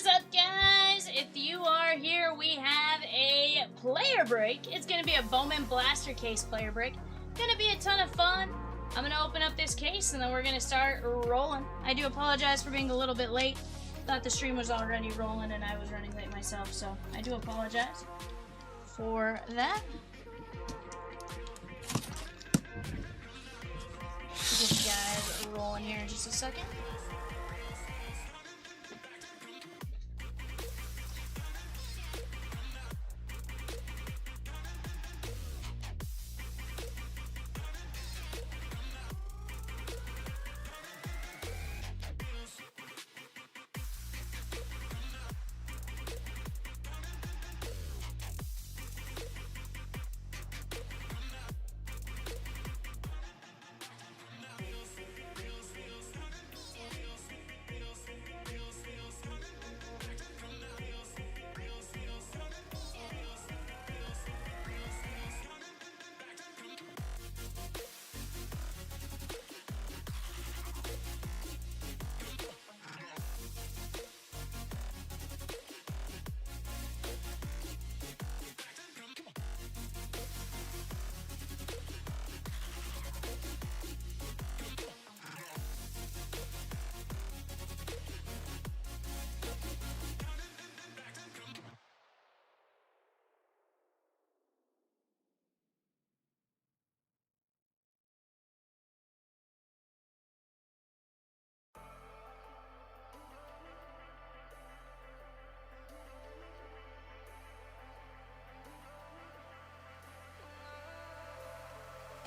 is up, guys? If you are here, we have a player break. It's going to be a Bowman Blaster Case player break. Going to be a ton of fun. I'm going to open up this case and then we're going to start rolling. I do apologize for being a little bit late. Thought the stream was already rolling and I was running late myself, so I do apologize for that. Get you guys rolling here in just a second.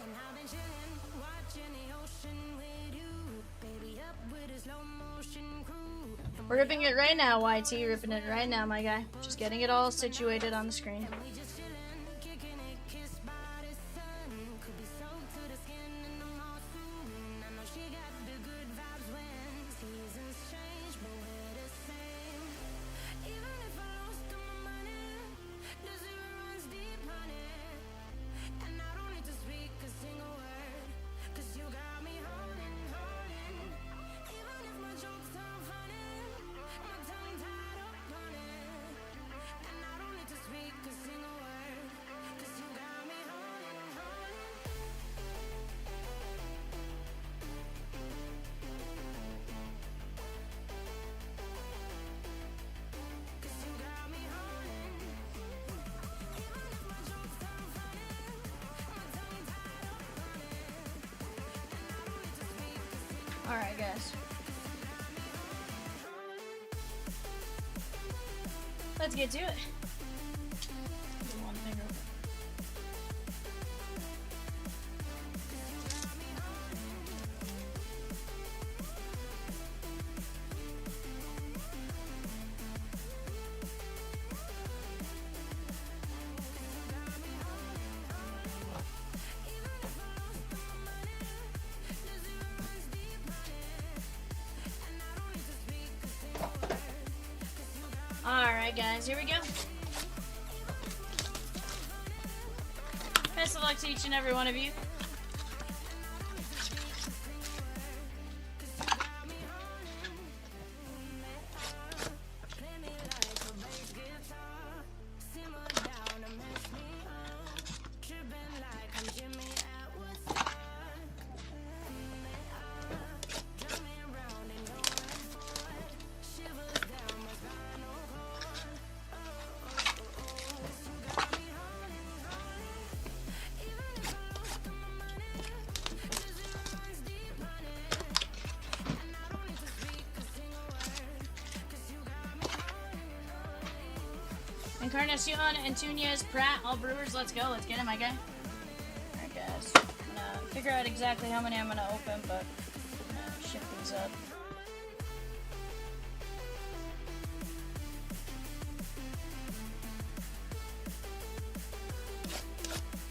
I've been chillin', watching the ocean with you, baby, up with a slow motion crew. We're ripping it right now, YT. Ripping it right now, my guy. Just getting it all situated on the screen. We just chillin', kicking it, kissed by the sun. Could be soaked to the skin in the monsoon. I know she got the good vibes when seasons change, but we're the same. Even if I lost all my money, the zero runs deep, honey. And I don't need to speak a single word, 'cause you got me holding, holding. Even if my jokes sound funny, my tongue tied up on it. And I don't need to speak a single word, 'cause you got me holding, holding. 'Cause you got me holding. Even if my jokes sound funny, my tongue tied up on it. And I don't need to speak a single All right, guys. Let's get to it. Do one thing real quick. Alright guys, here we go. Best of luck to each and every one of you. play me like a bass guitar, simmer down and mess me up, tripping like I'm Jimmy at Woodstock. Drive me around and going forward, shivers down my spinal cord. You got me holding, holding. Even if I lost all my money, the zero runs deep, honey. And I don't need to speak a single word, 'cause you got me holding, holding. Encarnacion, Antunes, Pratt, all Brewers, let's go. Let's get it, my guy. Alright guys, I'm gonna figure out exactly how many I'm gonna open, but I'm gonna shift these up.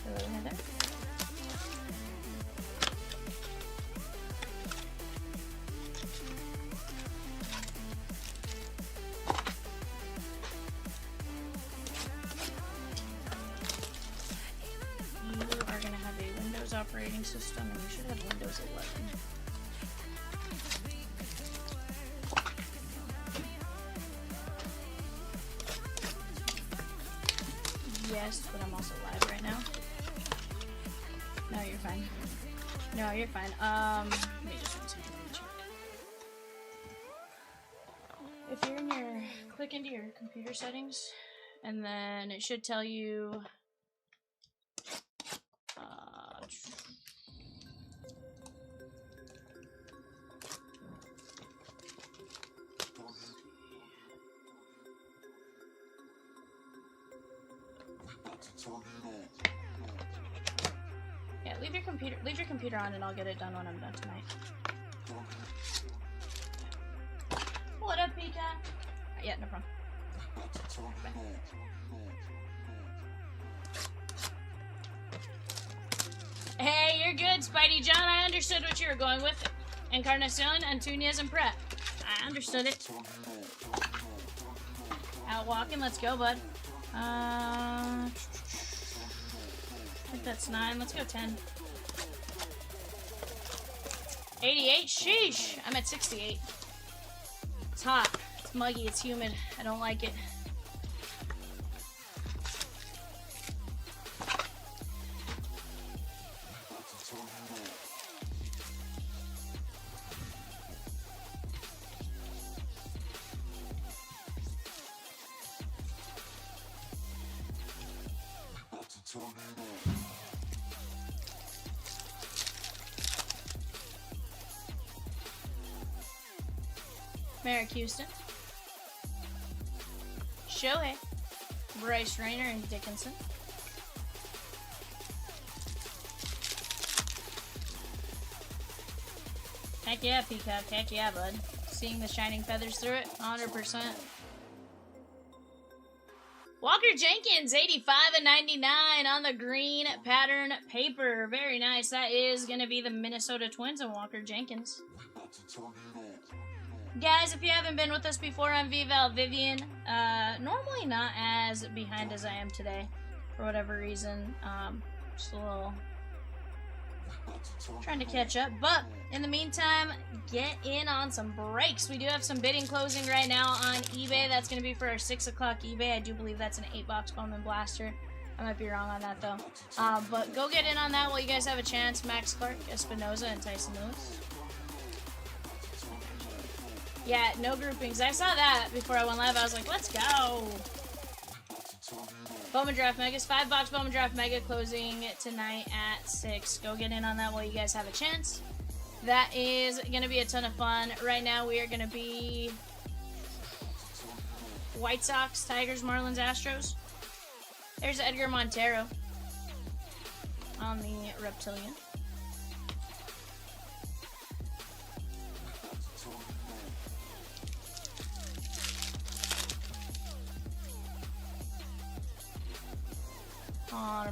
Throw it in there. You are going to have a Windows operating system, and you should have Windows 11. guys, but I'm also live right now. No, you're fine. No, you're fine. Let me just one second. If you're in your, click into your computer settings, and then it should tell you, yeah, leave your computer on, and I'll get it done when I'm done tonight. What up, Pika? Yeah, no problem. Hey, you're good, Spidey John. I understood what you were going with. Encarnacion, Antunes, and Pratt. I understood it. Out walking, let's go, bud. I think that's 9. Let's go 10. 88? Sheesh! I'm at 68. It's hot. It's muggy. It's humid. I don't like it. Merrick Houston, Shohei, Bryce Rayner, and Dickinson. Heck yeah, Peacock. Heck yeah, bud. Seeing the shining feathers through it, 100%. Walker Jenkins, 85 and 99 on the green pattern paper. Very nice. That is going to be the Minnesota Twins and Walker Jenkins. Guys, if you haven't been with us before on VAL Vivian, normally not as behind as I am today, for whatever reason. Just a little trying to catch up. But in the meantime, get in on some breaks. We do have some bidding closing right now on eBay. That's going to be for our 6 o'clock eBay. I do believe that's an 8-box Bowman Blaster. I might be wrong on that though. But go get in on that while you guys have a chance. Max Clark, Espinoza, and Tyson Lewis. Yeah, no groupings. I saw that before I went live. I was like, let's go. Bowman Draft Megas. 5-box Bowman Draft Mega closing tonight at 6. Go get in on that while you guys have a chance. That is going to be a ton of fun. Right now we are going to be White Sox, Tigers, Marlins, Astros. There's Edgar Montero on the Reptilian.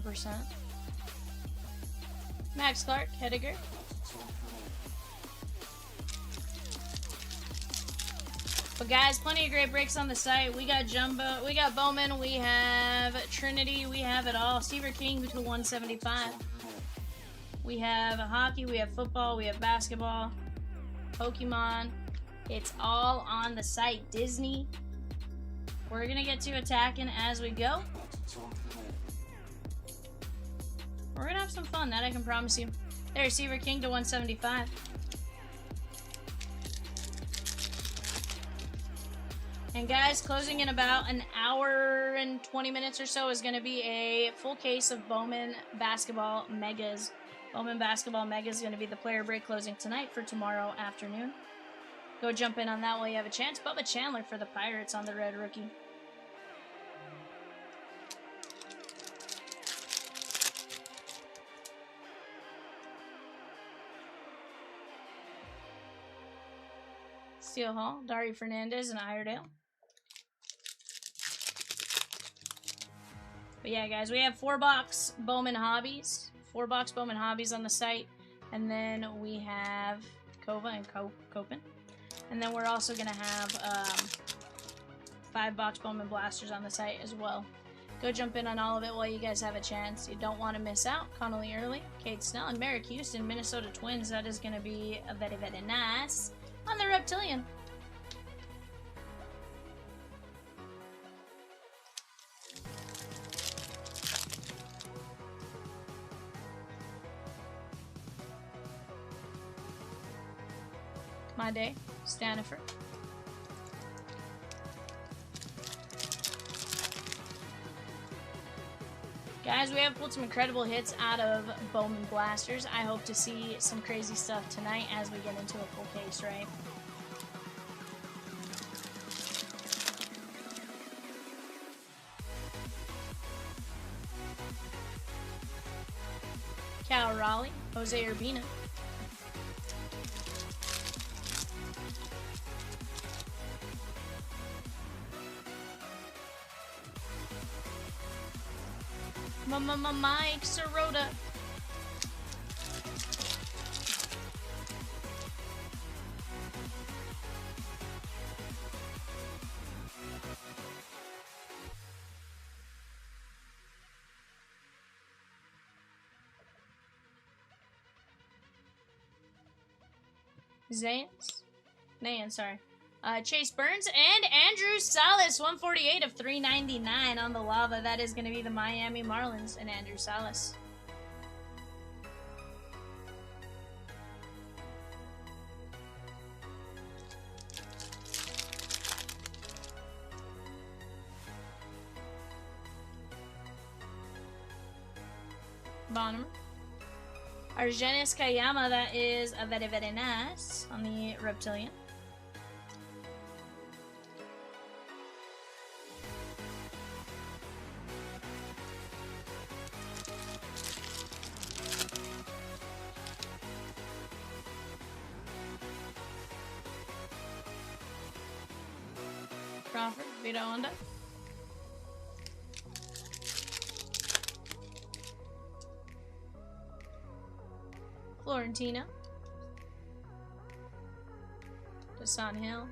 %. Max Clark, Hediger. But guys, plenty of great breaks on the site. We got Jumbo, we got Bowman, we have Trinity, we have it all. Stephen King to 175. We have hockey, we have football, we have basketball, Pokemon. It's all on the site. Disney. We're gonna get to attacking as we go. We're gonna have some fun, that I can promise you. There's Receiver King to 175. And guys, closing in about an hour and 20 minutes or so is gonna be a full case of Bowman Basketball Megas. Bowman Basketball Megas is gonna be the player break closing tonight for tomorrow afternoon. Go jump in on that while you have a chance. Bubba Chandler for the Pirates on the red rookie. Steel Hall, Dari Fernandez, and Iredale. But yeah, guys, we have 4-box Bowman Hobbies. 4-box Bowman Hobbies on the site. And then we have Kova and Copen. And then we're also going to have 5-box Bowman Blasters on the site as well. Go jump in on all of it while you guys have a chance. You don't want to miss out. Connolly Early, Kate Snell, and Merrick Houston, Minnesota Twins. That is going to be very, very nice. On the Reptilian. Ade Stanifer. Guys, we have pulled some incredible hits out of Bowman Blasters. I hope to see some crazy stuff tonight as we get into a full case, right? Cal Raleigh, Jose Urbina. Mike Sirota. Sorry. Chase Burns and Andrew Salas, 148 of 399 on the lava. That is going to be the Miami Marlins and Andrew Salas. Bonham. Argenis Kayama, that is a very, very nice on the Reptilian. Crawford, Vito Honda. Florentino. Desan Hill.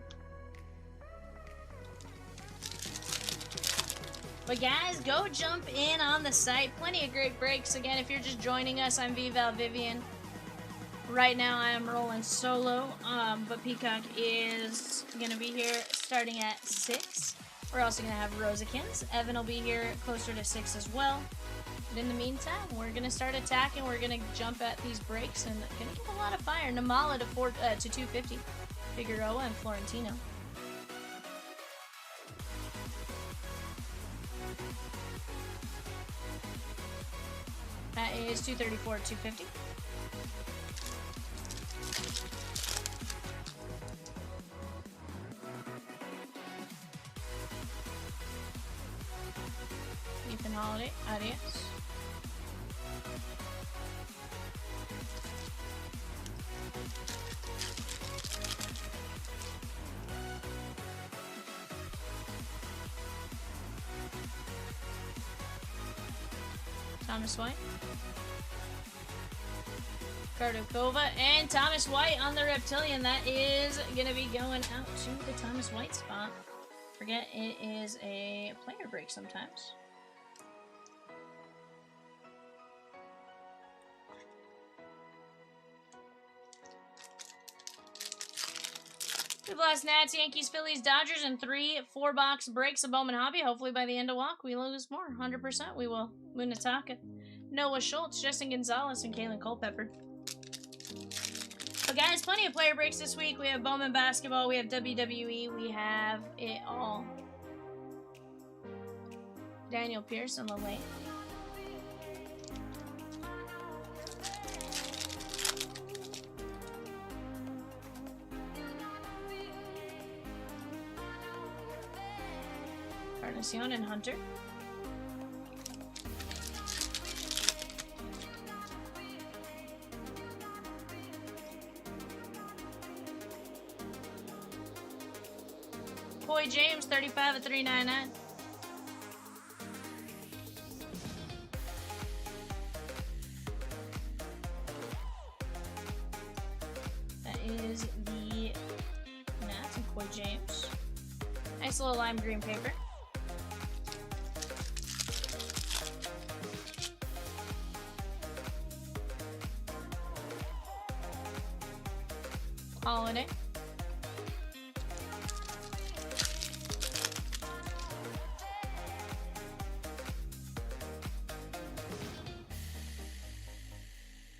But guys, go jump in on the site. Plenty of great breaks. Again, if you're just joining us, I'm VAL Vivian. Right now I am rolling solo, but Peacock is going to be here starting at 6. We're also going to have Rosakins. Evan will be here closer to 6 as well. But in the meantime, we're going to start attacking. We're going to jump at these breaks and going to get a lot of fire. Namala to 250. Figueroa and Florentino. That is 234, 250. Ethan Holiday, adios. Thomas White. Kardakova and Thomas White on the Reptilian. That is going to be going out to the Thomas White spot. Forget it is a player break sometimes. Good blast, Nats, Yankees, Phillies, Dodgers, and 3 4-box breaks of Bowman Hobby. Hopefully by the end of walk, we lose more. 100% we will. Munataka, Noah Schultz, Justin Gonzalez, and Kalen Culpepper. But guys, plenty of player breaks this week. We have Bowman Basketball, we have WWE, we have it all. Daniel Pierce on the lane. Carnacion and Hunter. Coy James, 35 of 399. That is the Nats and Coy James. Nice little lime green paper. Holiday.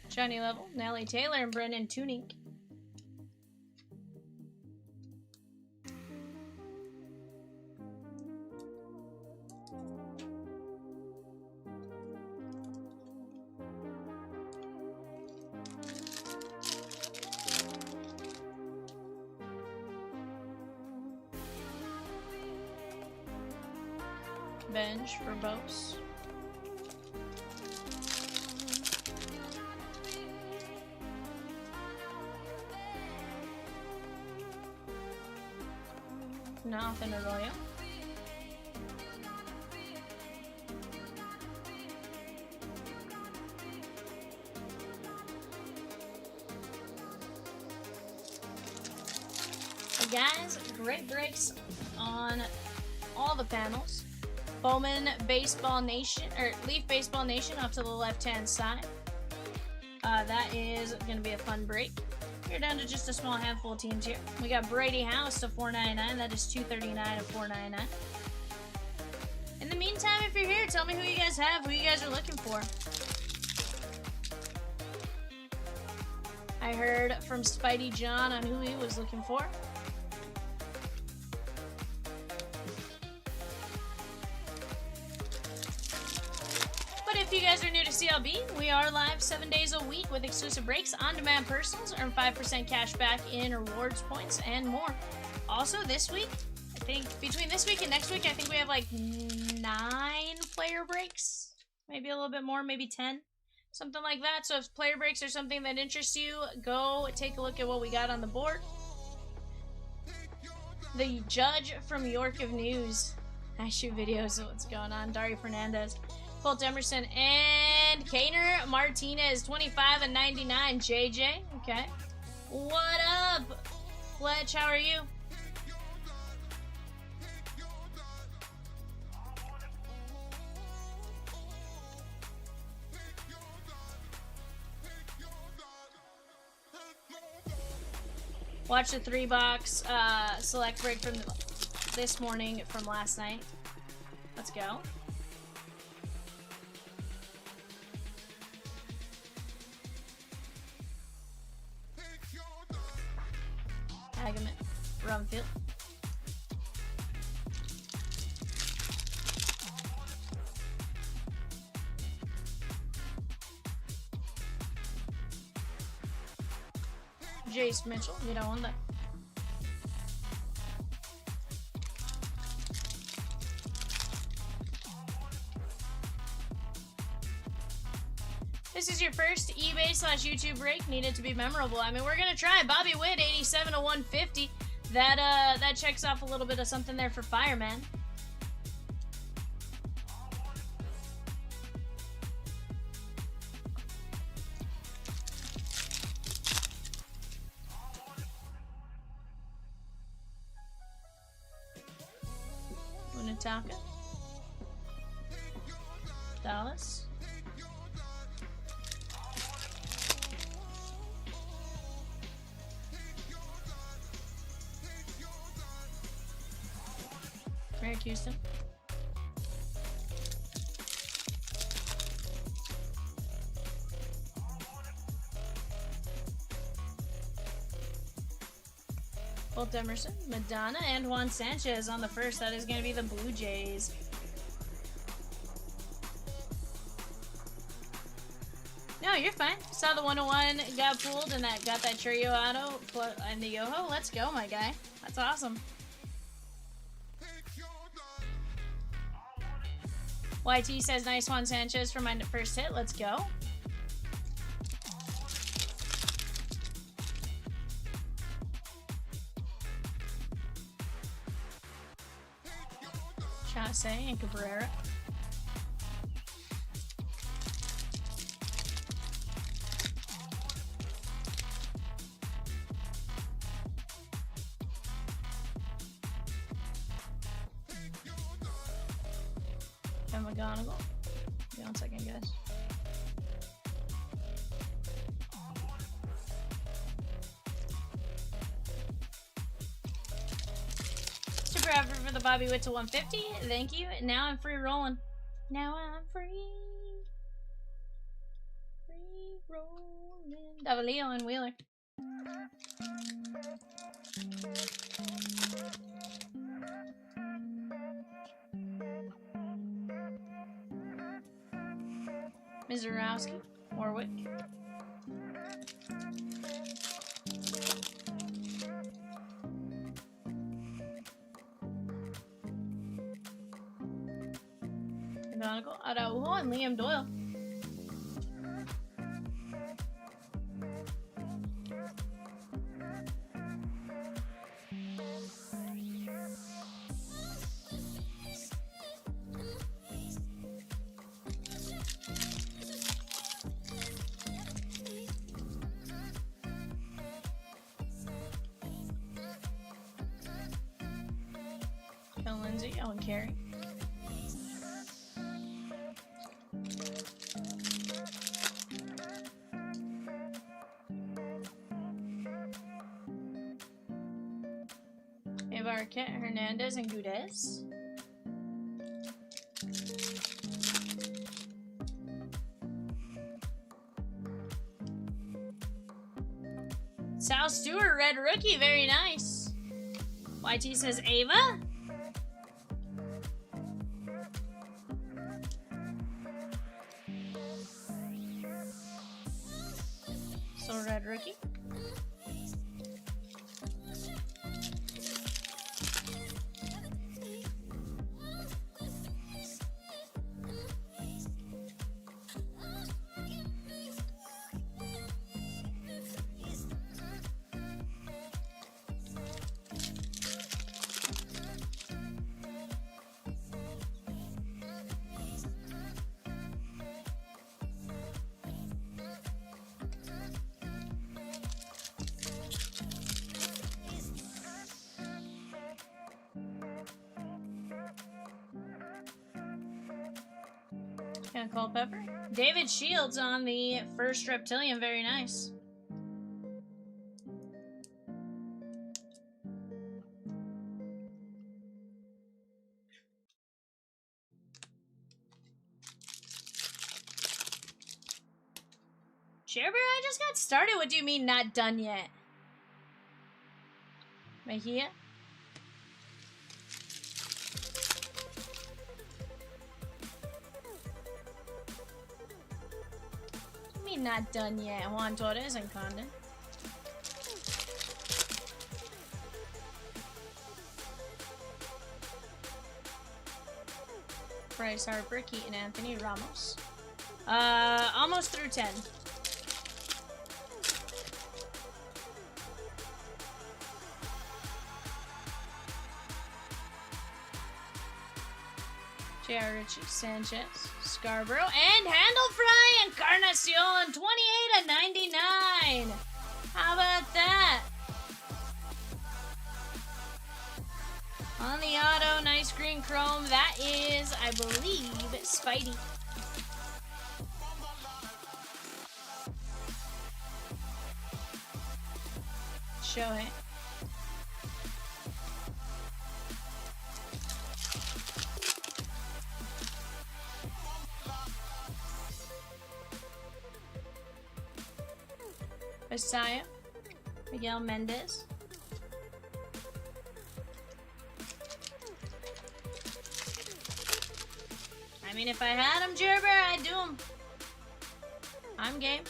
Johnny Level, Nellie Taylor, and Brendan Tunick. bench for Bose. Nathan Arroyo. So guys, great breaks on all the panels. Bowman Baseball Nation, or Leaf Baseball Nation off to the left-hand side. That is going to be a fun break. We're down to just a small handful of teams here. We got Brady House to $4.99. That is $2.39 of $4.99. In the meantime, if you're here, tell me who you guys have, who you guys are looking for. I heard from Spidey John on who he was looking for. But if you guys are new to CLB, we are live 7 days a week with exclusive breaks, on-demand personals, earn 5% cash back in rewards points, and more. Also, this week, I think, between this week and next week, I think we have like 9 player breaks. Maybe a little bit more, maybe 10. Something like that. So if player breaks are something that interests you, go take a look at what we got on the board. The Judge from York of News. I shoot videos of what's going on. Dario Fernandez. Colt Emerson and Kaner Martinez, 25 and 99. JJ, okay. What up, Fletch? How are you? Watch the 3-box select break from this morning from last night. Let's go. Agament, Rumfield. Jace Mitchell, mira onda. This is your first eBay/YouTube break. Needed to be memorable. I mean, we're gonna try. Bobby Witt, 87 to 150. That checks off a little bit of something there for Fireman. Unataka. Dallas. Merrick Houston. Colt Emerson, Madonna, and Juan Sanchez on the first. That is going to be the Blue Jays. No, you're fine. Saw the 101 got pulled and that got that Churio auto and the Yoho. Let's go, my guy. That's awesome. YT says, nice Juan Sanchez for my first hit. Let's go. Chase and Cabrera. McGonagall. Be 1 second, guys. Super effort for the Bobby Witt to 150. Thank you. Now I'm free rolling. Now I'm free. Free rolling. Davalillo and Wheeler. Mizurowski, Warwick. Canonical, Araujo, and Liam Doyle. Ken Lindsay, Ellen Carey. Arquette, Hernandez, and Gudez. Sal Stewart, red rookie, very nice. YT says Ava. So red rookie. Culpepper. David Shields on the first Reptilian, very nice. Cherber, I just got started. What do you mean not done yet? Mejia? Not done yet. Juan Torres and Condon. Bryce Harper, Keaton Anthony, Ramos. Almost through 10. J.R. Ritchie, Sanchez, Scarborough, and Handlefry Encarnacion, 28/99. How about that? On the auto, nice green chrome. That is, I believe, Spidey. Show it. Messiah, Miguel Mendez. I mean, if I had him, Gerber, I'd do him. I'm game.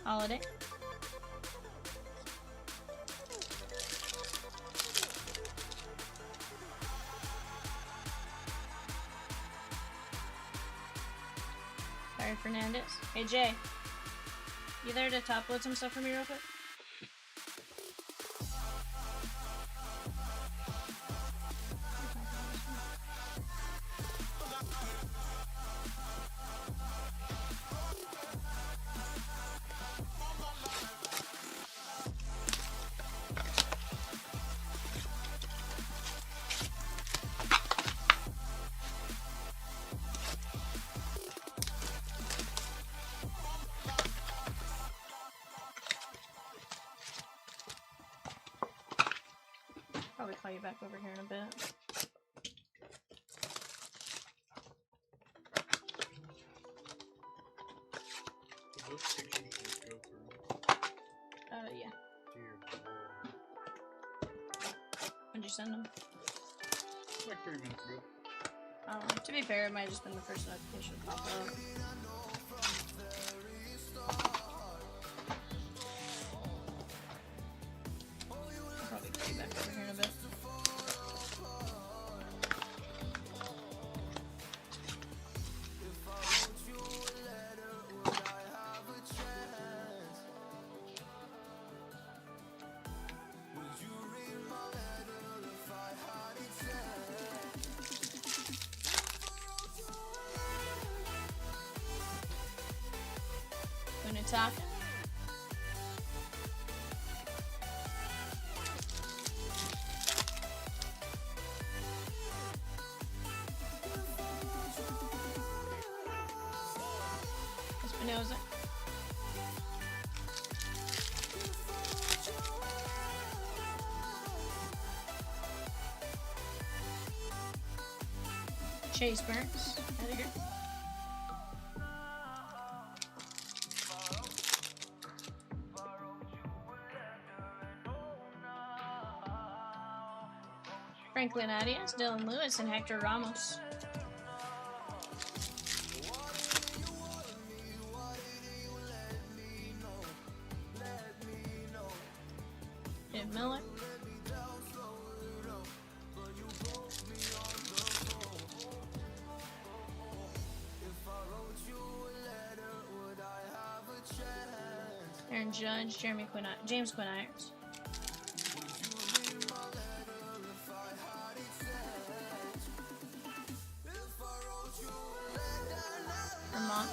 Holiday. Barry Fernandez. Hey, Jay. You there to top load some stuff for me real quick? Probably call you back over here in a bit. Those pictures just go through. Yeah. Dear Lord. When'd you send them? Like 3 minutes ago. To be fair, it might have just been the first notification pop up. I'll probably call you back over here in a bit. Taka. Espinoza. Chase Burns. Edgar. Franklin Arias, Dylan Lewis, and Hector Ramos. Jim Miller. Aaron Judge, James Quinn Irons. Vermont.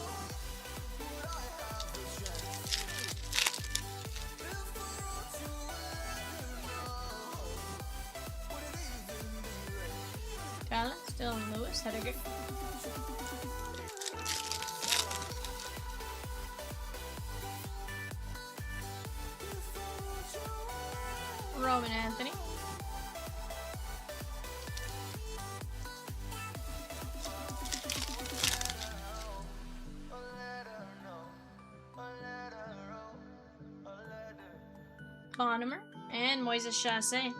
Collins, Dylan Lewis, Hediger. Roman Anthony. Bonham and Moises Chassé.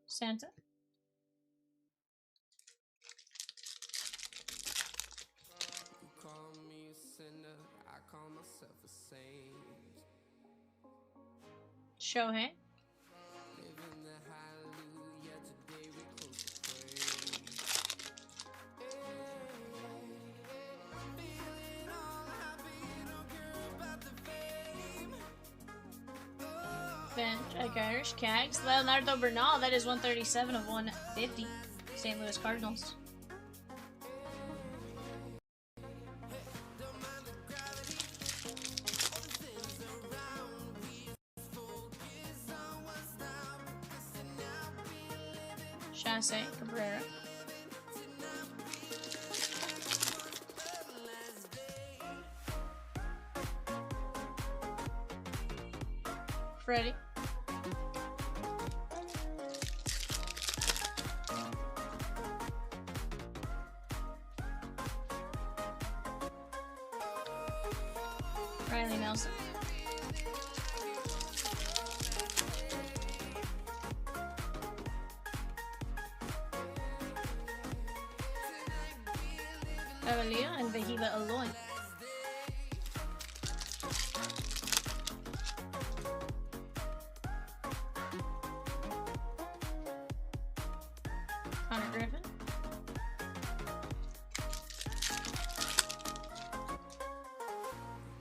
Santa. You call me a sinner, I call myself a saint. Shohei. Living the hallelujah, today we close to praise. I'm feeling all happy, don't care about the fame. Ben, Jack Irish, Cags, Leonardo Bernal, that is 137 of 150. St. Louis Cardinals. Chassé, Cabrera. Freddie. Riley Nelson. Cavalier and Vehiva Aloy. Connor Griffin.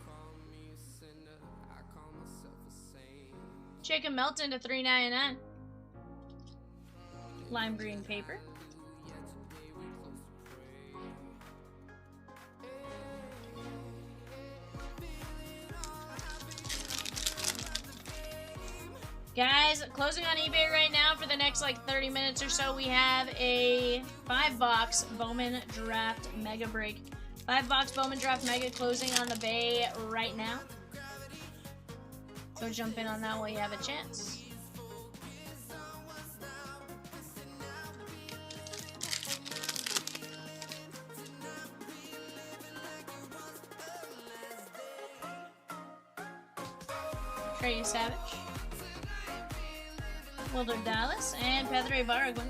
Call me a sinner, I call myself a saint. Jacob Melton to 399. Lime green paper. Guys, closing on eBay right now for the next like 30 minutes or so. We have a 5-box Bowman Draft Mega Break. 5-box Bowman Draft Mega closing on the bay right now. Go jump in on that while you have a chance. Trey Savage. Wilder Dallas and Pedro Barraguin.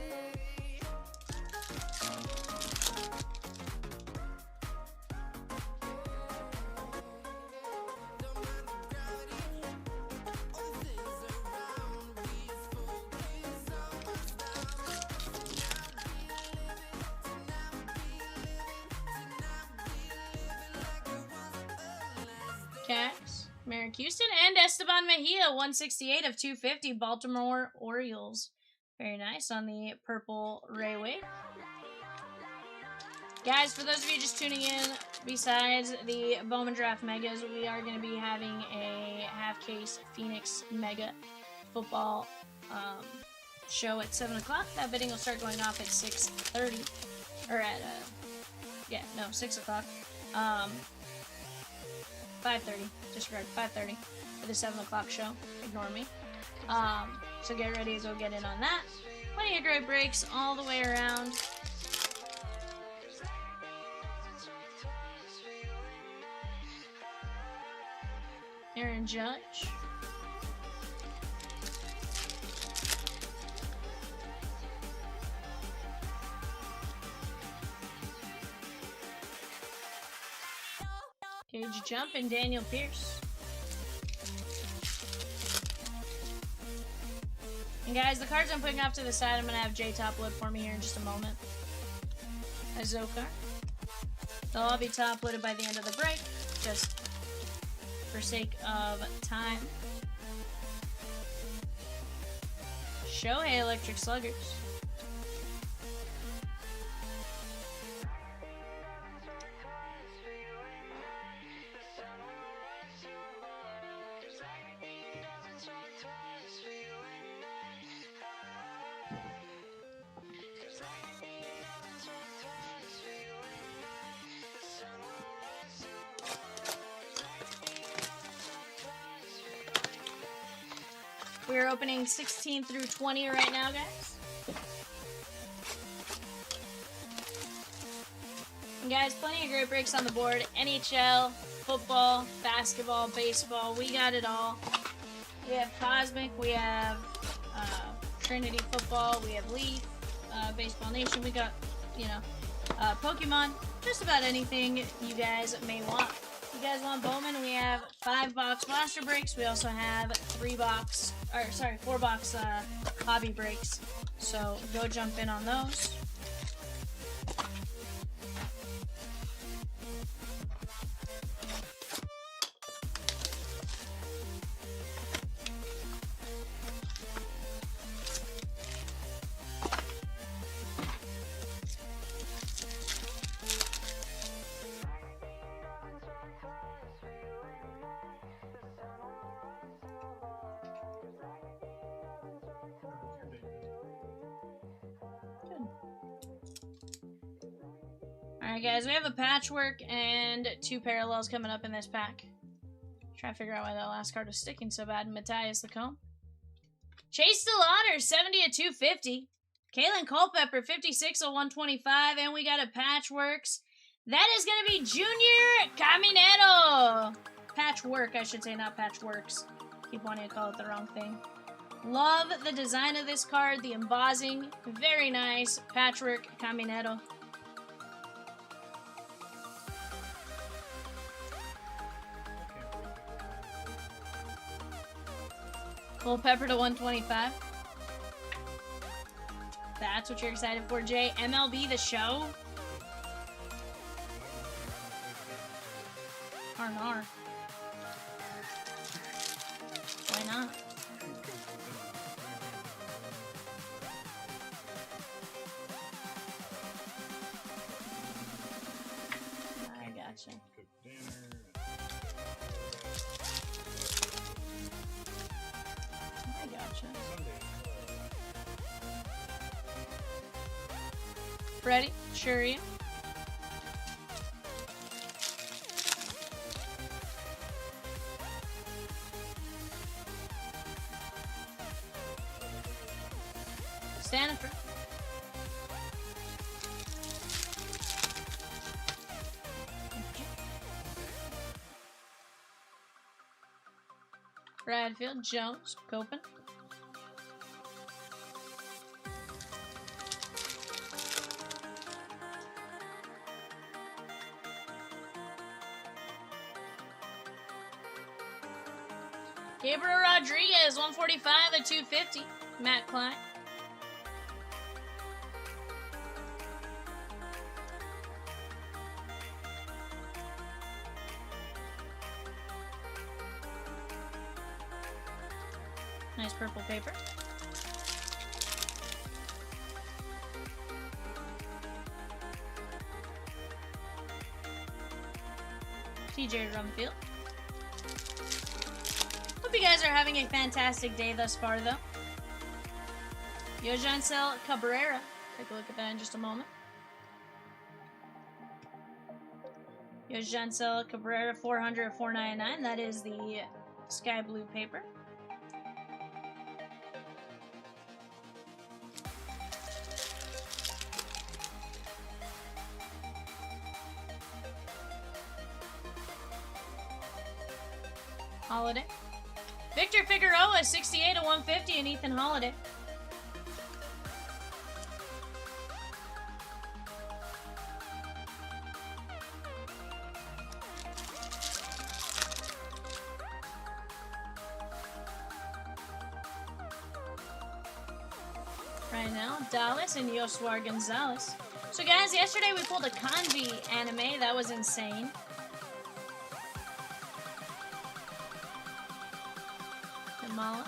Cax, Merrick Houston, and Esteban Mejia, 168 of 250, Baltimore Orioles. Very nice on the purple Ray Wade. Guys, for those of you just tuning in, besides the Bowman Draft Megas, we are going to be having a half-case Phoenix Mega football show at 7 o'clock. That bidding will start going off at 6:30. Or at, 6 o'clock. 5:30. Disregard, 5:30 for the 7 o'clock show. Ignore me. So get ready to go get in on that. Plenty of great breaks all the way around. Aaron Judge. Cage Jump and Daniel Pierce. And guys, the cards I'm putting off to the side, I'm going to have Jay top load for me here in just a moment. Azokar. They'll all be top loaded by the end of the break, just for sake of time. Shohei Electric Sluggers. We're opening 16 through 20 right now, guys. And guys, plenty of great breaks on the board. NHL, football, basketball, baseball, we got it all. We have Cosmic, we have Trinity football, we have Leaf, Baseball Nation, we got, Pokemon, just about anything you guys may want. If you guys want Bowman, we have 5-box blaster breaks. We also have 4-box hobby breaks. So go jump in on those. Alright guys, we have a patchwork and 2 parallels coming up in this pack. Trying to figure out why that last card was sticking so bad. Matthias Lacombe. Chase DeLauder, 70/250. Kalen Culpepper, 56/125. And we got a patchworks. That is going to be Junior Caminero. Patchwork, I should say, not patchworks. Keep wanting to call it the wrong thing. Love the design of this card, the embossing. Very nice. Patchwork Caminero. Culpepper to 125. That's what you're excited for, Jay. MLB The Show. Arnar. Why not? I gotcha. I gotcha. Ready? Sure you. Stanford. Bradfield, Jones, Copen. Gabriel Rodriguez, 145/250. Matt Klein. Nice purple paper. TJ Rumfield. Hope you guys are having a fantastic day thus far, though. Yojancel Cabrera. Take a look at that in just a moment. Yojancel Cabrera, 400 of 499. That is the sky blue paper. Holiday. Victor Figueroa, 68 of 150, and Ethan Holiday. Right now, Dallas and Yosuar Gonzalez. So guys, yesterday we pulled a kanji anime. That was insane. Kamala.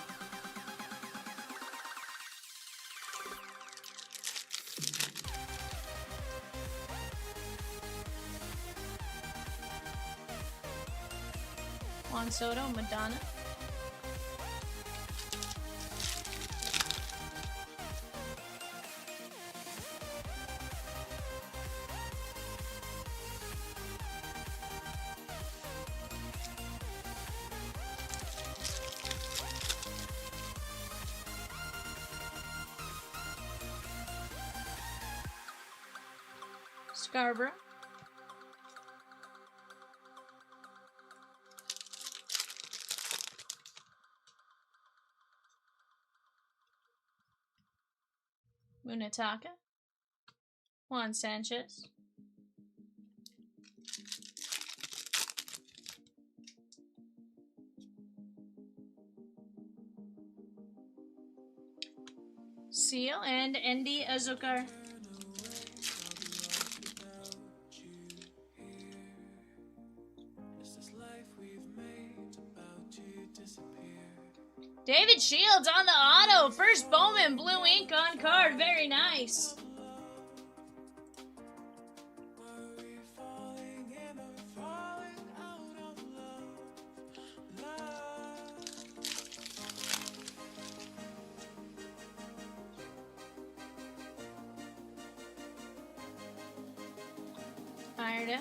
Juan Soto, Madonna. Scarborough. Munataka. Juan Sanchez. Seal and Andy Azokar. David Shields on the auto. First Bowman, blue ink on card. Very nice. Fired it.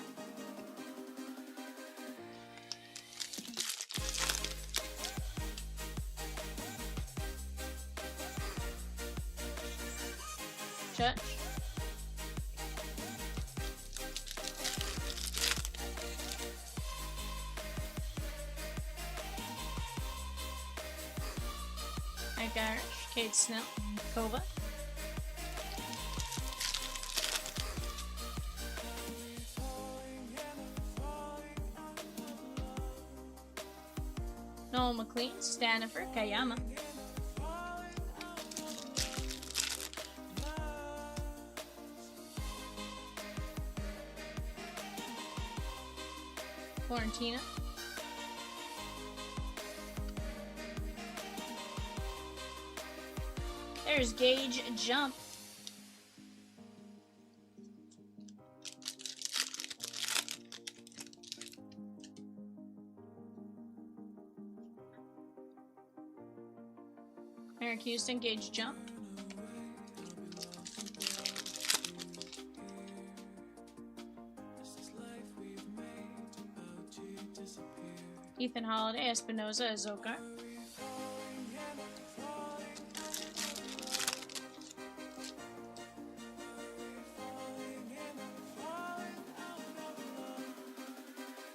Judge. Mike Irish, Kate Snell, Kova. Noel McLean, Stanifer, Kayama. Florentina. There's Gage Jump. Eric Houston, Gage Jump. Ethan Holiday, Espinoza, Azokar.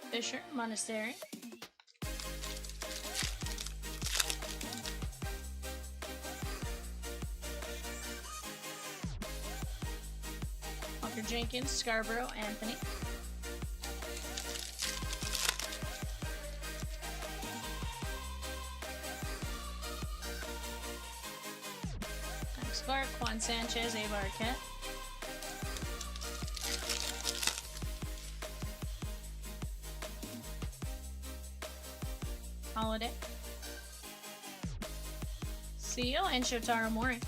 Fisher, Monastery. Walker Jenkins, Scarborough, Anthony. Clark, Juan Sanchez, Abe Arquette. Holiday. Seal and Shotaro Mori.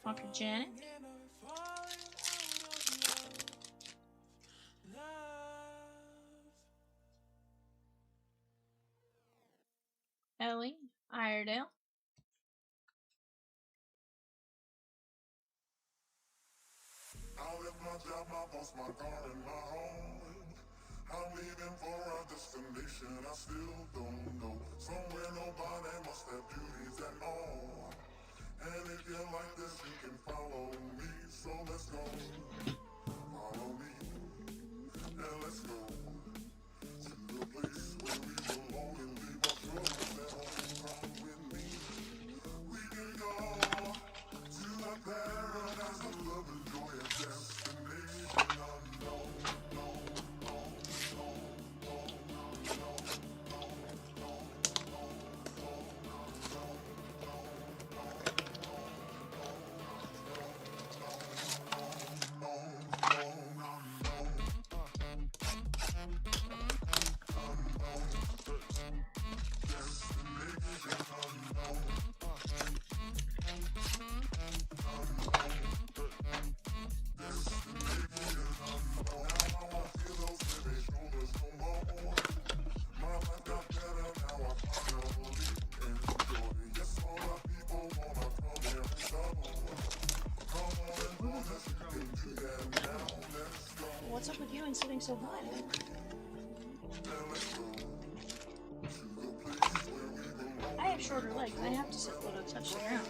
Walker Janet. Ellie Iredale. I left my job, my boss, my car, and my home. I'm leaving for a destination I still don't know. Somewhere nobody must have beauties at all. And if you like this, you can follow me. So let's go. Follow me. And let's go to the place where we belong and leave our troubles at home. Come with me. We can go to a paradise of love and joy and destination unknown. What's up with you and sitting so high? I have shorter legs. I have to sit low to touch the ground.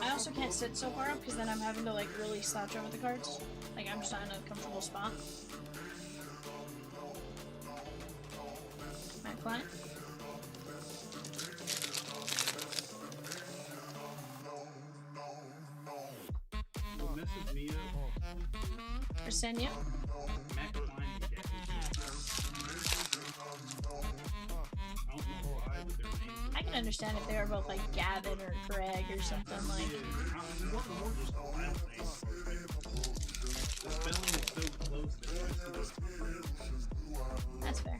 I also can't sit so far up because then I'm having to like really slouch over the cards. Like I'm just not in a comfortable spot. My client. Message Mia. Arsenia. Mac Klein. I don't know why, but their names. I can understand if they were both like Gavin or Greg or something like. More just wild names. The spelling is so close that the rest of those That's fair.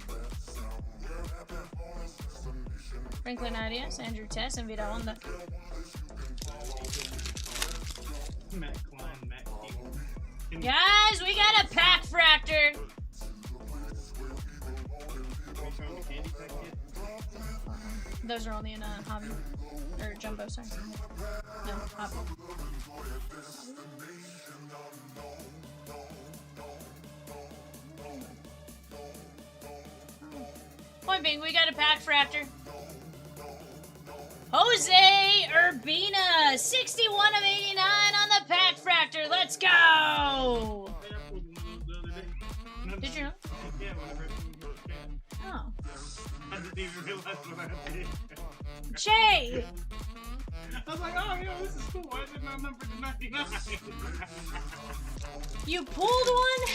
Franklin Arias, Andrew Tess, and Vida Honda. Matt Klein, Matt Keegan. Guys, we got a pack fractor. Those are only in a hobby. Or jumbo, sorry. No, hobby. Point being, we got a pack fractor. Jose Urbina, 61 of 89 on the pack fractor. Let's go! Did you know? Yeah, whenever I Oh. I didn't even realize what I did. Jay! I was like, oh, yo, this is cool. Why is it not numbered to 99? You pulled one?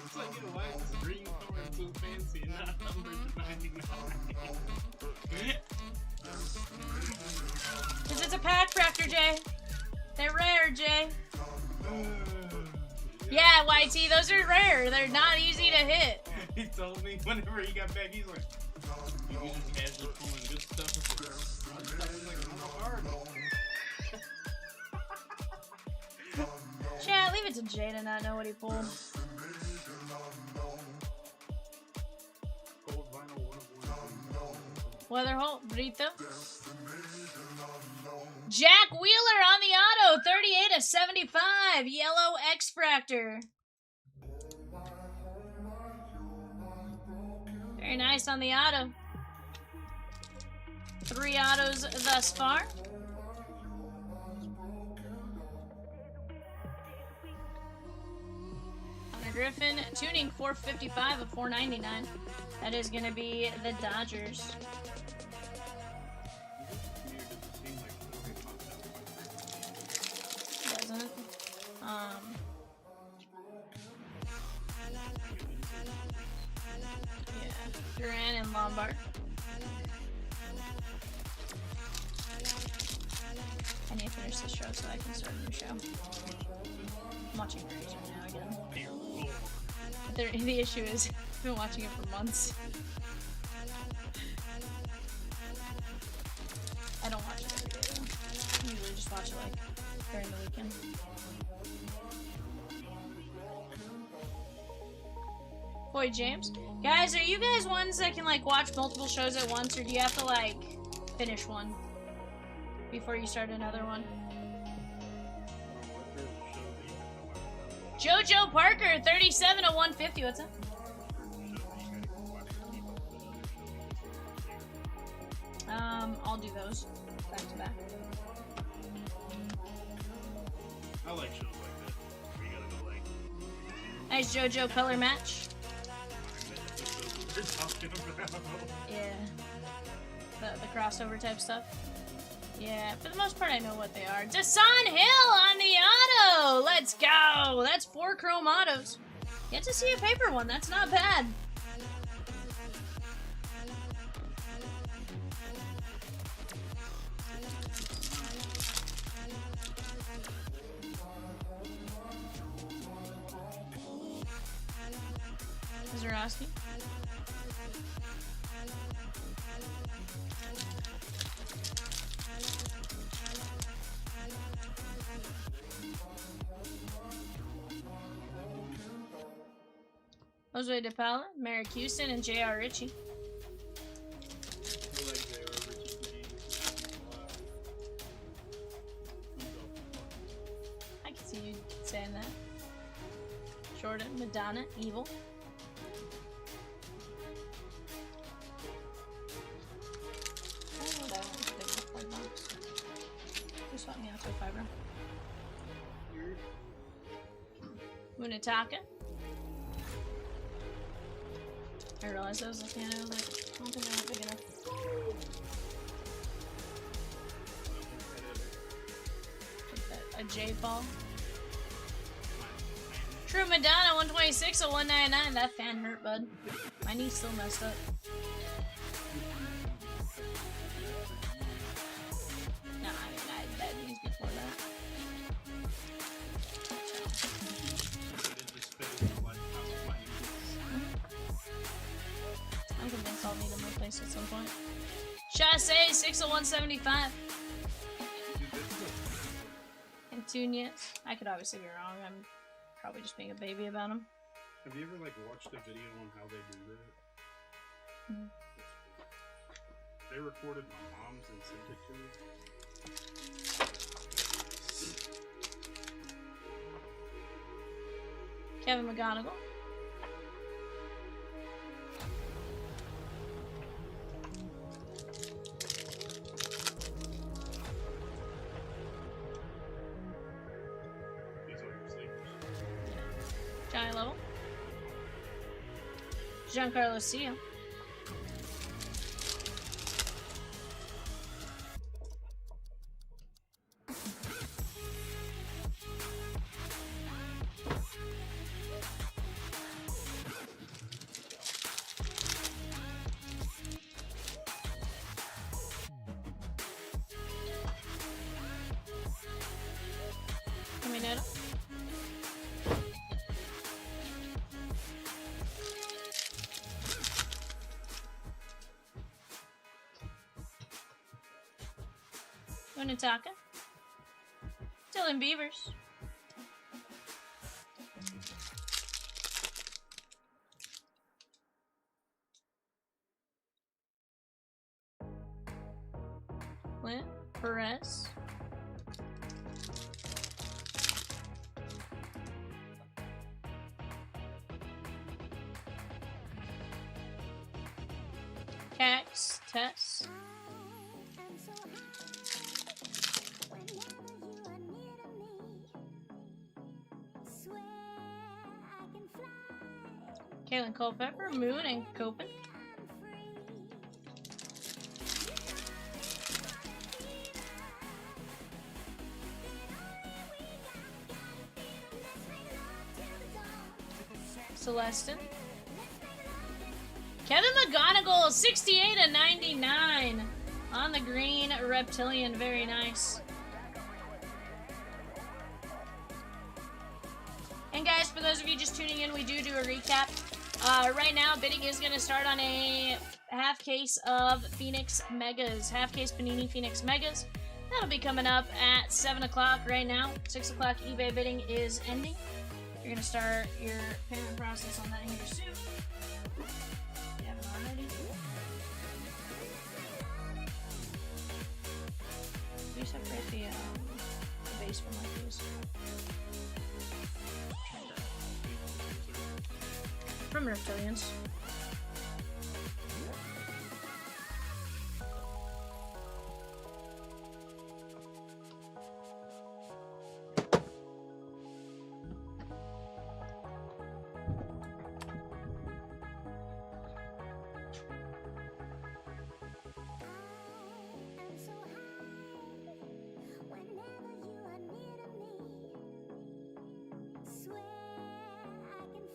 It's like, you know, why is this green card so fancy and not numbered to 99? Because it's a pack fractor, Jay. They're rare, Jay. Yeah, YT, those are rare. They're not easy to hit. He told me whenever he got back, he's like, you just casually pulling good stuff. I was like, oh, hard. Chat, leave it to Jay to not know what he pulled. Gold vinyl 101. Weatherholt, Brito. Jack Wheeler on the auto, 38 of 75. Yellow X Fractor. Very nice on the auto. 3 autos thus far. Connor Griffin, tuning 455 of 499. That is going to be the Dodgers. Doesn't. Yeah, Duran and Lombard. I need to finish this show so I can start a new show. I'm watching Rays right now again. The issue is I've been watching it for months. I don't watch it every day though. I usually just watch it like during the weekend. Boy, James. Guys, are you guys ones that can like watch multiple shows at once, or do you have to like finish one before you start another one? Jojo Parker, 37 to 150. What's up? I'll do those back to back. I like shows like that. Where you gotta go like. Nice JoJo color match. We're talking about. Yeah. The crossover type stuff. Yeah, for the most part I know what they are. Dasan Hill on the auto! Let's go! That's 4 chrome autos. Get to see a paper one, that's not bad. Zerowski. Jose DePaula, Merrick Houston, and J.R. Ritchie. I like J.R. Ritchie's name. I can see you saying that. Jordan, Madonna, Evil. Swap me out to a fiber. Munataka. I realized I was looking at it, I was like, I don't think that was big enough. A J ball. True Madonna, 126 or 199. That fan hurt, bud. My knee's still messed up. Nah, I mean, I had bad knees before that. I'm convinced I'll need them replaced at some point. Chassé, 6 of 175. And Tunes. I could obviously be wrong. I'm probably just being a baby about them. Have you ever like watched a video on how they do that? Mm-hmm. They recorded my mom's and sent it to me. Kevin McGonigal. These are your sleepers. Johnny Lovell. Giancarlo Sia. Caminero. Unataka. Dylan Beavers. Clint Perez. Cax Tess. Kaylin Culpepper, Moon, and Copen. Celestin. Kevin McGonigal, 68 of 99. On the green, Reptilian, very nice. And guys, for those of you just tuning in, we do a recap Right now, bidding is going to start on a half case of Phoenix Megas. Half case Panini Phoenix Megas. That'll be coming up at 7 o'clock right now. 6 o'clock eBay bidding is ending. You're going to start your payment process on that here soon. If you haven't already. We separate the base from like these. From reptilians. I'm so high whenever you are near to me. Swear I can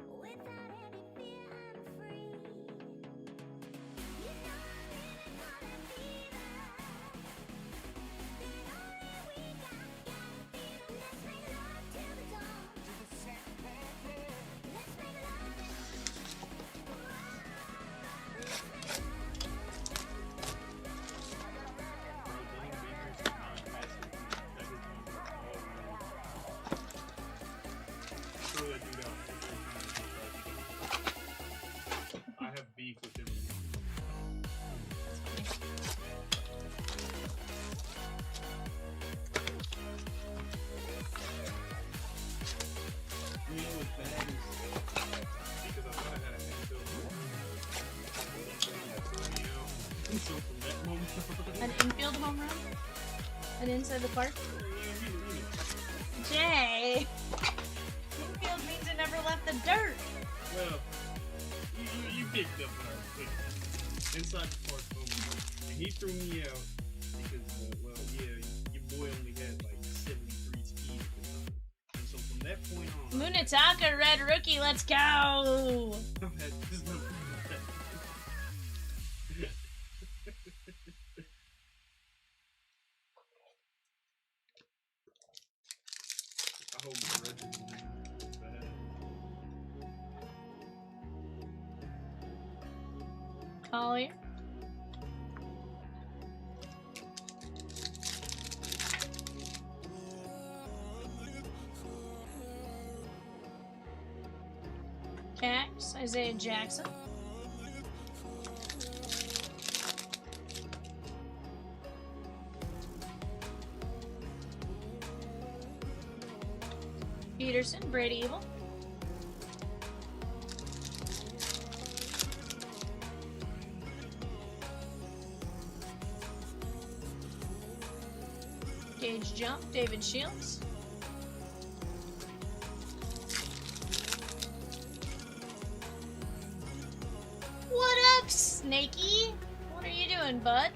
fly without any fear. I'm free. You know I really wanna be there. The only we got freedom. Let's make love till the dawn. Let's make love. I have beef with him. You know what's bad is because I thought I had a handle. So from that moment An infield home run? And inside the park? on, Jay! Infield means it never left the dirt. well, you picked up what I was putting inside the park moment, and he threw me out because, well, yeah, your boy only had like 73 speed at the time, and so from that point on, Munataka, red rookie, let's go! I've had just no. I hope the record is bad. Collier. Cax, Isaiah Jackson. Peterson, Brady Evil. Gage Jump, David Shields. What up, Snakey? What are you doing, bud?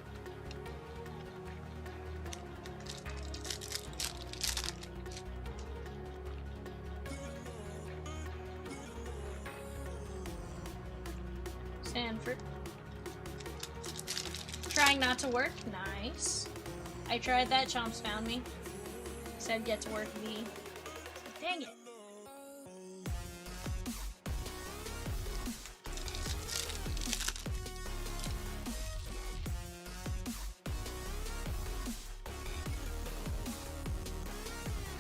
Sanford. Trying not to work. Nice. I tried that. Chomps found me. Said get to work V. Dang it.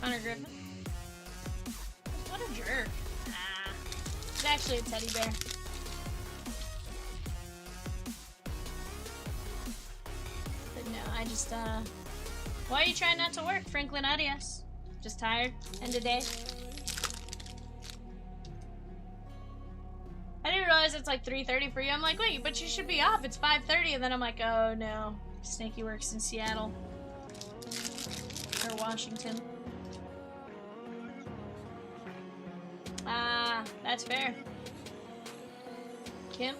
Connor Griffin. What a jerk. Ah. It's actually a teddy bear. But no, I just, why are you trying not to work, Franklin Arias? Just tired? End of day? I didn't realize it's like 3:30 for you. I'm like, wait, but you should be off. It's 5:30. And then I'm like, oh no. Snakey works in Seattle. Or Washington. Ah, that's fair. Kim?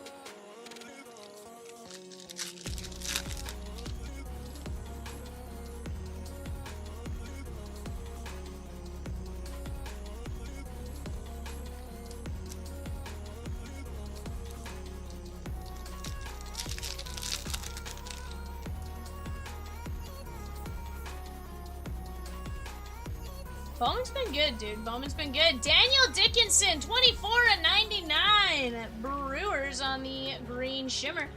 Bowman's been good, dude. Bowman's been good. Daniel Dickinson, 24/99. Brewers on the green shimmer.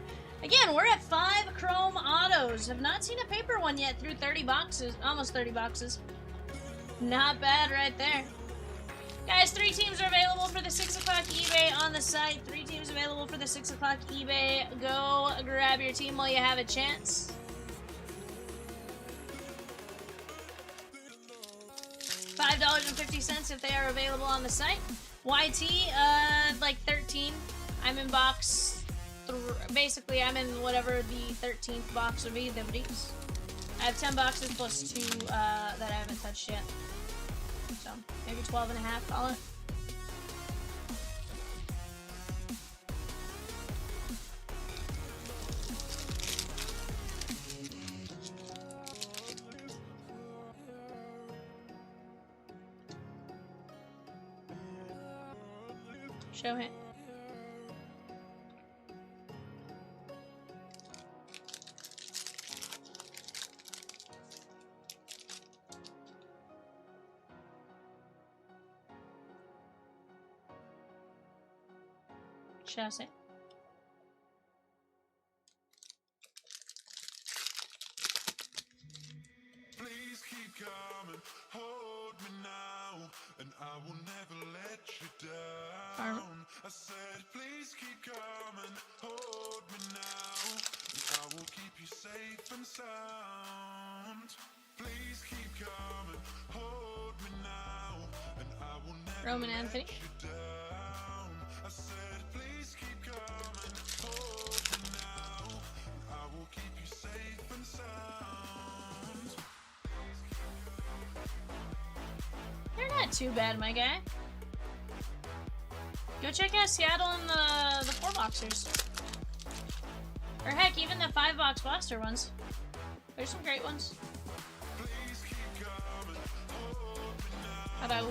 Again, we're at 5 chrome autos. Have not seen a paper one yet through 30 boxes. Almost 30 boxes. Not bad right there. Guys, 3 teams are available for the 6 o'clock eBay on the site. 3 teams available for the 6 o'clock eBay. Go grab your team while you have a chance. $5.50 if they are available on the site. YT, like 13. I'm in box. Basically, I'm in whatever the 13th box would be, the Breeze. I have 10 boxes plus 2 that I haven't touched yet. So, maybe 12 and a half, call it. Show him. Chassis. Please keep coming, hold me now, and I will never let you down. I said, please keep coming, hold me now, and I will keep you safe and sound. Please keep coming, hold me now, and I will never Roman Anthony. let you down. I said, please keep coming, hold me now, and I will keep you safe and sound. They're not too bad, my guy. Go check out Seattle and the 4-boxers. Or heck, even the 5-box blaster ones. There's some great ones. Hello.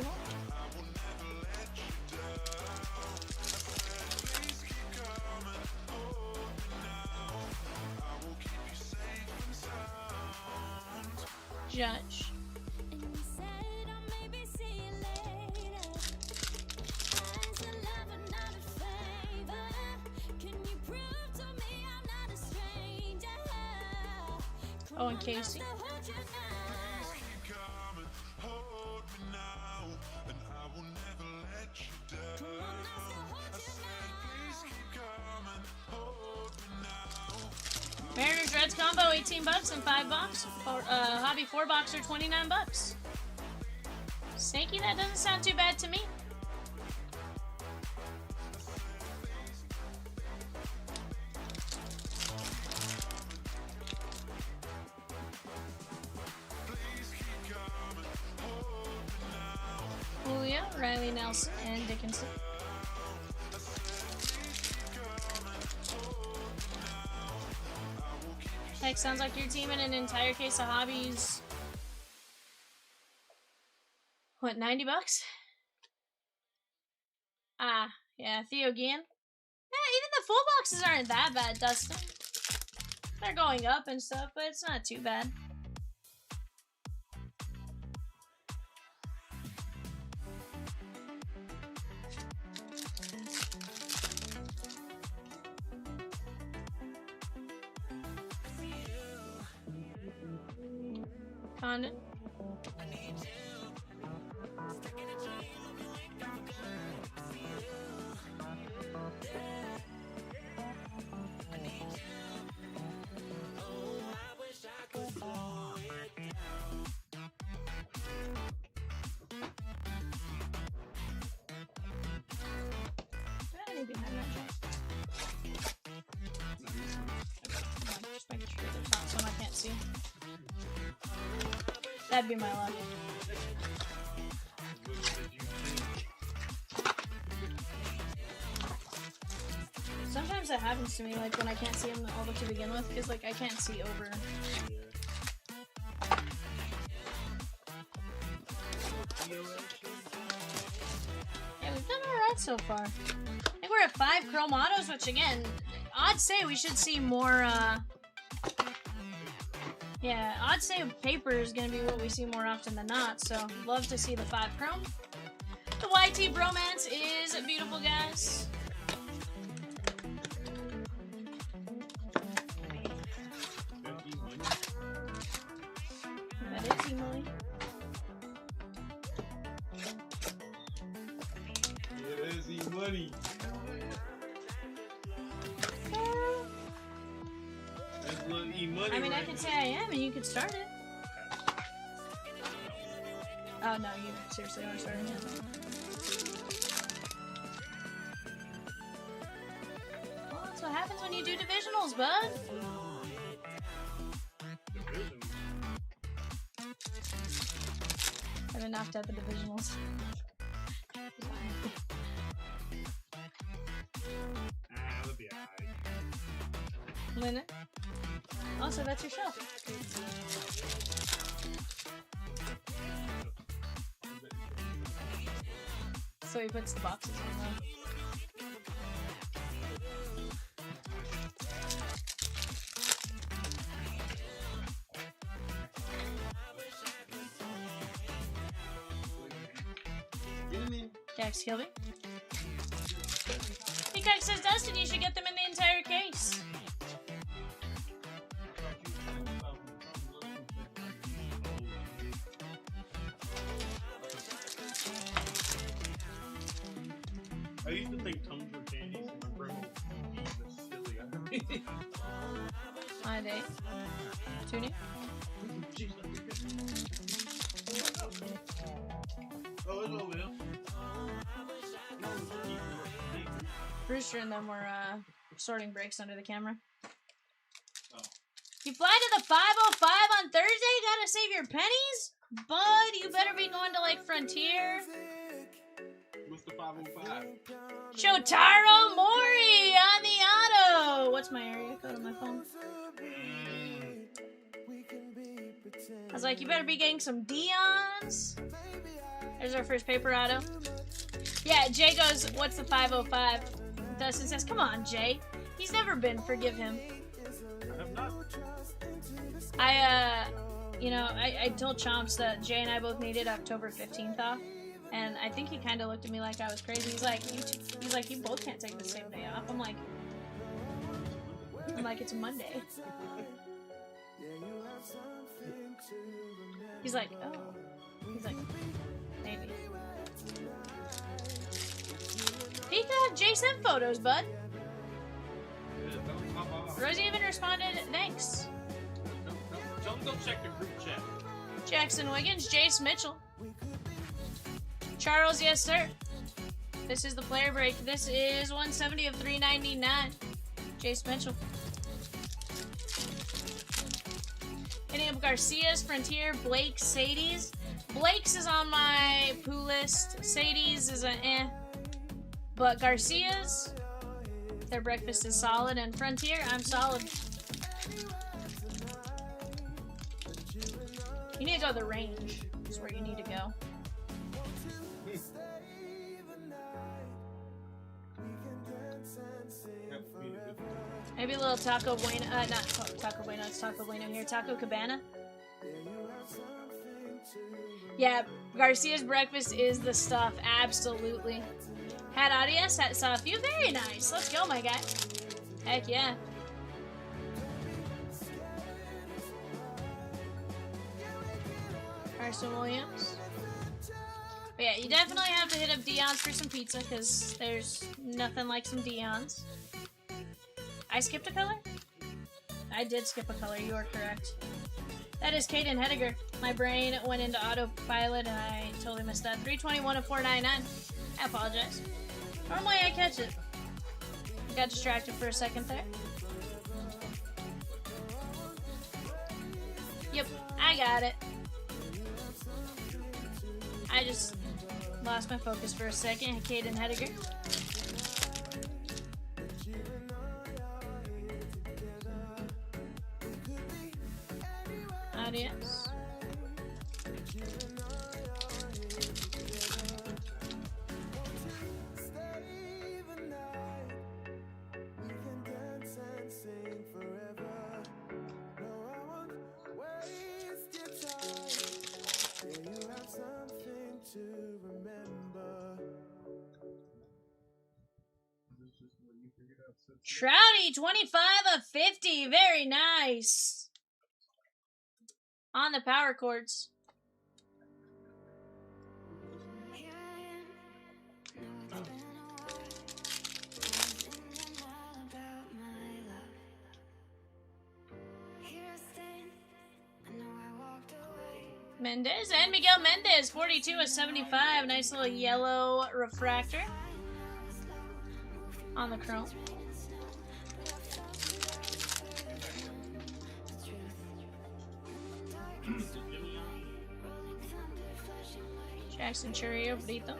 Judge. Oh, and Casey. Mariners Reds combo, $18 and 5-box. Hobby 4-boxer, $29. Snaky, that doesn't sound too bad to me. Julio, Riley Nelson, and Dickinson. Heck, sounds like you're teaming an entire case of hobbies. What, 90 bucks? Ah, yeah, Theo Gian. Yeah, even the full boxes aren't that bad, Dustin. They're going up and stuff, but it's not too bad. Condon. Behind that chest. Just making sure there's not some I can't see. That'd be my luck. Sometimes that happens to me, like when I can't see them all to begin with, because like I can't see over. Yeah, we've done alright so far. I think we're at 5 chrome autos, which again, I'd say we should see more Yeah, I'd say paper is going to be what we see more often than not, so love to see the 5 chrome. The YT Bromance is beautiful, guys. That is Emily. Yeah, that's E-Money. That's little E-Money. I mean, I right could there. say I am, and you could start it. Oh, no, you seriously are starting it. Well, that's what happens when you do divisionals, bud. Division. I've been knocked out the divisionals. That'll be alright. Lynn. Also, that's your shelf. So he puts the boxes in there. Get him in. Jax Kilby. Peacock says, Dustin, you should get them in the entire case. I used to think tongues were candies, and my grandma would eat the silly. My day. Tuning. Jeez, oh, it's over there. Brewster and them were sorting breaks under the camera. Oh. You fly to the 505 on Thursday? Gotta save your pennies? Bud, you better be going to like Frontier. What's the 505? Shotaro Mori on the auto. What's my area code on my phone? I was like, you better be getting some Dion's. There's our first paper auto. Yeah, Jay goes, what's the 505? Dustin says, come on, Jay. He's never been. Forgive him. I have not. I told Chomps that Jay and I both needed October 15th off. And I think he kind of looked at me like I was crazy. He's like, you both can't take the same day off. I'm like, it's Monday. He's like, oh. He's like, maybe. Peacock, Jay sent photos, bud. Rosie even responded, thanks. Tell them go check the group chat. Jackson Wiggins, Jace Mitchell. Charles, yes sir. This is the player break. This is 170 of 399. Jace Mitchell. Hitting up Garcia's, Frontier, Blake, Sadie's. Blake's is on my poo list. Sadie's is an eh. But Garcia's, their breakfast is solid. And Frontier, I'm solid. You need to go to the range. Is where you need to go. Maybe a little Taco Bueno. Not Taco Bueno, it's Taco Bueno here. Taco Cabana. Yeah, Garcia's breakfast is the stuff. Absolutely. Had audience, saw a few. Very nice. Let's go, my guy. Heck yeah. Carson Williams. But yeah, you definitely have to hit up Dion's for some pizza because there's nothing like some Dion's. I skipped a color? I did skip a color, you are correct. That is Caden Hediger. My brain went into autopilot and I totally missed that. 321 of 499. I apologize. Normally I catch it. Got distracted for a second there. Yep, I got it. I just lost my focus for a second. Caden Hediger. Adios. Trouty, 25/50. Very nice. On the power chords. Mendez and Miguel Mendez, 42/75. Nice little yellow refractor on the chrome. Jackson Churio, Brito.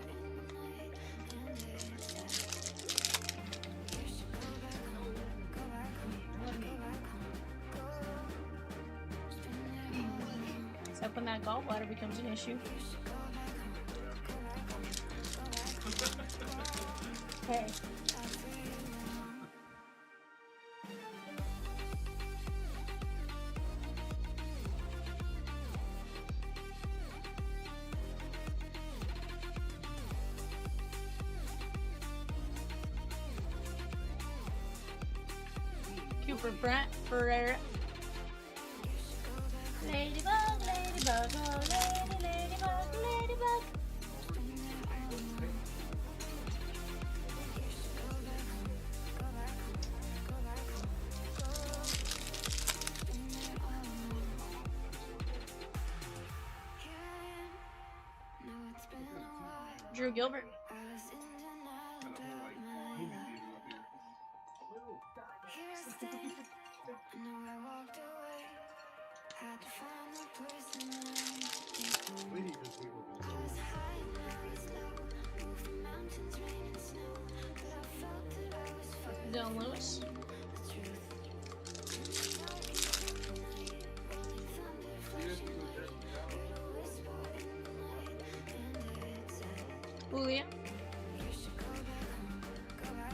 Except when that gallbladder becomes an issue. Hey. Cooper Brent Ferreira. Ladybug, ladybug, oh lady, ladybug, ladybug. Drew Gilbert. Dylan Lewis. Julia.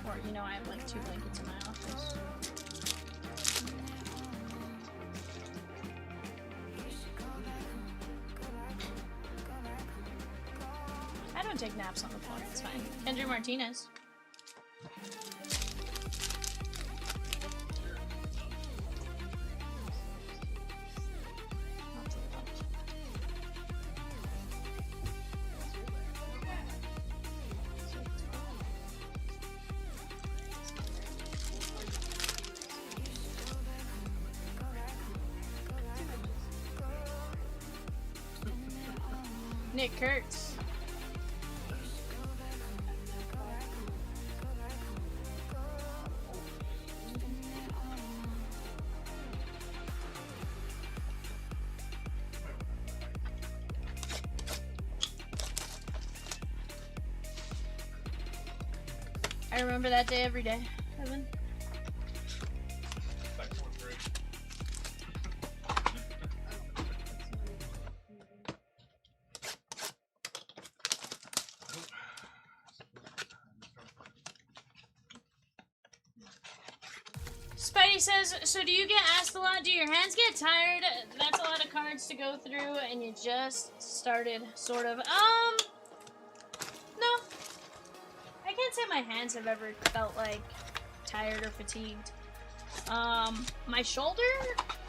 Or, you know, I have like 2 blankets in my office. I don't take naps on the floor, it's fine. Kendra Martinez. Nick Kurtz. I remember that day every day, Evan. Spidey says, so do you get asked a lot? Do your hands get tired? That's a lot of cards to go through and you just started, sort of. No. I can't say my hands have ever felt like tired or fatigued. My shoulder,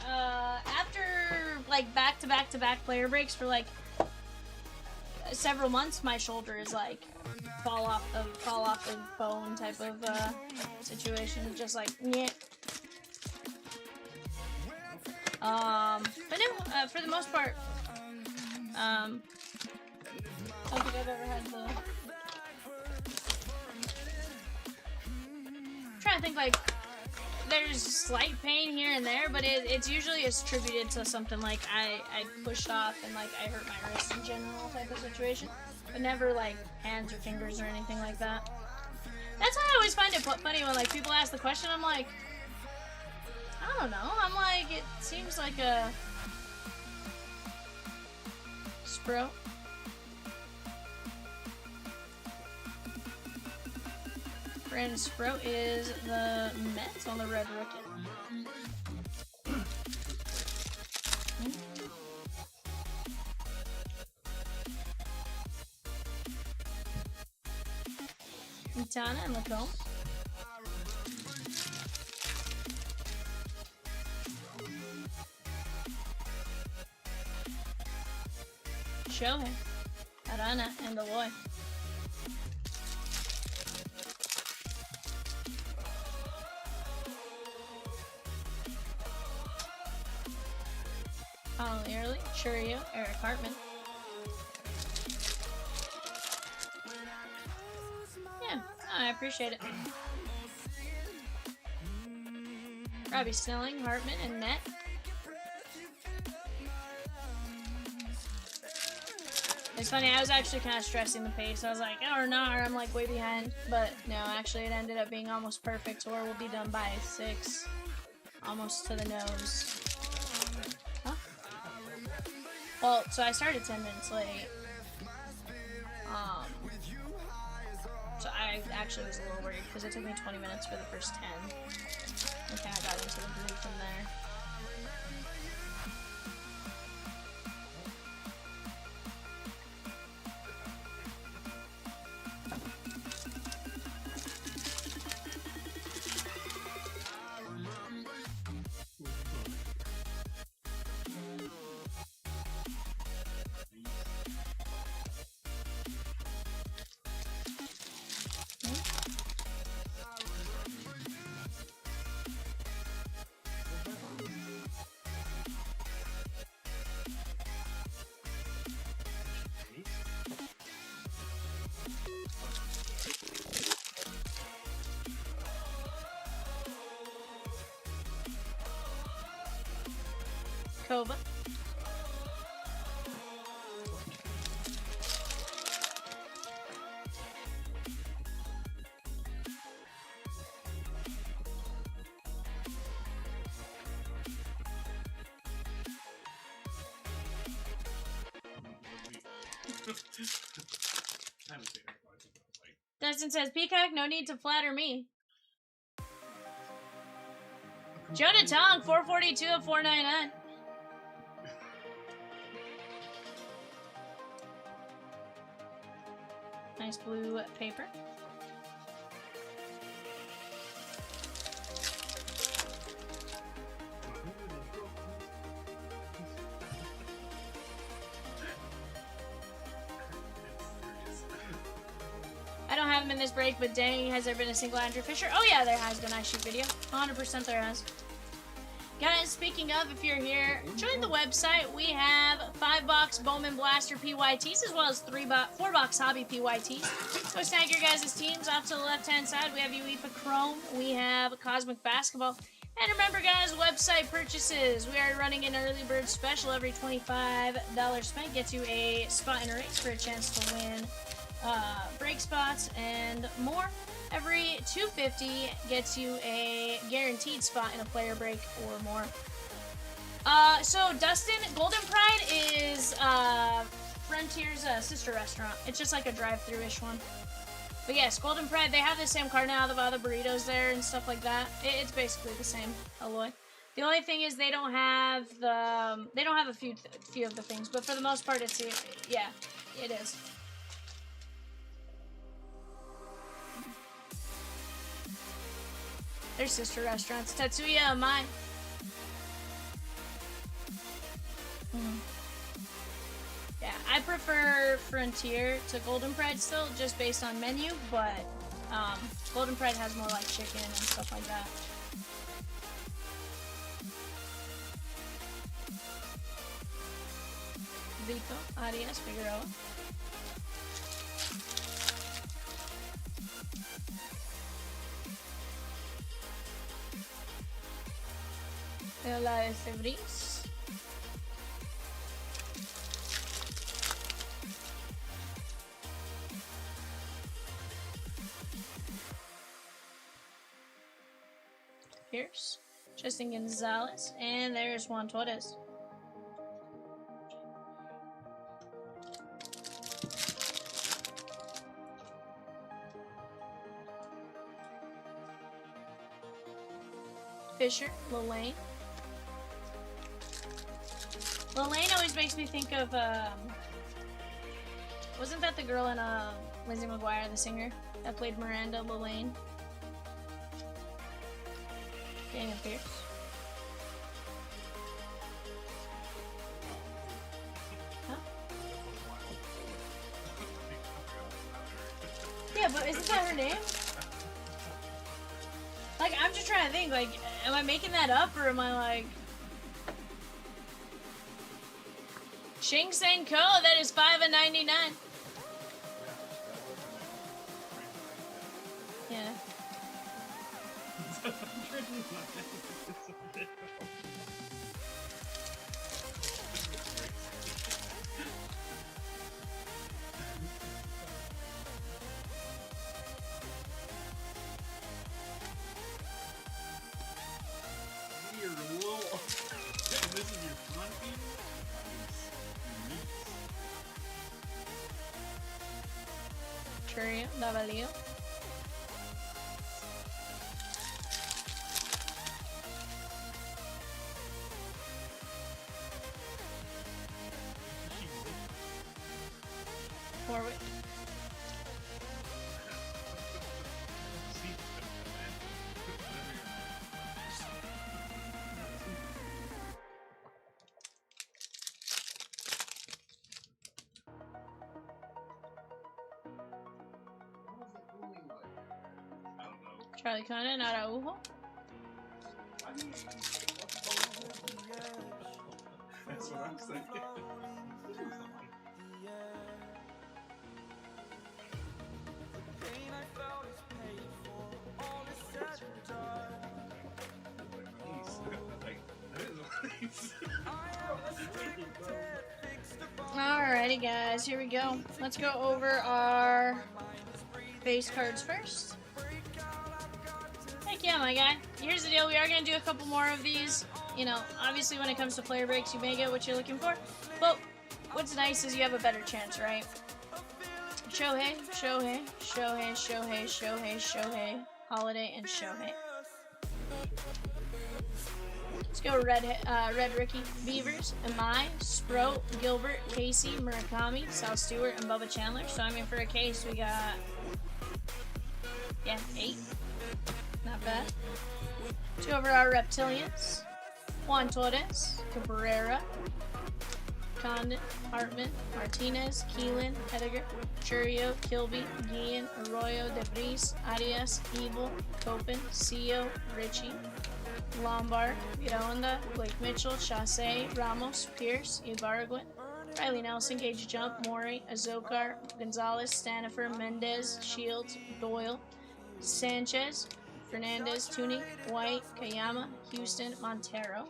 after like back-to-back-to-back player breaks for like several months, my shoulder is like fall off the bone type of situation. Just like, yeah. But no, for the most part, I don't think I've ever had the. I'm trying to think, like, there's slight pain here and there, but it's usually attributed to something like I pushed off and like I hurt my wrist in general type of situation, but never like hands or fingers or anything like that. That's why I always find it funny when like people ask the question. I'm like, I don't know. I'm like, it seems like a sprout. Brandon Sprout is the Mets on the red rookie. Itana and Lacombe. Shohei, Arana, and Aloy. Connolly Early, Churio, Eric Hartman. Yeah, I appreciate it. Robbie Snelling, Hartman, and Net. It's funny, I was actually kind of stressing the pace. I was like, oh no, I'm like way behind. But no, actually it ended up being almost perfect, or we'll be done by 6. Almost to the nose. Huh? Well, so I started 10 minutes late. So I actually was a little worried because it took me 20 minutes for the first 10. I kind of got into the groove from there. Kova. Dustin says, Peacock, no need to flatter me. Jonah Tong, 442 of 499. Nice blue paper. I don't have him in this break, but dang, has there been a single Andrew Fisher? Oh yeah, there has been. I shoot video. 100% there has. Guys, speaking of, if you're here, join the website. We have 5-box Bowman Blaster PYTs as well as 4-box Hobby PYTs. Go snag your guys' teams. Off to the left-hand side, we have UEFA Chrome. We have Cosmic Basketball. And remember, guys, website purchases. We are running an early bird special. Every $25 spent gets you a spot in a race for a chance to win break spots and more. Every $250 gets you a guaranteed spot in a player break or more. So Dustin, Golden Pride is Frontier's sister restaurant. It's just like a drive-thru-ish one. But yes, Golden Pride, they have the same carne asada burritos there and stuff like that. It's basically the same alloy. The only thing is they don't have a few of the things, but for the most part, it's yeah, it is. They're sister restaurants. Tetsuya Amai. Yeah, I prefer Frontier to Golden Pride still, just based on menu, but Golden Pride has more like chicken and stuff like that. Vito, Arias, Figueroa. La de Febris. Pierce, Justin Gonzalez, and there's Juan Torres. Fisher, Lilane. Lilane always makes me think of, wasn't that the girl in, Lizzie McGuire, the singer, that played Miranda, Lilane? Daniel Pierce. Huh? Isn't that her name? Like, I'm just trying to think, like, am I making that up, or am I like... Shing Sang Ko, that is 5 of 99. Yeah. You're low. This is your front feed? Churio, Davalio. Warwick. Charlie Condon, Araujo. That's what I'm saying. Alrighty, guys, here we go. Let's go over our base cards first. Heck yeah, my guy. Here's the deal. We are going to do a couple more of these. You know, obviously when it comes to player breaks, you may get what you're looking for. But what's nice is you have a better chance, right? Shohei, Shohei, Shohei, Shohei, Shohei, Shohei, Holiday, and Shohei. Let's go Red Ricky, Beavers, Amai, Sprout, Gilbert, Casey, Murakami, Sal Stewart, and Bubba Chandler. So I mean, for a case, we got, yeah, 8. Not bad. Let's go over our Reptilians. Juan Torres, Cabrera, Condon, Hartman, Martinez, Keelan, Hediger, Churio, Kilby, Guillen, Arroyo, Debris, Arias, Evil, Copen, Seo, Richie, Lombard, Vironda, Blake Mitchell, Chasse, Ramos, Pierce, Ibargüen, Riley Nelson, Gage Jump, Maury, Azokar, Gonzalez, Stanifer, Mendez, Shields, Doyle, Sanchez, Fernandez, Tunic, White, Kayama, Houston, Montero.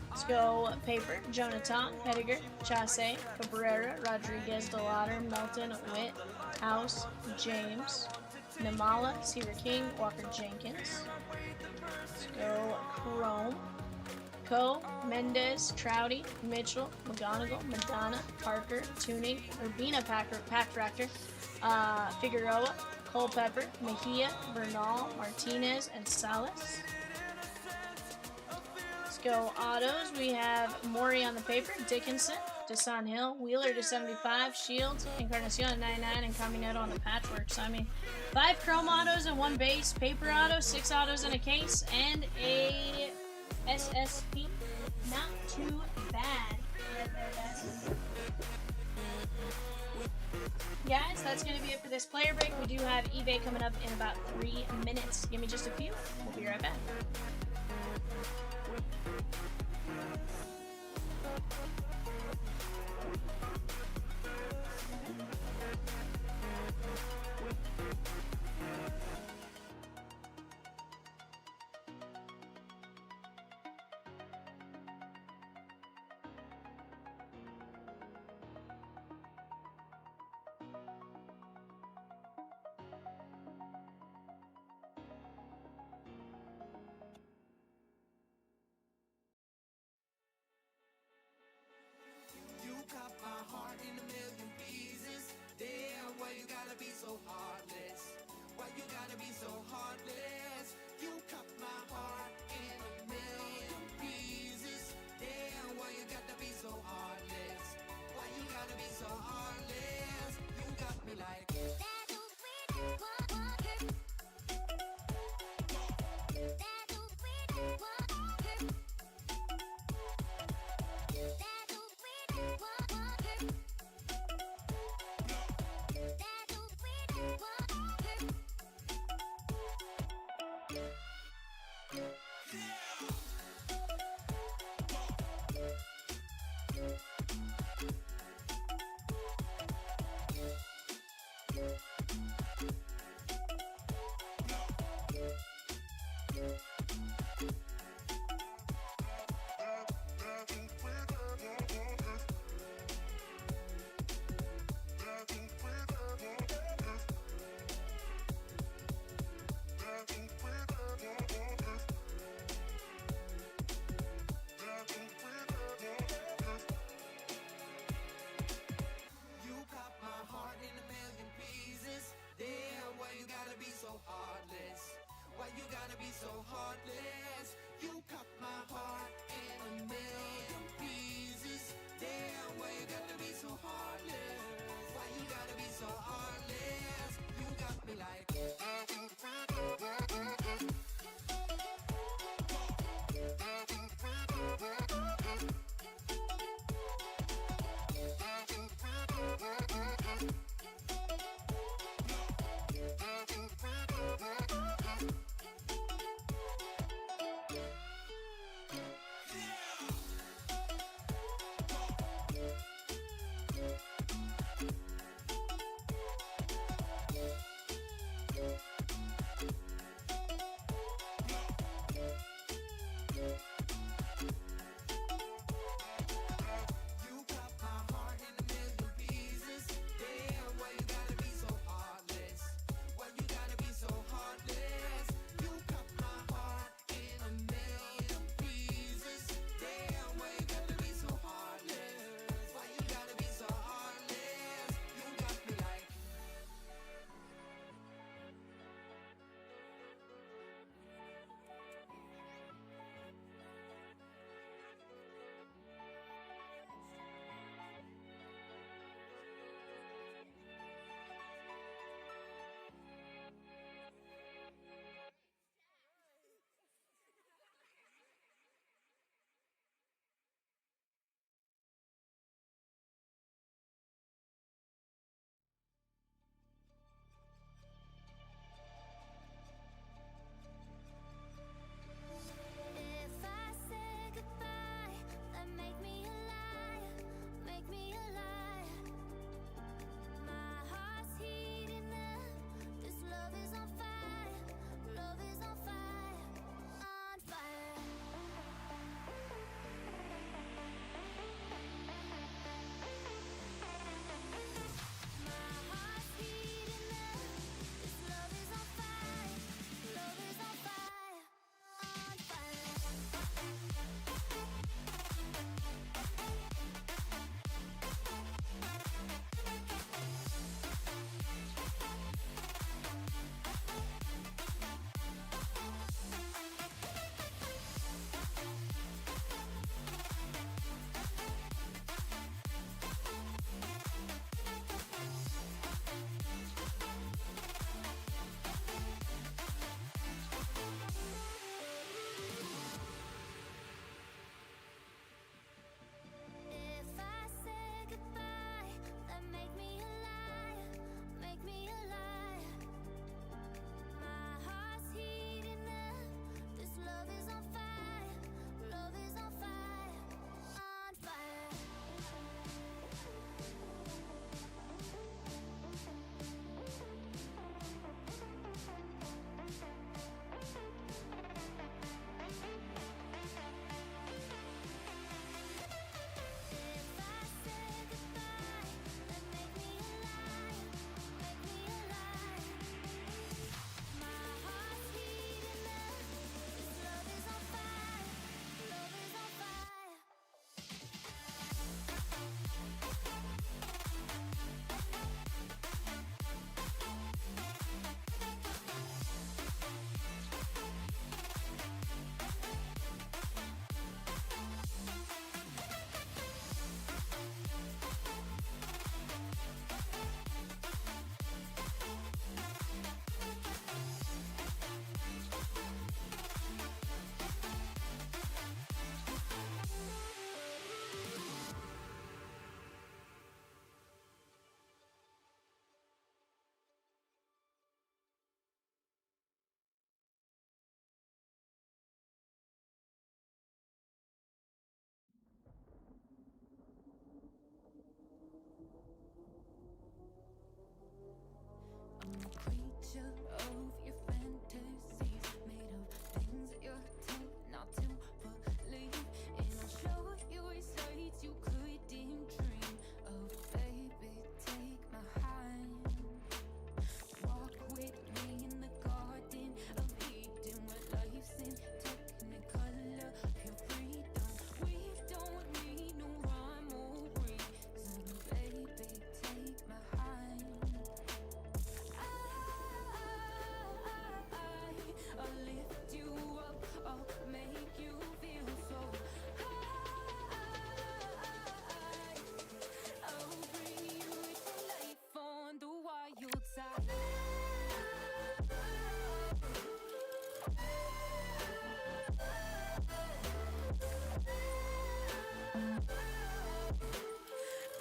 Let's go Paper, Jonathan, Hediger, Chasse, Cabrera, Rodriguez, Delater, Melton, Witt, House, James, Namala, Seaver King, Walker Jenkins. Let's go Chrome, Co, Mendez, Trouty, Mitchell, McGonigal, Madonna, Parker, Tuning, Urbina Pack Fractor, Figueroa, Culpepper, Mejia, Bernal, Martinez, and Salas. Let's go autos. We have Maury on the paper, Dickinson, Desan Hill, Wheeler to 75, Shields, Encarnacion 99, and Caminero on the patchwork. So I mean, 5 chrome autos and 1 base, paper auto, 6 autos in a case, and a SSP. Not too bad. Guys, that's going to be it for this player break. We do have eBay coming up in about 3 minutes. Give me just a few. We'll be right back.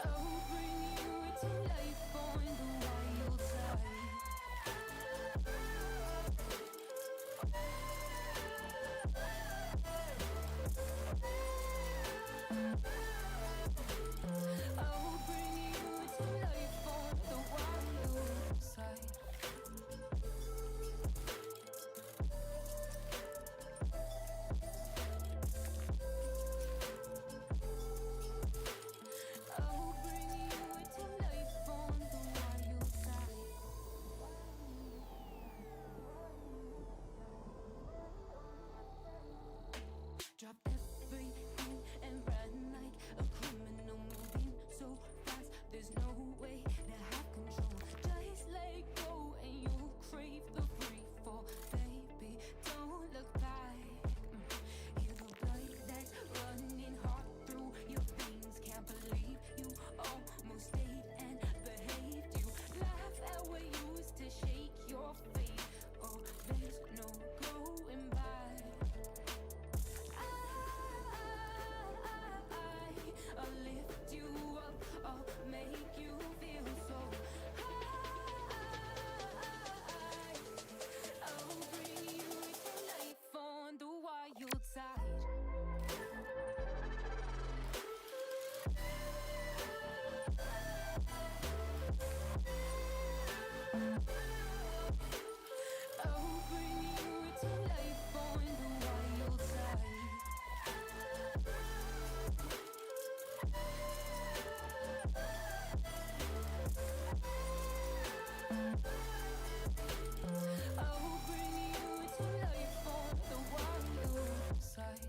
I'll bring you to life on the wild side. I'll bring you to life on the wild side. I'll bring you to life on the wild side. Drop everything and run like a criminal, moving so fast. There's no way to have control. Just let go and you'll crave the free fall. Baby, don't look back. Hear the blood that's running hot through your veins. Can't believe you almost stayed and behaved. You laugh at what used to shake your faith. Oh, there's no going back. I'll lift you up, I'll make you feel so high. I'll bring you to life on the wild side. I'll bring you to life on the wild side. I'll bring you to life on the wild side.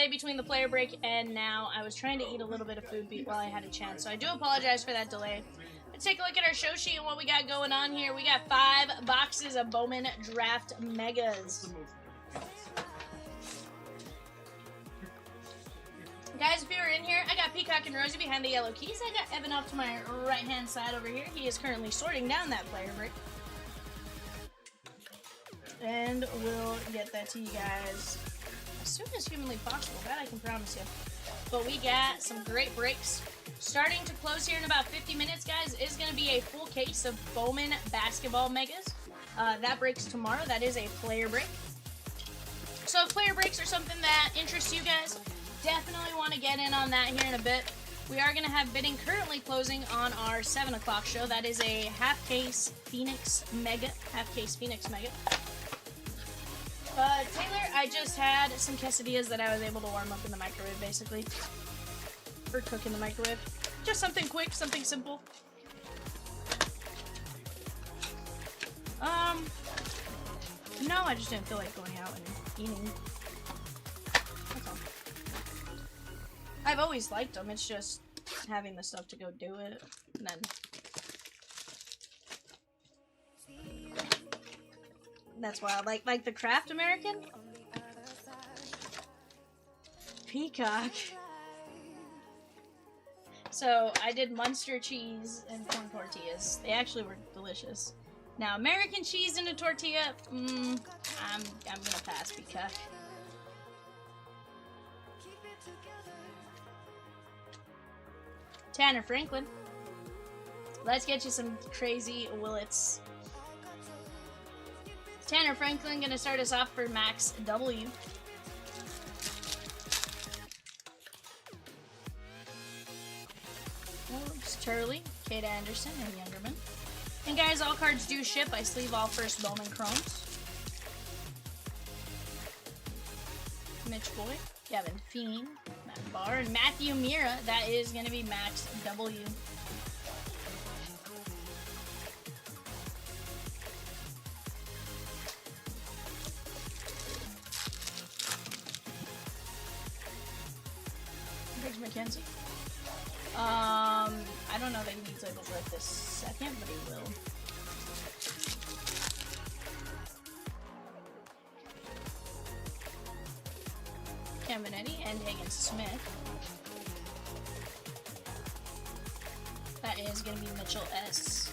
delay between the player break and now. I was trying to eat a little bit of food while I had a chance, so I do apologize for that delay. Let's take a look at our show sheet and what we got going on here. We got 5 boxes of Bowman Draft Megas. Guys, if you were in here, I got Peacock and Rosie behind the yellow keys. I got Evan off to my right-hand side over here. He is currently sorting down that player break. And we'll get that to you guys as soon as humanly possible. That I can promise you. But we got some great breaks. Starting to close here in about 50 minutes, guys, is going to be a full case of Bowman Basketball Megas. That breaks tomorrow. That is a player break. So if player breaks are something that interests you guys, definitely want to get in on that here in a bit. We are going to have bidding currently closing on our 7 o'clock show. That is a half-case Phoenix Mega. Half-case Phoenix Mega. Taylor, I just had some quesadillas that I was able to warm up in the microwave, basically. Or cook in the microwave. Just something quick, something simple. No, I just didn't feel like going out and eating. That's all. I've always liked them, it's just having the stuff to go do it, and then... That's why I like the Kraft American. Peacock. So I did Munster cheese and corn tortillas. They actually were delicious. Now American cheese in a tortilla, I'm gonna pass Peacock. Tanner Franklin. Let's get you some crazy Willets. Tanner Franklin gonna start us off for Max W. Oops, Turley, Kate Anderson, and Youngerman. And guys, all cards do ship. I sleeve all first Bowman Chromes. Mitch Boy, Kevin Fiend, Matt Barr, and Matthew Mira. That is gonna be Max W. McKenzie. I don't know that he needs labels right this second, but he will. Caminetti and Higgins Smith. That is going to be Mitchell S.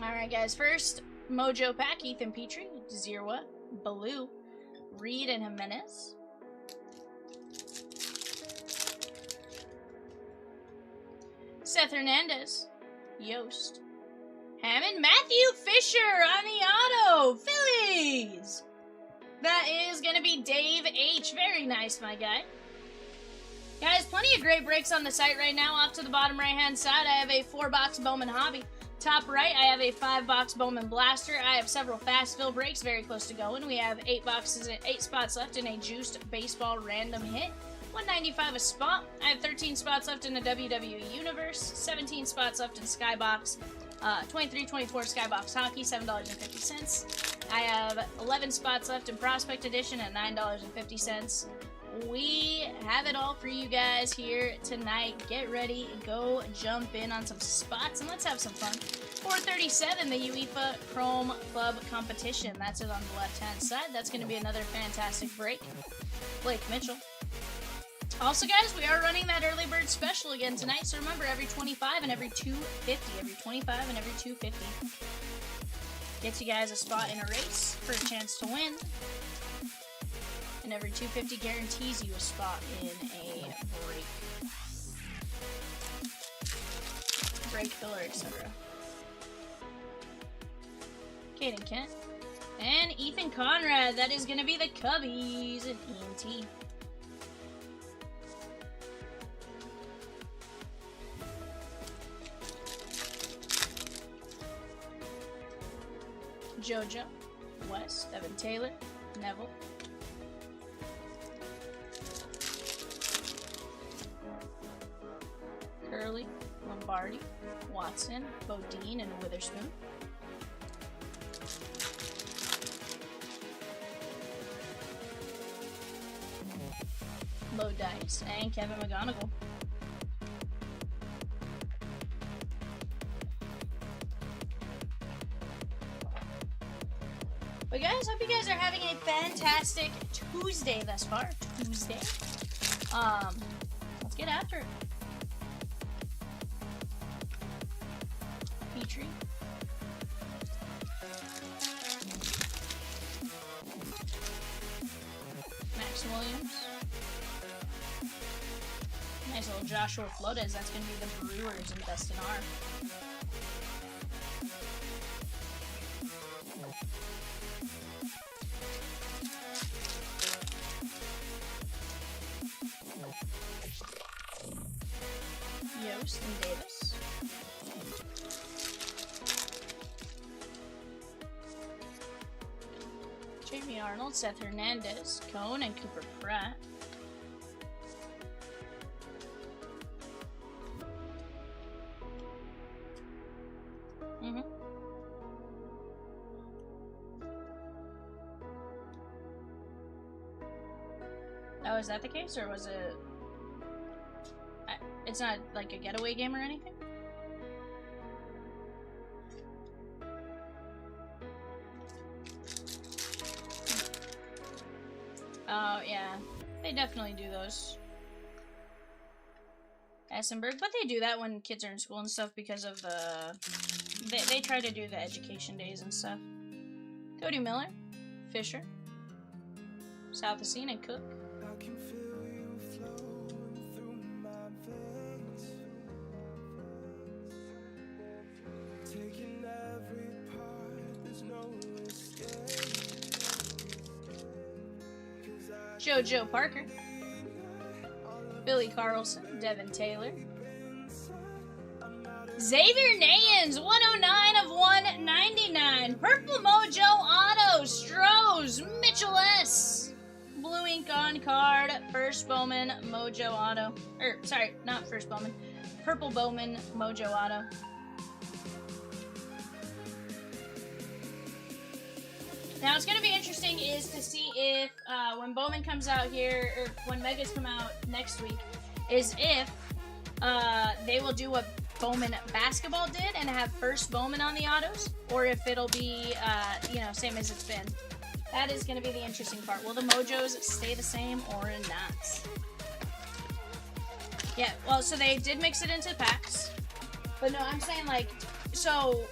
Alright guys, first Mojo Pack, Ethan Petrie, Zirwa, Baloo, Reed and Jimenez. Seth Hernandez, Yost, Hammond, Matthew Fisher on the auto, Phillies! That is going to be Dave H. Very nice, my guy. Guys, plenty of great breaks on the site right now. Off to the bottom right-hand side, I have a 4-box Bowman Hobby. Top right, I have a 5-box Bowman Blaster. I have several fast fill breaks very close to going. We have 8 boxes and 8 spots left in a juiced baseball random hit. $1.95 a spot. I have 13 spots left in the WWE Universe. 17 spots left in Skybox. 23-24 Skybox Hockey, $7.50. I have 11 spots left in Prospect Edition at $9.50. We have it all for you guys here tonight. Get ready, go jump in on some spots, and let's have some fun. 437, the UEFA Chrome Club Competition. That's it on the left-hand side. That's going to be another fantastic break. Blake Mitchell. Also, guys, we are running that early bird special again tonight, so remember, every 25 and every 250. Every 25 and every 250. Gets you guys a spot in a race for a chance to win. And every 250 guarantees you a spot in a break filler, etc. Caden Kent. And Ethan Conrad. That is going to be the Cubbies and ENT. JoJo, West, Evan Taylor, Neville. Curley, Lombardi, Watson, Bodine, and Witherspoon. Low dice, and Kevin McGonigal. But guys, hope you guys are having a fantastic Tuesday thus far. Tuesday. Let's get after it. Petrie. Max Williams. Nice little Joshua Flores. That's going to be the Brewers and Dustin R. Yost and Davis. Jamie Arnold, Seth Hernandez, Cone, and Cooper Pratt. Oh, is that the case, or was it... It's not like a getaway game or anything? Oh, yeah. They definitely do those. Essenberg, but they do that when kids are in school and stuff because of the... They try to do the education days and stuff. Cody Miller, Fisher, South Assine, and Cook. JoJo Parker, Billy Carlson, Devin Taylor, Xavier Nayans, 109 of 199, Purple Mojo Auto, Strohs, Mitchell S, Blue Ink on card, first Bowman Mojo Auto, sorry, not first Bowman, Purple Bowman Mojo Auto. Now, what's going to be interesting is to see if, when Bowman comes out here, or when Megas come out next week, is if they will do what Bowman basketball did and have first Bowman on the autos, or if it'll be, you know, same as it's been. That is going to be the interesting part. Will the Mojos stay the same or not? Yeah, well, so they did mix it into packs. But no, I'm saying, like, so...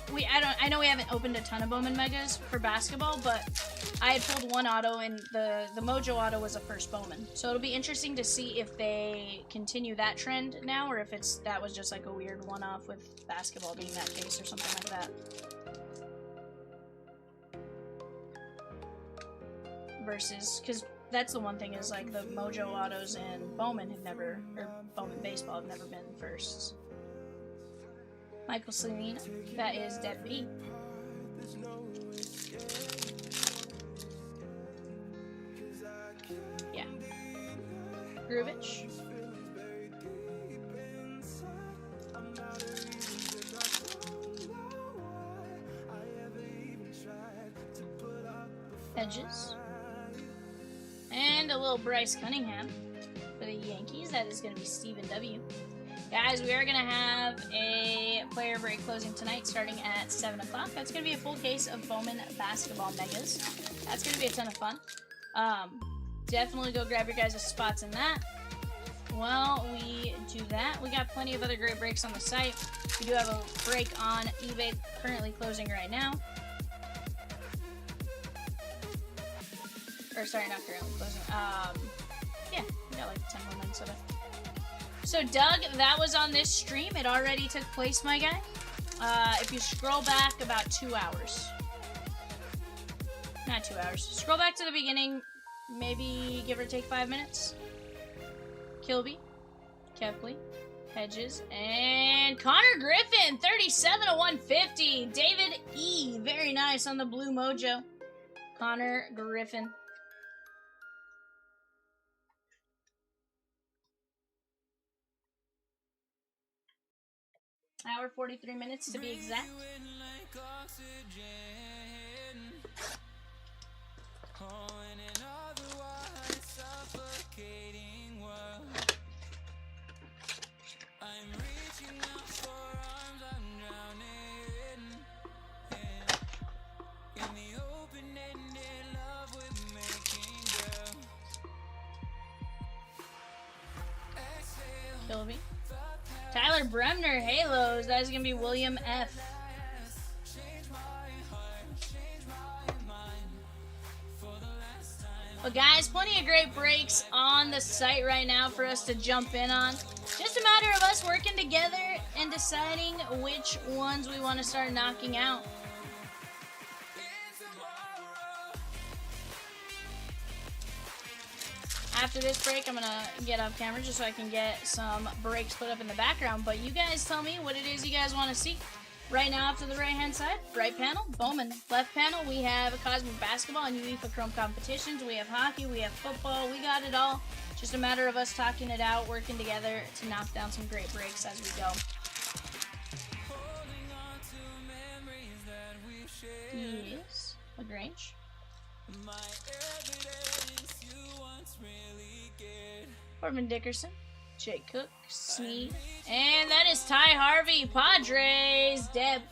I know we haven't opened a ton of Bowman Megas for basketball, but I had pulled one auto, and the Mojo auto was a first Bowman. So it'll be interesting to see if they continue that trend now, or if that was just like a weird one-off with basketball being that case or something like that. Versus, because that's the one thing is like the Mojo autos and Bowman have never, or Bowman baseball have never been firsts. Michael Selena, that is Dead B. Yeah. Groovich. Hedges. And a little Bryce Cunningham for the Yankees. That is going to be Stephen W. Guys, we are going to have a player break closing tonight starting at 7 o'clock. That's going to be a full case of Bowman Basketball Megas. That's going to be a ton of fun. Definitely go grab your guys' spots in that. While we do that, we got plenty of other great breaks on the site. We do have a break on eBay currently closing right now. Or sorry, not currently closing. Yeah, we got like 10 more minutes of it. So, Doug, that was on this stream. It already took place, my guy. If you scroll back about 2 hours. Not 2 hours. Scroll back to the beginning, maybe give or take 5 minutes. Kilby, Kepley, Hedges, and Connor Griffin, 37 of 150. David E, very nice on the Blue Mojo. Connor Griffin. Hour 43 minutes to be exact. Kilby. Tyler Bremner, Halos. That is going to be William F. But guys, plenty of great breaks on the site right now for us to jump in on. Just a matter of us working together and deciding which ones we want to start knocking out. After this break, I'm going to get off camera just so I can get some breaks put up in the background. But you guys tell me what it is you guys want to see. Right now, off to the right-hand side, right panel, Bowman. Left panel, we have Cosmic Basketball and UEFA Chrome competitions. We have hockey, we have football, we got it all. Just a matter of us talking it out, working together to knock down some great breaks as we go. Yes, LaGrange. Corbin Dickerson, Jake Cook, Sneed, and that is Ty Harvey, Padres, Deb.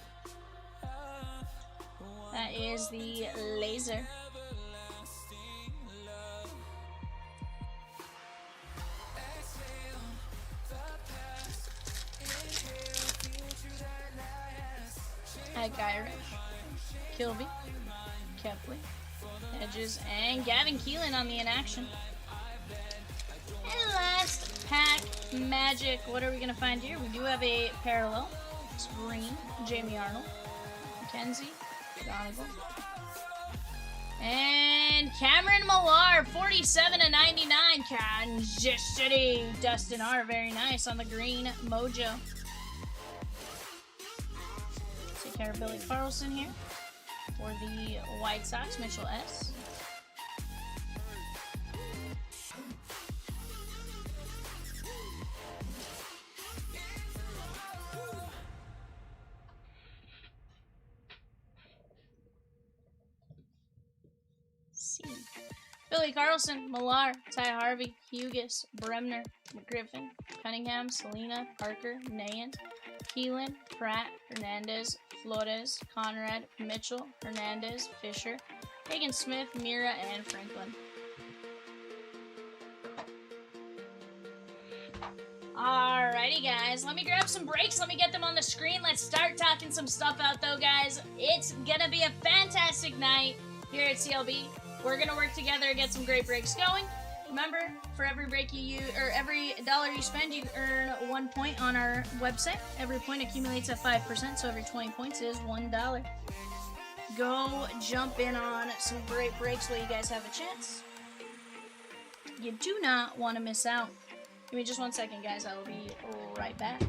That is the laser. At Gyrish, Kilby, Kepley, Hedges, and Gavin Keelan on the inaction. And last pack, Magic. What are we going to find here? We do have a parallel. It's Green, Jamie Arnold, Mackenzie, Donovan, and Cameron Millar, 47/99. Kansas City, Dustin R. Very nice on the green mojo. Take care of Billy Carlson here for the White Sox, Mitchell S. Billy Carlson, Millar, Ty Harvey, Hughes, Bremner, McGriffin, Cunningham, Selena, Parker, Nayan, Keelan, Pratt, Hernandez, Flores, Conrad, Mitchell, Hernandez, Fisher, Hagen Smith, Mira, and Franklin. Alrighty guys, let me grab some breaks, let me get them on the screen. Let's start talking some stuff out though guys. It's gonna be a fantastic night here at CLB. We're gonna work together and get some great breaks going. Remember, for every break you use, or every dollar you spend, you earn 1 point on our website. Every point accumulates at 5%, so every 20 points is $1. Go jump in on some great breaks while you guys have a chance. You do not want to miss out. Give me just 1 second, guys. I will be right back.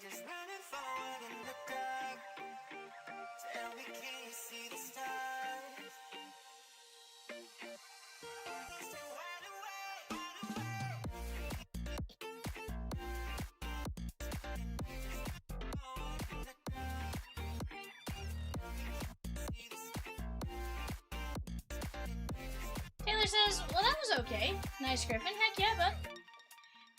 Just running forward in the dark. Taylor says, well, that was okay. Nice, Griffin. Heck yeah, bud.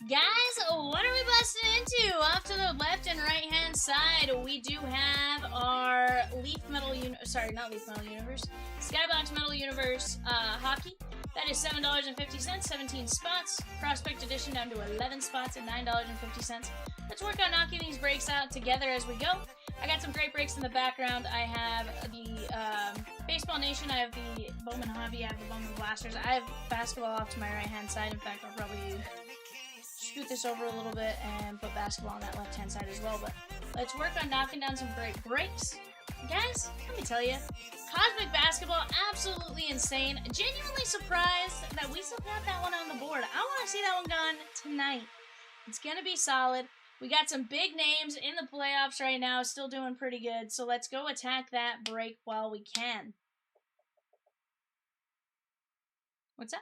Guys, what are we busting into? Off to the left and right hand side, we do have our Leaf Metal Universe, Skybox Metal Universe hockey. That is $7.50, 17 spots. Prospect Edition down to 11 spots at $9.50. Let's work on knocking these breaks out together as we go. I got some great breaks in the background. I have the Baseball Nation, I have the Bowman Hobby, I have the Bowman Blasters, I have basketball off to my right hand side. In fact, I'll probably scoot this over a little bit and put basketball on that left hand side as well. But let's work on knocking down some great breaks. Guys, let me tell you, Cosmic Basketball, absolutely insane. Genuinely surprised that we still got that one on the board. I want to see that one gone tonight. It's going to be solid. We got some big names in the playoffs right now, still doing pretty good. So let's go attack that break while we can. What's up?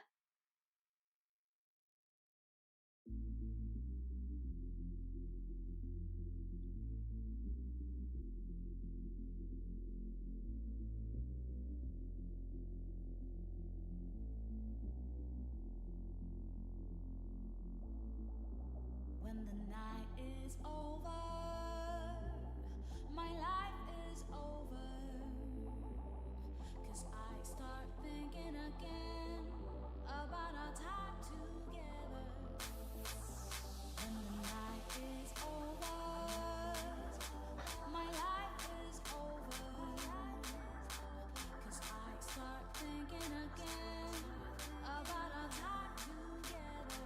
When the night is over, my life is over. 'Cause I start thinking again about our time together. When the night is over, my life is over. 'Cause I start thinking again about our time together.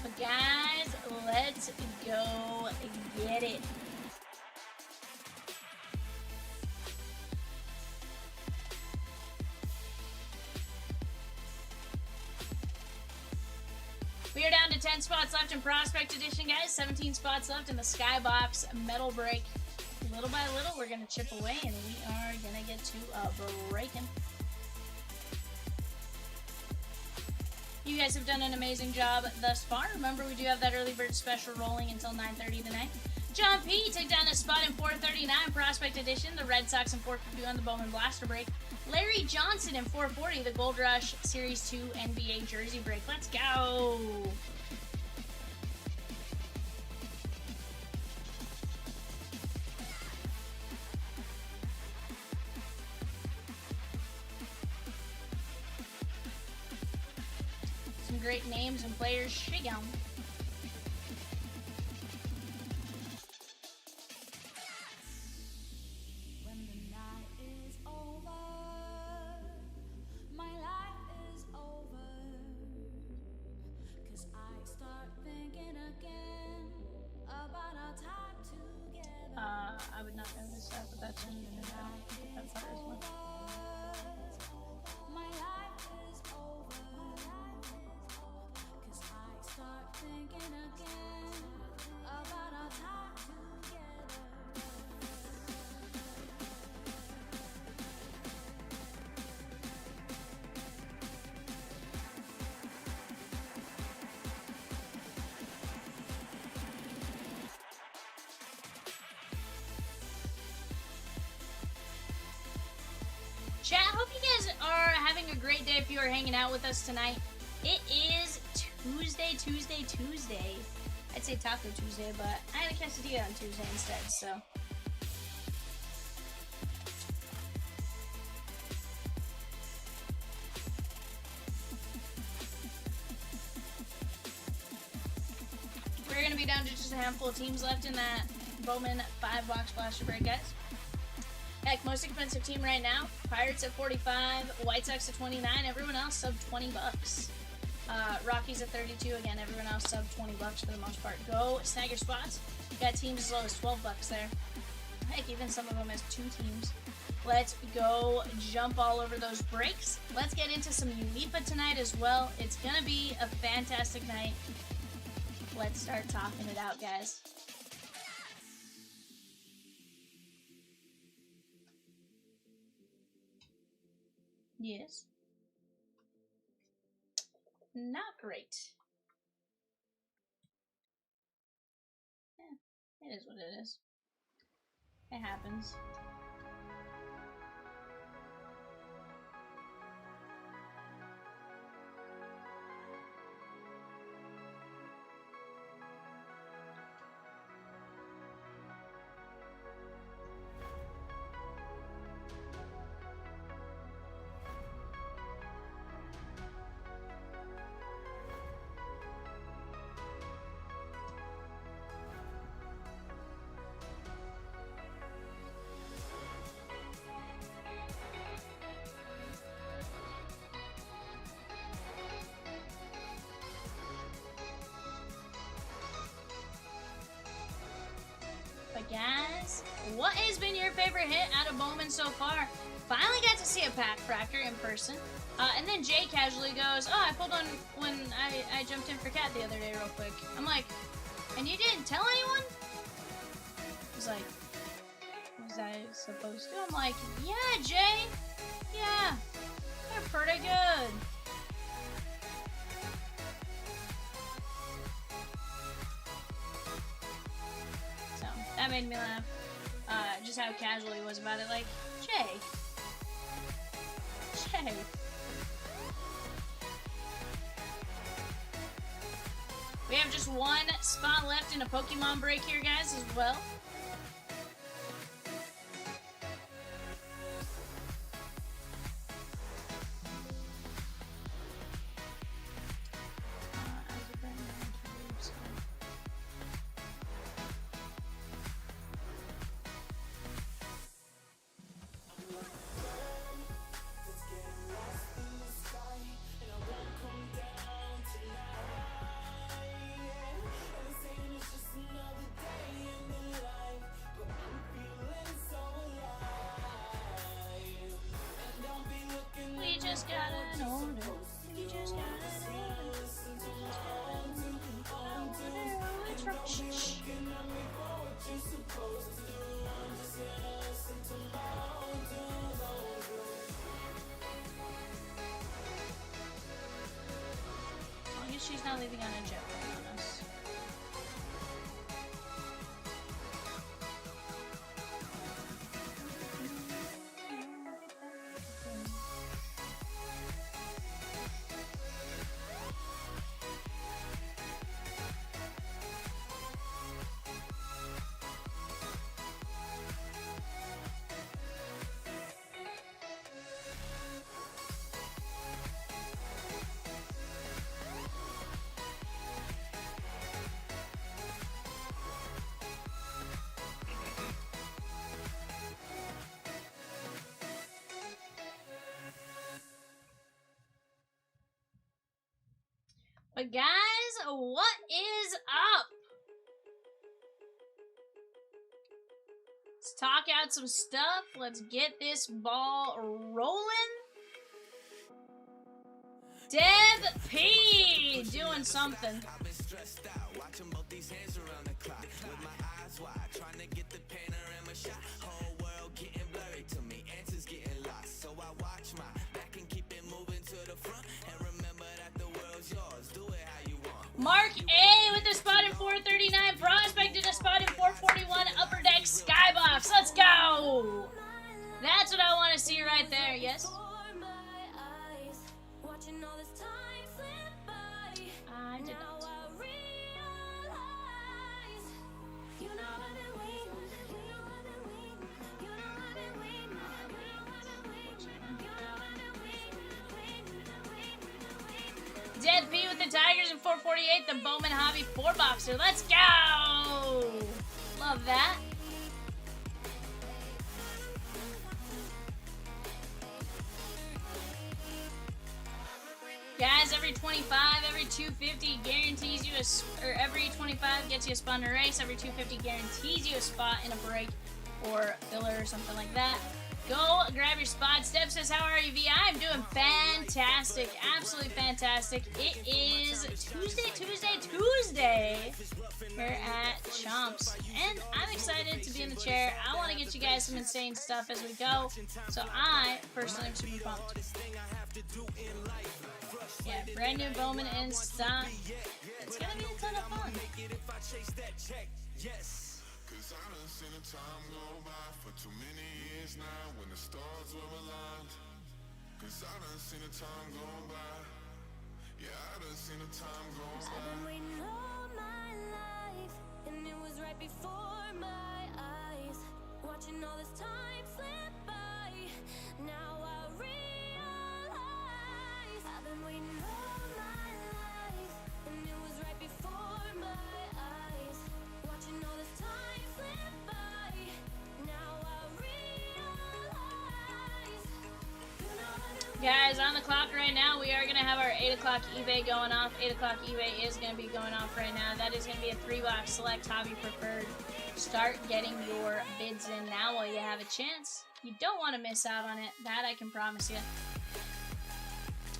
But guys, let's go get it. We are down to 10 spots left in Prospect Edition, guys. 17 spots left in the Skybox Metal Break. Little by little, we're going to chip away, and we are going to get to breaking. You guys have done an amazing job thus far. Remember, we do have that early bird special rolling until 9:30 tonight. John P. took down a spot in 439 Prospect Edition. The Red Sox in 452 on the Bowman Blaster Break. Larry Johnson in 440, the Gold Rush Series 2 NBA Jersey Break. Let's go! Some great names and players. Shigeon. When the night is over, my life is over. 'Cause I start thinking again about our time together. I would not know this stuff, but that's in the that part as well. My life is over. 'Cause I start thinking again about our time together. Chat, hope you guys are having a great day if you are hanging out with us tonight. It is Tuesday. I'd say Taco Tuesday, but I had a quesadilla on Tuesday instead, so. We're going to be down to just a handful of teams left in that Bowman 5-box blaster break, guys. Heck, most expensive team right now, Pirates at 45, White Sox at 29, everyone else sub 20 bucks. Rockies at 32, again, everyone else sub 20 bucks for the most part. Go snag your spots. You got teams as low as 12 bucks there. Heck, even some of them as 2 teams. Let's go jump all over those breaks. Let's get into some UEFA tonight as well. It's gonna be a fantastic night. Let's start talking it out, guys. Yes. Not great. Yeah, it is what it is. It happens. But guys, what has been your favorite hit out of Bowman so far? Finally got to see a pack fractor in person. And then Jay casually goes, oh, I pulled one when I jumped in for Cat the other day real quick. I'm like, and you didn't tell anyone? He's like, was I supposed to? I'm like, yeah, Jay. Yeah, they're pretty good. That made me laugh. Just how casual he was about it. Like, Jay. We have just one spot left in a Pokemon break here, guys, as well. Just got an order. We just got an order. It's from shh. As long as she's not leaving on a jet plane on us. But guys, what is up? Let's talk out some stuff. Let's get this ball rolling. Deb P doing something. Mark A with a spot in 439, prospected a spot in 441, upper deck skybox. Let's go! That's what I want to see right there, yes? I did not. Dead P with the Tigers in 448, the Bowman Hobby 4-boxer. Let's go! Love that. Guys, every 25, every 250 guarantees you a, or every 25 gets you a spot in a race, every 250 guarantees you a spot in a break or filler or something like that. Go grab your spot. Steph says, how are you, V? I'm doing fantastic. Absolutely fantastic. It is Tuesday here at Chomps. And I'm excited to be in the chair. I want to get you guys some insane stuff as we go. So I personally am super pumped. Yeah, brand new Bowman in stock. It's going to be a ton of fun. Cause I done seen the time go by for too many years now when the stars were aligned. Cause I done seen the time go by. Yeah, I done seen the time go by. I've been waiting all my life, and it was right before my eyes. Watching all this time slip by. Now I realize I've been waiting all my life, and it was right before my eyes. Watching all this time. Guys, on the clock right now, we are going to have our 8 o'clock eBay going off. 8 o'clock eBay is going to be going off right now. That is going to be a 3-box select hobby preferred. Start getting your bids in now while you have a chance. You don't want to miss out on it. That I can promise you.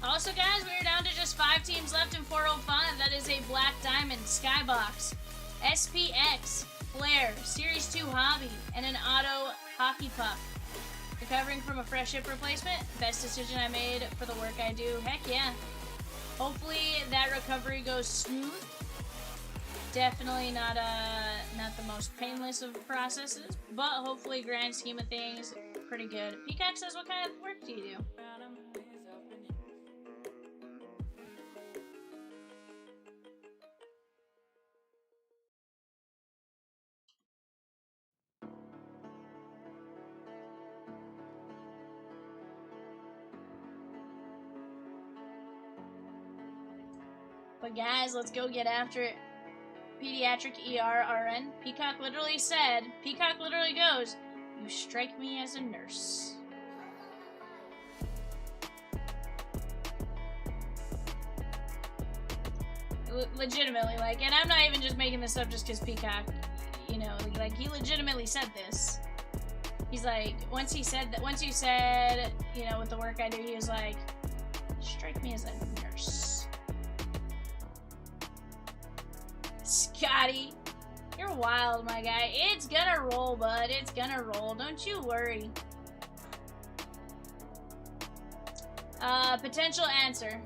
Also, guys, we are down to just 5 teams left in 405. That is a Black Diamond, Skybox, SPX, Flare, Series 2 Hobby, and an Auto Hockey Puck. Recovering from a fresh hip replacement. Best decision I made for the work I do. Heck yeah. Hopefully that recovery goes smooth. Definitely not the most painless of processes, but hopefully grand scheme of things, pretty good. Peacock says, what kind of work do you do? But guys, let's go get after it. Pediatric ER RN. Peacock literally goes, you strike me as a nurse. Legitimately, like, and I'm not even just making this up just because Peacock, you know, like, he legitimately said this. He's like, once you said, you know, with the work I do, he was like, strike me as a nurse. Scotty, you're wild, my guy. It's gonna roll, bud. It's gonna roll. Don't you worry. Potential answer.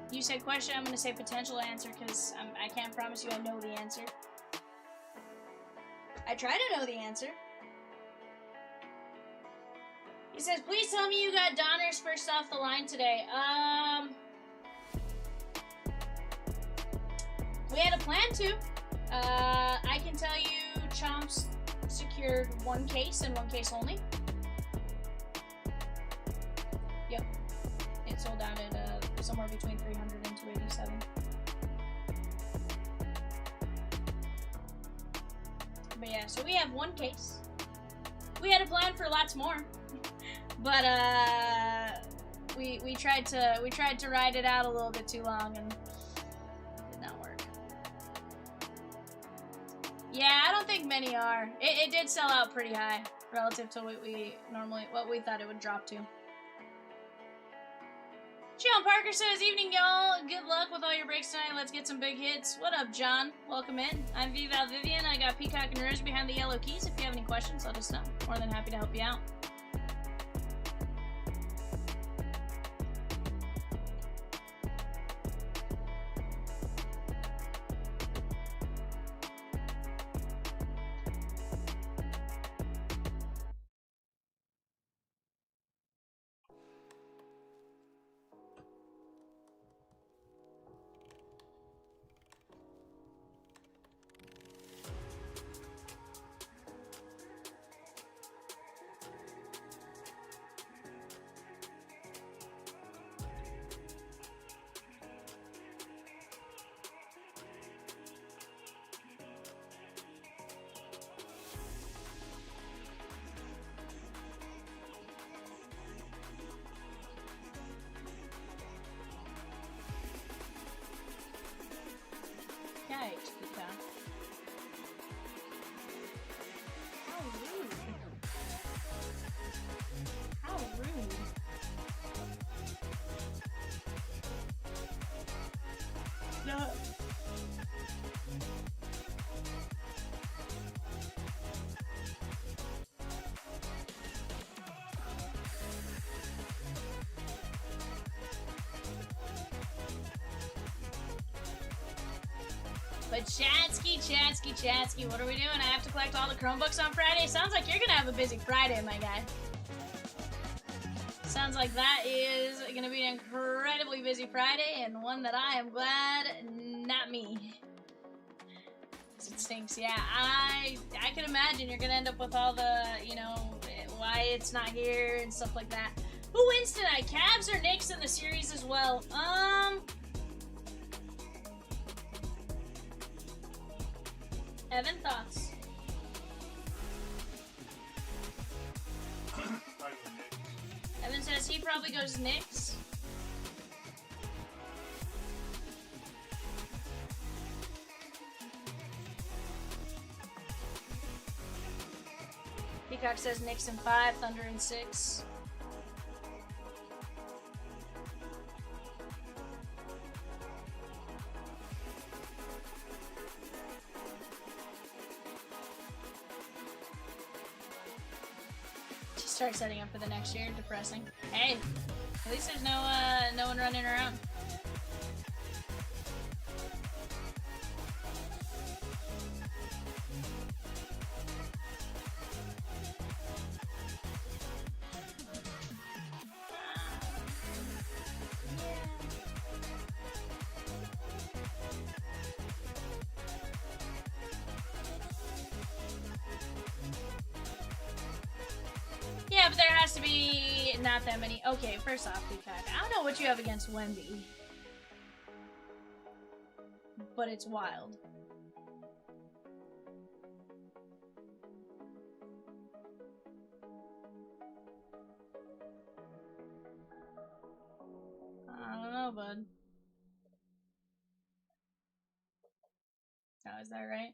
You said question, I'm gonna say potential answer because I can't promise you I know the answer. I try to know the answer. He says, please tell me you got Donners first off the line today. We had a plan to. I can tell you Chomps secured 1 case and 1 case only. Yep. It sold out at somewhere between 300 and 287. But yeah, so we have 1 case. We had a plan for lots more. But we tried to ride it out a little bit too long and yeah, I don't think many are. It did sell out pretty high relative to what we thought it would drop to. John Parker says, evening y'all. Good luck with all your breaks tonight. Let's get some big hits. What up, John? Welcome in. I'm VAL Vivian. I got Peacock and Rouge behind the yellow keys. If you have any questions, let us know. More than happy to help you out. not. But Chatsky, what are we doing? I have to collect all the Chromebooks on Friday? Sounds like you're gonna have a busy Friday, my guy. Sounds like that is gonna be an incredibly busy Friday, and one that I am glad not me. It stinks, yeah. I can imagine you're gonna end up with all the, you know, why it's not here and stuff like that. Who wins tonight? Cavs or Knicks in the series as well? Evan, thoughts? Evan says he probably goes Knicks. Peacock says Knicks in 5, Thunder in 6. Start setting up for the next year. Depressing. Hey, at least there's no one running around. Yeah, but there has to be not that many. Okay, first off, Peacock, I don't know what you have against Wemby, but it's wild. I don't know, bud. Oh, is that right?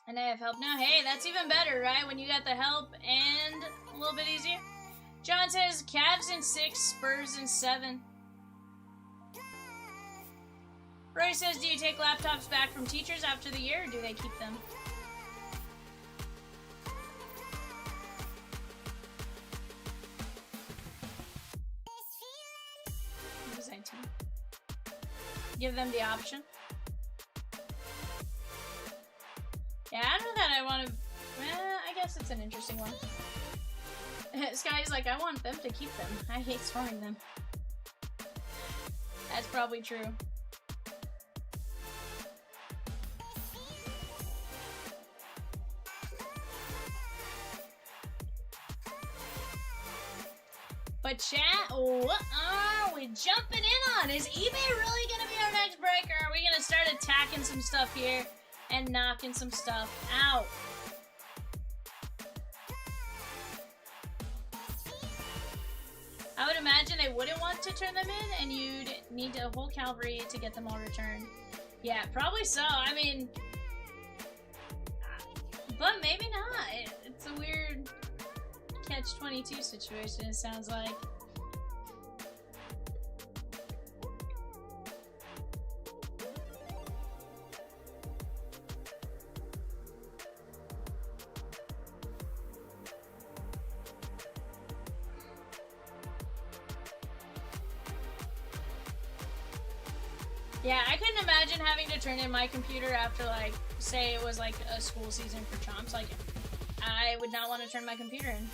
And I have help now. Hey, that's even better, right? When you got the help and a little bit easier. John says Cavs in 6, Spurs in 7. Roy says, do you take laptops back from teachers after the year, or do they keep them? Design team. Give them the option. Yeah, I don't know that I want to... I guess it's an interesting one. Sky's like, I want them to keep them. I hate storing them. That's probably true. But chat, what are we jumping in on? Is eBay really going to be our next break, or are we going to start attacking some stuff here and knocking some stuff out? I would imagine they wouldn't want to turn them in, and you'd need a whole cavalry to get them all returned. Yeah, probably so. I mean, but maybe not. It's a weird catch-22 situation, it sounds like. Yeah, I couldn't imagine having to turn in my computer after, like, say it was like a school season for Chomps. Like, I would not want to turn my computer in.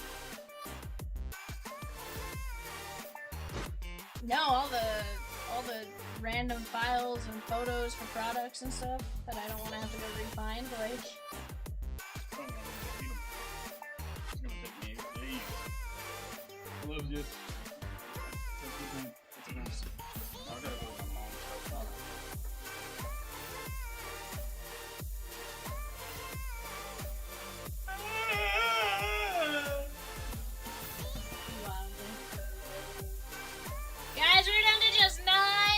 No, all the random files and photos for products and stuff that I don't want to have to go re-find, like. I love you. Guys, we're down to just 9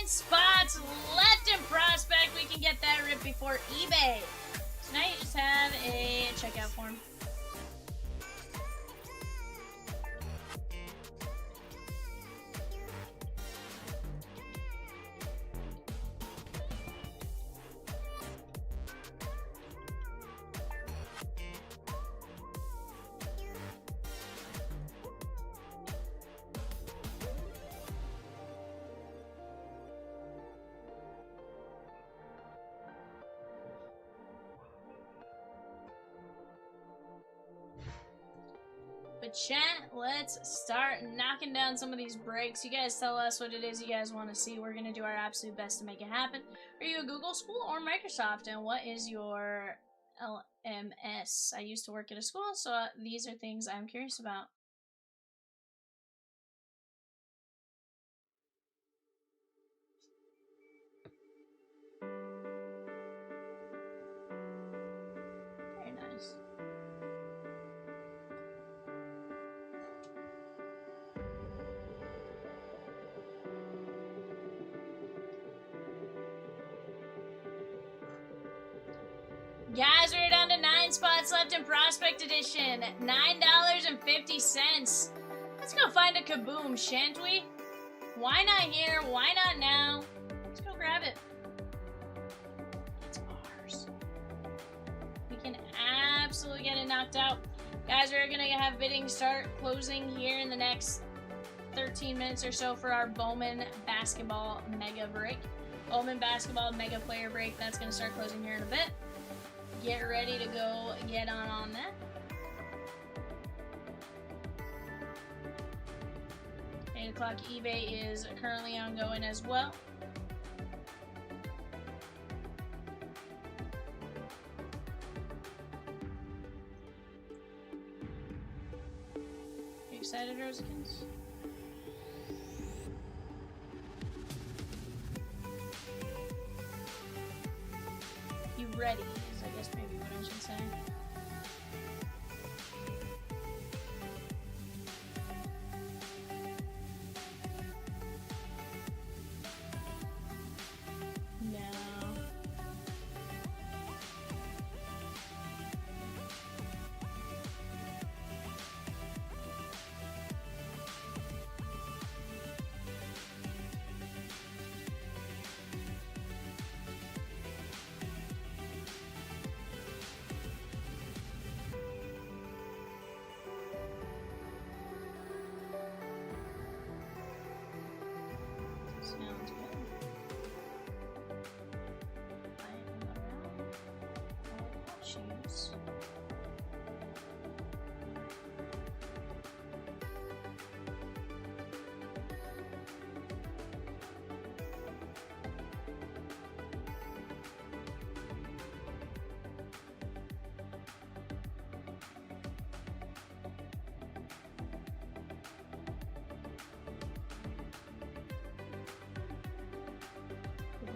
spots left in Prospect. We can get that ripped before eBay. So now you just have a chat. Let's start knocking down some of these breaks. You guys tell us what it is you guys want to see. We're going to do our absolute best to make it happen. Are you a Google school or Microsoft? And what is your LMS? I used to work at a school, so these are things I'm curious about. Very nice. Guys, we're down to 9 spots left in Prospect Edition. $9.50. Let's go find a Kaboom, shan't we? Why not here? Why not now? Let's go grab it. It's ours. We can absolutely get it knocked out. Guys, we're going to have bidding start closing here in the next 13 minutes or so for our Bowman Basketball Mega Break. Bowman Basketball Mega Player Break. That's going to start closing here in a bit. Get ready to go get on that. $8 o'clock eBay is currently ongoing as well. You excited, Rosikins? You ready? I guess maybe what I should say. No. Sounds good. I am around. I'll choose.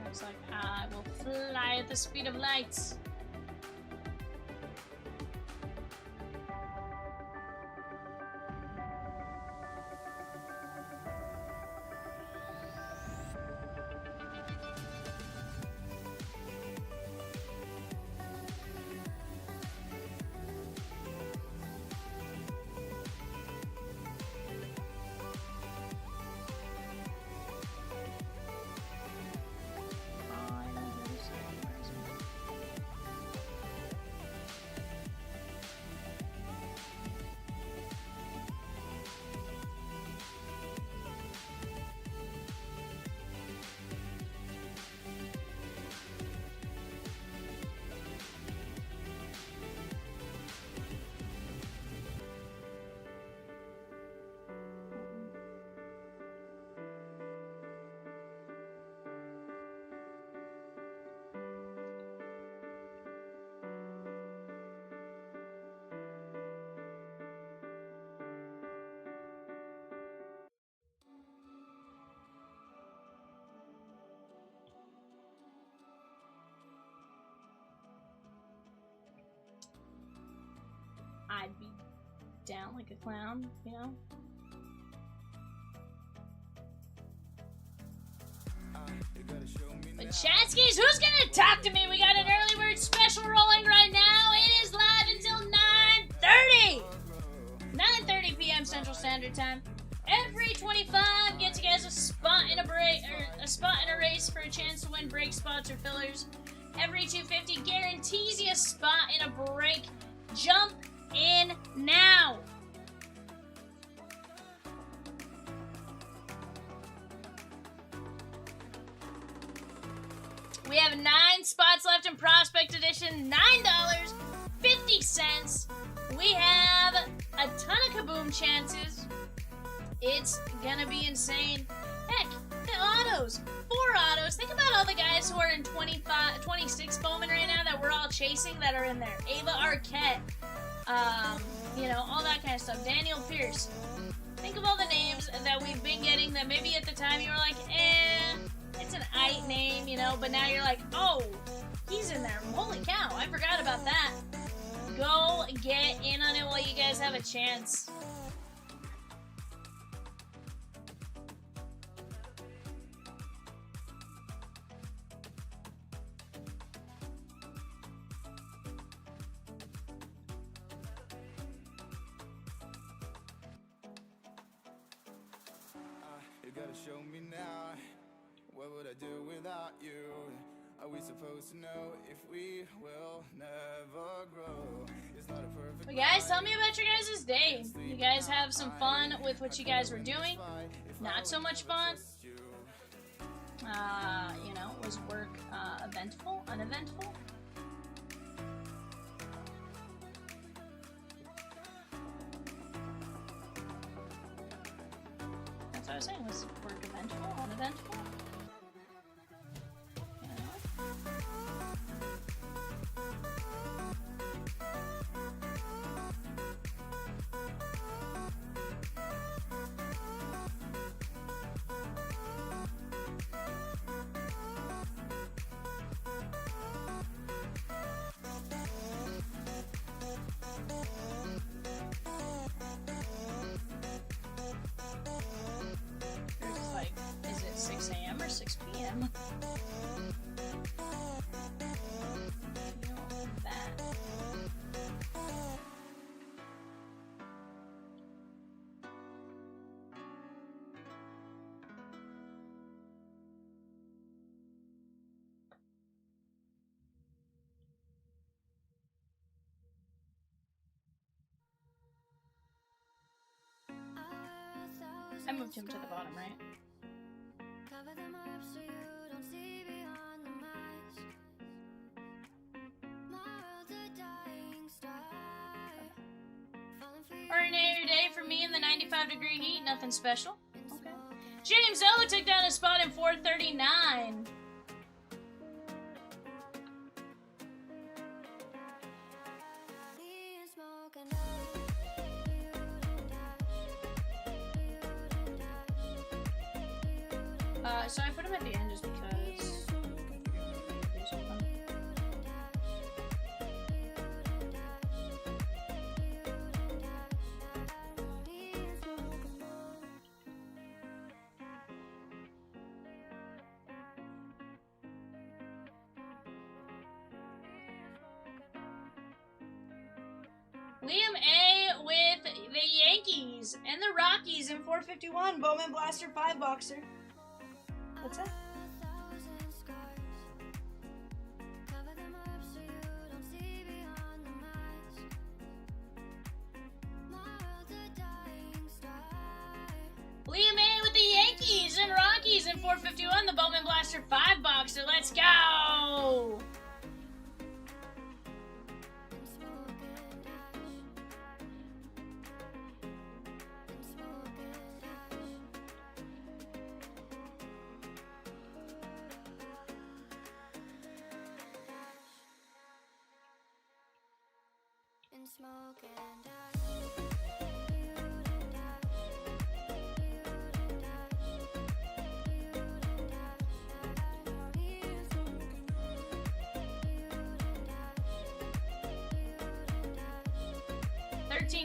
Looks like I will fly at the speed of light. I'd be down like a clown, you know? But Chatskis, who's gonna talk to me? We got an early bird special rolling right now. It is live until 9:30! 9:30 p.m. Central Standard Time. Every 25 gets you guys a spot in a break, or a spot in a race for a chance to win break spots or fillers. Every 250 guarantees you a spot in a break. Jump in now. We have 9 spots left in Prospect Edition. $9.50. We have a ton of kaboom chances. It's gonna be insane. Heck, the autos, 4 autos. Think about all the guys who are in 26 Bowman right now that we're all chasing that are in there. Ava Arquette, you know, all that kind of stuff. Daniel Pierce. Think of all the names that we've been getting that maybe at the time you were like, it's an I name, you know, but now you're like, oh, he's in there. Holy cow, I forgot about that. Go get in on it while you guys have a chance. You gotta show me now. What would I do without you? Are we supposed to know if we will never grow? It's not a perfect. Well, guys, tell me about your guys' day. You guys have some fun with what you guys were doing? Not so much fun? You know, was work eventful? Uneventful? That's what I was saying. Was work eventful? Uneventful? It's like, is it 6 a.m. or 6 p.m.? You know, that. I moved him to the bottom, right? Cover them up so you don't see beyond the mask. My world's a dying star. Falling for you. Ordinary day for me in the 95-degree heat. Nothing special. Okay. James O took down a spot in 439. Me and smoke and I. So I put him at the end just because. Liam A with the Yankees and the Rockies in 451. Bowman Blaster 5-boxer. What's that? Liam A with the Yankees and Rockies in 451. The Bowman Blaster 5-boxer. Let's go! Smoke and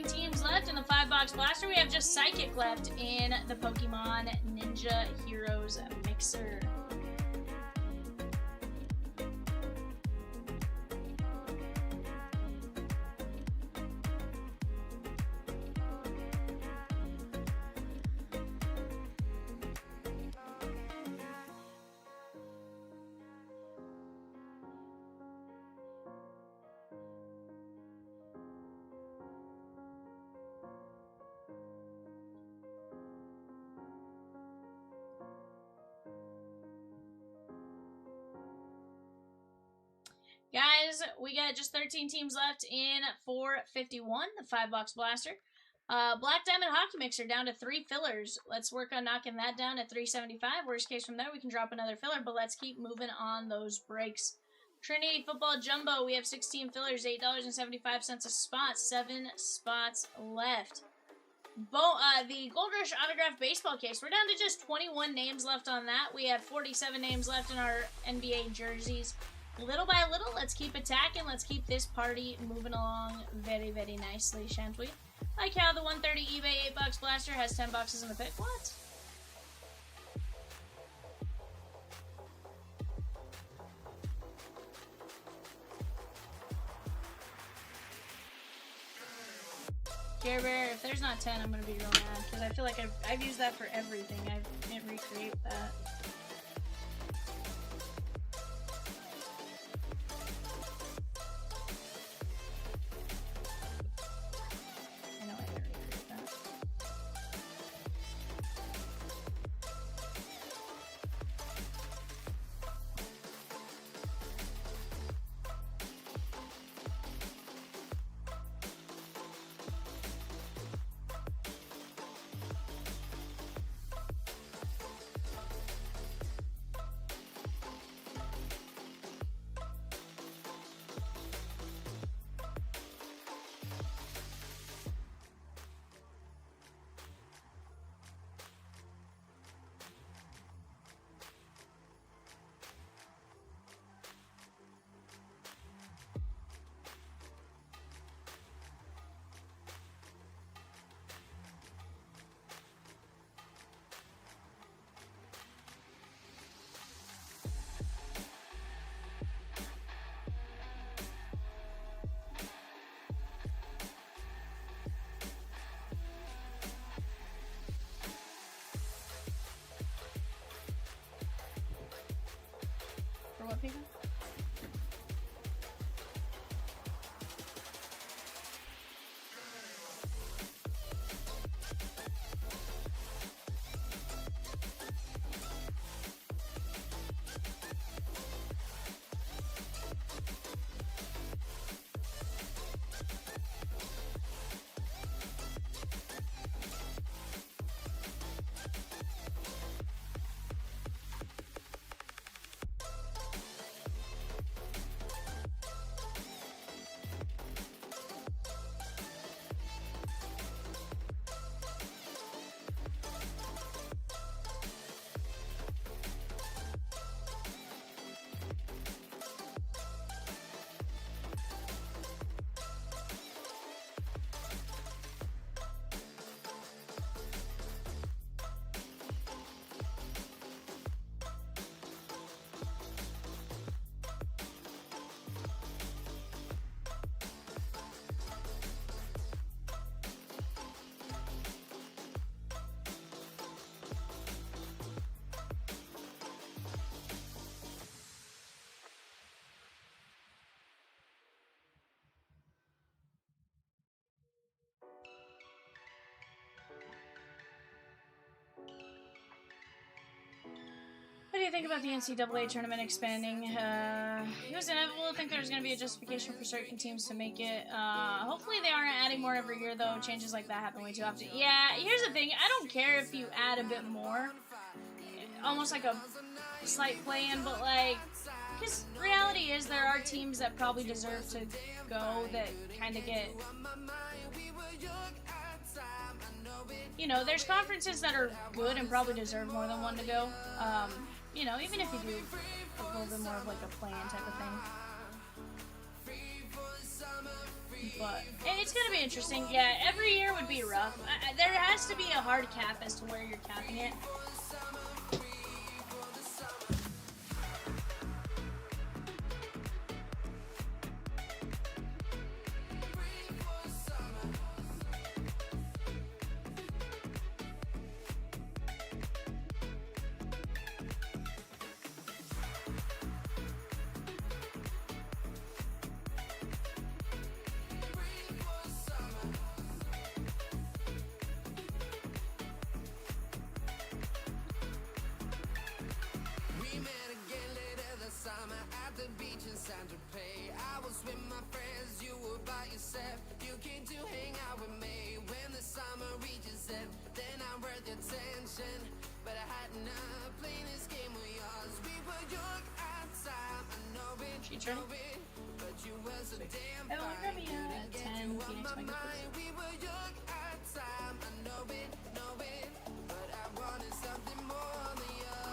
Teams left in the 5-box blaster. We have just Psychic left in the Pokemon Ninja Heroes mixer. Guys, we got just 13 teams left in 451, the 5-box blaster. Black Diamond Hockey Mixer down to 3 fillers. Let's work on knocking that down at 375. Worst case from there, we can drop another filler, but let's keep moving on those breaks. Trinity Football Jumbo, we have 16 fillers, $8.75 a spot, 7 spots left. The Gold Rush Autograph Baseball case, we're down to just 21 names left on that. We have 47 names left in our NBA jerseys. Little by little, let's keep attacking. Let's keep this party moving along very, very nicely, shan't we? Like how the 130 eBay $8 blaster has 10 boxes in the pick. What? Care Bear, if there's not 10, I'm gonna be real mad because I feel like I've used that for everything. I can't recreate that. I know I can recreate that. For what, people? What do you think about the NCAA tournament expanding? It was inevitable to think there was going to be a justification for certain teams to make it. Hopefully they aren't adding more every year, though. Changes like that happen way too often. Yeah, here's the thing. I don't care if you add a bit more. Almost like a slight play-in, but like... Because reality is there are teams that probably deserve to go that kind of get... You know, there's conferences that are good and probably deserve more than one to go. You know, even if you do a little bit more of like a plan type of thing. But it's going to be interesting. Yeah, every year would be rough. There has to be a hard cap as to where you're capping it. attention, but I had enough playing this game with yours. We were young at time, I know it, She turned. but you were so damn Evan, grab me a 10 Phoenix Mega, please. we were young at time, I know it, but I wanted something more than you.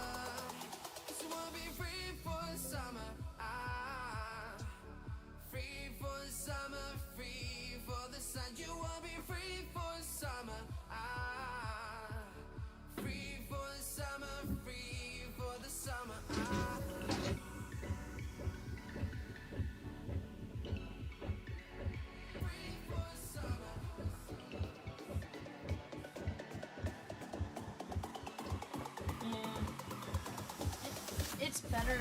So I'll be free for summer, free for summer, free for the sun. You will be free for summer, free for summer, free for the summer. Free for summer. Yeah. It's better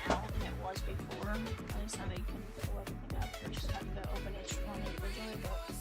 now than it was before. At least how they can pull everything up versus having to open each one individually, but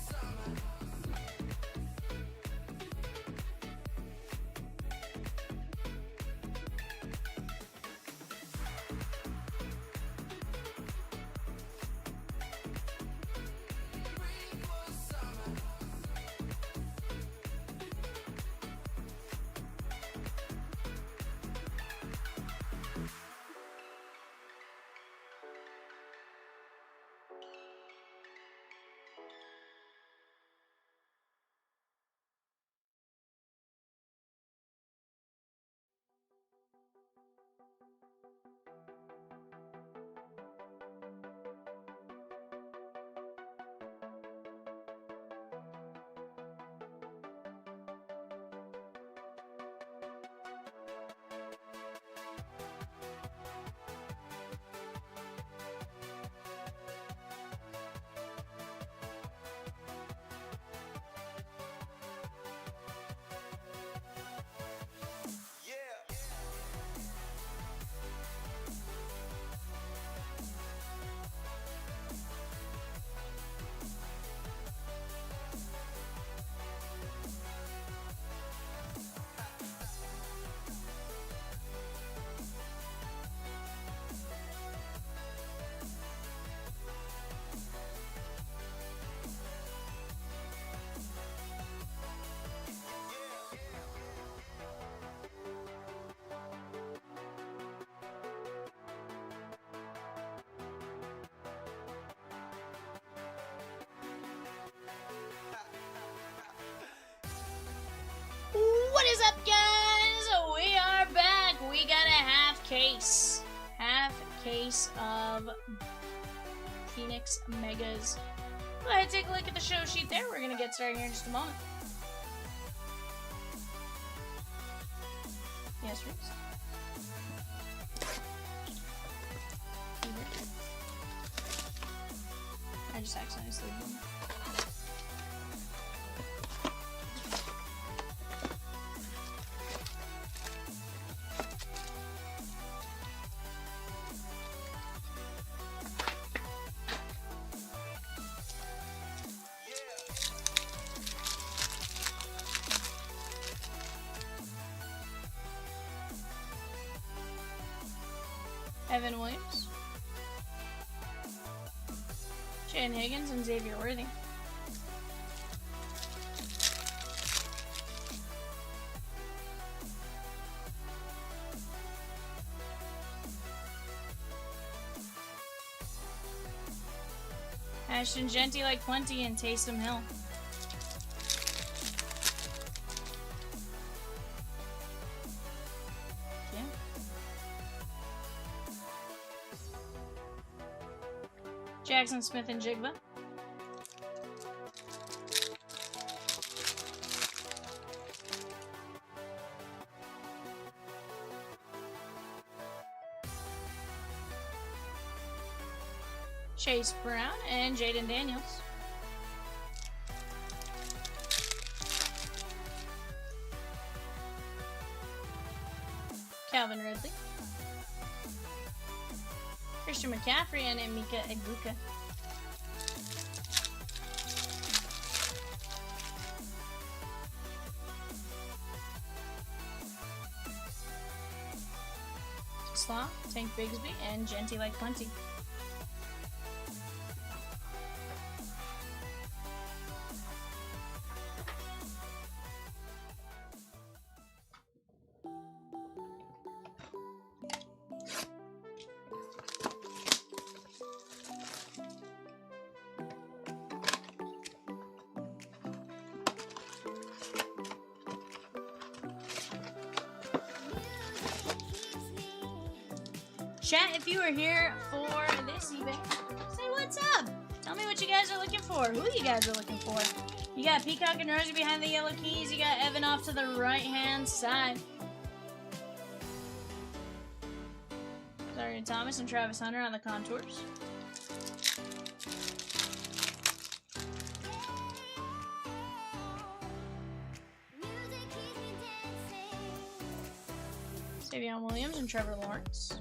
what is up, guys? We are back. We got a half case of Phoenix Megas. Go ahead, take a look at the show sheet there. We're gonna get started here in just a moment. Yes, Reese. I just accidentally slid them. Evan Williams, Shannon Higgins, and Xavier Worthy. Ashton Genty like plenty and Taysom Hill. Jackson Smith and Jigba. Chase Brown and Jaden Daniels. Calvin Ridley. Christian McCaffrey and Emeka Egbuka. Slaw, Tank Bigsby, and Genty like plenty. Chat, if you are here for this eBay, say what's up. Tell me what you guys are looking for. Who you guys are looking for. You got Peacock and Rosie behind the yellow keys. You got Evan off to the right-hand side. Darian Thomas and Travis Hunter on the contours. Davion Williams and Trevor Lawrence.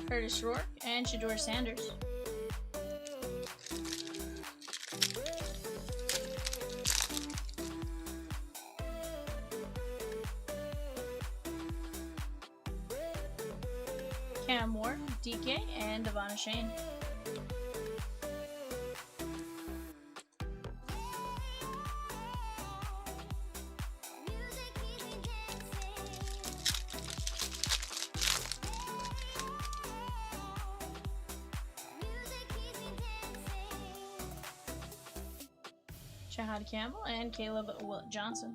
Curtis Rourke and Shedeur Sanders. Cam Ward, DK, and Devon Shane. Shahad Campbell and Caleb Johnson.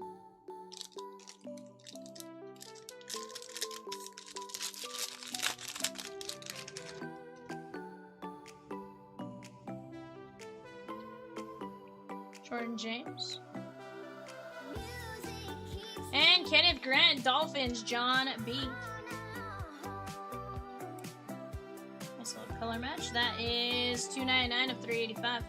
Jordan James. And Kenneth Grant, Dolphins, John B. Nice little color match. That is $299 of $385.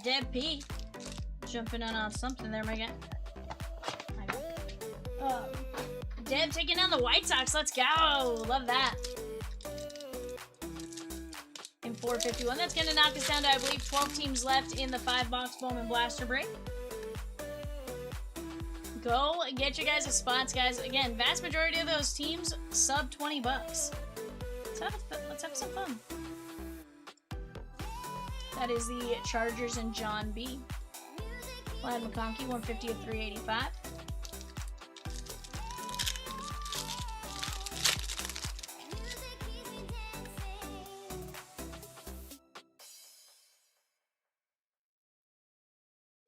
Deb P. Jumping on something there, my guy. Deb taking down the White Sox. Let's go. Love that. In 451. That's going to knock us down to, I believe, 12 teams left in the 5-box Bowman Blaster break. Go get your guys' spots, guys. Again, vast majority of those teams sub $20. Let's have some fun. That is the Chargers and John B. Vlad McConkey, 150 of 385.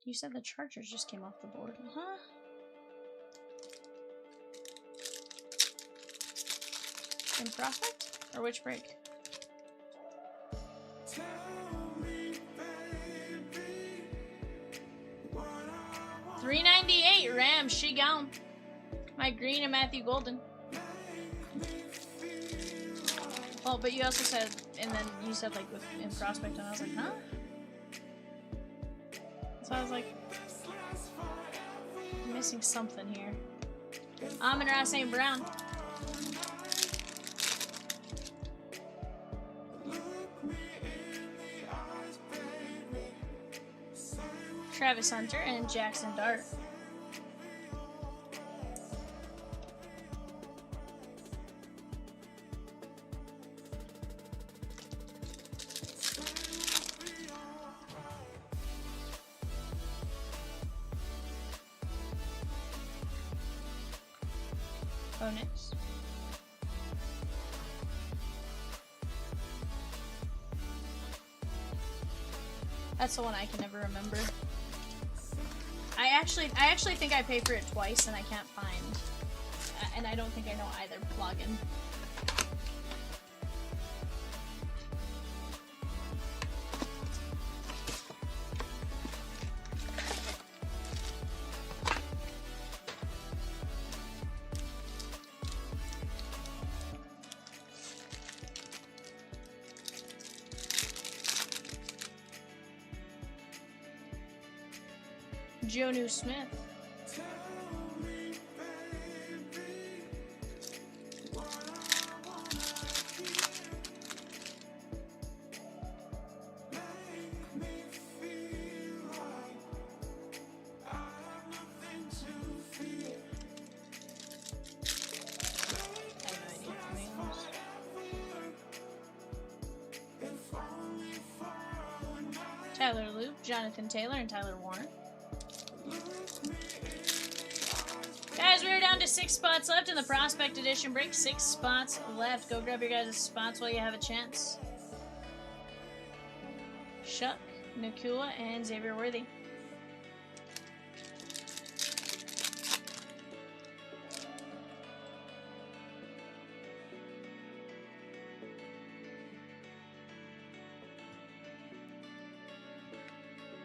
You said the Chargers just came off the board, huh? In prospect? Or which break? $398 Rams, she gone. Mike Green and Matthew Golden. Oh, but you also said, and then you said like in prospect, and I was like, huh? So I was like, I'm missing something here. Amon-Ra St. Brown. Travis Hunter and Jackson Dart. Bonus. That's the one I can never remember. I actually think I paid for it twice and I can't find, and I don't think I know either plugin. Jonu Smith. Tyler Loop, Jonathan Taylor, and Tyler Warren. Guys, we're down to 6 spots left in the Prospect Edition break. 6 spots left. Go grab your guys' spots while you have a chance. Shuck, Nakua, and Xavier Worthy.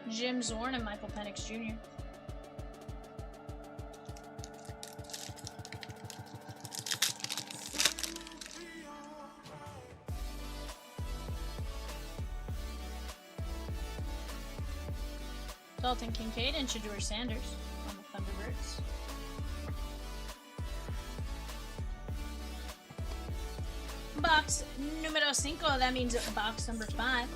Jim Zorn and Michael Penix Jr. Dalton Kincaid and Shedeur Sanders on the Thunderbirds. Box numero 5, that means box number 5.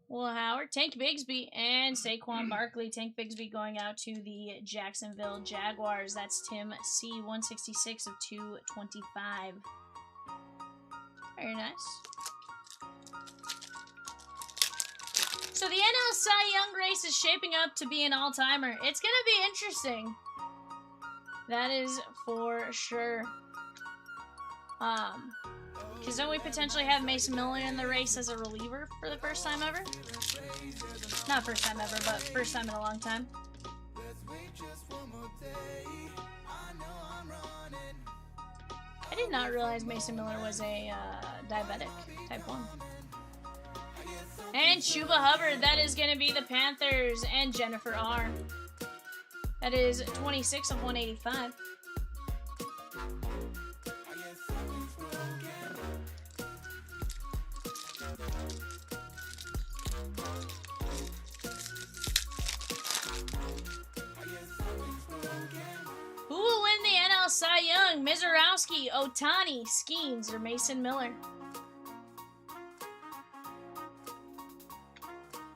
Will Howard, Tank Bigsby, and Saquon Barkley. Tank Bigsby going out to the Jacksonville Jaguars. That's Tim C. 166 of 225. Very nice. So the NL Cy Young race is shaping up to be an all-timer. It's going to be interesting. That is for sure. Because don't we potentially have Mason Miller in the race as a reliever for the first time ever? Not first time ever, but first time in a long time. I did not realize Mason Miller was a diabetic, type 1. And Chuba Hubbard, that is going to be the Panthers, and Jennifer R. That is 26 of 185. Who will win the NL Cy Young? Mizorowski, Otani, Skeens, or Mason Miller?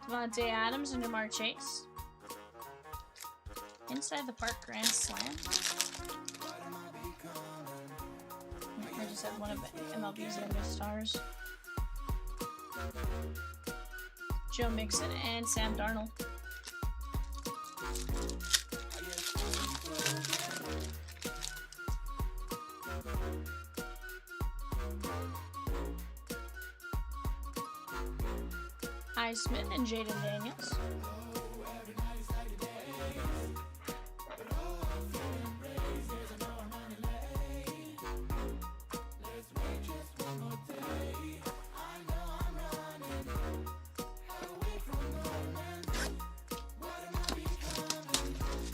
Devontae Adams and Jamar Chase. Inside the Park Grand Slam. I just had one of MLB's youngest stars. Joe Mixon and Sam Darnold. Smith and Jaden Daniels.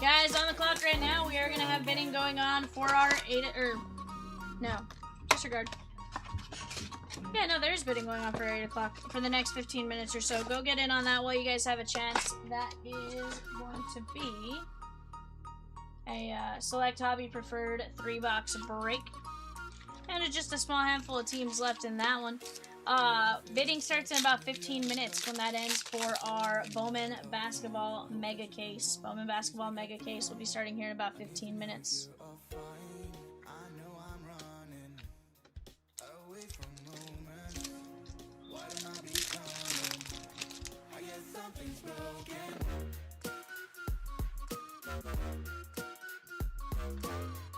Guys, on the clock right now, we are going to have bidding going on for our disregard. Yeah, no, there's bidding going on for 8 o'clock for the next 15 minutes or so. Go get in on that while you guys have a chance. That is going to be a select hobby preferred 3-box break. And just a small handful of teams left in that one. Bidding starts in about 15 minutes when that ends for our Bowman Basketball Mega Case. Bowman Basketball Mega Case will be starting here in about 15 minutes.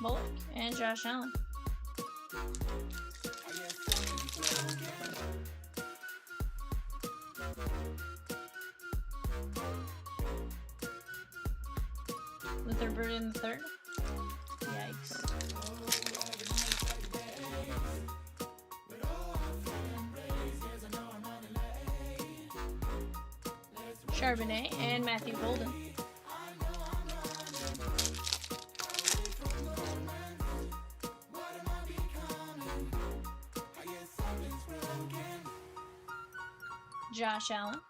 Bullock and Josh Allen. Luther Burden III. Yikes. Charbonnet and Matthew Golden. Josh Allen.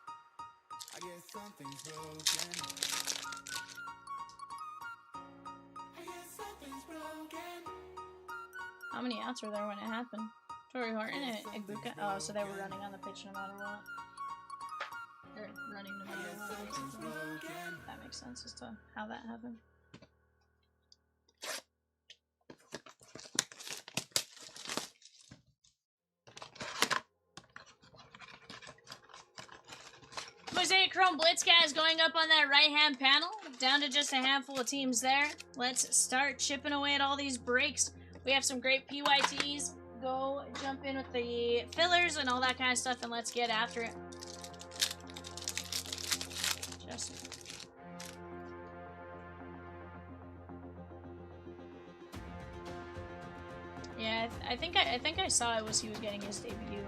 How many outs were there when it happened? Torrey Horton and Ibuka. Oh, so they were running on the pitch no matter what. They're running no matter what. Basically. That makes sense as to how that happened. Mosaic Chrome Blitz, guys, going up on that right-hand panel. Down to just a handful of teams there. Let's start chipping away at all these breaks. We have some great PYTs. Go jump in with the fillers and all that kind of stuff, and let's get after it. Just... Yeah, I think I saw it was he was getting his debut.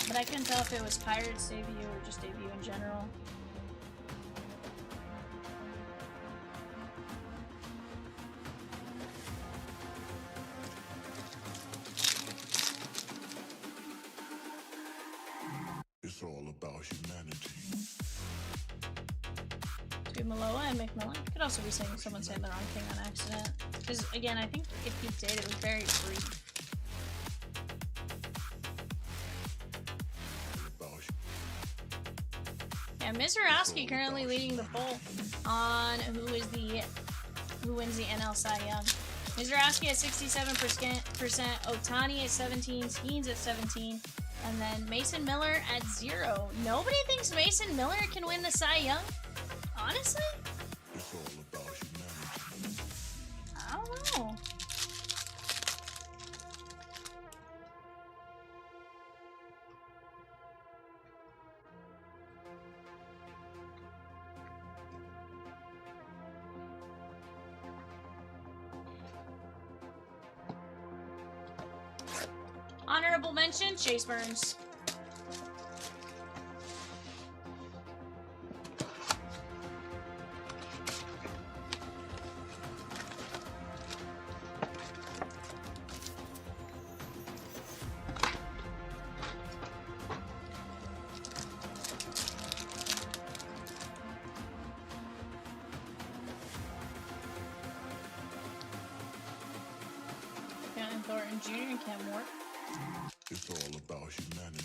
But I couldn't tell if it was Pirates debut or just debut in general. It's all about humanity. To Maloa and McMillan. Could also be saying someone saying the wrong thing on accident. Because again, I think if he did, it was very brief. Yeah, Mizurowski currently leading the poll on who wins the NL Cy Young. Mizurowski at 67%, Ohtani at 17, Skeens at 17, and then Mason Miller at 0. Nobody thinks Mason Miller can win the Cy Young? Honestly? It's all about humanity. I don't know. Honorable mention, Chase Burns. And Thornton Jr. and Cam Ward. It's all about humanity.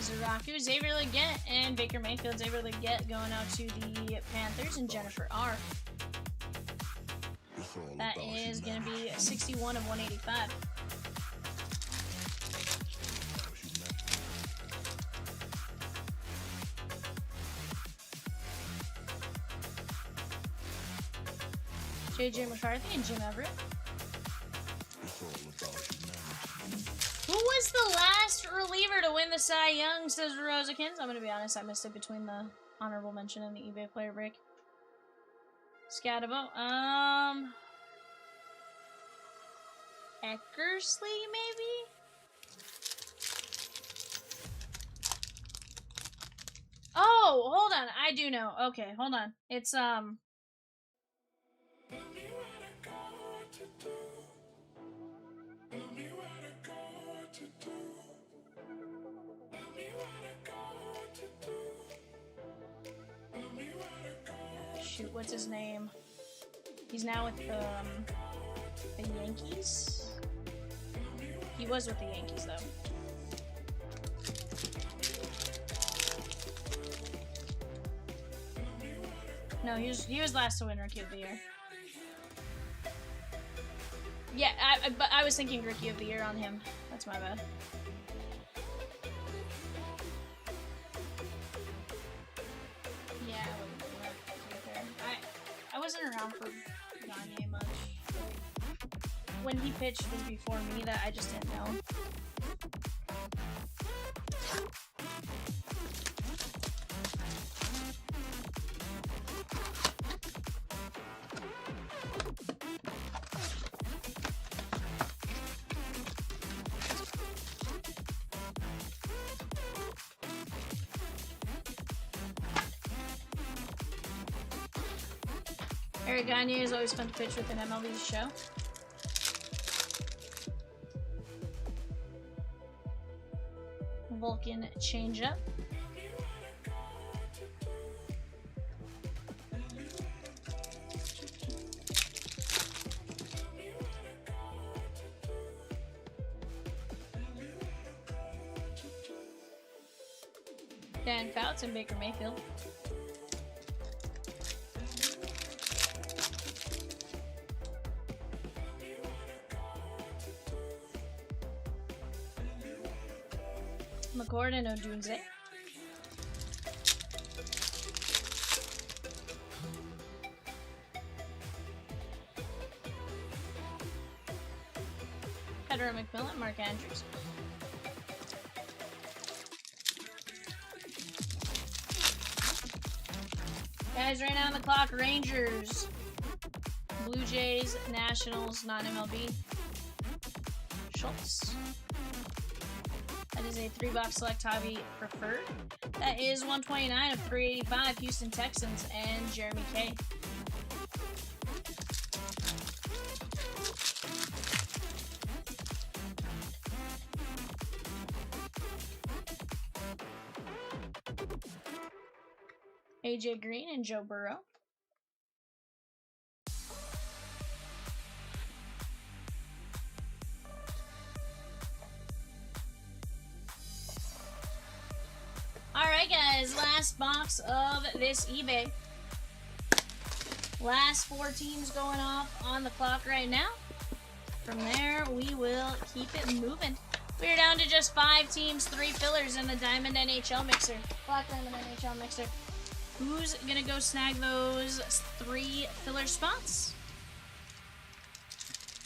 Zaraku, Xavier Leggett, and Baker Mayfield. Xavier Leggett going out to the Panthers and Jennifer R. That is going to be 61 of 185. JJ McCarthy and Jim Everett. Who was the last reliever to win the Cy Young, says Rosekins? I'm going to be honest, I missed it between the honorable mention and the eBay player break. Scatabo. Eckersley, maybe? Oh, hold on. I do know. Okay, hold on. It's, shoot, what's his name? He's now with the Yankees? He was with the Yankees, though. No, he was last to win Rookie of the Year. Yeah, but I was thinking Rookie of the Year on him. That's my bad. Yeah, I wasn't around for Gagne much. When he pitched was before me, that I just didn't know. Eric Gagne is always fun to pitch with an MLB show. Vulcan changeup. Dan Fouts and Baker Mayfield. McCord and Odunze. Pedro McMillan, Mark Andrews. Guys, right now on the clock, Rangers, Blue Jays, Nationals, non-MLB. Schultz. That is a 3-box select hobby preferred. That is 129 of 385, Houston Texans and Jeremy K. AJ Green and Joe Burrow. Alright guys, last box of this eBay. Last 4 teams going off on the clock right now. From there, we will keep it moving. We're down to just 5 teams, 3 fillers in the Diamond NHL Mixer. Black Diamond NHL Mixer. Who's gonna go snag those 3 filler spots?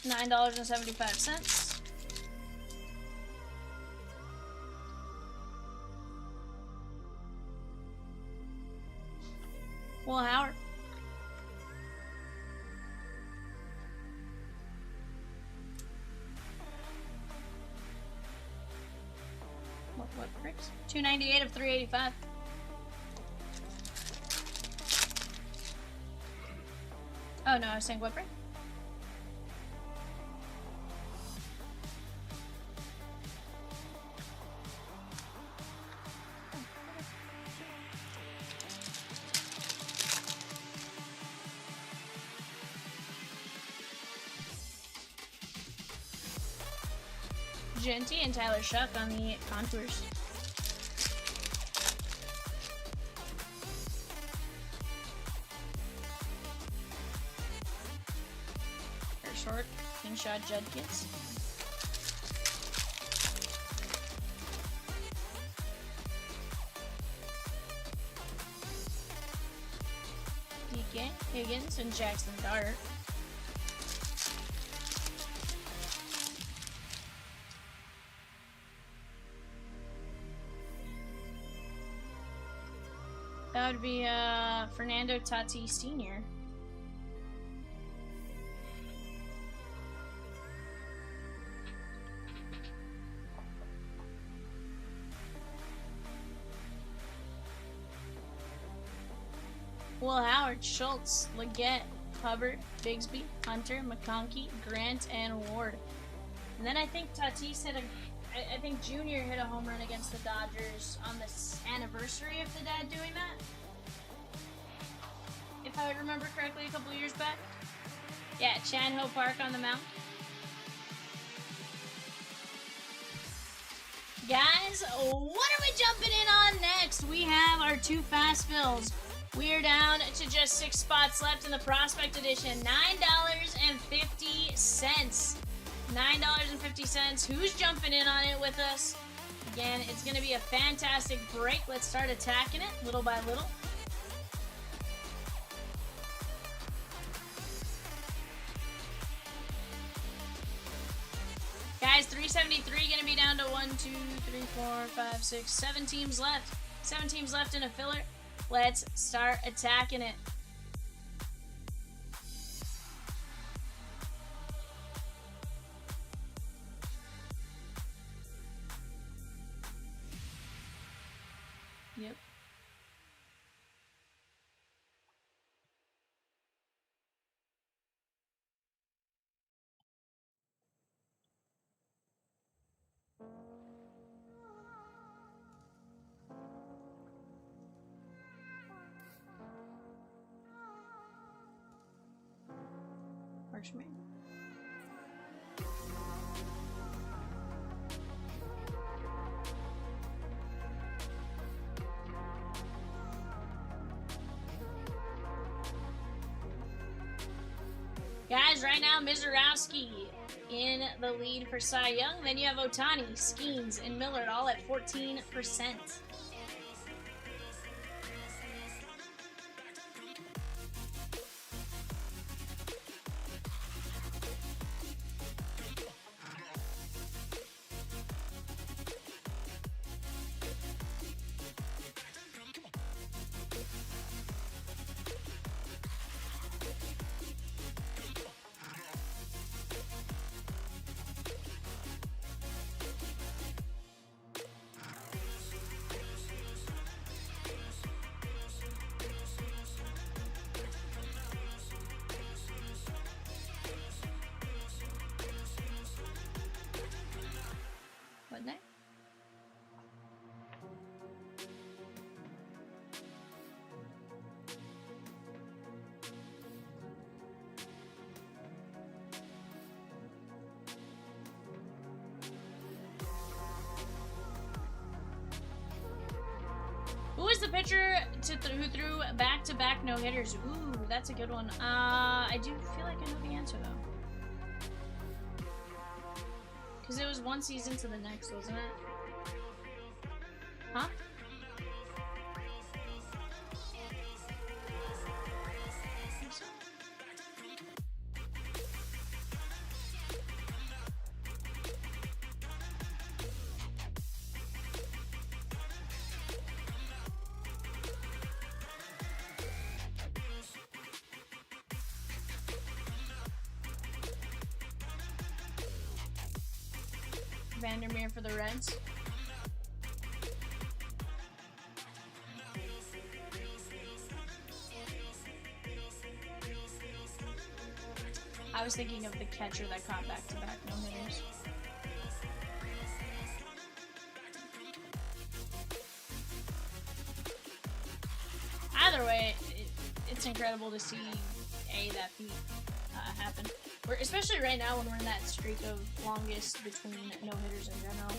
$9.75. Will Howard. What bricks? 298 of 385. Oh no, I was saying what brick? Genty and Tyler Shuck on the contours. Short, King Shot Judkins. DK, Higgins, and Jackson Dart. That would be Fernando Tatis Sr. Will Howard, Schultz, Leggett, Hubbard, Bigsby, Hunter, McConkey, Grant, and Ward. And then I think Tatis hit I think Junior hit a home run against the Dodgers on the anniversary of the dad doing that. If I would remember correctly, a couple years back. Yeah, Chanho Park on the mound. Guys, what are we jumping in on next? We have our 2 fast fills. We are down to just 6 spots left in the Prospect Edition. $9.50. $9.50. Who's jumping in on it with us? Again, it's going to be a fantastic break. Let's start attacking it little by little. Guys, 373 going to be down to 1, 2, 3, 4, 5, 6, 7 teams left. 7 teams left in a filler. Let's start attacking it. Yep. Guys, right now, Mizurowski in the lead for Cy Young. Then you have Otani, Skeens, and Millard all at 14%. What next? Who is the pitcher who threw back-to-back no-hitters? Ooh, that's a good one. I do feel like I know the answer, though. Because it was one season to the next, wasn't it? Huh? Vandermeer for the Reds. I was thinking of the catcher that caught back-to-back no-hitters. Either way, it's incredible to see that feat happen. Especially right now when we're in that streak of longest between no-hitters in general.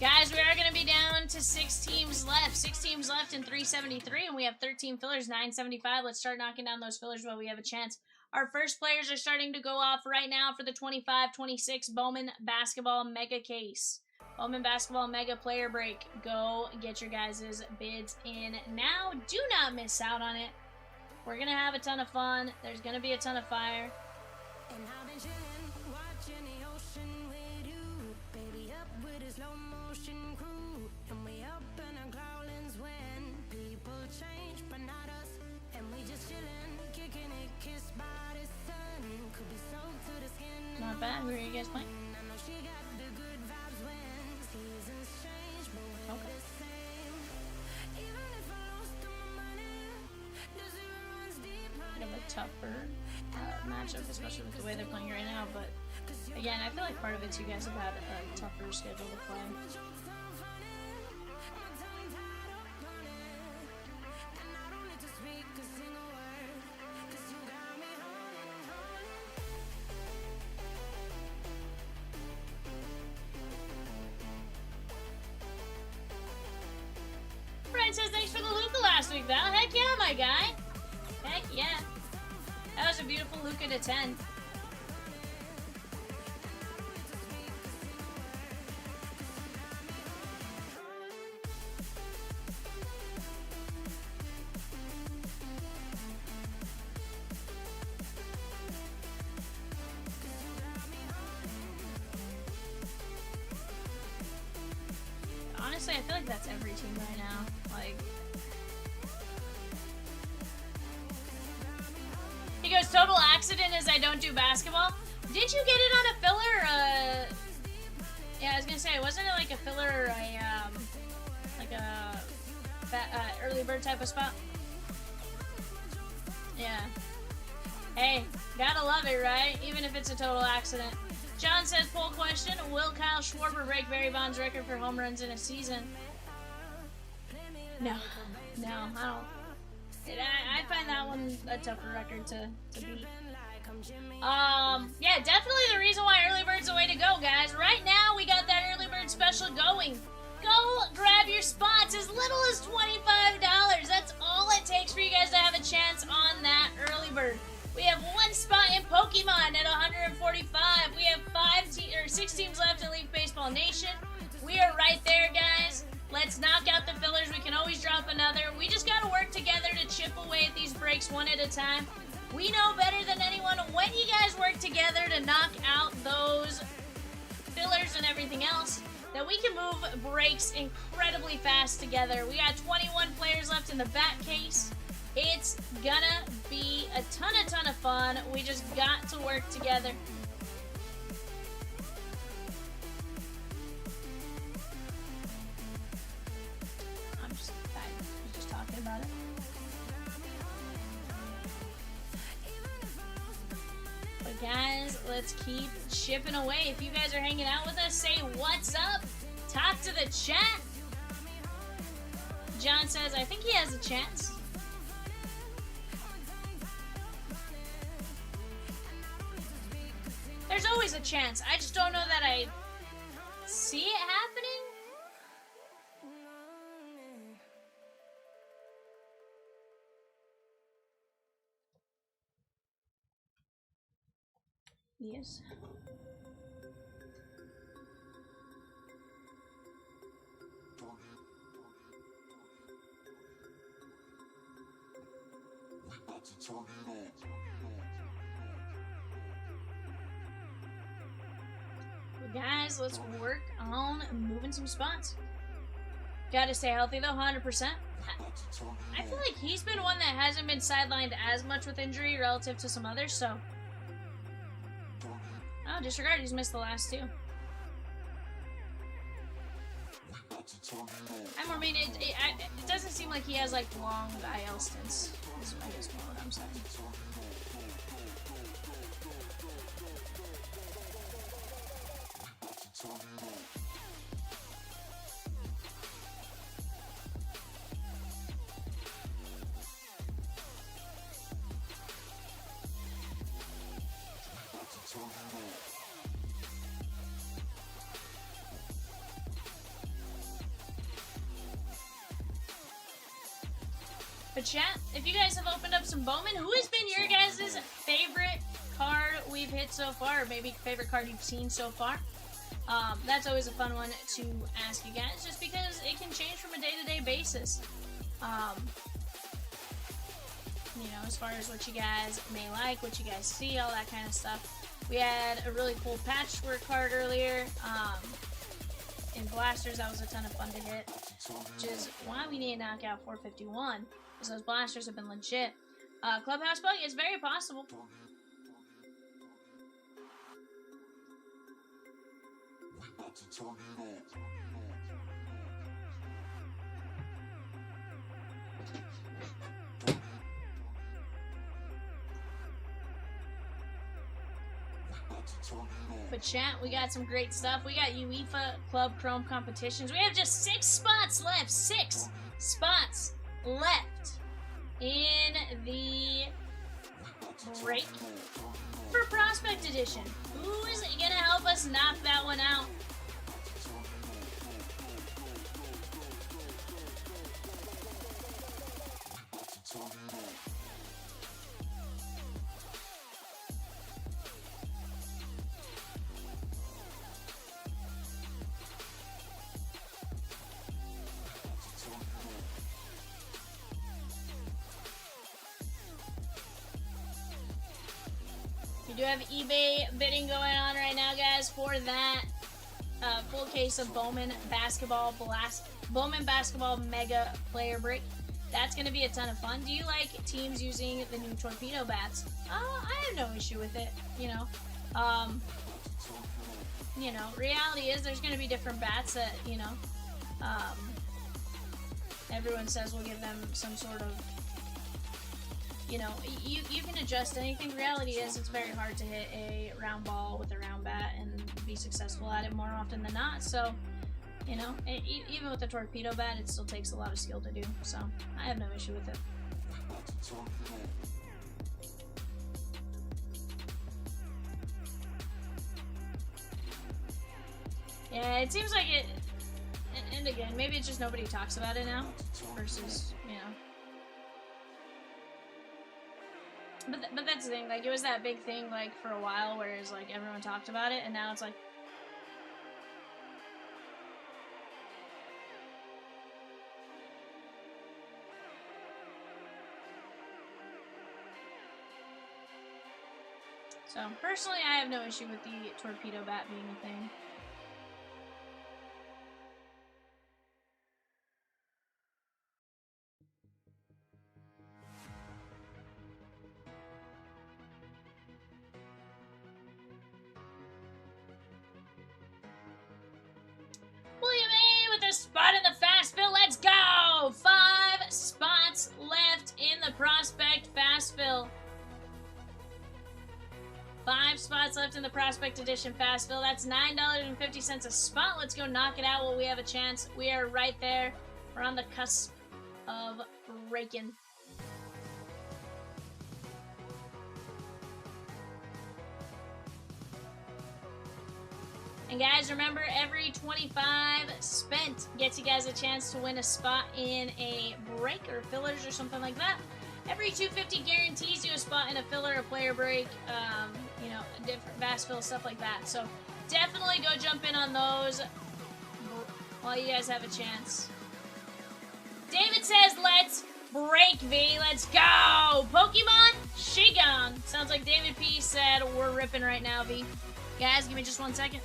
Guys, we are going to be down to 6 teams left. 6 teams left in 373, and we have 13 fillers, 975. Let's start knocking down those fillers while we have a chance. Our first players are starting to go off right now for the 25-26 Bowman Basketball Mega Case. Bowman Basketball Mega Player Break. Go get your guys' bids in now. Do not miss out on it. We're going to have a ton of fun. There's going to be a ton of fire. And I've been chillin', watching the ocean with you. Baby up with a slow motion crew. And we up in our growlings when people change, but not us. And we just chillin', kicking it, kissed by the sun. Could be soaked to the skin. Not bad. Who are you guys playing? I know she got the good vibes when seasons change, but we're the same. Even if I lost all my money, the zero runs deep. Bit of a tougher matchup, especially with the way they're playing right now. But again, I feel like part of it's you guys have had a tougher schedule to play. Brian says thanks for the Luca last week, Val. Heck yeah, my guy. Heck yeah. That was a beautiful Luca to 10. Honestly, I feel like that's every team right now. Like, he goes, total accident is I don't do basketball. Did you get it on a filler? Yeah, I was gonna say, wasn't it like a filler or a like a early bird type of spot? Yeah. Hey, gotta love it, right? Even if it's a total accident. John says, poll question, will Kyle Schwarber break Barry Bonds' record for home runs in a season? No, I don't. I find that one a tougher record to beat. Yeah, definitely the reason why early bird's the way to go, guys. Right now, we got that early bird special going. Go Go grab your spots, as little as $25. That's all it takes for you guys to have a chance on that early bird. We have one spot in Pokemon at 145. We have 6 teams left in League Baseball Nation. We are right there, guys. Let's knock out the fillers. We can always drop another. We just got to work together to chip away at these breaks one at a time. We know better than anyone when you guys work together to knock out those fillers and everything else, that we can move breaks incredibly fast together. We got 21 players left in the bat case. It's gonna be a ton of fun. We just got to work together. I'm just talking about it. But guys, let's keep chipping away. If you guys are hanging out with us, say what's up. Talk to the chat. John says, I think he has a chance. There's always a chance. I just don't know that I see it happening. Yes. Guys, let's work on moving some spots. Gotta stay healthy though, 100%. I feel like he's been one that hasn't been sidelined as much with injury relative to some others, so. Oh, disregard, he's missed the last two. I mean, it doesn't seem like he has like long IL stints, is I guess what I'm saying. But chat, if you guys have opened up some Bowman, who has been your guys' favorite card we've hit so far, or maybe favorite card you've seen so far? That's always a fun one to ask you guys, just because it can change from a day-to-day basis. You know, as far as what you guys may like, what you guys see, all that kind of stuff. We had a really cool patchwork card earlier. In blasters, that was a ton of fun to hit, which is why we need to knock out 451, because those blasters have been legit. Clubhouse bug, it's very possible. But chat, we got some great stuff. We got UEFA Club Chrome competitions. We have just 6 spots left. 6 spots left in the break for Prospect Edition. Who is going to help us knock that one out? We do have eBay bidding going on right now, guys, for that full case of Bowman Basketball Mega Player Brick. That's going to be a ton of fun. Do you like teams using the new torpedo bats? I have no issue with it, you know. Reality is there's going to be different bats that, everyone says will give them some sort of, you can adjust anything. Reality is it's very hard to hit a round ball with a round bat and be successful at it more often than not. So, even with the torpedo bat, it still takes a lot of skill to do. So, I have no issue with it. Yeah, it seems like it. And again, maybe it's just nobody talks about it now, versus, you know. But that's the thing, like, it was that big thing, like, for a while, where it's like, everyone talked about it, and now it's like... So, personally, I have no issue with the torpedo bat being a thing. William A. with a spot in the fast fill. Let's go! 5 spots left in the prospect fast fill. 5 spots left in the Prospect Edition Fast Fill. That's $9.50 a spot. Let's go knock it out while we have a chance. We are right there. We're on the cusp of breaking. And guys, remember, every 25 spent gets you guys a chance to win a spot in a break or fillers or something like that. Every 250 guarantees you a spot in a filler, a player break, you know, different fast fill, stuff like that. So definitely go jump in on those while you guys have a chance. David says, let's break, V. Let's go. Pokemon Shigon. Sounds like David P said we're ripping right now, V. Guys, give me just 1 second.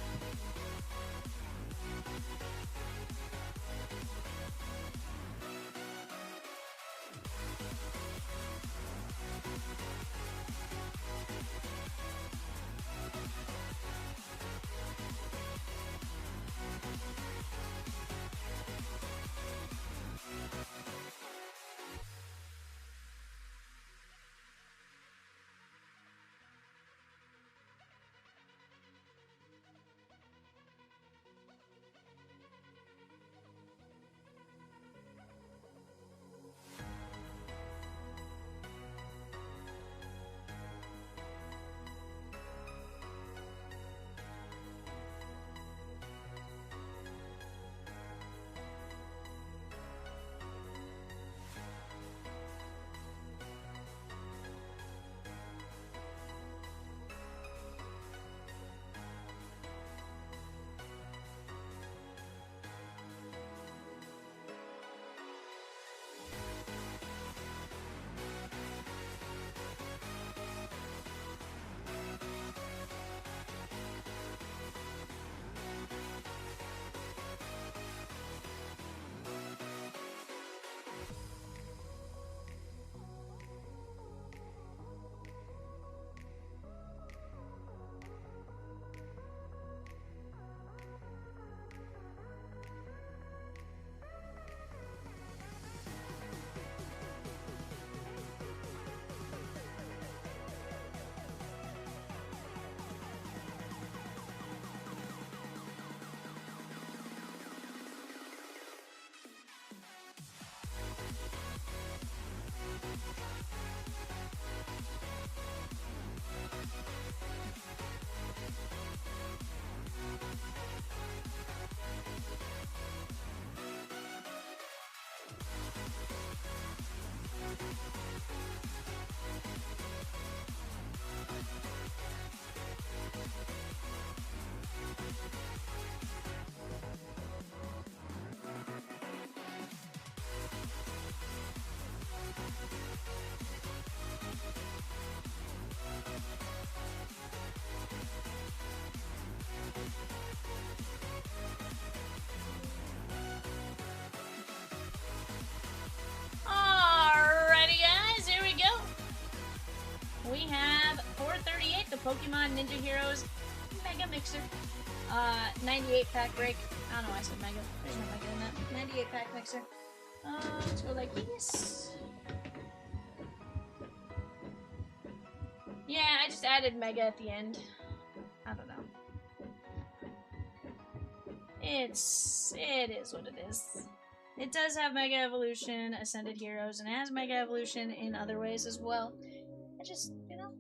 Pokemon Ninja Heroes Mega Mixer. 98 pack break. I don't know why I said Mega. There's no Mega in that. 98 pack mixer. Let's go like this. Yeah, I just added Mega at the end. I don't know. It is what it is. It does have Mega Evolution, Ascended Heroes, and it has Mega Evolution in other ways as well. I just, you know.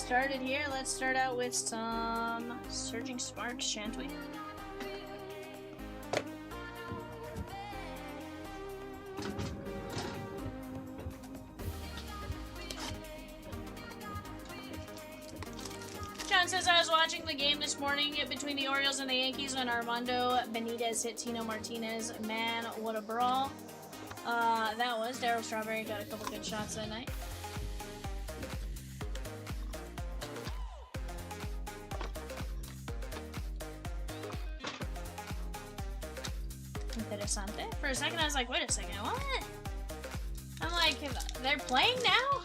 started here. Let's start out with some Surging Sparks, shan't we? John says, I was watching the game this morning between the Orioles and the Yankees when Armando Benitez hit Tino Martinez. Man, what a brawl. That was Darryl Strawberry got a couple good shots that night. Interesante. For a second I was like, wait a second, what? I'm like, they're playing now?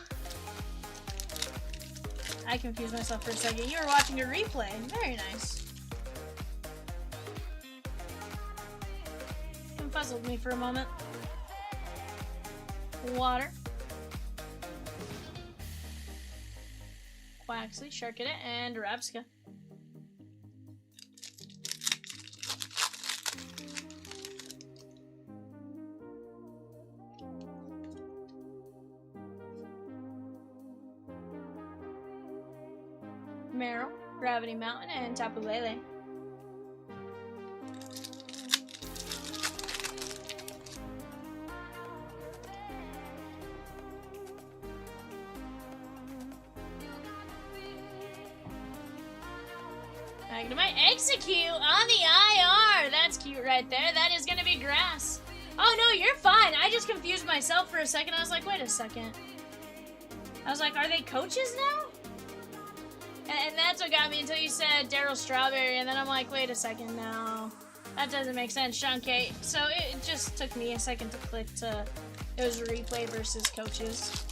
I confused myself for a second. You were watching a replay. Very nice. Confuzzled me for a moment. Water. Quaxley, Sharkita, and Rabska. Merrill, Gravity Mountain, and Tapu Lele. Magnemite execute on the IR. That's cute right there. That is going to be grass. Oh no, you're fine. I just confused myself for a second. I was like, wait a second. I was like, are they coaches now? And that's what got me until you said Darryl Strawberry, and then I'm like, wait a second, no. That doesn't make sense, Sean K. So it just took me a second to click to it was replay versus coaches.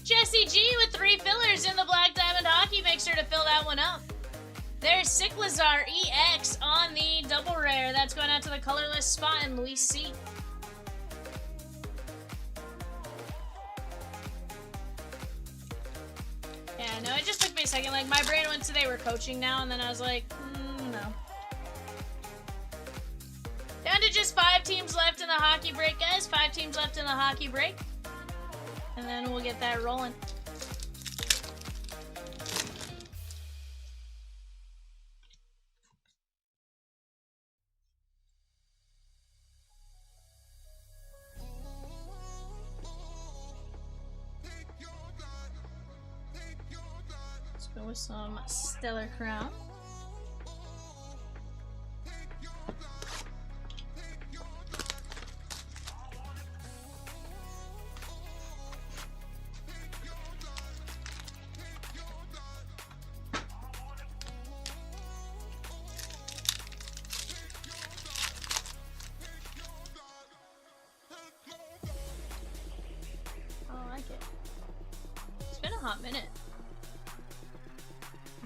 Jesse G with 3 fillers in the Black Diamond Hockey. Make sure to fill that one up. There's Cyclazar EX on the double rare. That's going out to the colorless spot and Luis C. Yeah, no, it just took me a second. Like, my brain went to they were coaching now, and then I was like, no. Down to just 5 teams left in the hockey break, guys. 5 teams left in the hockey break. And then we'll get that rolling. Let's go with some Stellar Crown. Hot minute.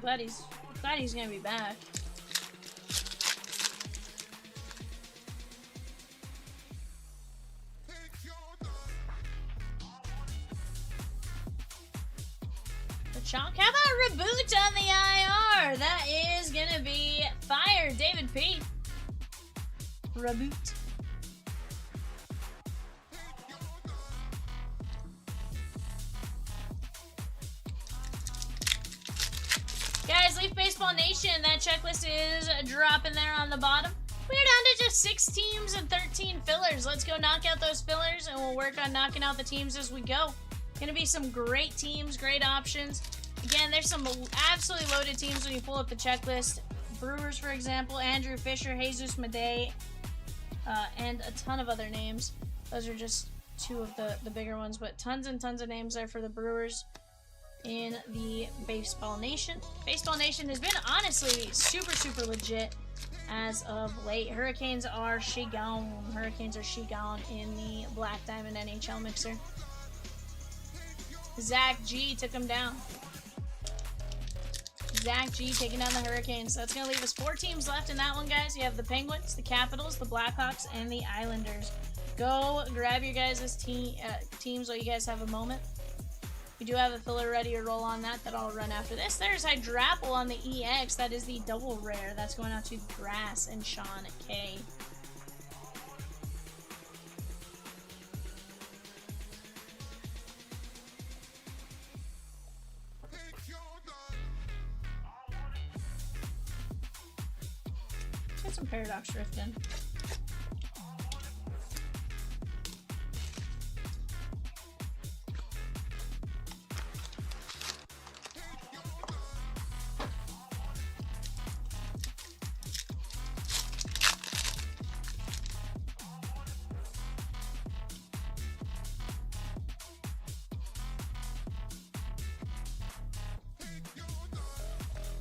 Glad he's gonna be back. The Chonk. How about Reboot on the IR? That is gonna be fire. David P. Reboot. Guys, Leaf Baseball Nation, that checklist is dropping there on the bottom. We're down to just 6 teams and 13 fillers. Let's go knock out those fillers, and we'll work on knocking out the teams as we go. Gonna be some great teams, great options. Again, there's some absolutely loaded teams when you pull up the checklist. Brewers, for example, Andrew Fisher, Jesus Madej, and a ton of other names. Those are just 2 of the bigger ones, but tons and tons of names there for the Brewers in the Baseball Nation. Baseball Nation has been honestly super legit as of late. Hurricanes are she gone in the Black Diamond NHL mixer. Zach G took him down. Zach G taking down the Hurricanes. That's going to leave us 4 teams left in that one, guys. You have the Penguins, the Capitals, the Blackhawks, and the Islanders. Go grab your guys' teams while you guys have a moment. We do have a filler ready to roll on that I'll run after this. There's Hydrapple on the EX. That is the double rare. That's going out to Grass and Sean K. Put some Paradox Rift in.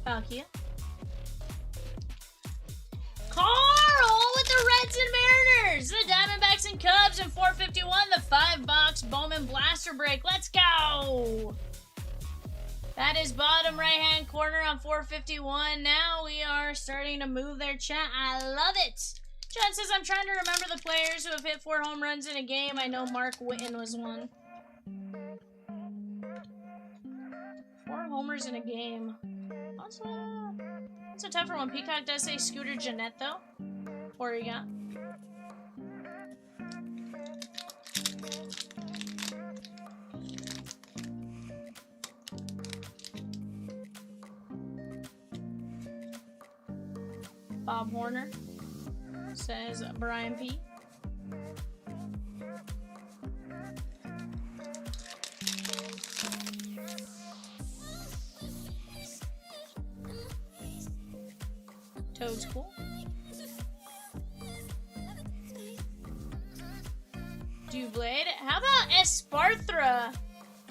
Palkia. Carl with the Reds and Mariners, the Diamondbacks and Cubs, and 451, the 5-box Bowman Blaster Break. Let's go! That is bottom right-hand corner on 451. Now we are starting to move their chat. I love it. John says, I'm trying to remember the players who have hit 4 home runs in a game. I know Mark Whitten was one. 4 homers in a game. That's a tougher one. Peacock does say Scooter Jeanette, though. Or you got? Bob Horner says Brian P. Toad's cool. Dewblade. How about Esparthra?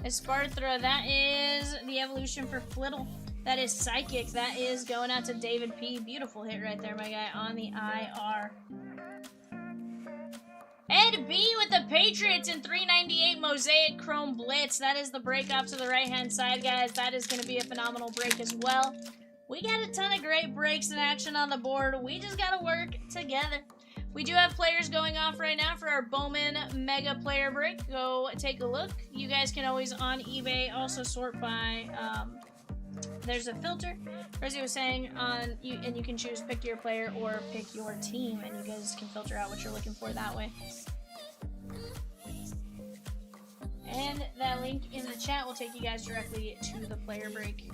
Esparthra, that is the evolution for Flittle. That is Psychic. That is going out to David P. Beautiful hit right there, my guy, on the IR. Ed B with the Patriots in 398 Mosaic Chrome Blitz. That is the break off to the right-hand side, guys. That is going to be a phenomenal break as well. We got a ton of great breaks in action on the board. We just got to work together. We do have players going off right now for our Bowman Mega Player Break. Go take a look. You guys can always, on eBay, also sort by... there's a filter, as he was saying, and you can choose pick your player or pick your team, and you guys can filter out what you're looking for that way. And that link in the chat will take you guys directly to the player break.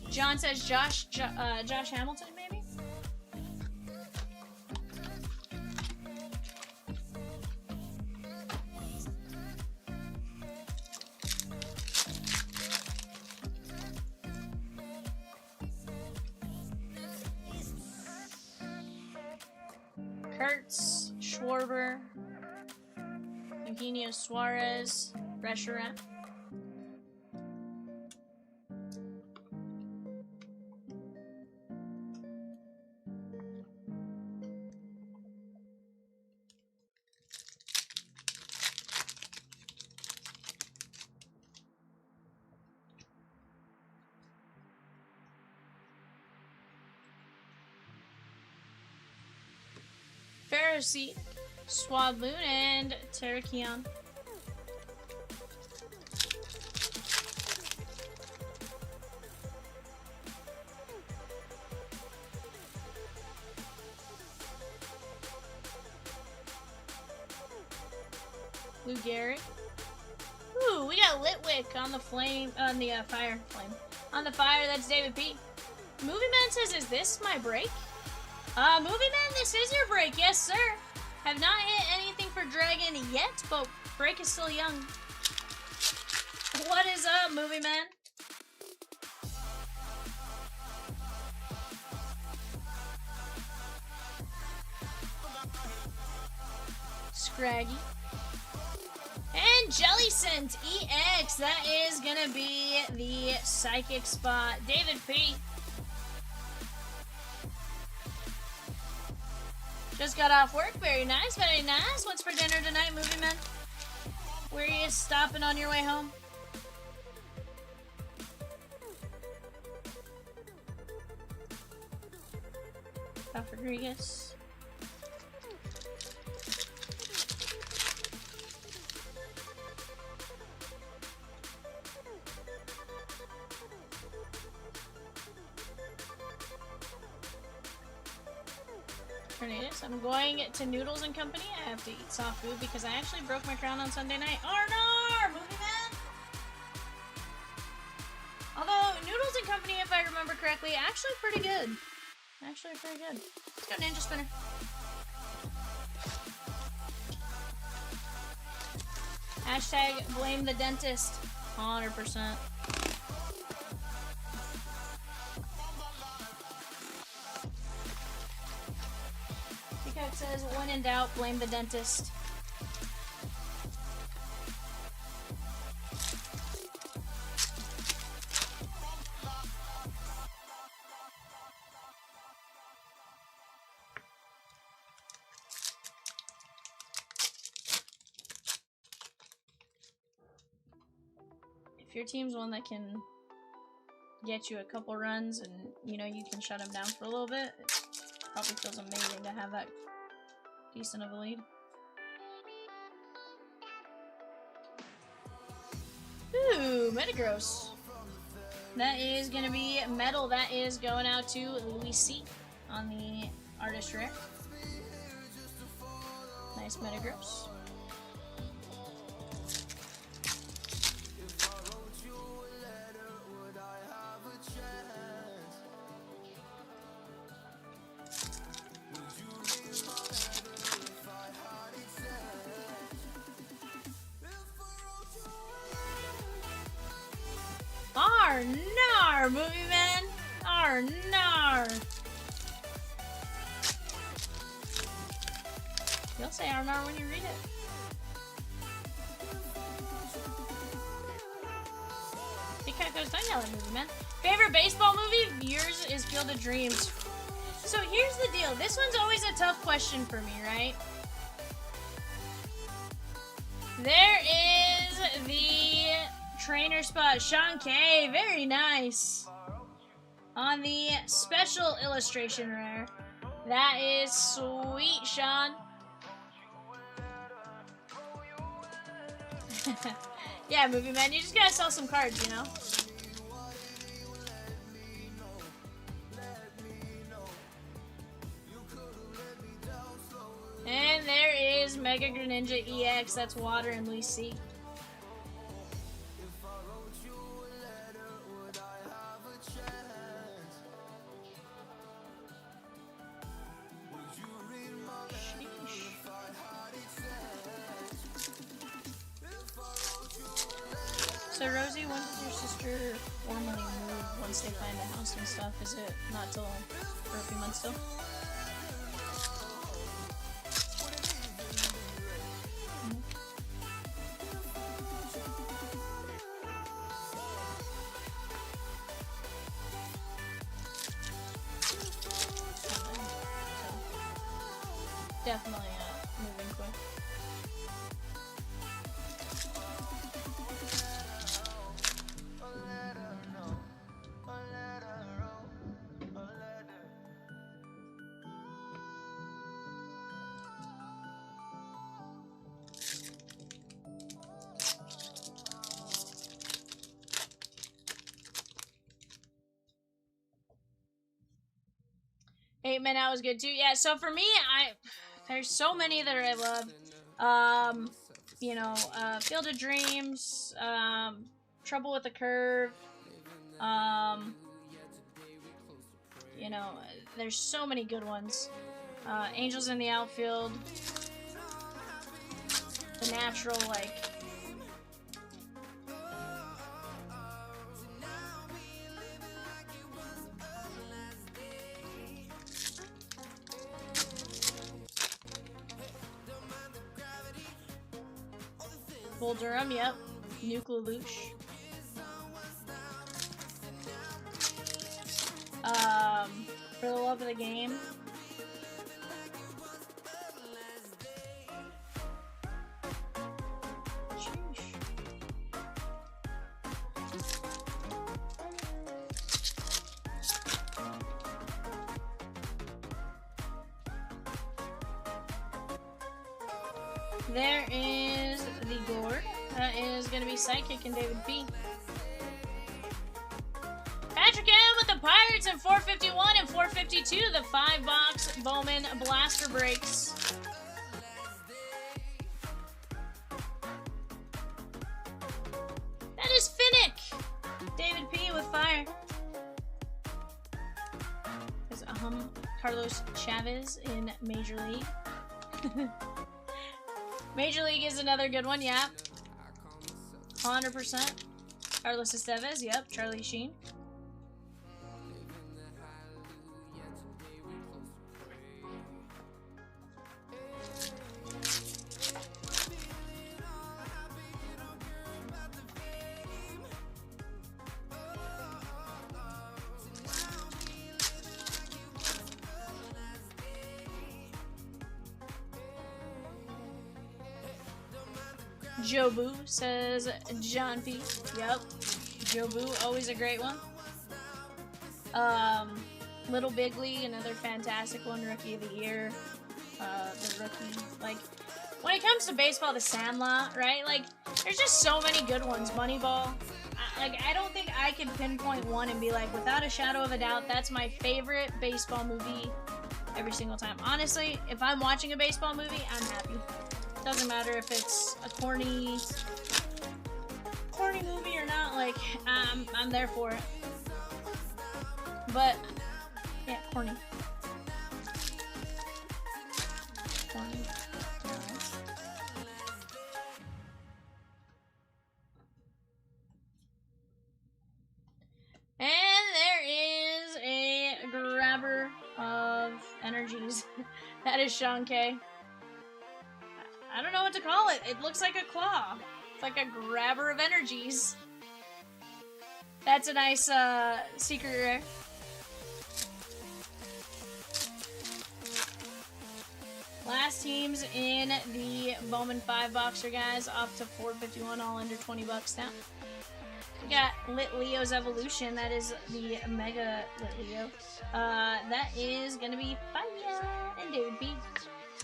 John says Josh Hamilton, maybe? Kurtz, Schwarber, Eugenio Suarez, Reshiram. Pharisee, Swadloon, and Terrakion. Lou Gehrig. Ooh, we got Litwick on the flame, on the fire flame. On the fire, that's David P. Movie Man says, is this my break? Movie Man, this is your break, yes sir. Have not hit anything for Dragon yet, but break is still young. What is up, Movie Man? Scraggy. And Jellicent EX, that is gonna be the Psychic spot. David P. Just got off work. Very nice, very nice. What's for dinner tonight, Movie Man? Where are you stopping on your way home? Ralph Rodriguez. I'm going to Noodles and Company. I have to eat soft food because I actually broke my crown on Sunday night. Oh no! Movie Man! Although, Noodles and Company, if I remember correctly, actually pretty good. Actually pretty good. Let's go Ninja Spinner. Hashtag blame the dentist. 100%. Peacock says, when in doubt, blame the dentist. If your team's one that can get you a couple runs and, you know, you can shut them down for a little bit, it probably feels amazing to have that decent of a lead. Ooh, Metagross. That is going to be metal. That is going out to Louis C on the Artist Rare. Nice Metagross. Arnar, movie man. Arnar. You'll say Arnar when you read it. Peacock goes, don't yell at movie man. Favorite baseball movie? Yours is Field of Dreams. So here's the deal. This one's always a tough question for me, right? There is the trainer spot. Sean K. Very nice. On the special illustration rare. That is sweet, Sean. Yeah, movie man. You just gotta sell some cards, you know? And there is Mega Greninja EX. That's Water and Louis C. So Rosie, when does your sister formally move once they find a house and stuff? Is it not till for a few months still? Definitely moving quick. Eight Men Out was good too. Yeah, so for me, there's so many that I love. You know, Field of Dreams, Trouble with the Curve. You know, there's so many good ones. Angels in the Outfield. The Natural, like. Bull Durham, yep. Nuke Lelouch. For the Love of the Game. Sheesh. There is the Gourd. That is going to be Psychic and David P. Patrick M with the Pirates in 451 and 452. The 5-box Bowman Blaster Breaks. That is Finnick. David P with Carlos Chavez in Major League. Major League is another good one, yeah. 100%. Carlos Estevez, yep. Charlie Sheen. Jobu says John P. Yep. Jobu, always a great one. Little Big League, another fantastic one. Rookie of the Year. The rookie. Like, when it comes to baseball, the Sandlot, right? Like, there's just so many good ones. Moneyball. I don't think I can pinpoint one and be like, without a shadow of a doubt, that's my favorite baseball movie every single time. Honestly, if I'm watching a baseball movie, I'm happy. Doesn't matter if it's a corny movie or not, like, I'm there for it. But, yeah, corny. Corny. And there is a grabber of energies. That is Sean K. I don't know what to call it. It looks like a claw. It's like a grabber of energies. That's a nice secret rare. Last teams in the Bowman 5-boxer, guys. Off to 451, all under 20 bucks now. We got Lit Leo's Evolution. That is the Mega Lit Leo. That is going to be Fire and David B.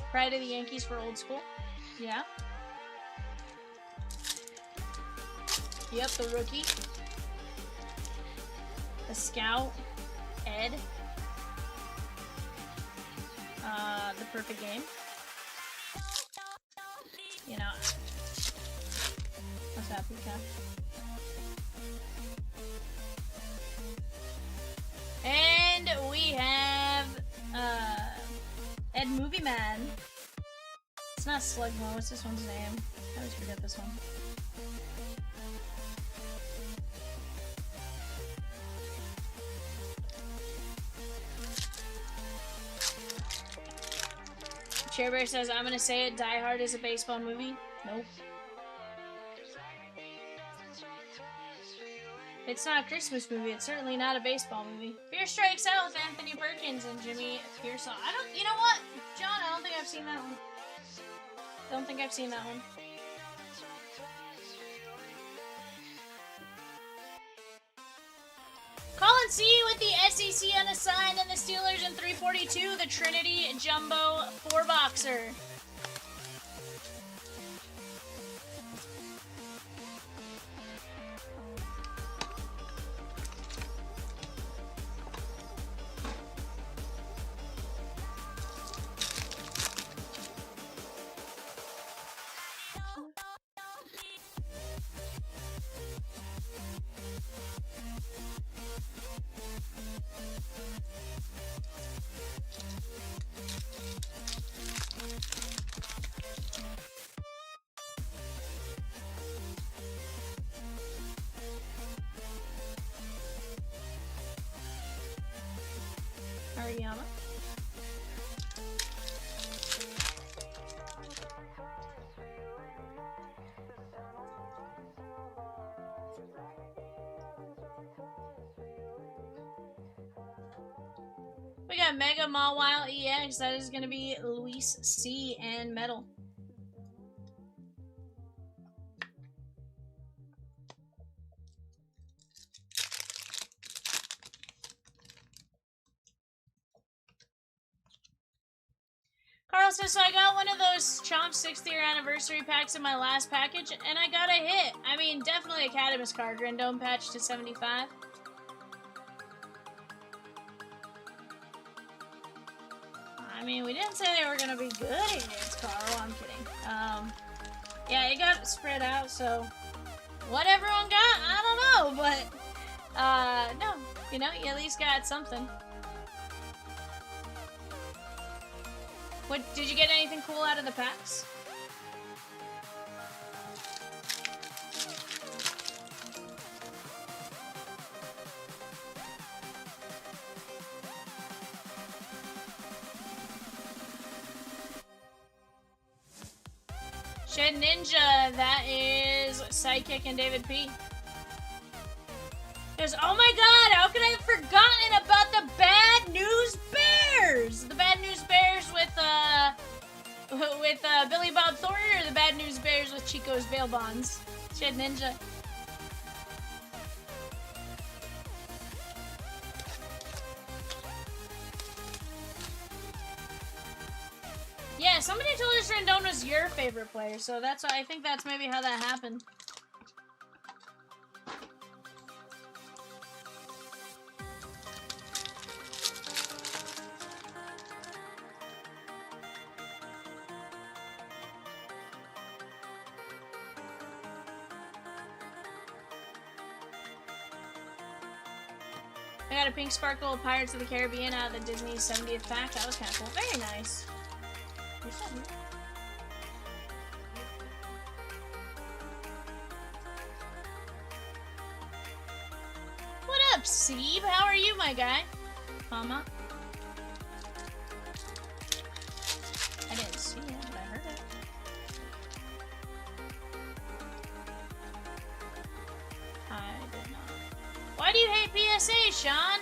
Pride of the Yankees for old school. Yeah. Yep, the rookie. The scout. Ed. The perfect game. You know. What's that, Pika? And we have, Ed Movie Man. It's not Slugmo, what's this one's name? I always forget this one. Chairbear says, I'm gonna say it, Die Hard is a baseball movie. Nope. It's not a Christmas movie, it's certainly not a baseball movie. Fear Strikes Out with Anthony Perkins and Jimmy Pearsall. You know what? John, I don't think I've seen that one. Don't think I've seen that one. Colin C with the SEC unassigned and the Steelers in 342, the Trinity Jumbo 4-boxer. Ariyama. We got Mega Mawile EX. That is going to be Luis C. and Metal. Carl says, so I got one of those Chomp 6th year anniversary packs in my last package, and I got a hit. I mean, definitely a Cadamus card. Rendon patch to 75. I mean, we didn't say they were going to be good hits, Carl. I'm kidding. Yeah, it got spread out, so what everyone got, I don't know, but, no, you know, you at least got something. What, did you get anything cool out of the packs? Shed Ninja, that is Sidekick and David P. There's, oh my god, how could I have forgotten about the Bad News Bears? The Bad News Bears with Billy Bob Thornton, or the Bad News Bears with Chico's bail bonds? Shed Ninja. Yeah, somebody told us Rendon was your favorite player, so that's why I think that's maybe how that happened. I got a pink sparkle Pirates of the Caribbean out of the Disney 70th pack. That was kind of cool. Very nice. You're so weird. What up, Sieb? How are you, my guy? Mama? I didn't see it, but I heard it. I did not. Why do you hate PSA, Sean?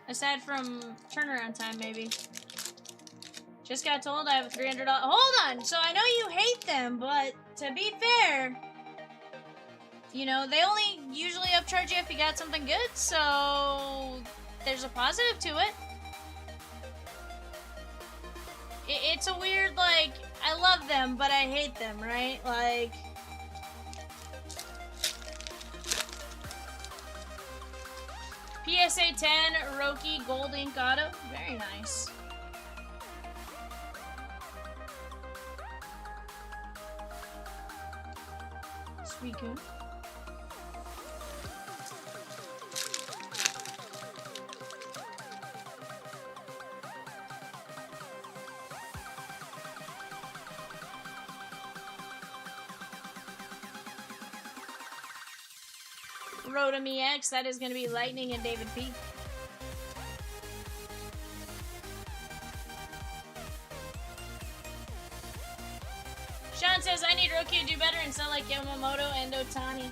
Aside from turnaround time, maybe. Just got told I have a $300. Hold on! So I know you hate them, but to be fair, you know, they only usually upcharge you if you got something good, so there's a positive to it. It's a weird, like, I love them, but I hate them, right? Like... PSA 10, Roki Gold Ink Auto. Very nice. Sweet goon. Rotom EX, that is going to be Lightning and David P. Sean says, I need Roki to do better and sell like Yamamoto and Otani.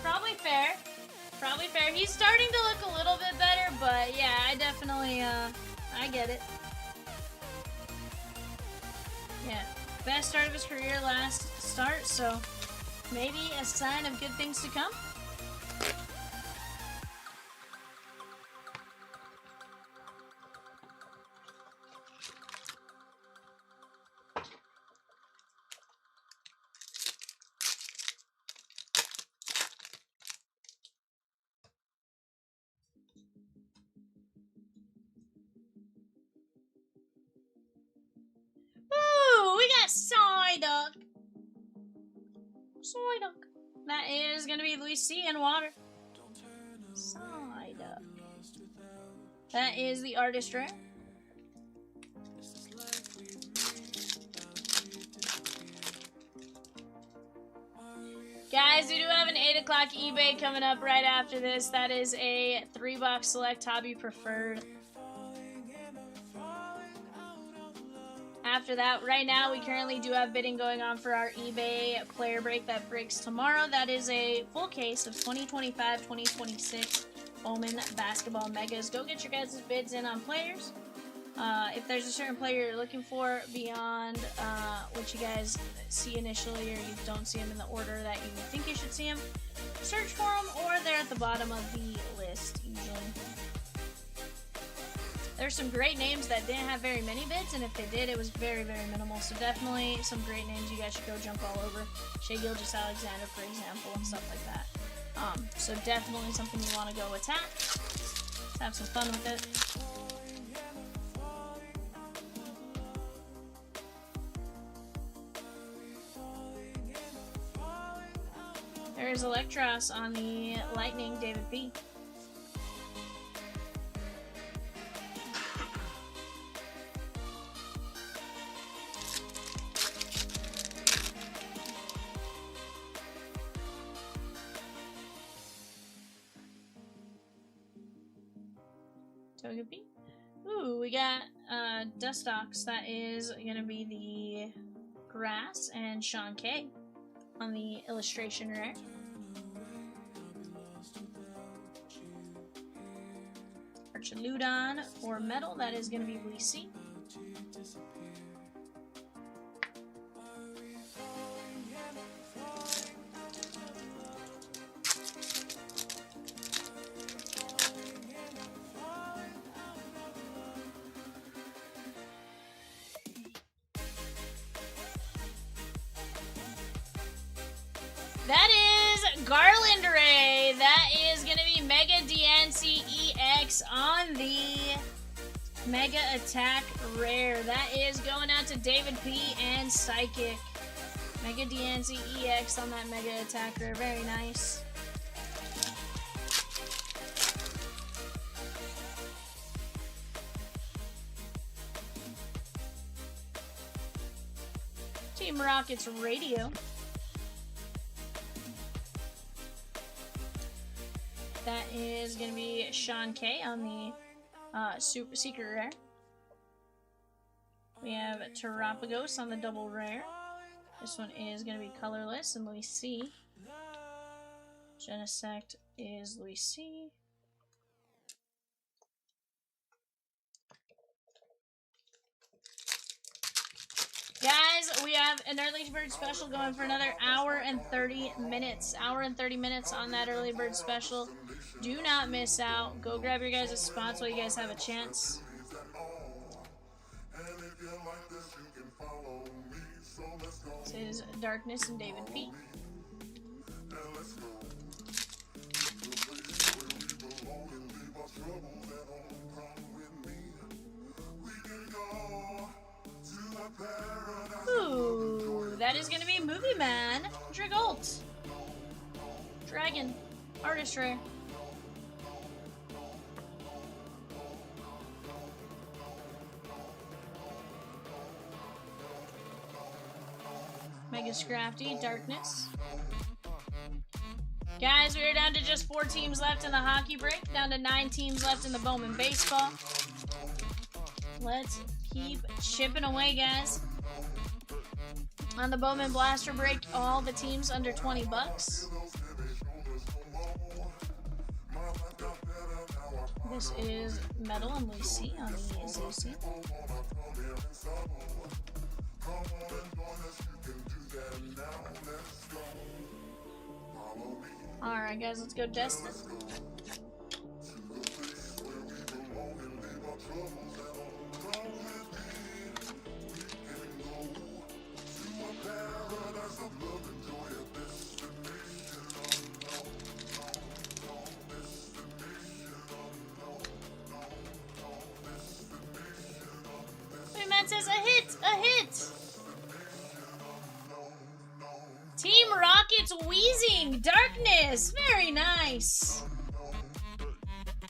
Probably fair. Probably fair. He's starting to look a little bit better, but yeah, I definitely, I get it. Yeah, best start of his career last start, so maybe a sign of good things to come. Ooh, we got Psyduck. Psyduck. That is going to be Luis C. and Water. Psyduck. That is the artist rare. Guys, we do have an 8 o'clock eBay coming up right after this. That is a 3-box select hobby preferred. After that, right now, we currently do have bidding going on for our eBay player break that breaks tomorrow. That is a full case of 2025-2026 Bowman basketball megas. Go get your guys' bids in on players. If there's a certain player you're looking for beyond what you guys see initially, or you don't see them in the order that you think you should see them, search for them, or they're at the bottom of the list usually. There's some great names that didn't have very many bids, and if they did, it was very, very minimal. So definitely some great names you guys should go jump all over. Shea Gilgeous-Alexander, for example, and stuff like that. So definitely something you want to go attack. Let's have some fun with it. There's Electros on the Lightning, David P. Togepi. Ooh, we got Dustox. That is gonna be the grass, and Sean K on the illustration rare. Archaludon or metal. That is gonna be Blissey. That is Garland Ray. That is going to be Mega DNC EX on the Mega Attack Rare. That is going out to David P. and Psychic. Mega DNC EX on that Mega Attack Rare. Very nice. Team Rocket's Radio. That is going to be Sean K on the Super Secret Rare. We have Terapagos on the double rare. This one is going to be colorless and Louis C. Genesect is Louis C. Guys, we have an early bird special going for another hour and 30 minutes. Hour and 30 minutes on that early bird special. Do not miss out. Go grab your guys' spots while you guys have a chance. This is Darkness and David P. Ooh, that is going to be Movie Man, Dragolt. Dragon, Artist Rare. Mega Scrafty, Darkness. Guys, we are down to just 4 teams left in the hockey break. Down to 9 teams left in the Bowman baseball. Let's keep chipping away, guys. On the Bowman Blaster break, all the teams under 20 bucks. This is Metal and Lucy on the Lucy. Alright guys, let's go Destin. Wait, man says a hit! A hit! Team Rocket's Wheezing! Darkness! Very nice!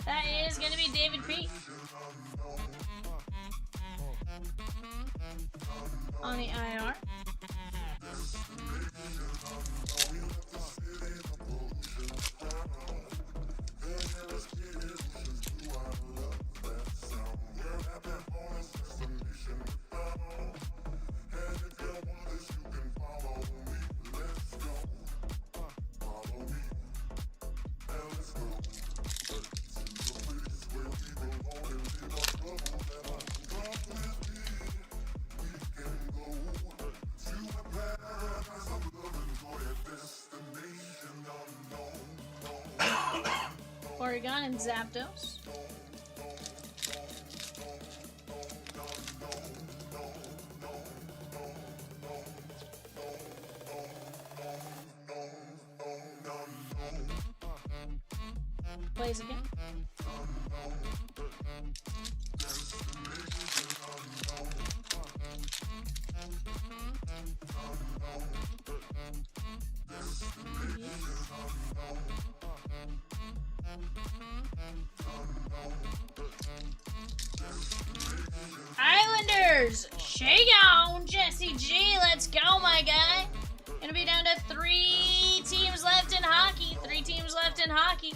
That is going to be David P. On the IR. Oregon and Zapdos. Plays again. Islanders! Shake on, Jesse G. Let's go, my guy. Gonna be down to 3 teams left in hockey. 3 teams left in hockey.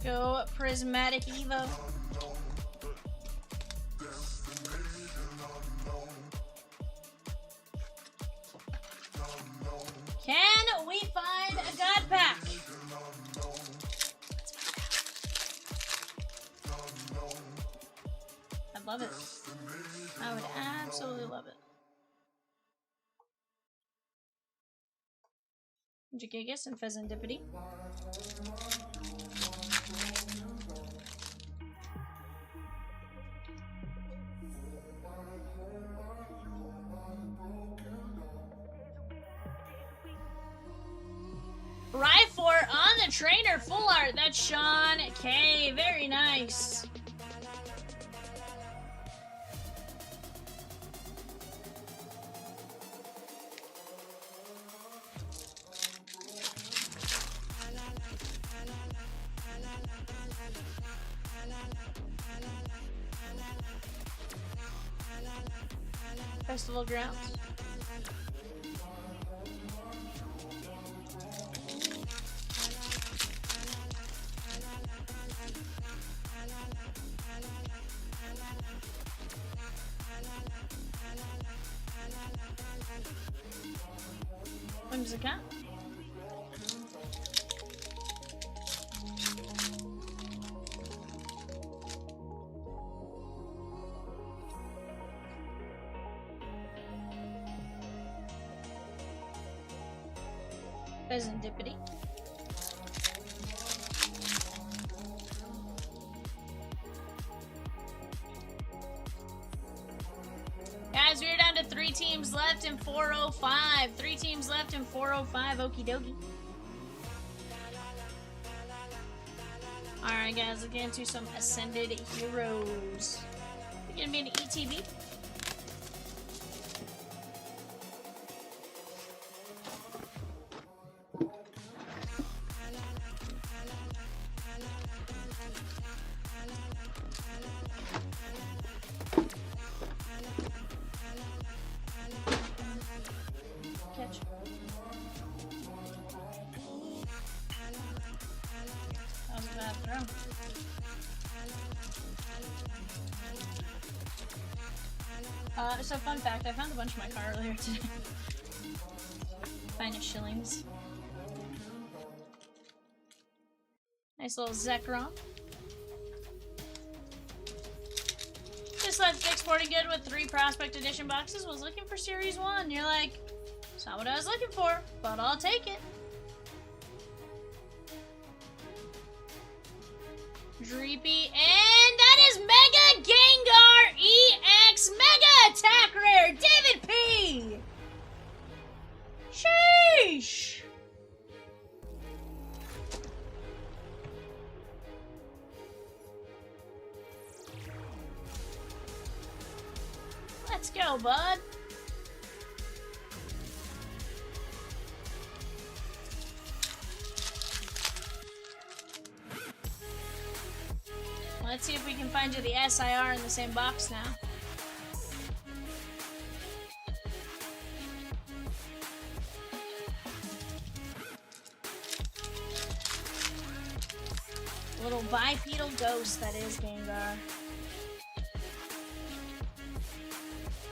Go Prismatic Evo. Can we find a God Pack? I'd love it. I would absolutely love it. Gigigus and Pheasantipity. Rhyfor on the trainer, full art. That's Sean K. Very nice. Festival grounds. Whimsicott. Pheasantipity. Guys, we're down to 3 teams left in 405. 3 teams left in 405. Okie dokie. Alright, guys, let's get into some Ascended Heroes. We're gonna be an ETB. Catch. That was a bad throw. So fun fact, I found a bunch of my car earlier today. Finest shillings. Nice little Zekrom. Just left Dick's Sporting Good with 3 Prospect Edition boxes. Was looking for Series 1. You're like, it's not what I was looking for, but I'll take it. Dreepy, and that is Mega Gengar EX Mega Attack Rare, David P. Sheesh. Let's go, bud. Let's see if we can find you the SIR in the same box now. Little bipedal ghost that is Gengar.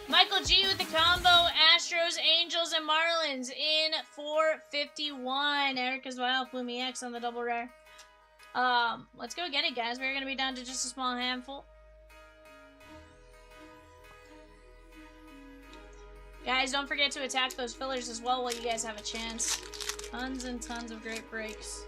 Michael G with the combo, Astros, Angels, and Marlins in 451. Erica's VAL, Flumie X on the double rare. Let's go get it, guys. We're gonna be down to just a small handful. Guys, don't forget to attack those fillers as well while you guys have a chance. Tons and tons of great breaks.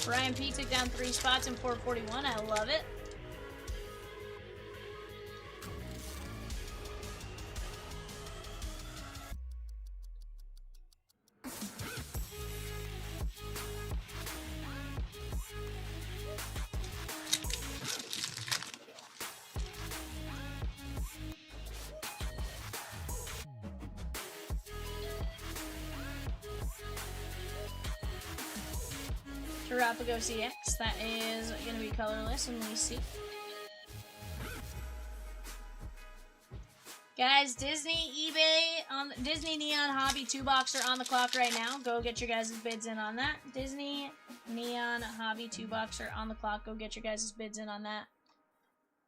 Ryan P took down 3 spots in 441. I love it. Terrapago CX, that is going to be colorless, and we see. Guys, Disney eBay on Disney Neon Hobby 2-boxer on the clock right now. Go get your guys' bids in on that. Disney Neon Hobby 2-boxer on the clock. Go get your guys' bids in on that.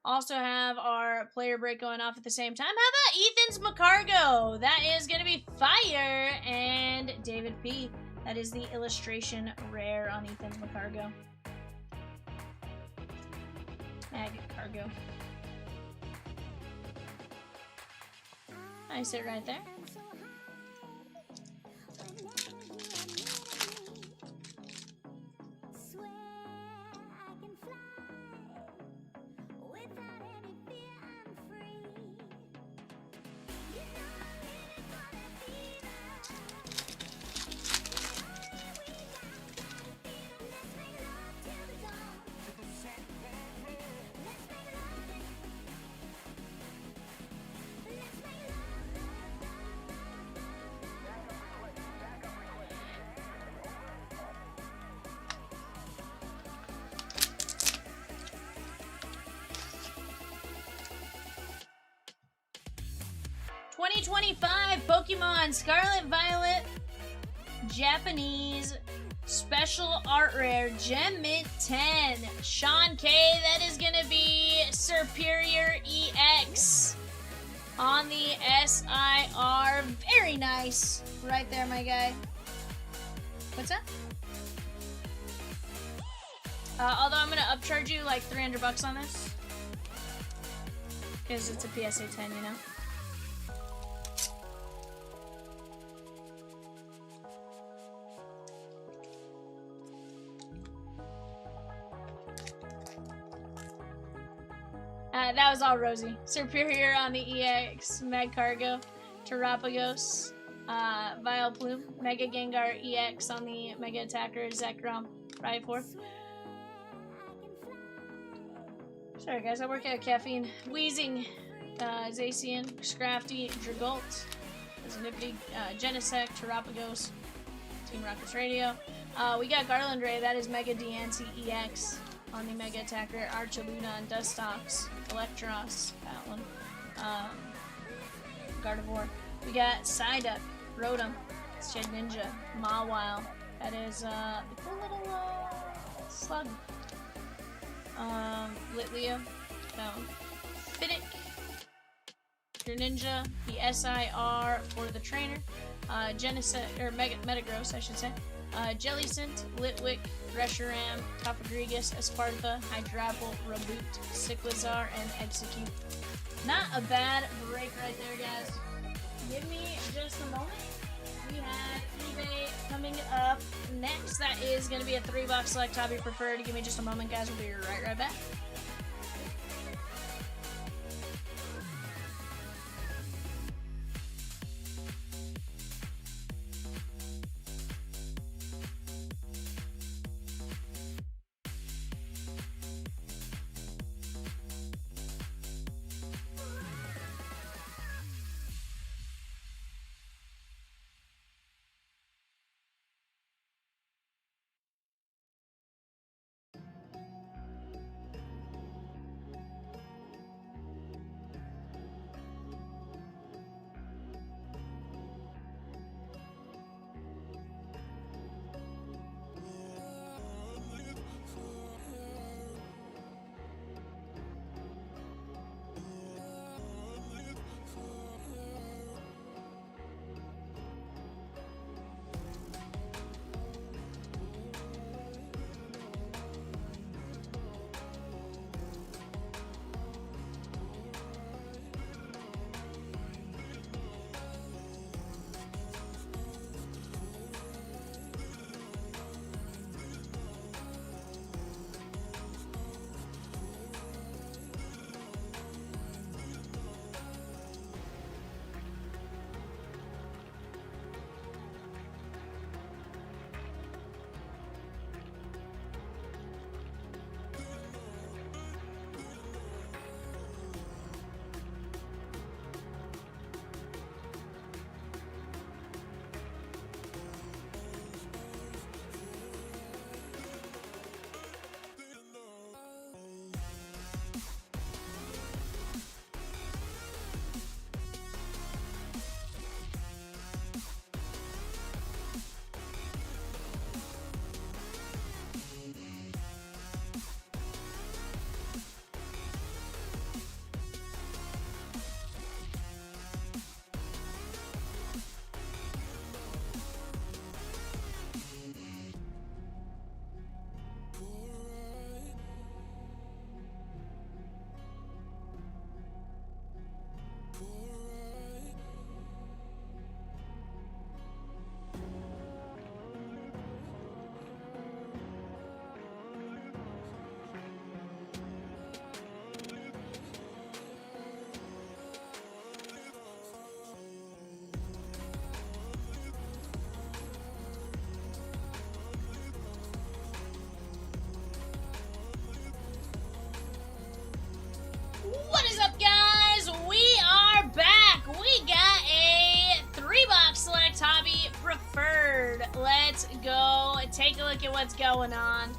Also have our player break going off at the same time. How about Ethan's McCargo? That is going to be fire. And David P. That is the illustration rare on Ethan's McCargo. Mag Cargo. I sit right there. $20.25 Pokemon Scarlet Violet Japanese Special Art Rare Gem Mint 10 Sean K. That is gonna be Superior EX on the SIR. Very nice, right there, my guy. What's that? Although I'm gonna upcharge you like $300 on this because it's a PSA 10, you know. That was all Rosie. Superior on the EX, Mag Cargo, Terapagos, Vile Plume, Mega Gengar EX on the Mega Attacker, Zekrom, Rhyhorn. Sorry guys, I work at caffeine. Wheezing, Zacian, Scrafty, Dragolt, Zanipity, Genesect, Terapagos, Team Rockets Radio. We got Garland Ray, that is Mega Diancie EX. On the Mega Attacker, Archaluna and Dustox, Electros, that one, Gardevoir. We got Psyduck, Rotom, Shed Ninja, Mawile, that is the cool little slug, Litleo, that one, Fiddick, Greninja, the SIR for the trainer, Genesect, or Metagross, I should say. Jellicent, Litwick, Reshiram, Topagrigus, Esparta, Hydrapple, Reboot, Cyclizar, and Execute. Not a bad break right there, guys. Give me just a moment. We have eBay coming up next. That is going to be a 3-box select hobby preferred. Give me just a moment, guys. We'll be right back. take a look at what's going on.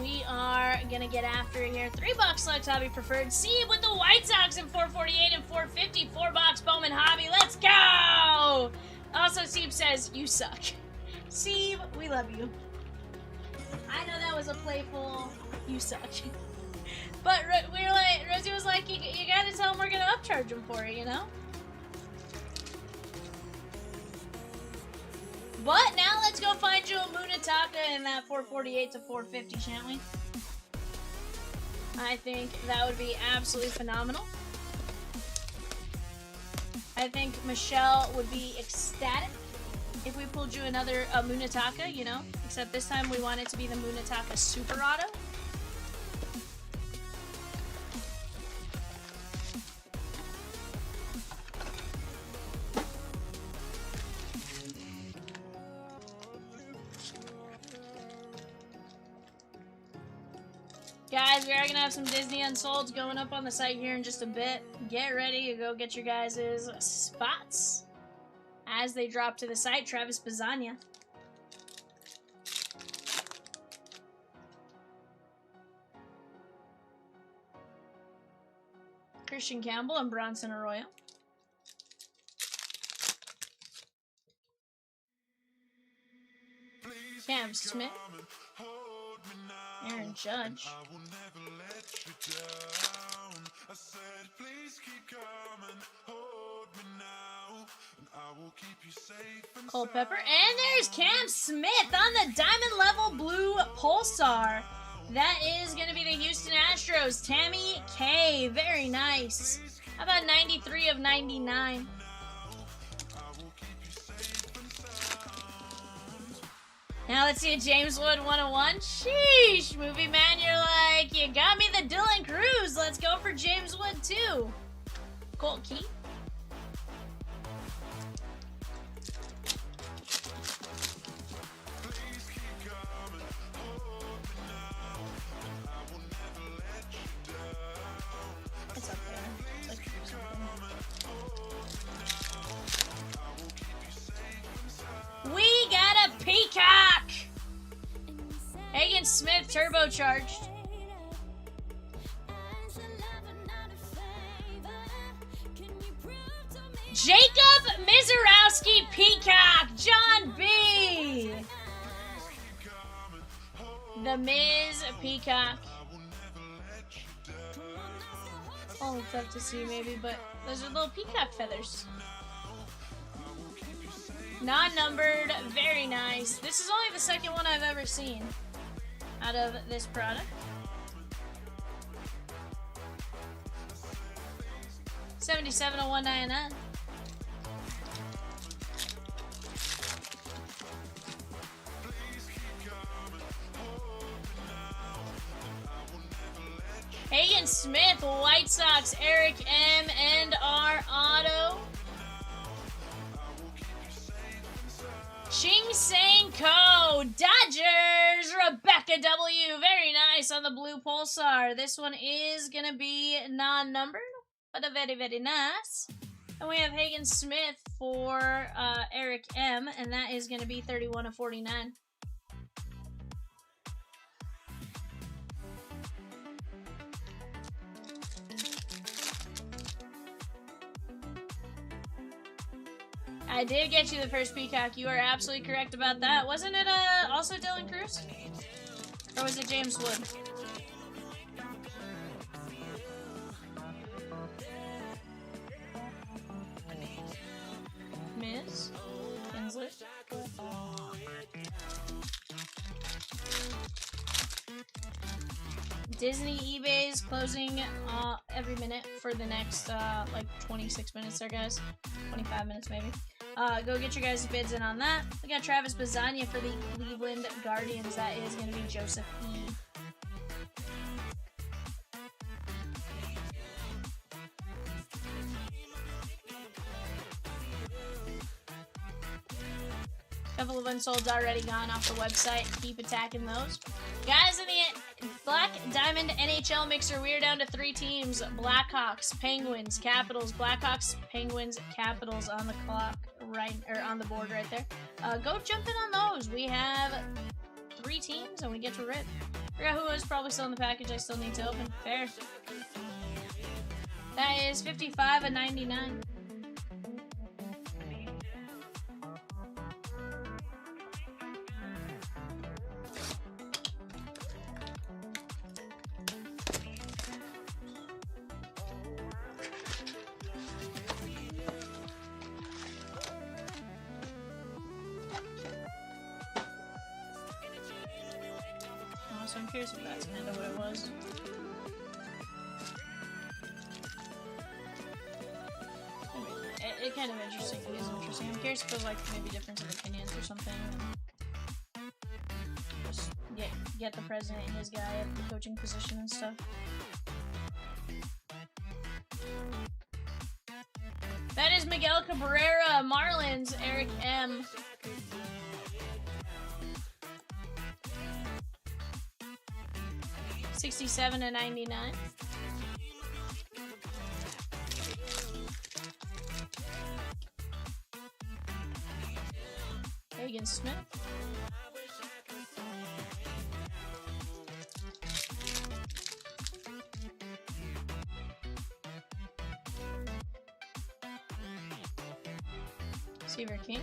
We are gonna get after it here. 3 box Select Hobby Preferred. Sieb with the White Sox in 448 and 450. 4 box Bowman Hobby. Let's go! Also, Sieb says, you suck. Sieb, we love you. I know that was a playful, you suck. But we were like, Rosie was like, you gotta tell him we're gonna upcharge him for it, you know? But now let's go find you a Munataka in that 448 to 450, shan't we? I think that would be absolutely phenomenal. I think Michelle would be ecstatic if we pulled you another Munataka, you know? Except this time we want it to be the Munataka Super Auto. Guys, we are going to have some Disney Unsolds going up on the site here in just a bit. Get ready to go get your guys' spots as they drop to the site. Travis Pizzagna. Christian Campbell and Bronson Arroyo. Cam Smith. Aaron Judge. Culpepper. And there's Cam Smith on the Diamond Level Blue Pulsar. That is going to be the Houston Astros. Tammy K. Very nice. How about 93 of 99? Now let's see a James Wood 101. Sheesh, movie man, you're like, you got me the Dylan Cruz. Let's go for James Wood too. Colt Key. It's up there. It's like we got a Peacock! Hagen Smith turbocharged. Jacob Mizorowski Peacock! John B! The Miz Peacock. Oh, tough to see maybe, but those are little peacock feathers. Non-numbered, very nice. This is only the second one I've ever seen out of this product. $77 of $199. Hagen Smith, White Sox, Eric M, and our auto. Ching Sang Ko, Dodgers, Rebecca W. Very nice on the blue Pulsar. This one is going to be non-numbered, but a very, very nice. And we have Hagen Smith for Eric M, and that is going to be 31 of 49. I did get you the first Peacock. You are absolutely correct about that. Wasn't it also Dylan Cruz? Or was it James Wood? Miz? Kinsler? Disney eBay's closing every minute for the next like 26 minutes there, guys. 25 minutes maybe. Go get your guys' bids in on that. We got Travis Pizzagna for the Cleveland Guardians. That is going to be Joseph E. Couple of unsolds already gone off the website. Keep attacking those. Guys, in the Black Diamond NHL Mixer, we are down to 3 teams. Blackhawks, Penguins, Capitals. Blackhawks, Penguins, Capitals on the clock, right, or on the board right there. Go jump in on those. We have 3 teams, and we get to rip. Forgot who was probably still in the package. I still need to open. Fair. That is 55 of 99. So I'm curious if that's kind of what it was. It kind of interesting. It is interesting. I'm curious if there's like maybe difference of opinions or something. Just get the president and his guy at the coaching position and stuff. That is Miguel Cabrera, Marlins, Eric M. $67 to 99. Hagen Smith. Seaver King.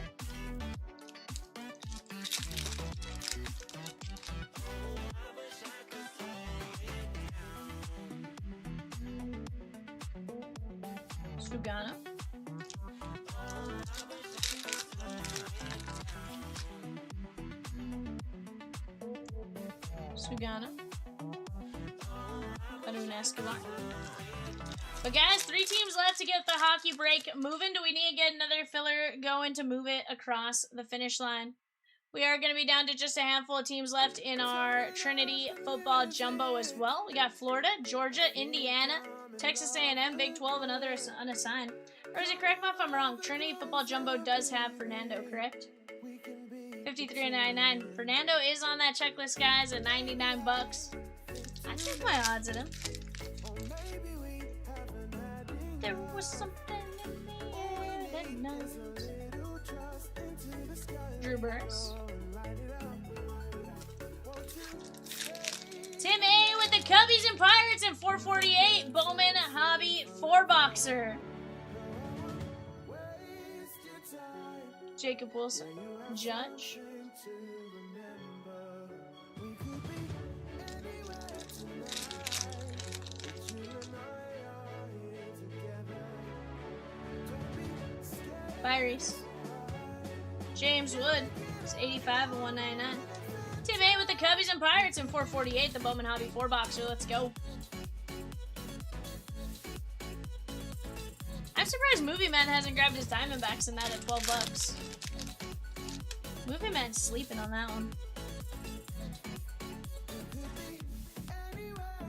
Sugana. Sugana. Arun Escobar. But guys, 3 teams left to get the hockey break moving. Do we need to get another filler going to move it across the finish line? We are going to be down to just a handful of teams left in our Trinity football jumbo as well. We got Florida, Georgia, Indiana, Texas A&M, Big 12, and others unassigned. Or is it correct me if I'm wrong? Trinity football jumbo does have Fernando, correct? 53 to 99. Fernando is on that checklist, guys, at 99 bucks. I take my odds at him. There was something in the air that night. Drew Burris. Tim A with the Cubbies and Pirates and 448. Bowman Hobby 4-boxer. Jacob Wilson. Judge. Byries. James Wood. It's 85 and 199. Tim A with the Cubbies and Pirates and 448. The Bowman Hobby 4-boxer. Let's go. I'm surprised Movie Man hasn't grabbed his Diamondbacks in that at 12 bucks. Movie Man's sleeping on that one.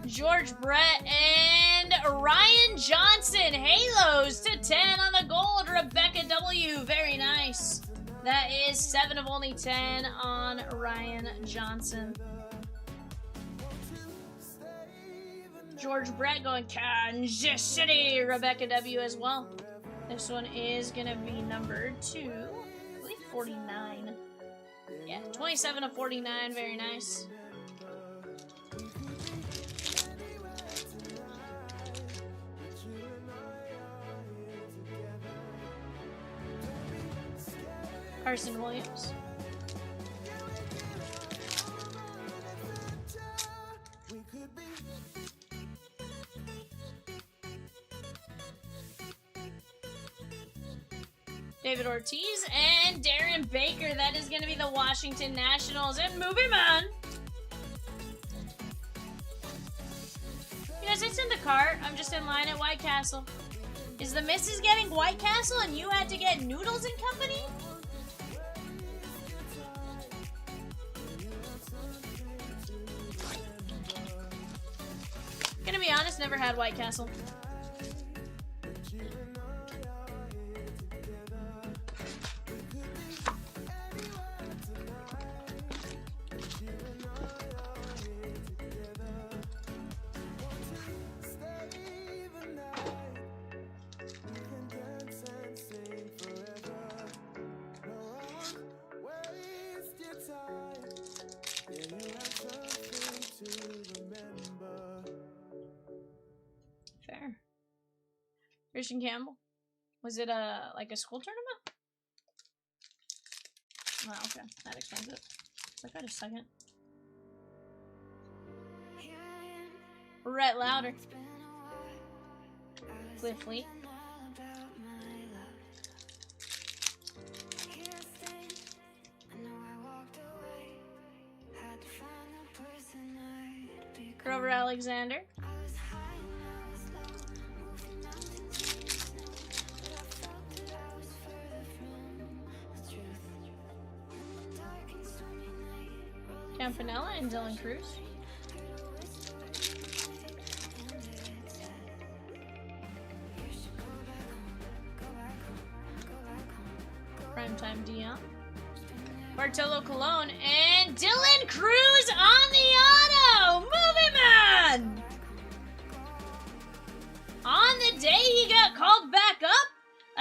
George Brett and Ryan Johnson. Halos to 10 on the gold. Rebecca W. Very nice. That is 7 of only 10 on Ryan Johnson. George Brett going Kansas City. Rebecca W. as well. This one is going to be numbered to, I believe, 49. Yeah, 27 of 49. Very nice. Carson Williams. David Ortiz and Darren Baker. That is going to be the Washington Nationals. And Movie Man. You guys, it's in the cart. I'm just in line at White Castle. Is the missus getting White Castle and you had to get Noodles and Company? Gonna be honest, never had White Castle. Christian Campbell. Was it like a school tournament? Oh, okay. That explains it. Like, wait a second. Rhett Louder. Cliff Lee. Grover Alexander. Campanella and Dylan Cruz. Primetime Dion. Bartolo Colon and Dylan Cruz on the auto! Movie Man! On the day he got called back up?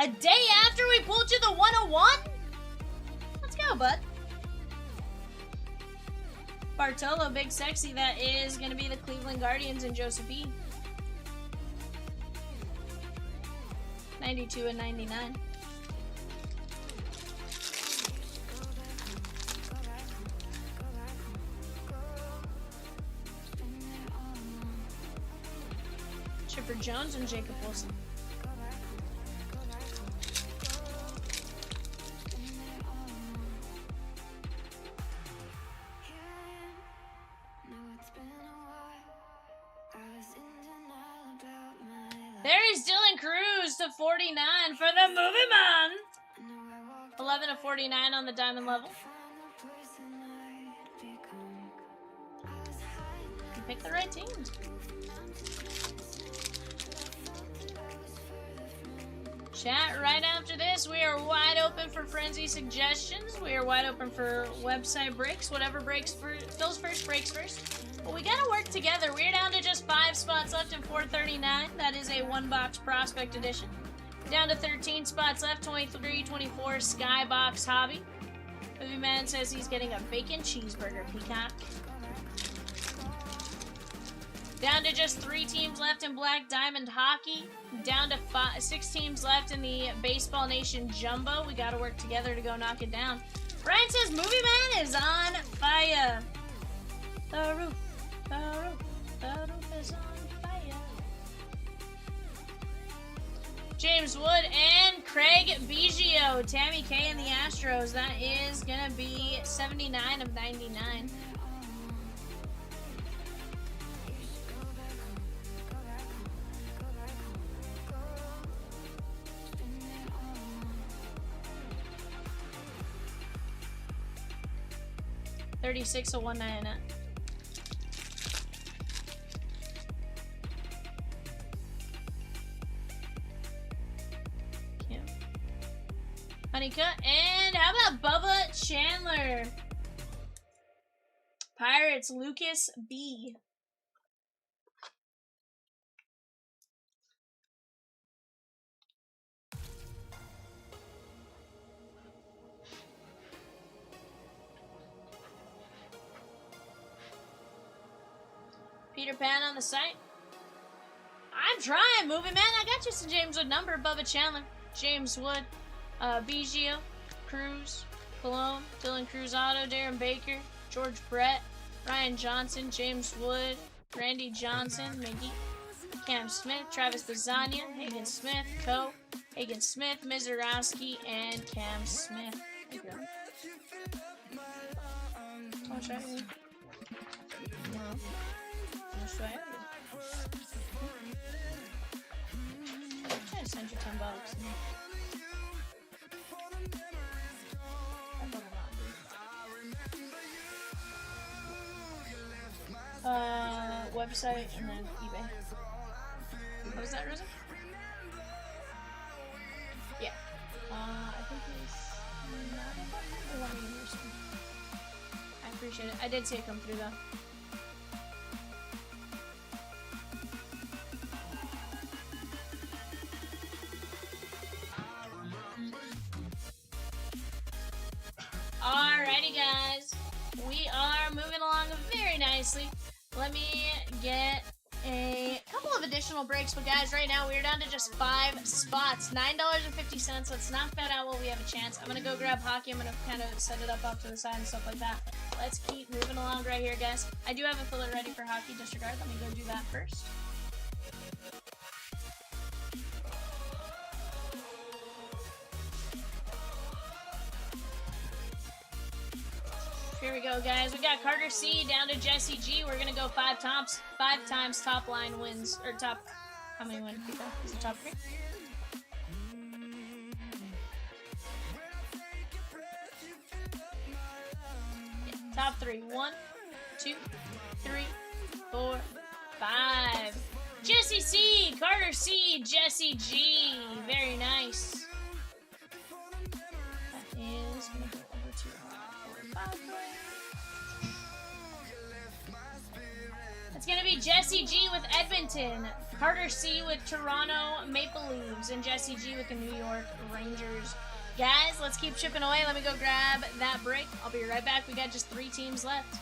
A day after we pulled you the 101? Let's go, bud. Bartolo, Big Sexy, that is going to be the Cleveland Guardians and Josephine. 92 and 99. Chipper Jones and Jacob Wilson. There is Dylan Cruz to 49 for the Movie Man. 11 of 49 on the diamond level. You picked the right teams. Chat, right after this, we are wide open for Frenzy suggestions. We are wide open for website breaks. Whatever breaks first, those first breaks first. But we gotta work together. We're down to just 5 spots left in 439. That is a 1-box prospect edition. Down to 13 spots left, 23, 24, Skybox Hobby. Movie Man says he's getting a bacon cheeseburger, Peacock. Down to just 3 teams left in Black Diamond Hockey. Down to 6 teams left in the Baseball Nation Jumbo. We gotta work together to go knock it down. Brian says Movie Man is on fire. The roof is on fire. James Wood and Craig Biggio. Tammy K and the Astros. That is gonna be 79 of 99. $36 of 199. Honeycutt, and how about Bubba Chandler? Pirates, Lucas B. Peter Pan on the site. I'm trying, Movie Man. I got you some James Wood number. Bubba Chandler, James Wood, Biggio, Cruz, Cologne, Dylan Cruz Auto, Darren Baker, George Brett, Ryan Johnson, James Wood, Randy Johnson, Miggy, Cam Smith, Travis Bazania, Hagen Smith, Co, Hagen Smith, Mizorowski, and Cam Smith. There you go. Oh, should I? No. Should I? I'm trying to send you $10. Website and then eBay. What was that, Rosa? Yeah. I think he's not a university. I appreciate it. I did see it come through though. Alrighty guys, we are moving along very nicely. Let me get a couple of additional breaks, but guys, right now we are down to just 5 spots. $9.50. Let's knock that out while we have a chance. I'm gonna go grab hockey. I'm gonna kind of set it up off to the side and stuff like that. Let's keep moving along right here, guys. I do have a filler ready for hockey. Disregard. Let me go do that first. Here we go, guys. We got Carter C down to Jesse G. We're gonna go 5 times top line wins, or top. How many wins? Is it top 3? Yeah, top 3. 1, 2, 3, 4, 5. Jesse C, Carter C, Jesse G. Very nice. That is gonna go over to 5. It's going to be Jesse G with Edmonton, Carter C with Toronto Maple Leafs, and Jesse G with the New York Rangers. Guys, let's keep chipping away. Let me go grab that break. I'll be right back. We got just 3 teams left.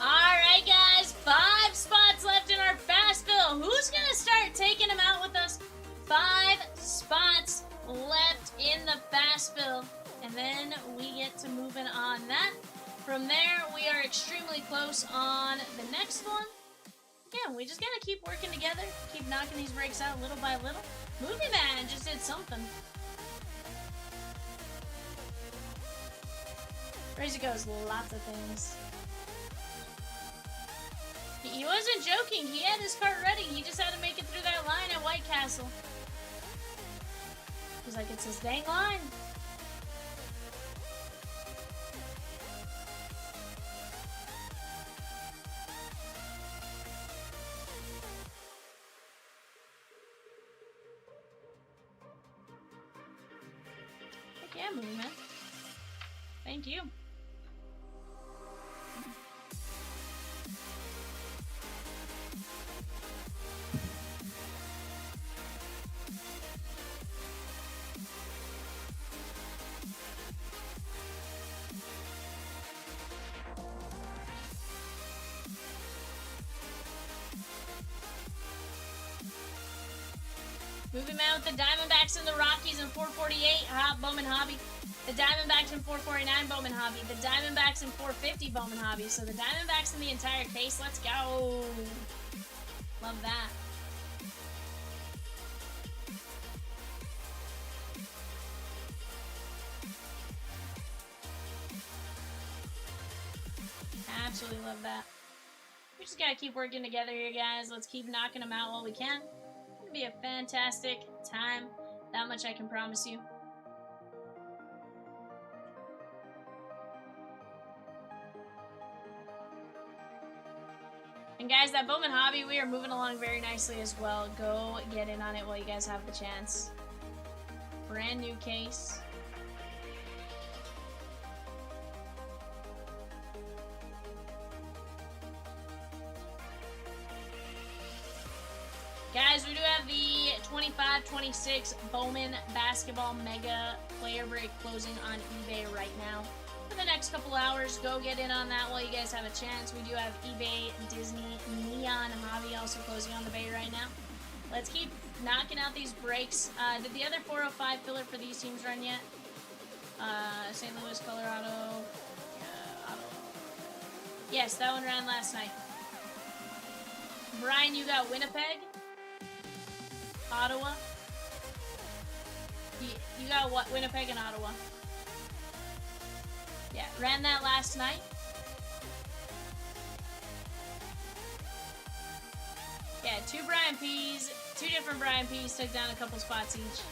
Alright guys, 5 spots left in our fast fill. Who's gonna start taking them out with us? 5 spots left in the fast fill. And then we get to moving on that. From there, we are extremely close on the next one. Yeah, we just gotta keep working together, keep knocking these breaks out little by little. Movie Man just did something. Crazy goes, lots of things. He wasn't joking. He had his cart ready. He just had to make it through that line at White Castle. He's like, it's his dang line. Heck yeah, movie man. Thank you. Moving man with the Diamondbacks and the Rockies in 448, Bowman Hobby. The Diamondbacks in 449, Bowman Hobby. The Diamondbacks in 450, Bowman Hobby. So the Diamondbacks in the entire case. Let's go. Love that. Absolutely love that. We just gotta keep working together here, guys. Let's keep knocking them out while we can. It's gonna be a fantastic time. That much I can promise you. And guys, that Bowman Hobby, we are moving along very nicely as well. Go get in on it while you guys have the chance. Brand new case. 25-26 Bowman basketball mega player break closing on eBay right now. For the next couple hours, go get in on that while you guys have a chance. We do have eBay Disney Neon Hobby also closing on the bay right now. Let's keep knocking out these breaks. Did the other 405 filler for these teams run yet? St. Louis, Colorado. Yes, that one ran last night. Brian, you got Winnipeg, Ottawa. You got what? Winnipeg and Ottawa. Yeah, ran that last night. Yeah, two different Brian P's took down a couple spots each.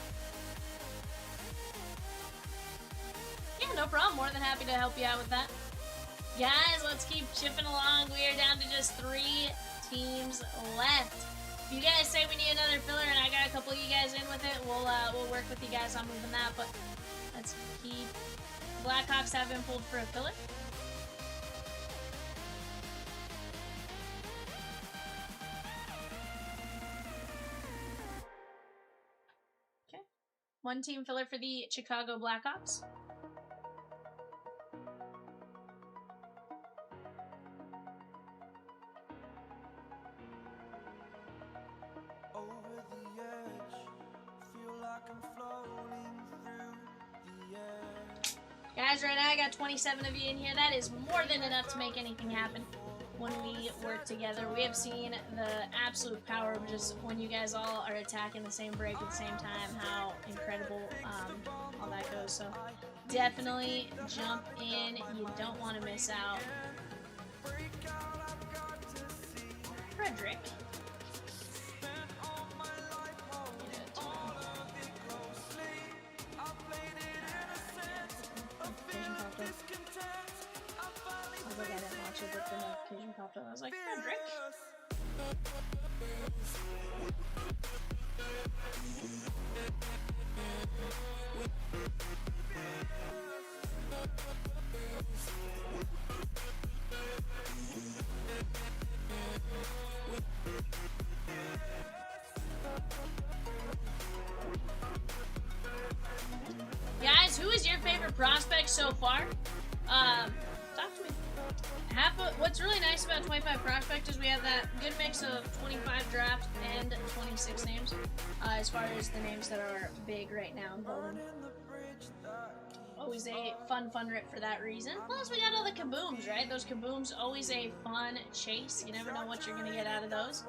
Yeah, no problem. More than happy to help you out with that. Guys, let's keep chipping along. We are down to just 3 teams left. If you guys say we need another filler and I got a couple of you guys in with it, we'll work with you guys on moving that. But let's keep. Blackhawks have been pulled for a filler. Okay. 1 team filler for the Chicago Blackhawks. Guys, right now I got 27 of you in here. That is more than enough to make anything happen when we work together. We have seen the absolute power of just when you guys all are attacking the same break at the same time, how incredible all that goes. So definitely jump in. You don't want to miss out. Frederick. I didn't watch it, but the notification popped up. I was like, Frederick. Guys, who is your favorite prospect so far? Talk to me. What's really nice about 25 prospect is we have that good mix of 25 draft and 26 names, as far as the names that are big right now in Bowman. Always a fun rip for that reason. Plus, we got all the kabooms, right? Those kabooms, always a fun chase. You never know what you're going to get out of those.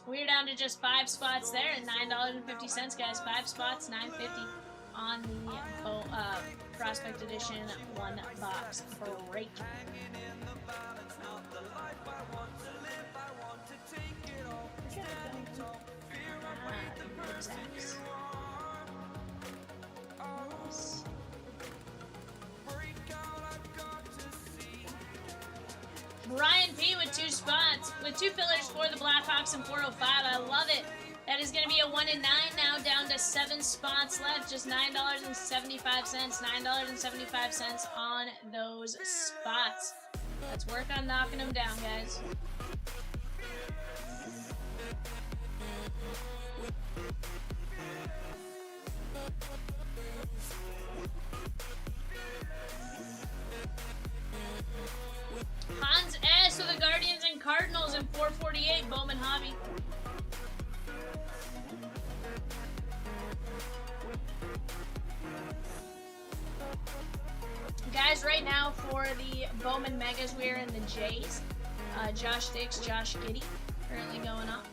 We're down to just 5 spots there at $9.50, guys. 5 spots, $9.50 on the Prospect Edition 1 box break. Brian P with 2 spots, with 2 fillers for the Blackhawks and 405. I love it. That is going to be a 1 and 9 now, down to 7 spots left. Just $9.75. $9.75 on those spots. Let's work on knocking them down, guys. Hans S with the Guardians and Cardinals in 448 Bowman Hobby. Guys, right now for the Bowman Megas, we're in the J's. Josh Dix, Josh Giddey currently going up.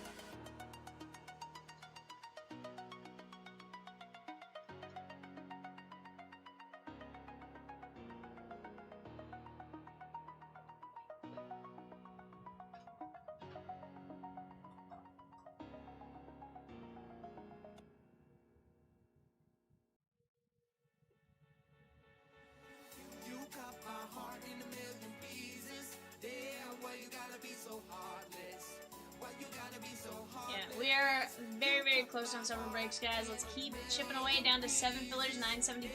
We are very close on summer breaks, guys. Let's keep chipping away down to 7 fillers, $9.75.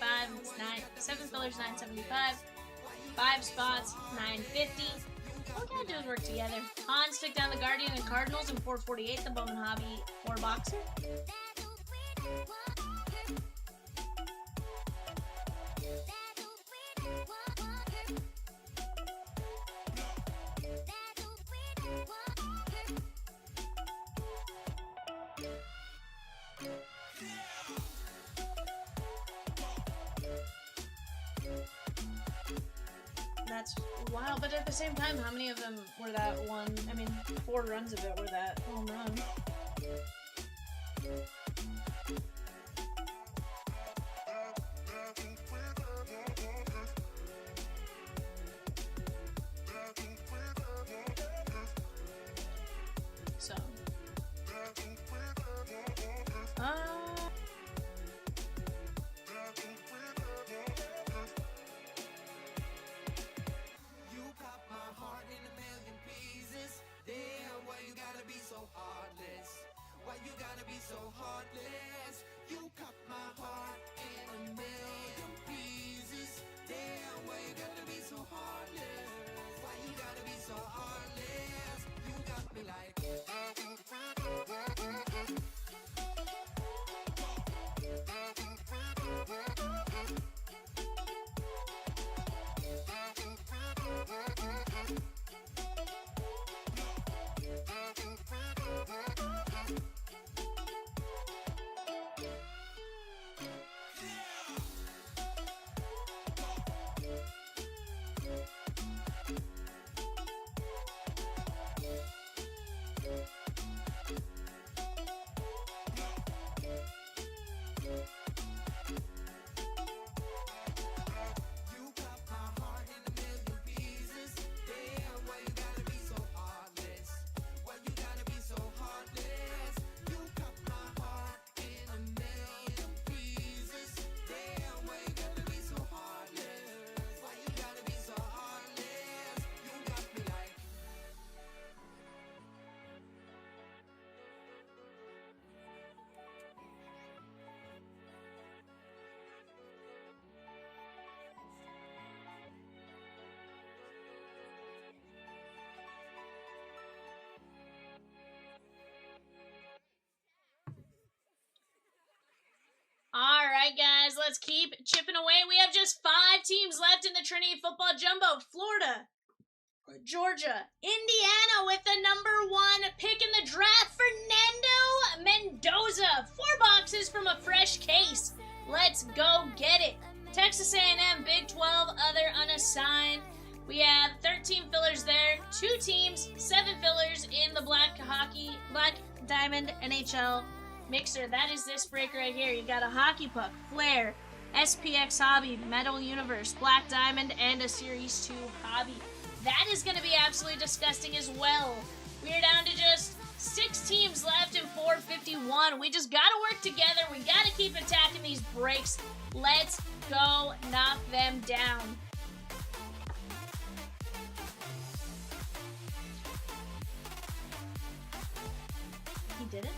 7 fillers, $9.75. 5 spots, $9.50. Oh, we got gotta do is work together. Hans took down the Guardian and Cardinals in 448, the Bowman Hobby 4-boxer. That's wild, but at the same time, how many of them were that one? I mean, 4 runs of it were that home run. So. Why you gotta be so heartless? You cut my heart in a million pieces. Damn, why you gotta be so heartless? Why you gotta be so heartless? You got me like. Alright guys, let's keep chipping away. We have just 5 teams left in the Trinity Football Jumbo. Florida, Georgia, Indiana with the number 1 pick in the draft, Fernando Mendoza. 4 boxes from a fresh case. Let's go get it. Texas A&M, Big 12, other unassigned. We have 13 fillers there, 2 teams, 7 fillers in the Black Diamond NHL mixer. That is this break right here. You got a hockey puck, flare, SPX hobby, Metal Universe, Black Diamond, and a Series 2 hobby. That is going to be absolutely disgusting as well. We are down to just 6 teams left in 451. We just got to work together. We got to keep attacking these breaks. Let's go knock them down. He didn't?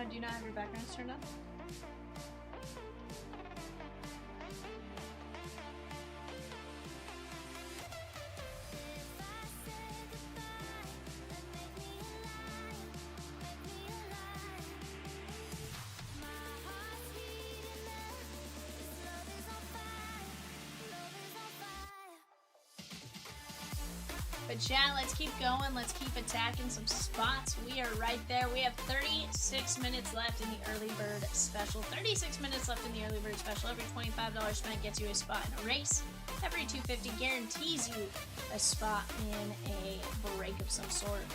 Do you not have your backgrounds turned up? But yeah, let's keep going. Let's keep attacking some spots. We are right there. We have 36 minutes left in the early bird special. 36 minutes left in the early bird special. Every $25 spent gets you a spot in a race. Every $250 guarantees you a spot in a break of some sort.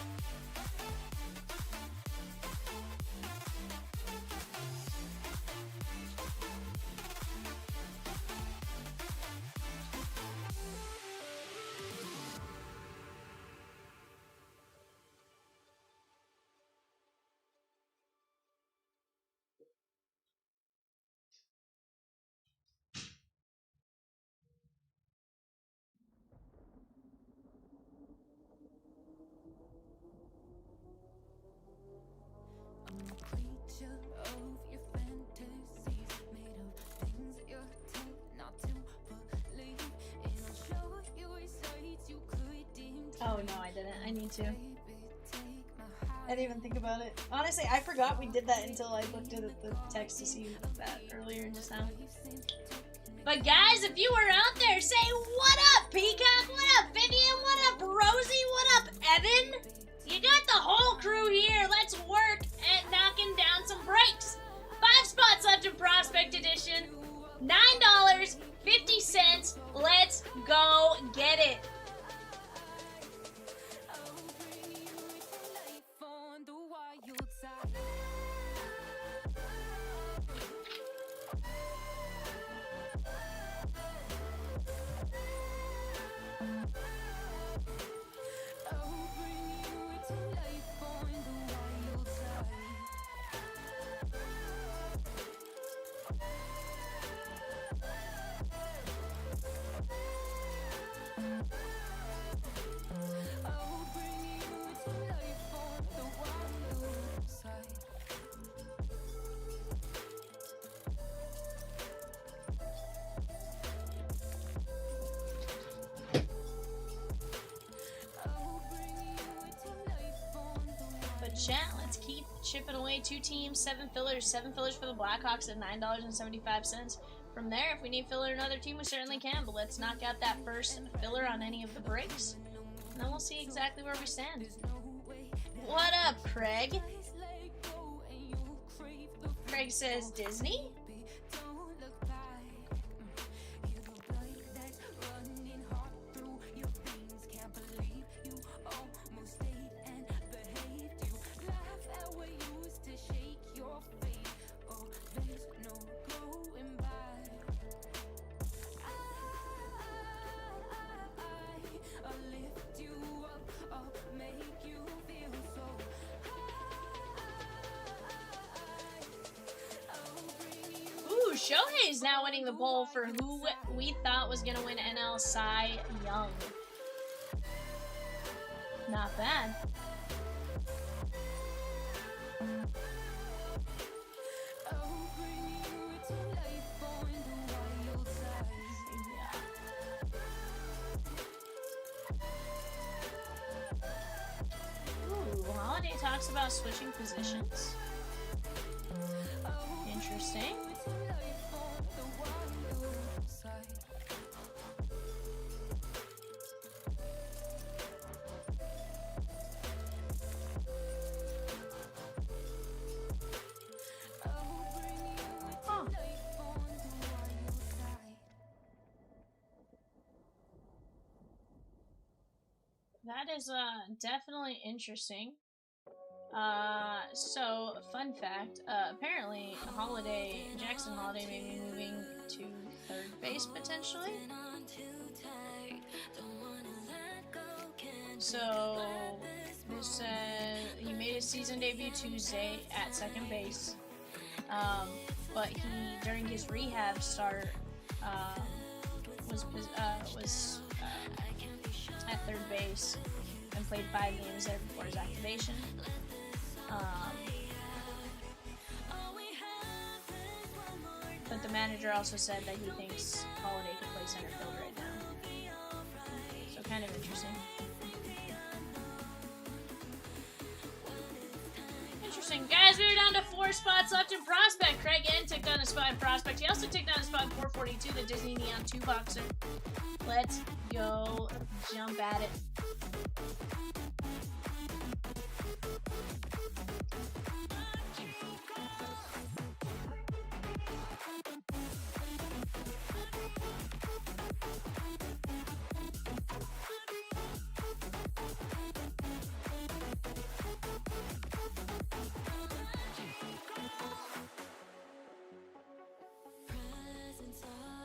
too. I didn't even think about it. Honestly, I forgot we did that until I looked at the text to see that earlier just now. But guys, if you are out there, say what up, Peacock? What up, Vivian? What up, Rosie? What up, Evan? You got the whole crew here. Let's work at knocking down some breaks. 5 spots left in Prospect Edition. $9.50. Let's go get it. Chat, let's keep chipping away. 2 teams, 7 fillers. 7 fillers for the Blackhawks at $9.75. From there, if we need filler in another team, we certainly can. But let's knock out that first filler on any of the breaks, and then we'll see exactly where we stand. What up, Craig? Craig says Disney. Shohei's now winning the poll for who we thought was going to win NL Cy Young. Not bad. Ooh, Holiday talks about switching positions. Interesting. That is definitely interesting. So fun fact, apparently Jackson Holiday may be moving to third base potentially. So this says he made his season debut Tuesday at second base, but he during his rehab start was at third base and played 5 games there before his activation. But the manager also said that he thinks Holiday can play center field right now. So kind of interesting. Interesting. Guys, we're down to 4 spots left in Prospect. Craig N took down a spot in Prospect. He also took down a spot in 442, the Disney Neon 2 boxer. Let's go jump at it.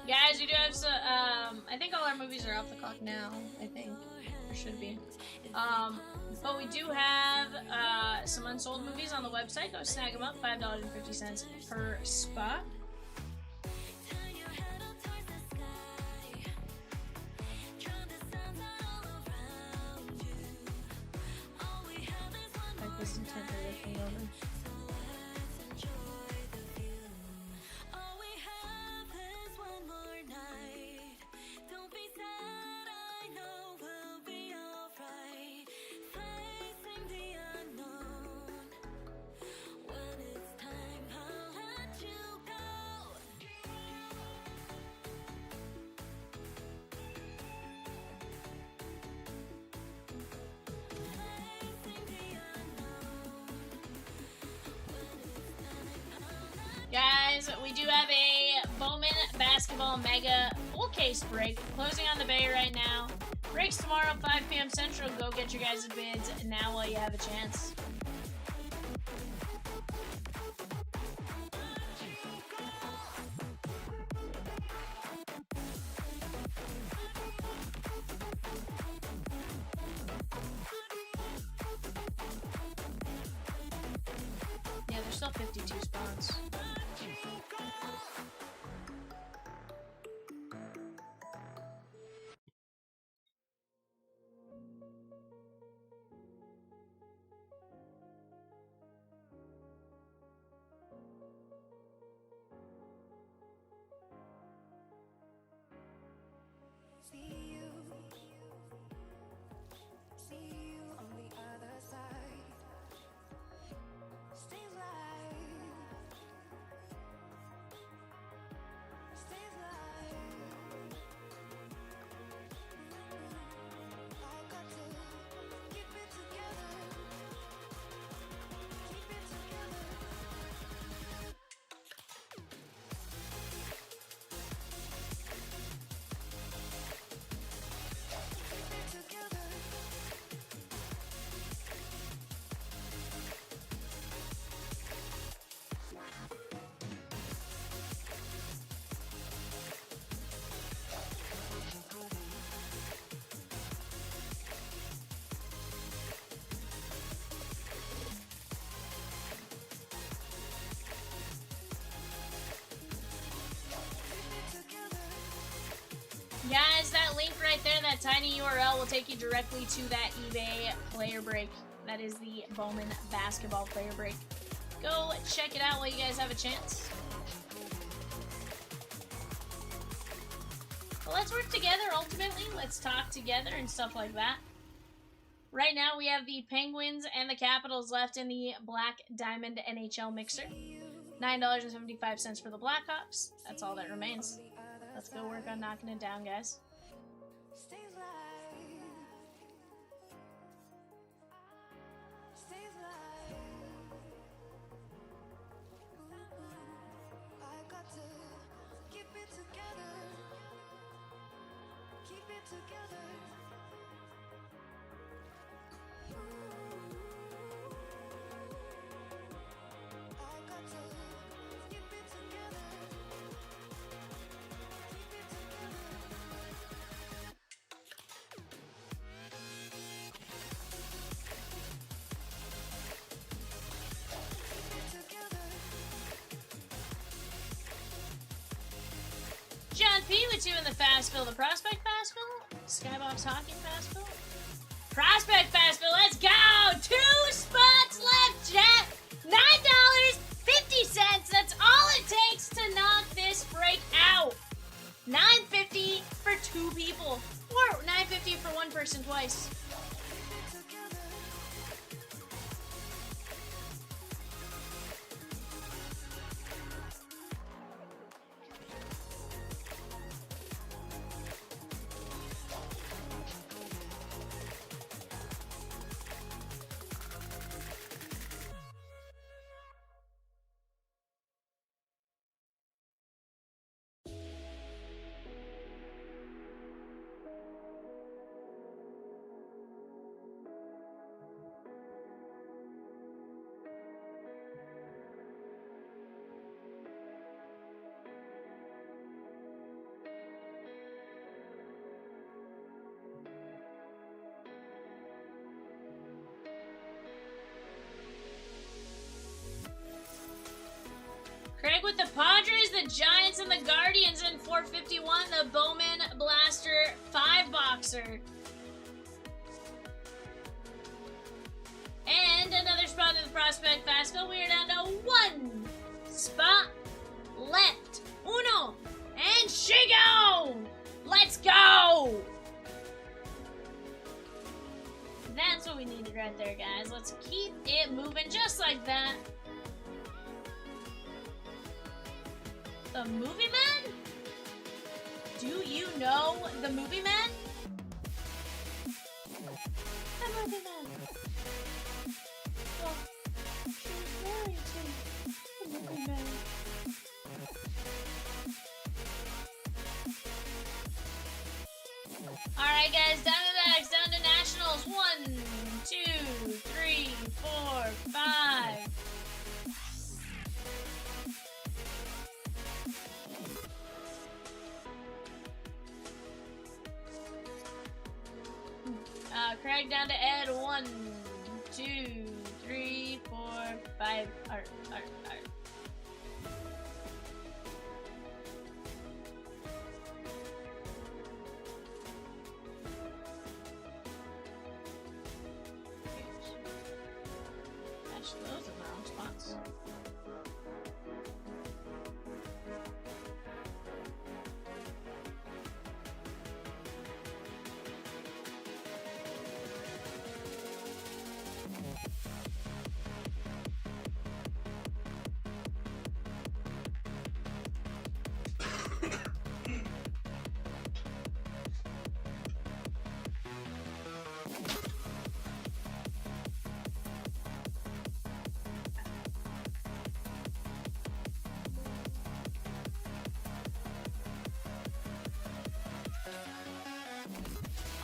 Guys, we do have some, I think all our movies are off the clock now, I think, or should be. But we do have, some unsold movies on the website. Go snag them up, $5.50 per spot. Like this intently looking over. guys, we do have a Bowman basketball mega full case break closing on the bay right now. Breaks tomorrow, 5 p.m. Central. Go get your guys' bids now while you have a chance. Yeah, there's still 52 spawns. See you on the other side. Stay alive. Stay alive. I got to keep it together. Keep it together. Keep it together. Guys, that link right there, that tiny URL, will take you directly to that eBay player break. That is the Bowman basketball player break. Go check it out while you guys have a chance. But let's work together ultimately. Let's talk together and stuff like that. Right now we have the Penguins and the Capitals left in the Black Diamond NHL mixer. $9.75 for the Blackhawks. That's all that remains. Let's go work on knocking it down, guys. Stay alive. Stay alive. I got to keep it together. Keep it together. I got to keep it together. Keep it together. John P with you in the fast fill, the prospect fast fill, Skybox Hockey fast fill, prospect fast fill. Let's go! 2 spots left, Jeff. $9.50. That's all it takes to knock this break out. $9.50 for 2 people, or $9.50 for 1 person twice. Craig with the Padres, the Giants, and the Guardians in 451. The Bowman Blaster 5-boxer. And another spot in the Prospect Fastfill. We are down to 1 spot left. Uno. And Shigo! Let's go! That's what we needed right there, guys. Let's keep it moving just like that. The Movie Man? Do you know the Movie Man? The Movie Man. Well, she's married to the Movie Man. Craig down to Ed. 1, 2, 3, 4, 5. Art. Actually, those are the wrong spots.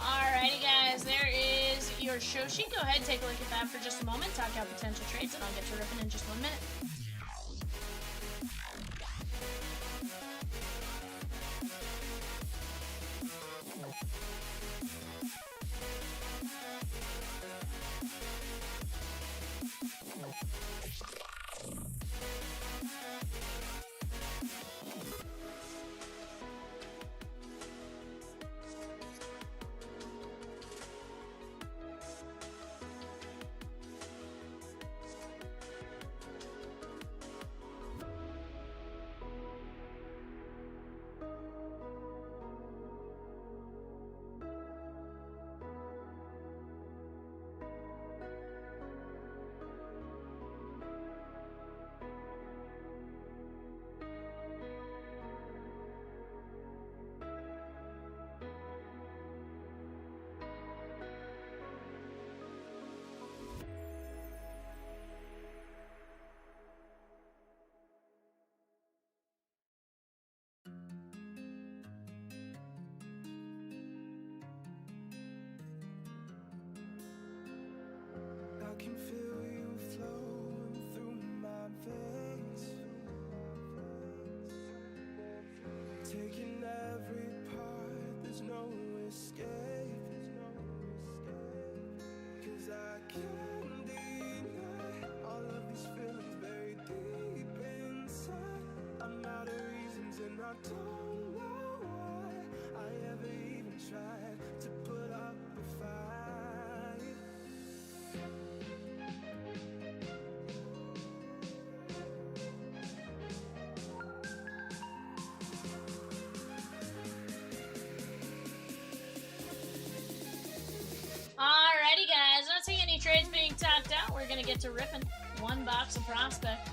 Alrighty guys, there is your show sheet. Go ahead, take a look at that for just a moment, talk out potential trades, and I'll get to ripping in just 1 minute. I can feel you flowing through my veins, taking every part, there's no escape, 'cause I can't deny all of these feelings buried deep inside. I'm out of reasons and I don't know why I ever even tried to put up a fight. Alrighty guys, not seeing any trades being talked out. We're gonna get to ripping. 1 box of prospect.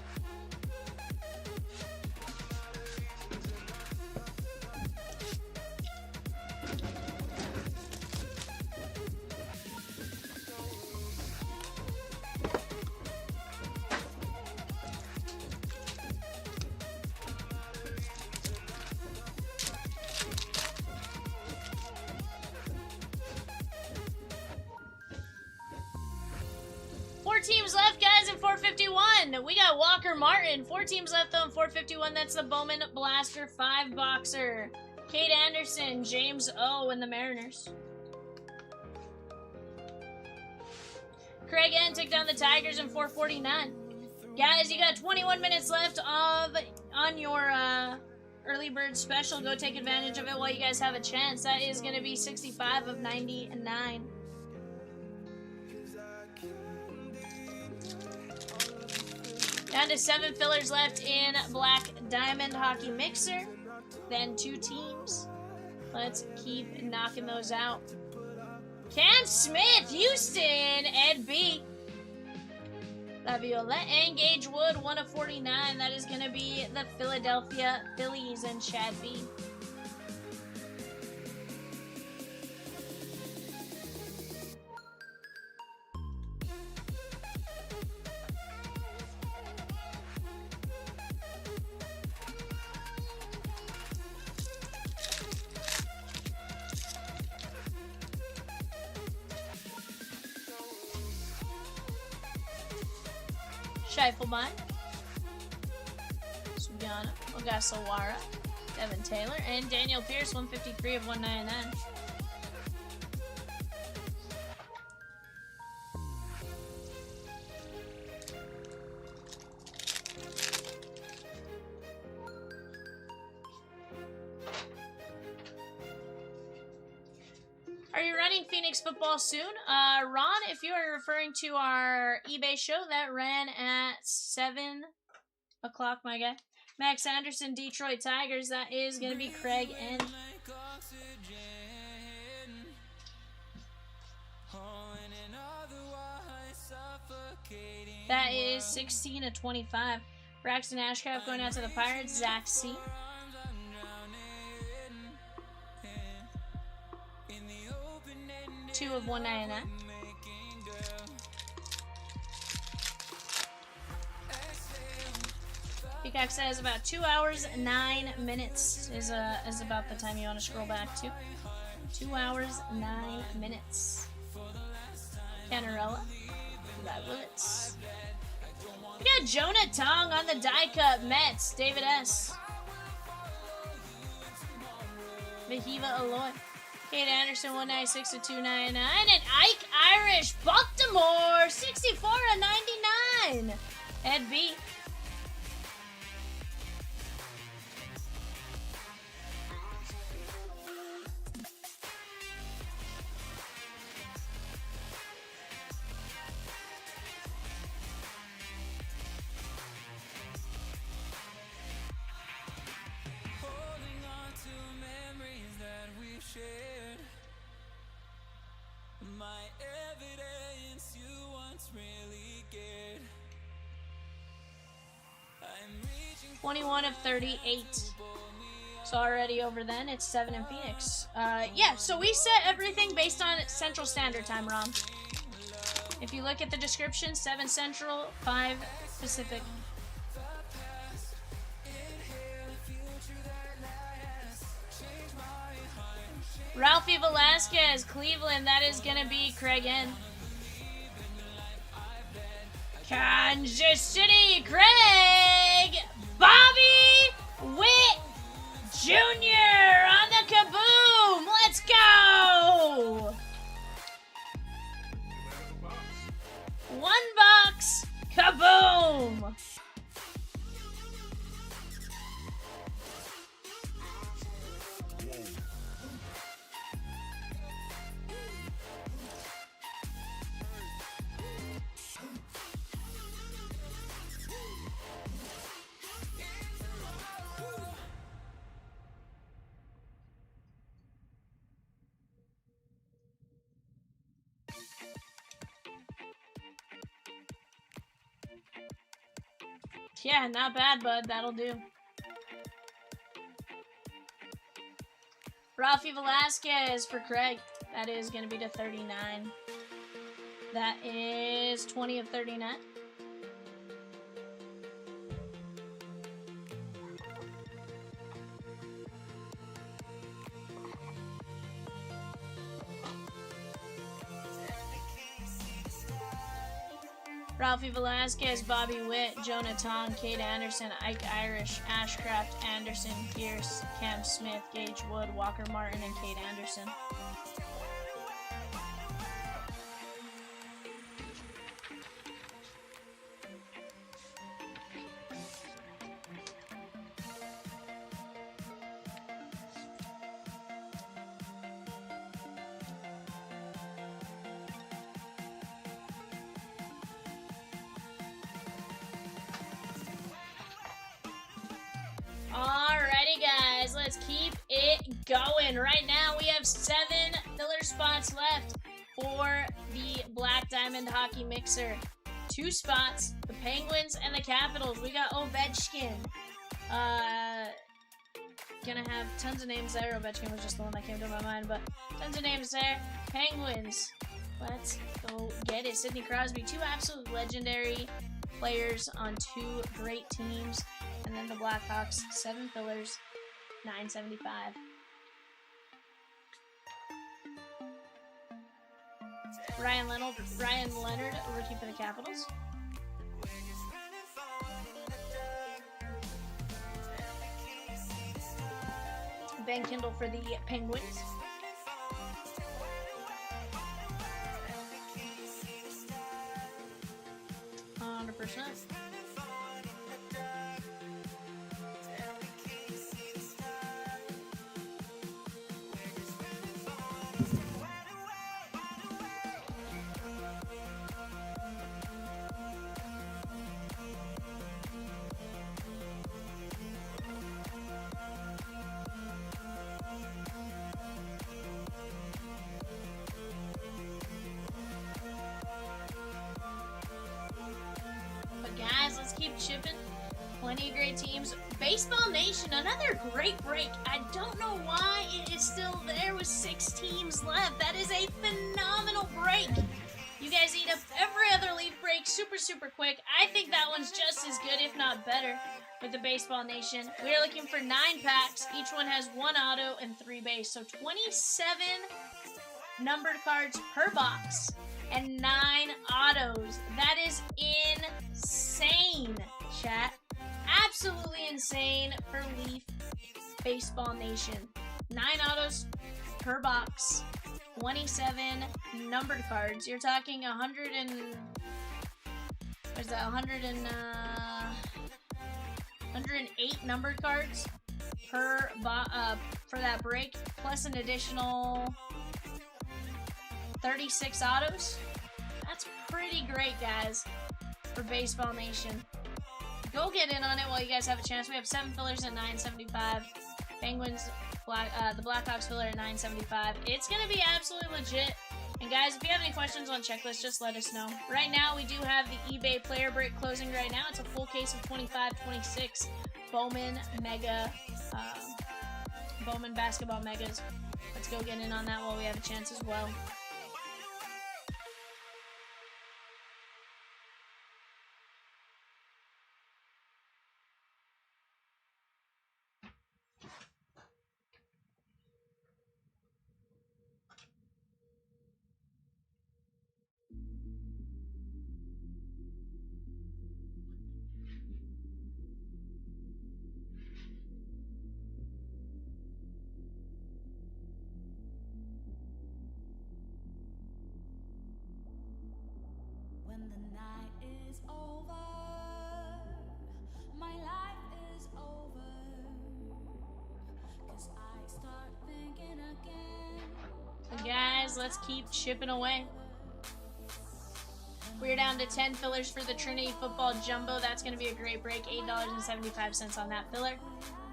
Teams left, guys, in 451. We got Walker Martin. 4 teams left, though, in 451. That's the Bowman Blaster 5-boxer. Kate Anderson, James O, and the Mariners. Craig N took down the Tigers in 449. Guys, you got 21 minutes left on your early bird special. Go take advantage of it while you guys have a chance. That is going to be 65 of 99. Down to 7 fillers left in Black Diamond Hockey Mixer. Then 2 teams. Let's keep knocking those out. Cam Smith, Houston, Ed B. Laviolette and Gage Wood, 1 of 49. That is going to be the Philadelphia Phillies and Chad B. Scheifelebein, Sugiana, Ogasawara, Devin Taylor, and Daniel Pierce, 153 of 199. signing Phoenix football soon. Ron, if you are referring to our eBay show, that ran at 7 o'clock, my guy. Max Anderson, Detroit Tigers. That is going to be Craig N. That is 16 of 25. Braxton Ashcraft going out to the Pirates. Zach C. Two of 199. Peacock says about 2 hours 9 minutes is about the time you want to scroll back to. 2 hours 9 minutes. Canarella. Bullets. We got Jonah Tong on the die cut. Mets. David S. Mahiva Aloy. Kate Anderson 196 of 299. And Ike Irish. Baltimore 64 of 99. Ed B. My evidence you once really cared. I'm reaching 21 of 38. So already over then, it's 7 in Phoenix. Yeah, so we set everything based on Central Standard Time, Rom. If you look at the description, 7 Central, 5 Pacific. Ralphie Velasquez, Cleveland, that is going to be Craig N. Kansas City, Craig Bobby Witt Jr. on the kaboom. Let's go. 1 box, kaboom. Yeah, not bad, bud. That'll do. Ralphie Velasquez for Craig. That is going to be to 39. That is 20 of 39. Ralphie Velasquez, Bobby Witt, Jonah Tong, Kate Anderson, Ike Irish, Ashcraft, Anderson, Pierce, Cam Smith, Gage Wood, Walker Martin, and Kate Anderson. Alrighty, guys, let's keep it going. Right now, we have 7 filler spots left for the Black Diamond Hockey Mixer. 2 spots, the Penguins and the Capitals. We got Ovechkin. Gonna have tons of names there. Ovechkin was just the one that came to my mind, but tons of names there. Penguins. Let's go get it. Sidney Crosby, 2 absolute legendary players on 2 great teams. And then the Blackhawks, 7 fillers, $9.75. Ryan Leonard, rookie for the Capitals. Ben Kindle for the Penguins. %. keep chipping. Plenty of great teams. Baseball Nation, another great break. I don't know why it is still there with 6 teams left. That is a phenomenal break. You guys eat up every other leaf break super, super quick. I think that one's just as good, if not better, with the Baseball Nation. We are looking for 9 packs. Each one has 1 auto and 3 base. So 27 numbered cards per box and 9 autos. That is insane, chat. Absolutely insane for Leaf Baseball Nation. 9 autos per box. 27 numbered cards. You're talking 100 and... What is that? 108 numbered cards per for that break, plus an additional 36 autos. That's pretty great, guys, for Baseball Nation. Go get in on it while you guys have a chance. We have 7 fillers at $9.75. Penguins, the Blackhawks filler at $9.75. It's going to be absolutely legit. And guys, if you have any questions on checklist, just let us know. Right now, we do have the eBay player break closing right now. It's a full case of 25-26 Bowman Mega, Bowman Basketball Megas. Let's go get in on that while we have a chance as well. When the night is over, my life is over. 'Cause I start thinking again. So guys, let's keep chipping away. We're down to 10 fillers for the Trinity Football Jumbo. That's going to be a great break. $8.75 on that filler.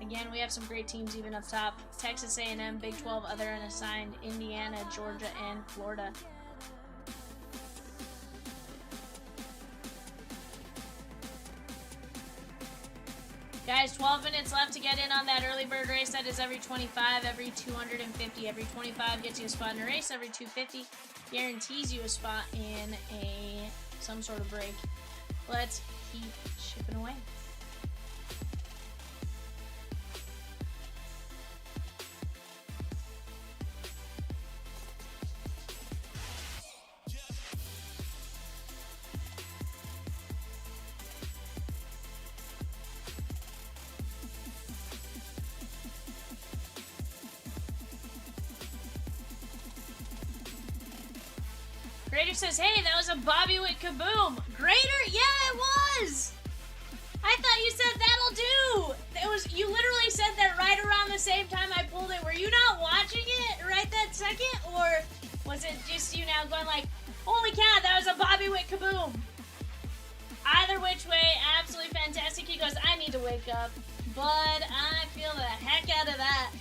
Again, we have some great teams even up top. Texas A&M, Big 12, other unassigned, Indiana, Georgia, and Florida. Guys, 12 minutes left to get in on that early bird race. That is every 25, every 250. Every 25 gets you a spot in a race. Every 250 guarantees you a spot in some sort of break. Let's keep chipping away. Grader says, hey, that was a Bobby Witt kaboom. Grader? Yeah, it was. I thought you said that'll do. It was, you literally said that right around the same time I pulled it. Were you not watching it right that second? Or was it just you now going like, holy cow, that was a Bobby Witt kaboom. Either which way, absolutely fantastic. He goes, I need to wake up. But I feel the heck out of that.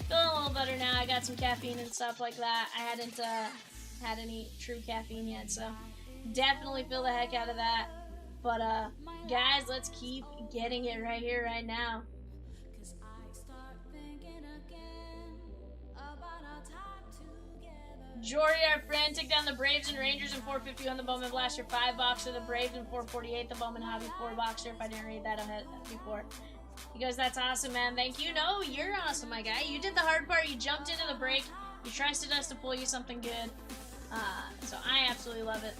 Feeling a little better now. I got some caffeine and stuff like that. I hadn't had any true caffeine yet, so definitely feel the heck out of that. But guys, let's keep getting it right here, right now. Jory, our friend, took down the Braves and Rangers in 450 on the Bowman Blaster 5-boxer, the Braves in 448, the Bowman Hobby 4-boxer, if I didn't read that ahead before. He goes, that's awesome, man. Thank you. No, you're awesome, my guy. You did the hard part. You jumped into the break. You trusted us to pull you something good. So I absolutely love it.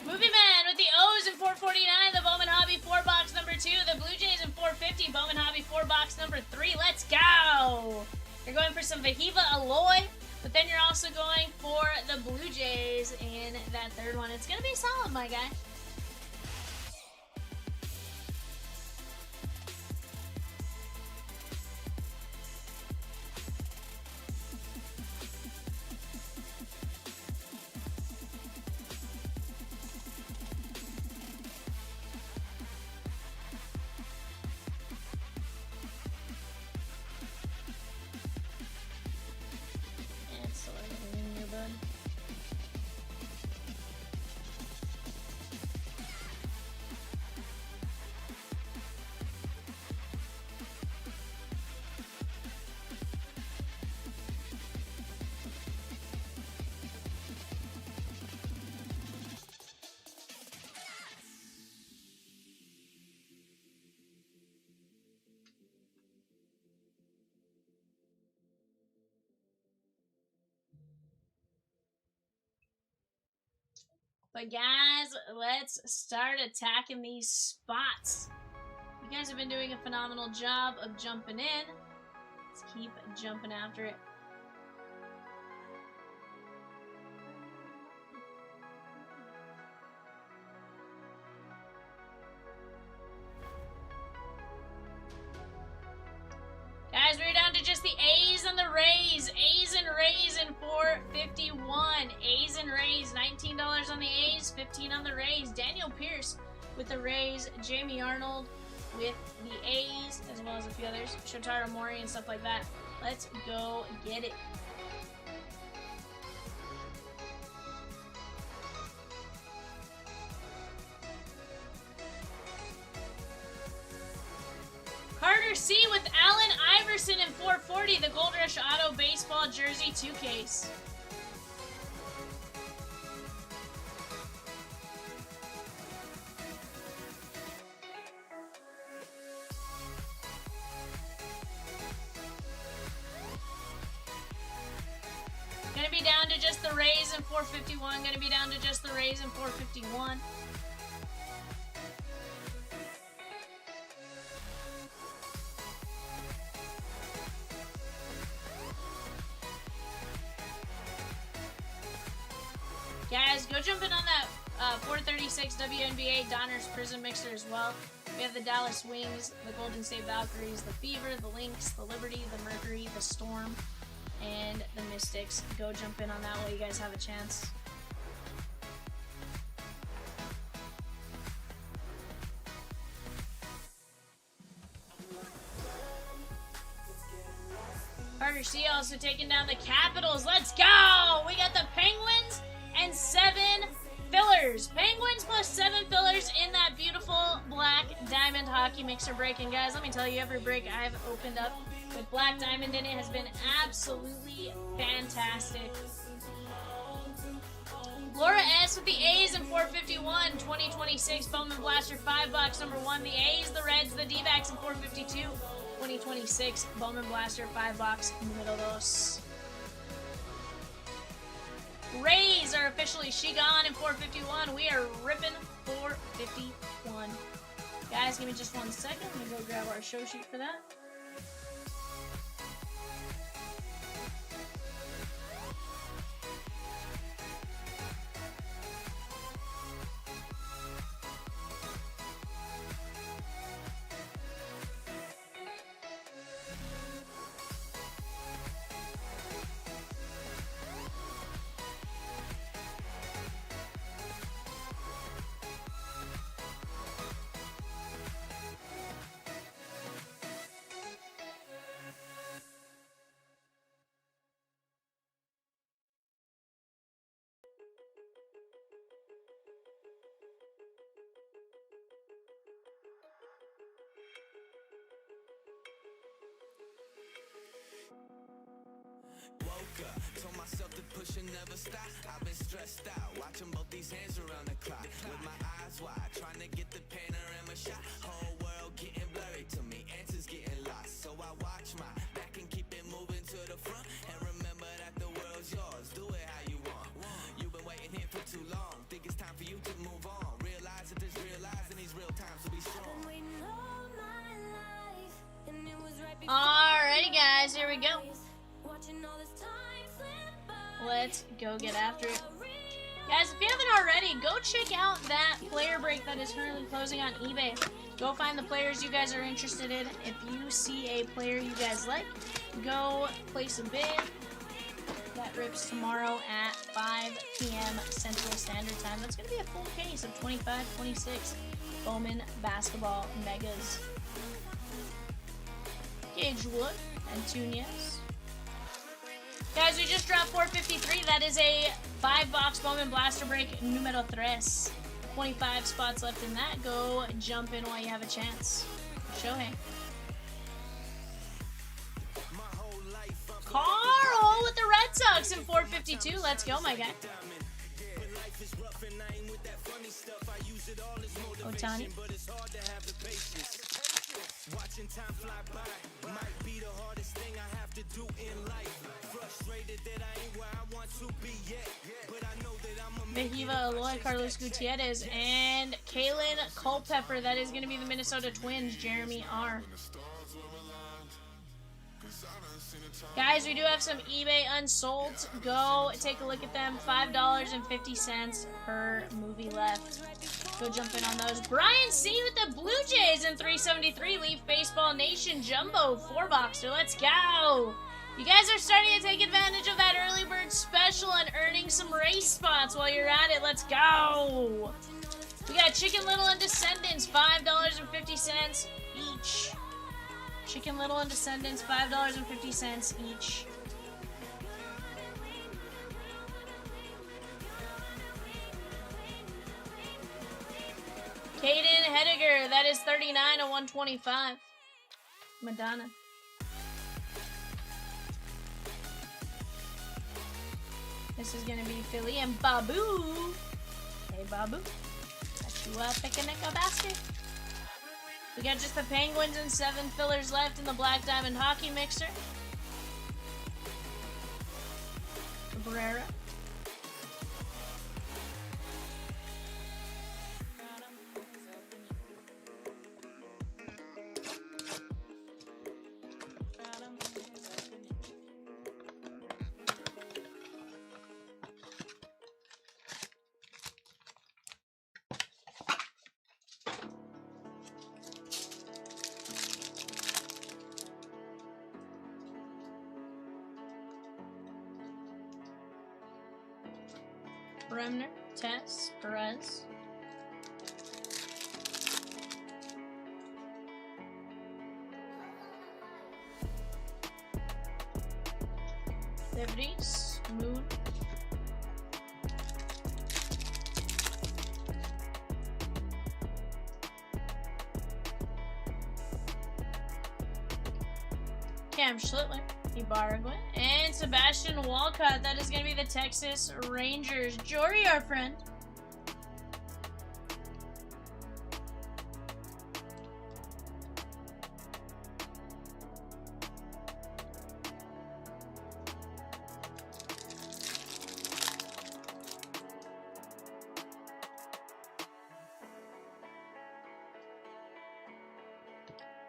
Movie Man with the O's in 449, the Bowman Hobby 4-box number 2, the Blue Jays in 450, Bowman Hobby 4-box number 3. Let's go! You're going for some Vahiva Alloy, but then you're also going for the Blue Jays in that third one. It's going to be solid, my guy. But guys, let's start attacking these spots. You guys have been doing a phenomenal job of jumping in. Let's keep jumping after it. Guys, we're down to just the A's and the Rays. A's and Rays in 451. A's and Rays, $19 on the A's, $15 on the Rays. Daniel Pierce with the Rays. Jamie Arnold with the A's, as well as a few others. Shotaro Mori and stuff like that. Let's go get it. Carter C with Allen Iverson in 440, the Gold Rush Auto Baseball Jersey 2 case. Gonna be down to just the Rays in 451. Gonna be down to just the Rays in 451. Guys, go jump in on that 436 WNBA Donner's Prison Mixer as well. We have the Dallas Wings, the Golden State Valkyries, the Fever, the Lynx, the Liberty, the Mercury, the Storm, and the Mystics. Go jump in on that while you guys have a chance. Carter C also taking down the Capitals. Let's go! We got the Penguins and 7 fillers. Penguins plus 7 fillers in that beautiful black diamond hockey mixer break. And guys, let me tell you, every break I've opened up with black diamond in it has been absolutely fantastic. Laura S with the A's in 451, 2026 Bowman Blaster 5 box number 1. The A's, the Reds, the D-backs in 452, 2026 Bowman Blaster 5 box número 2. Rays are officially she gone in 451. We are ripping 451. Guys, give me just 1 second. Let me go grab our show sheet for that. Woke up, told myself to push and never stop. I've been stressed out, watching both these hands around the clock. With my eyes wide, trying to get the panorama shot. Whole world getting blurry to me, answers getting lost. So I watch my back and keep it moving to the front. And remember that the world's yours, do it how you want. You've been waiting here for too long, think it's time for you to move on. Realize that there's realizing these real times to be strong. Alrighty guys, here we go. Let's go get after it. Guys, if you haven't already, go check out that player break that is currently closing on eBay. Go find the players you guys are interested in. If you see a player you guys like, go place a bid. That rips tomorrow at 5 p.m. Central Standard Time. That's going to be a full case of 25-26 Bowman Basketball Megas. Gage Wood and Tunes. Guys, we just dropped 453. That is a 5-box Bowman Blaster Break numero 3. 25 spots left in that. Go jump in while you have a chance. Shohei. Carl with the Red Sox in 452. Let's go, my guy. Otani. Watching time fly by might be the hardest thing I have to do in life. Frustrated that I ain't where I want to be yet, but I know that I'm a Vahiva Aloy, Carlos Gutierrez, and Kaylin Culpepper. That is going to be the Minnesota Twins, Jeremy R. Guys, we do have some eBay unsold. Go take a look at them. $5.50 per movie left. Go jump in on those. Brian C with the Blue Jays in 373. Leaf Baseball Nation Jumbo 4-boxer. Let's go. You guys are starting to take advantage of that early bird special and earning some race spots while you're at it. Let's go. We got Chicken Little and Descendants, $5.50 each. Chicken Little and Descendants, $5.50 each. Caden Hediger, that is 39 of 125. Madonna. This is gonna be Philly and Babu. Hey Babu, got you picking a basket. We got just the Penguins and 7 fillers left in the Black Diamond Hockey Mixer. Cabrera. Bremner, Tess, Perez. Devries, Moon. Cam Schlittler. Ibargüen, and Sebastian Walcott. That is going to be the Texas Rangers. Jory, our friend.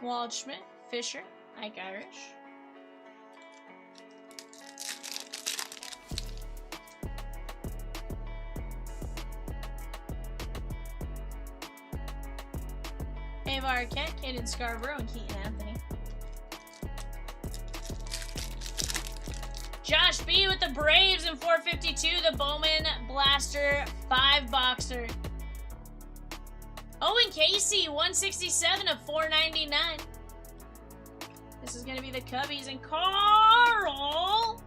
Waldschmidt, Fisher, Ike Irish. Arquette, Caden Scarborough, and Keaton Anthony. Josh B with the Braves in 452, the Bowman Blaster 5-boxer. Owen Casey, 167 of 499. This is going to be the Cubbies, and Carl.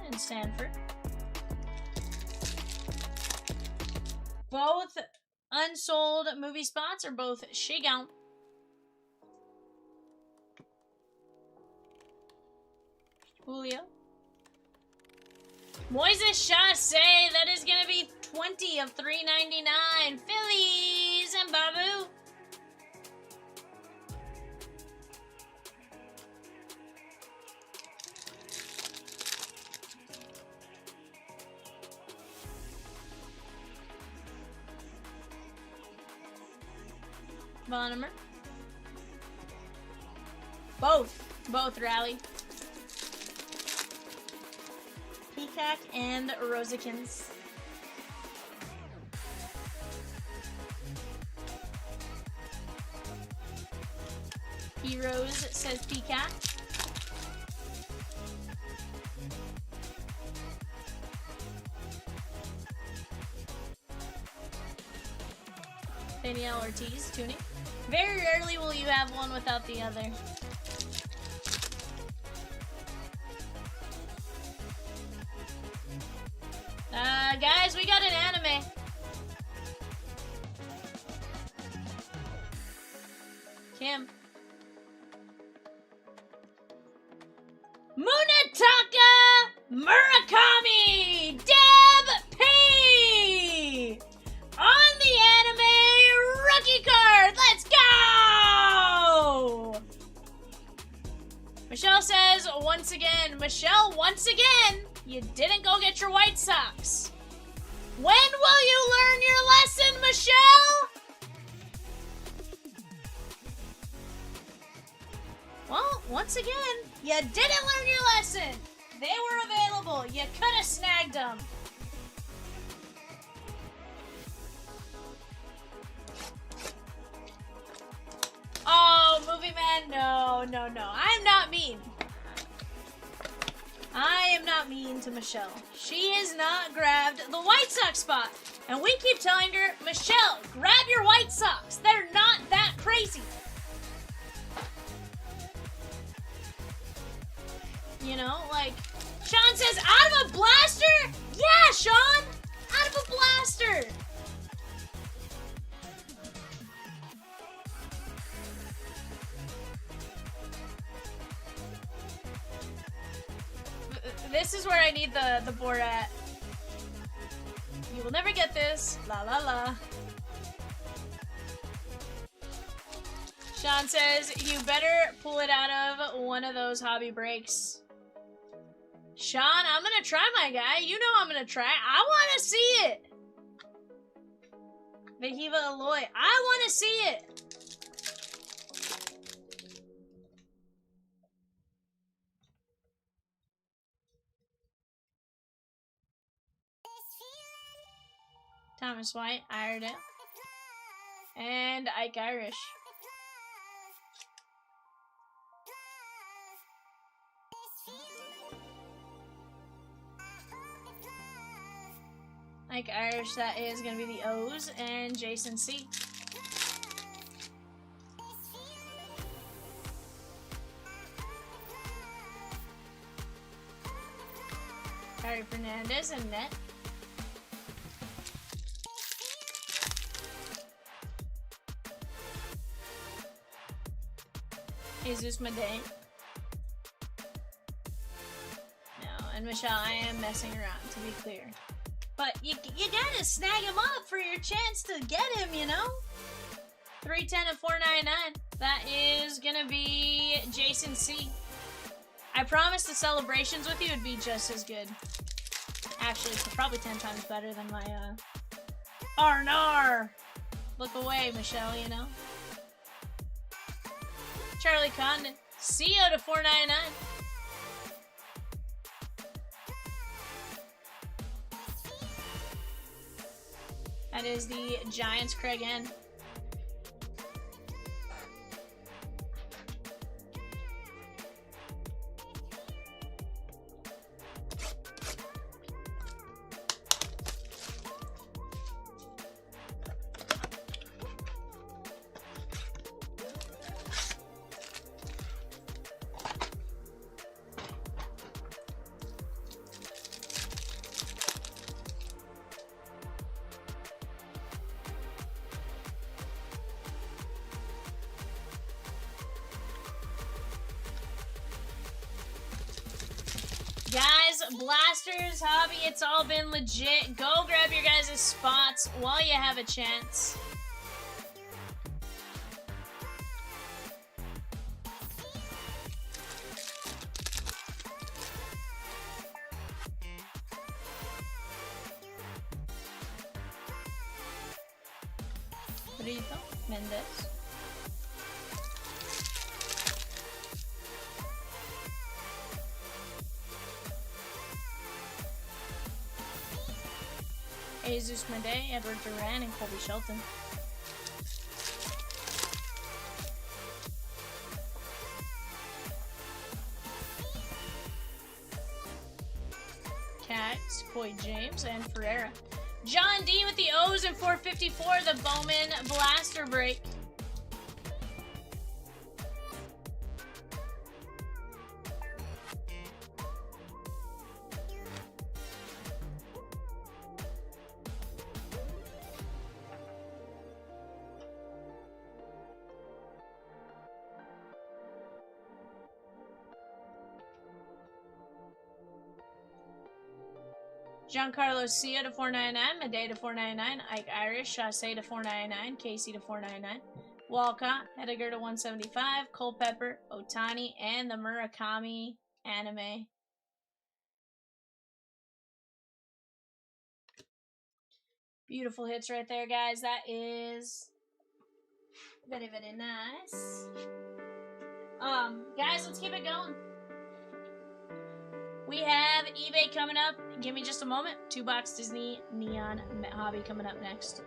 And Stanford. Both unsold movie spots are both Shigown. Julio. Moises Chassé, that is going to be 20 of 399. Phillies and Babu. Bonheimer. Both rally. Peacock and Rosikins. Heroes says Peacock. Danielle Ortiz, tuning. Very rarely will you have one without the other. Guys, we got an anime. Kim. Munetaka Murakami! Deb P! On the anime rookie card! Let's go! Michelle says, once again, Michelle, once again, you didn't go get your White Sox. When will you learn your lesson, Michelle? Well, once again, you didn't learn your lesson. They were available. You could have snagged them. Oh, Movie Man, no, no, no. I'm not mean. I am not mean to Michelle. She has not grabbed the White Sox spot. And we keep telling her, Michelle, grab your White Sox. They're not that crazy. You know, like, Sean says, out of a blaster? Yeah, Sean! Out of a blaster! This is where I need the board at. You will never get this. La la la. Sean says, you better pull it out of one of those hobby breaks. Sean, I'm gonna try, my guy. You know I'm gonna try. I wanna see it. Vahiva Aloy, I wanna see it. Thomas White, Iredale, and Ike Irish. Ike Irish, that is going to be the O's, and Jason C. Harry Fernandez and net. Jesus Madej. No, and Michelle, I am messing around, to be clear. But you gotta snag him up for your chance to get him, you know? 310 and 499. That is gonna be Jason C. I promised the celebrations with you would be just as good. Actually, it's probably 10 times better than my, Arnar! Look away, Michelle, you know? Charlie Condon, CO to 499. That is the Giants, Craig N. Guys, Blasters, Hobby, it's all been legit. Go grab your guys' spots while you have a chance. Brito Mendez. Jesus Madej, Edward Duran, and Colby Shelton. Cats, Coy James, and Ferreira. John D with the O's and 454, the Bowman Blaster break. Giancarlo Sia to 499, Medea to 499, Ike Irish, Chassé to 499, Casey to 499, Walcott, Hedegaard to 175, Culpepper, Otani, and the Murakami anime. Beautiful hits right there, guys. That is very, very nice. Guys, let's keep it going. We have eBay coming up. Give me just a moment. 2-box Disney Neon Hobby coming up next.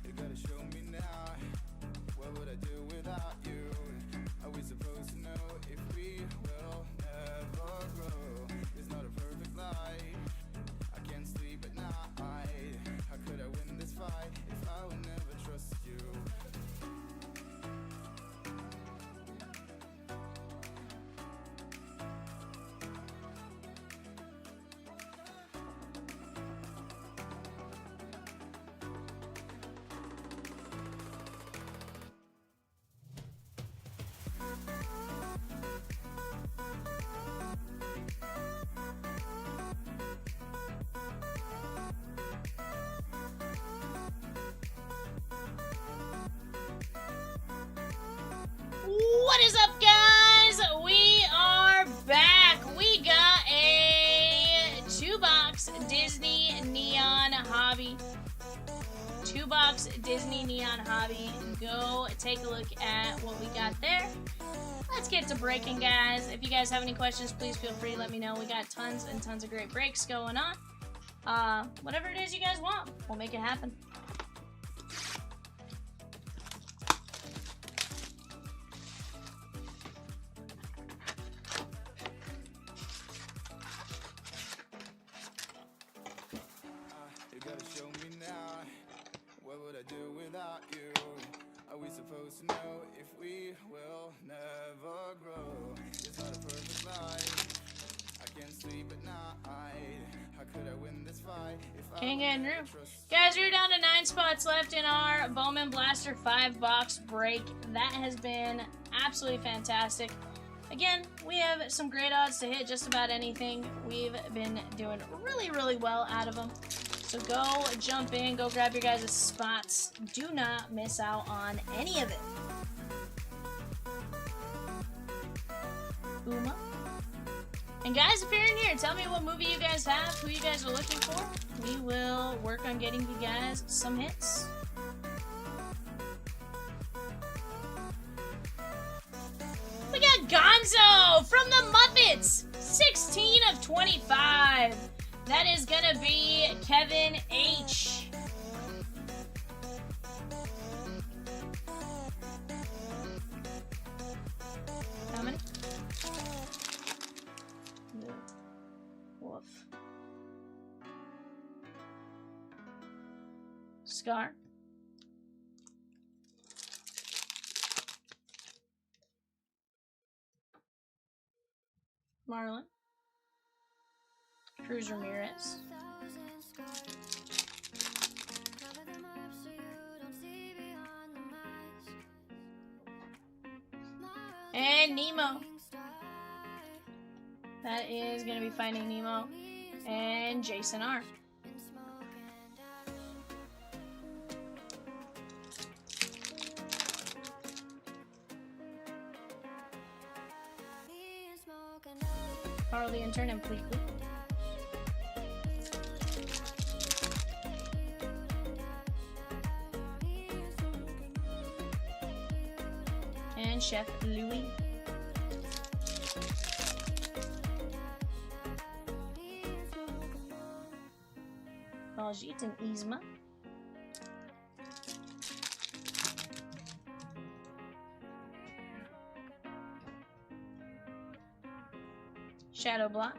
You gotta show me now. What would I do without you? Are we supposed to know if we will never grow? It's not a perfect life. I can't sleep at night. How could I win this fight if I would never trust you? box Disney Neon Hobby. Go take a look at what we got there. Let's get to breaking, guys. If you guys have any questions, please feel free to let me know. We got tons and tons of great breaks going on. Whatever it is you guys want, we'll make it happen. You gotta show me now. What would I do without you? Are we supposed to know if we will never grow? It's not a perfect life. I can't sleep at night. How could I win this fight if Can't I get in room. Guys, we're down to 9 spots left in our Bowman Blaster 5-box break. That has been absolutely fantastic. Again, we have some great odds to hit just about anything. We've been doing really, really well out of them. So go jump in, go grab your guys' spots. Do not miss out on any of it. Uma. And guys, if you're in here, tell me what movie you guys have, who you guys are looking for. We will work on getting you guys some hits. We got Gonzo from the Muppets. 16 of 25. That is gonna be Kevin H. How many? Woof. Scar. Marlon. Cruz Ramirez. And Nemo. That is going to be Finding Nemo. And Jason R. Carl the Intern and Pleakley. And Chef Louis. Baljeet and Yzma. Shadow Block.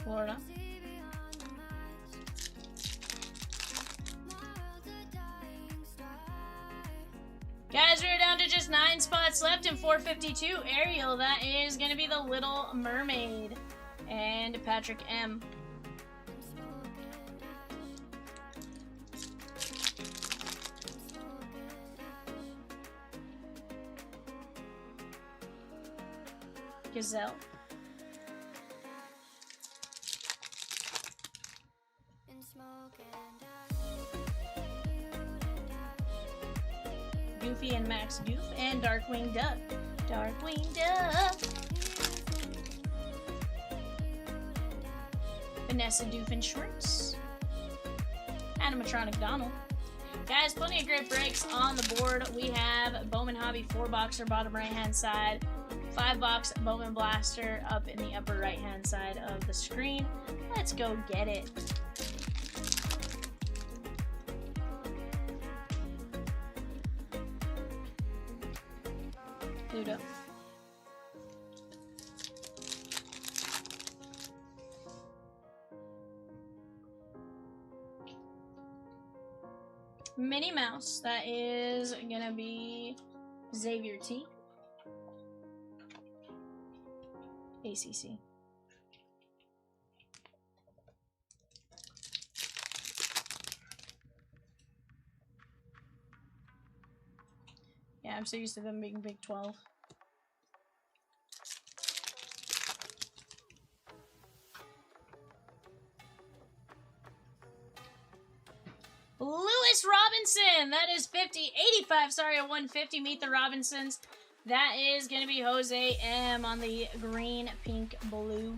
Florida. Guys, we're down to just 9 spots left in 452. Ariel, that is going to be the Little Mermaid. And Patrick M. Gazelle. Goofy and Max Goof, and Darkwing Duck. Darkwing Duck. Vanessa Doofenshmirtz. Animatronic Donald. Guys, plenty of great breaks on the board. We have Bowman Hobby 4-boxer, bottom right-hand side. 5-box Bowman Blaster up in the upper right-hand side of the screen. Let's go get it. Pluto. Minnie Mouse, that is gonna be Xavier T. ACC. Yeah, I'm so used to them being Big 12. Lewis Robinson, that is 50, 85, sorry, a 150. Meet the Robinsons. That is going to be Jose M on the green, pink, blue.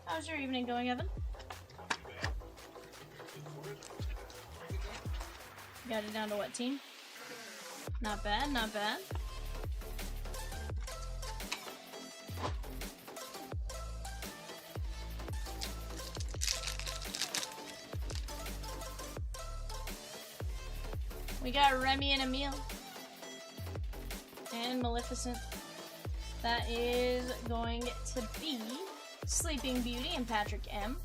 How's your evening going, Evan? Got it down to what team? Not bad, not bad. We got Remy and Emile. And Maleficent. That is going to be Sleeping Beauty and Patrick M.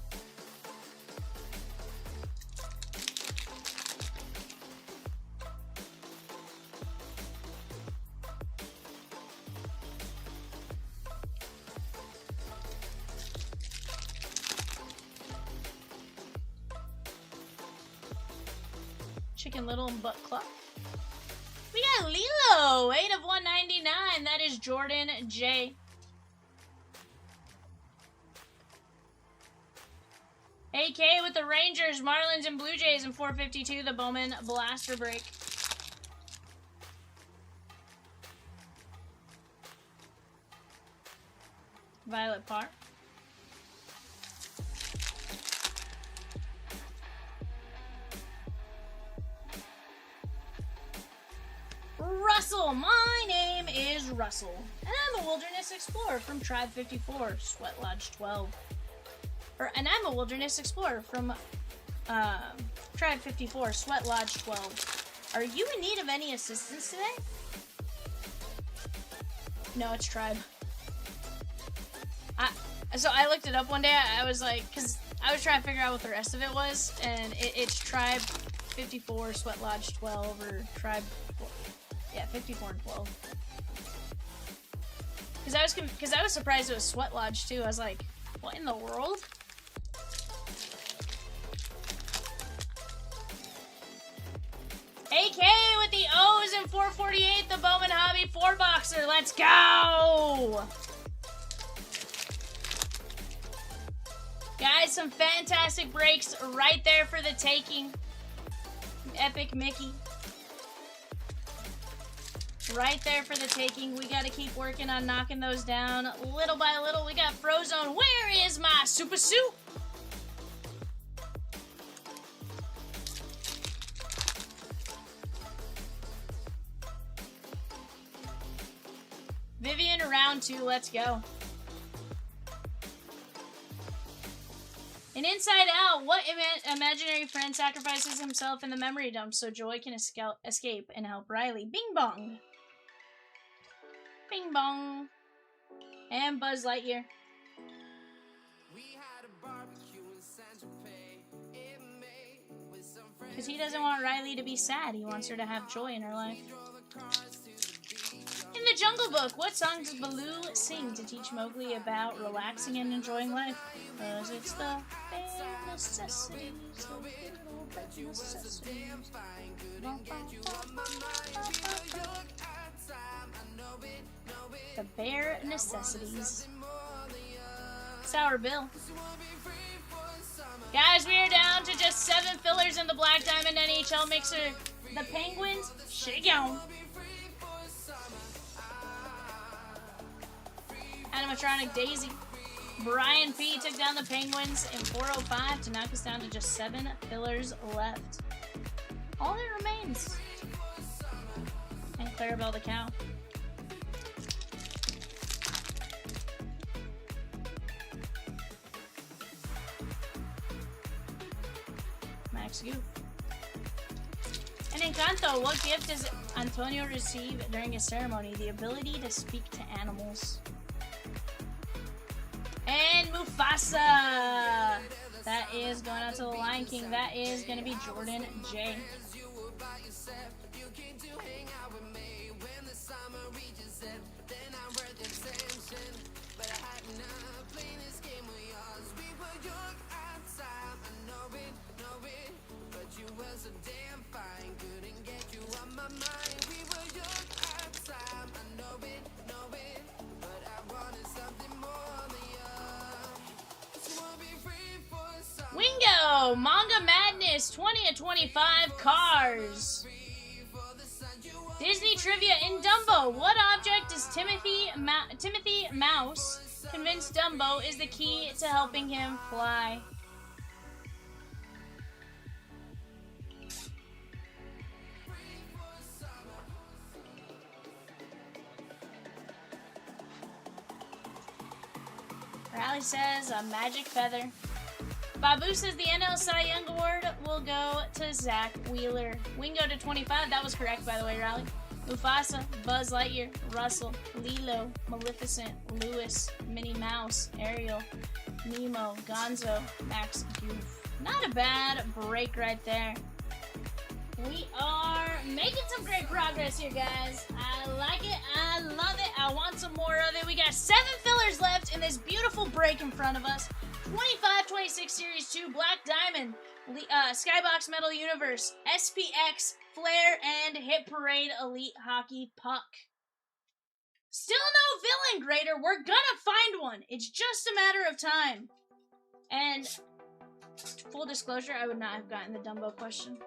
Chicken Little and Butt Clock. We got Lilo, 8 of 199. That is Jordan J. AK with the Rangers, Marlins, and Blue Jays in 452. The Bowman Blaster Break. Violet Park. Russell, my name is Russell, and I'm a Wilderness Explorer from Tribe 54, Sweat Lodge 12. And I'm a Wilderness Explorer from Tribe 54, Sweat Lodge 12. Are you in need of any assistance today? No, it's Tribe. So I looked it up one day. I was like, because I was trying to figure out what the rest of it was, and it's Tribe 54, Sweat Lodge 12, or Tribe, yeah, 54 and 12. Because I was surprised it was Sweat Lodge too. I was like, what in the world? AK with the O's in 448, the Bowman Hobby 4-boxer. Let's go! Guys, some fantastic breaks right there for the taking. Epic Mickey. Right there for the taking. We got to keep working on knocking those down little by little. We got Frozone. Where is my super suit? Vivian, round 2. Let's go. And Inside Out, what imaginary friend sacrifices himself in the memory dump so Joy can escape and help Riley? Bing bong. Bing bong. And Buzz Lightyear. Because he doesn't want Riley to be sad. He wants her to have joy in her life. In the Jungle Book, what song does Baloo sing to teach Mowgli about relaxing and enjoying life? Because it's the bare necessities, the little bare necessities. The bare necessities. Sour Bill. Guys, we are down to just 7 fillers in the Black Diamond NHL Mixer. The Penguins, shake on. Animatronic Daisy. Brian P. took down the Penguins in 405 to knock us down to just 7 fillers left. All that remains. And Clarabelle the Cow. Max Goof. And Encanto, what gift does Antonio receive during his ceremony? The ability to speak to animals. And Mufasa! That is going out to the Lion King. That is going to be Jordan J. Wingo, Manga Madness, 20 of 25, Cars. Disney Trivia in Dumbo. What object does Timothy Mouse convince Dumbo is the key to helping him fly? Riley says a magic feather. Babu says the NL Cy Young Award will go to Zach Wheeler. Wingo to 25. That was correct, by the way, Riley. Mufasa, Buzz Lightyear, Russell, Lilo, Maleficent, Lewis, Minnie Mouse, Ariel, Nemo, Gonzo, Max Goof. Not a bad break right there. We are making some great progress here, guys. I like it. I love it. I want some more of it. We got 7 fillers left in this beautiful break in front of us. 25-26 Series 2, Black Diamond, Skybox Metal Universe, SPX, Flare, and Hit Parade Elite Hockey Puck. Still no villain grader. We're gonna find one. It's just a matter of time. And full disclosure, I would not have gotten the Dumbo question.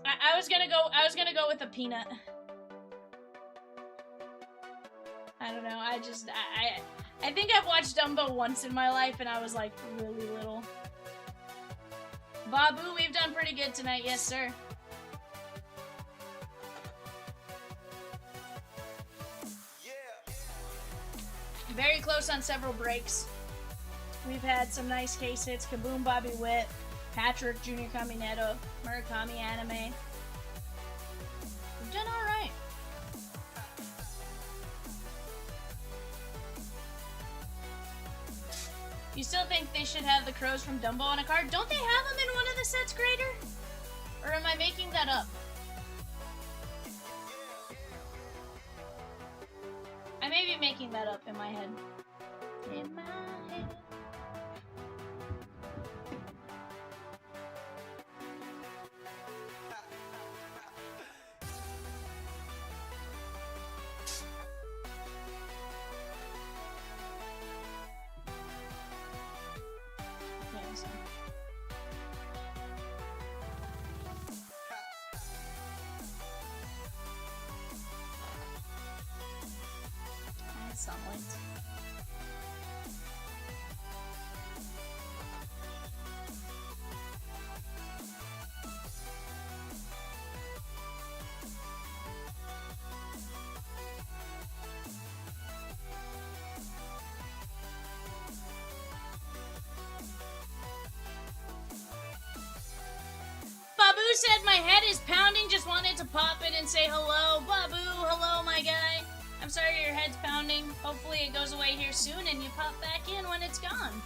I was gonna go with a peanut. I don't know. I think I've watched Dumbo once in my life, and I was like really little. Babu, we've done pretty good tonight, yes sir. Very close on several breaks. We've had some nice case hits. Kaboom, Bobby Witt, Patrick, Junior Caminetto, Murakami Anime. We've done alright. You still think they should have the crows from Dumbo on a card? Don't they have them in one of the sets, Grader? Or am I making that up? I may be making that up in my head. In my head. Somewhat. Babu said my head is pounding, just wanted to pop it and say hello. Babu, hello my guy. I'm sorry your head's pounding. Hopefully it goes away here soon and you pop back in when it's gone.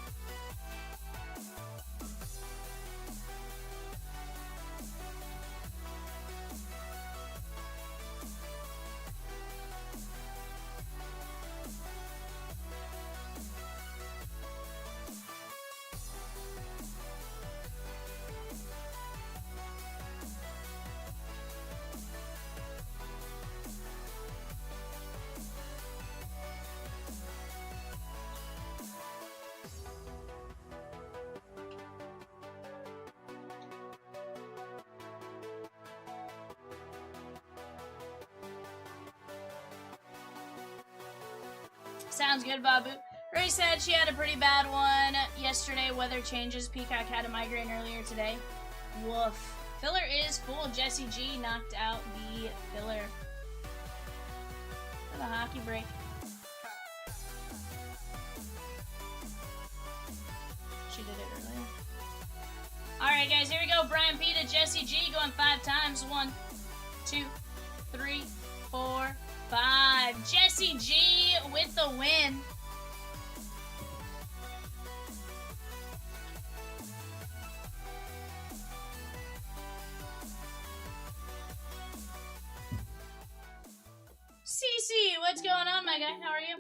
Sounds good, Babu. Ray said she had a pretty bad one yesterday. Weather changes. Peacock had a migraine earlier today. Woof. Filler is full. Jesse G knocked out the filler for the hockey break. She did it earlier. Alright, guys, here we go. Brian P to Jesse G going 5 times. 1, 2, 3, 4, 5. Jesse G with the win. CC, what's going on, my guy? How are you?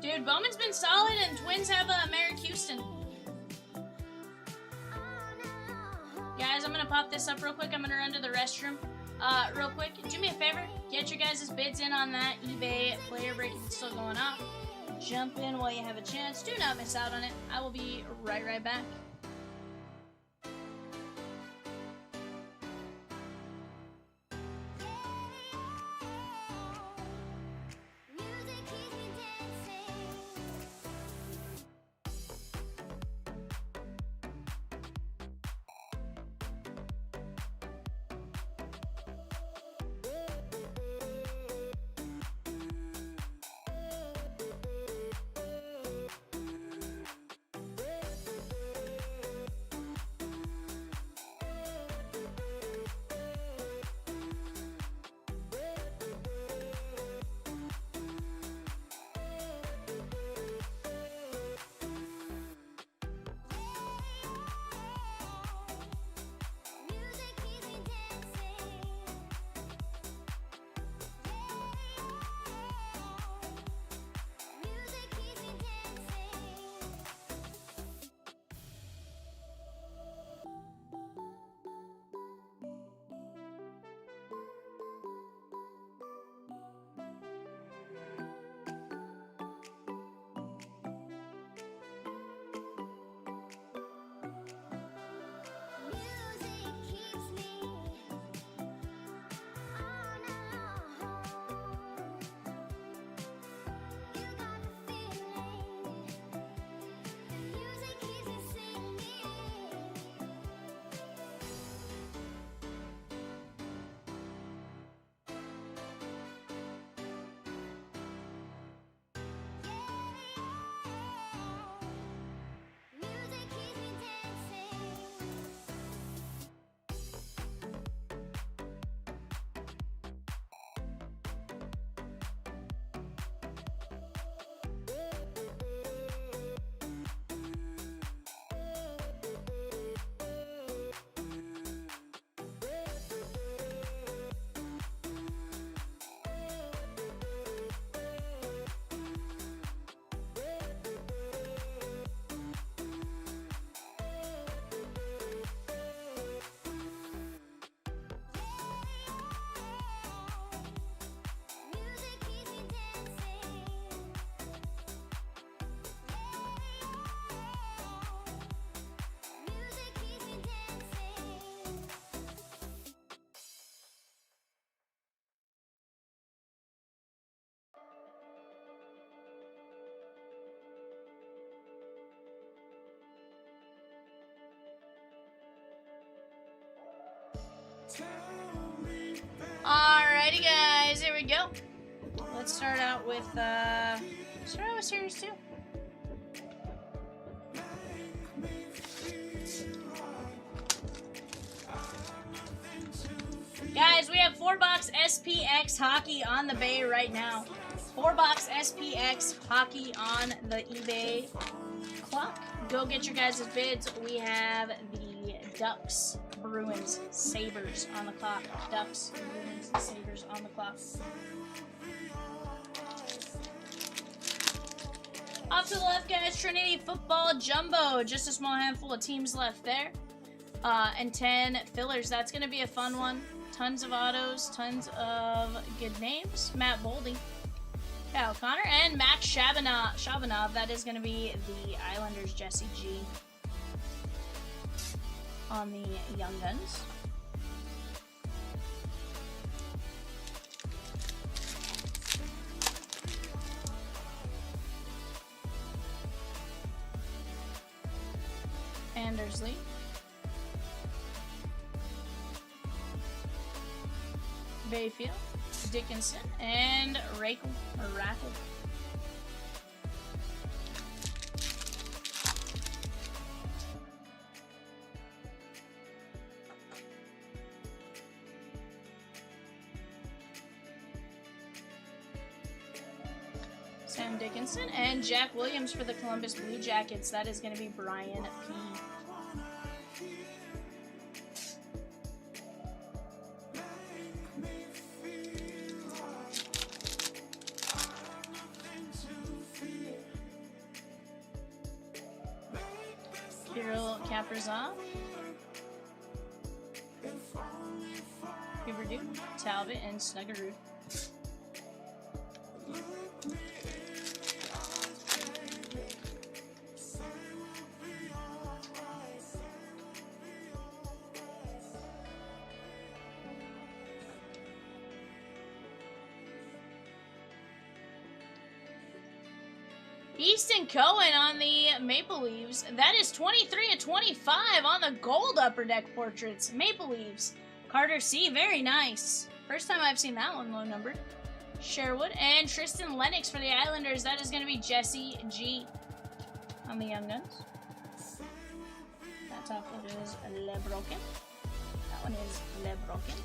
Dude, Bowman's been solid, and Twins have Merrick Houston. pop this up real quick. I'm gonna run to the restroom real quick. Do me a favor, get your guys' bids in on that eBay player break if it's still going up. Jump in while you have a chance. Do not miss out on it. I will be right back. Music keeps me dancing. Music keeps me dancing. Music keeps me dancing. Music keeps me on alone. You got the feeling. The music keeps me singing. Music keeps me dancing. Music keeps me dancing. Music keeps me dancing. Alrighty, guys, here we go. Let's start out with Series 2. Guys, we have 4-box SPX hockey on the bay right now. 4-box SPX hockey on the eBay clock. Go get your guys' bids. We have the Ducks, Bruins, Sabres on the clock. Ducks, Bruins, Sabres on the clock. Off to the left, guys, Trinity Football Jumbo. Just a small handful of teams left there. And 10 fillers. That's going to be a fun one. Tons of autos, tons of good names. Matt Boldy, Kyle Connor, and Max Shabanov. That is going to be the Islanders' Jesse G on the Young Guns. Andersley. Bayfield, Dickinson, and Rackle. Sam Dickinson and Jack Williams for the Columbus Blue Jackets. That is going to be Brian P. Kirill Kaprizov. Hibberdue, Talbot, and Snuggerud. Easton Cohen on the Maple Leaves. That is 23 of 25 on the gold Upper Deck portraits. Maple Leaves. Carter C. Very nice. First time I've seen that one low numbered. Sherwood. And Tristan Lennox for the Islanders. That is going to be Jesse G. on the Young Guns. That top foot is Le Broken. That one is Le Broken.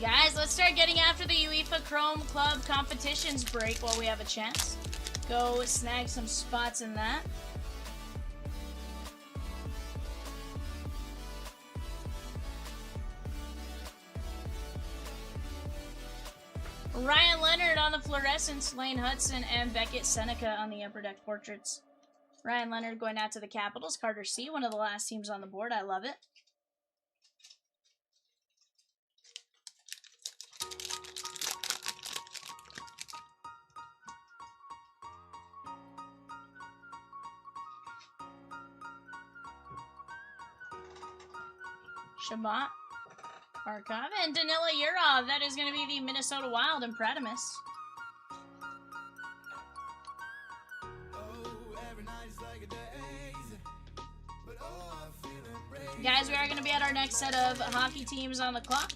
Guys, let's start getting after the UEFA Chrome Club competitions break while we have a chance. Go snag some spots in that. Ryan Leonard on the fluorescents, Lane Hudson, and Beckett Seneca on the Upper Deck portraits. Ryan Leonard going out to the Capitals. Carter C, one of the last teams on the board. I love it. Shabbat, Barkov, and Danila Yurov. That is going to be the Minnesota Wild and Pratimus. Guys, we are going to be at our next set of hockey teams on the clock.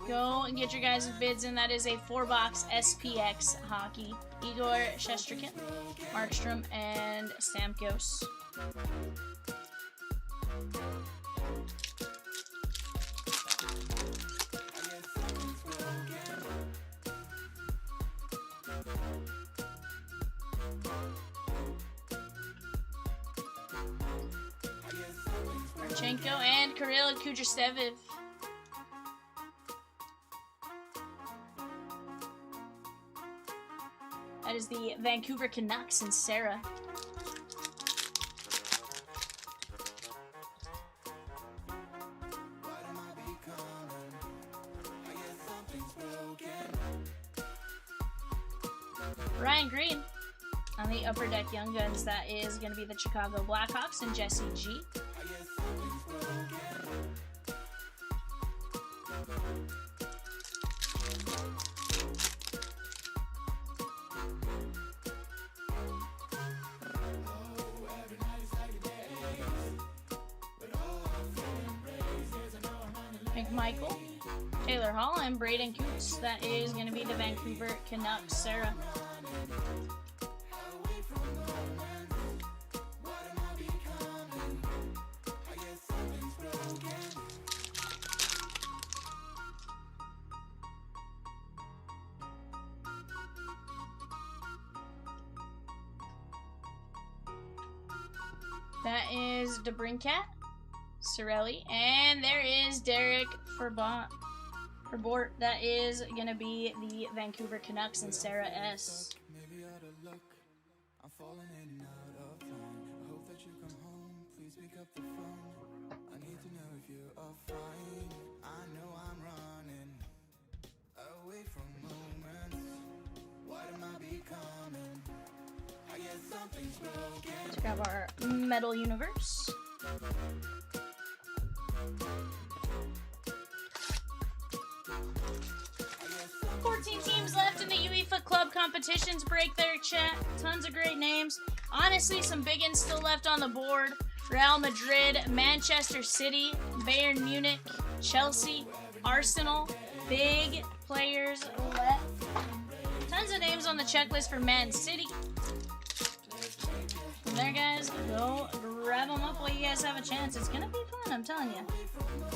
Go and get your guys' bids in. That is a 4-box SPX hockey. Igor Shesterkin, Markstrom, and Stamkos. Marchenko and Kirill Kudrasevic. That is the Vancouver Canucks and Sarah. Ryan Green on the Upper Deck Young Guns. That is going to be the Chicago Blackhawks and Jesse G. McMichael, Taylor Hall, and Braden Coots. That is going to be the Vancouver Canucks, Sarah. That is DeBrincat, Cirelli, and there is Derek Forbort. That is going to be the Vancouver Canucks and Sarah S. Maybe out of luck, I'm falling in and out of line. I hope that you come home, please pick up the phone. I need to know if you are fine. I know I'm running away from moments. What am I becoming? I guess something's broken. Let's grab our Metal Universe. Teams left in the UEFA Club competitions break there, chat. Tons of great names. Honestly, some big ones still left on the board. Real Madrid, Manchester City, Bayern Munich, Chelsea, Arsenal. Big players left. Tons of names on the checklist for Man City. And there, guys, go grab them up while you guys have a chance. It's going to be fun, I'm telling you.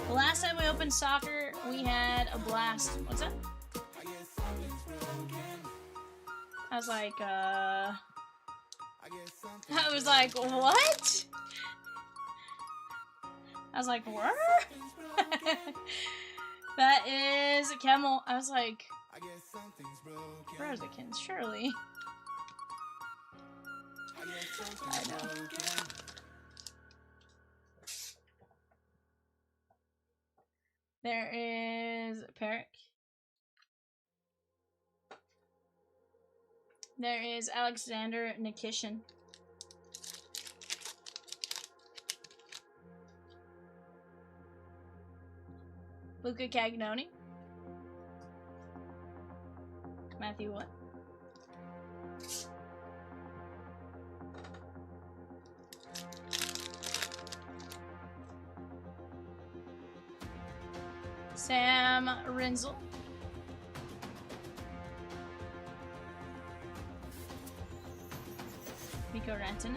The last time we opened soccer, we had a blast. What's up? I was like, what? I was like, what? That is Kemmel. I was like, I guess something's broken. Brozikins, surely. I guess something's I know. broken. There is Peric. There is Alexander Nikishin. Luca Cagnoni. Matthew what? Sam Rinzel. Mikko Rantanen.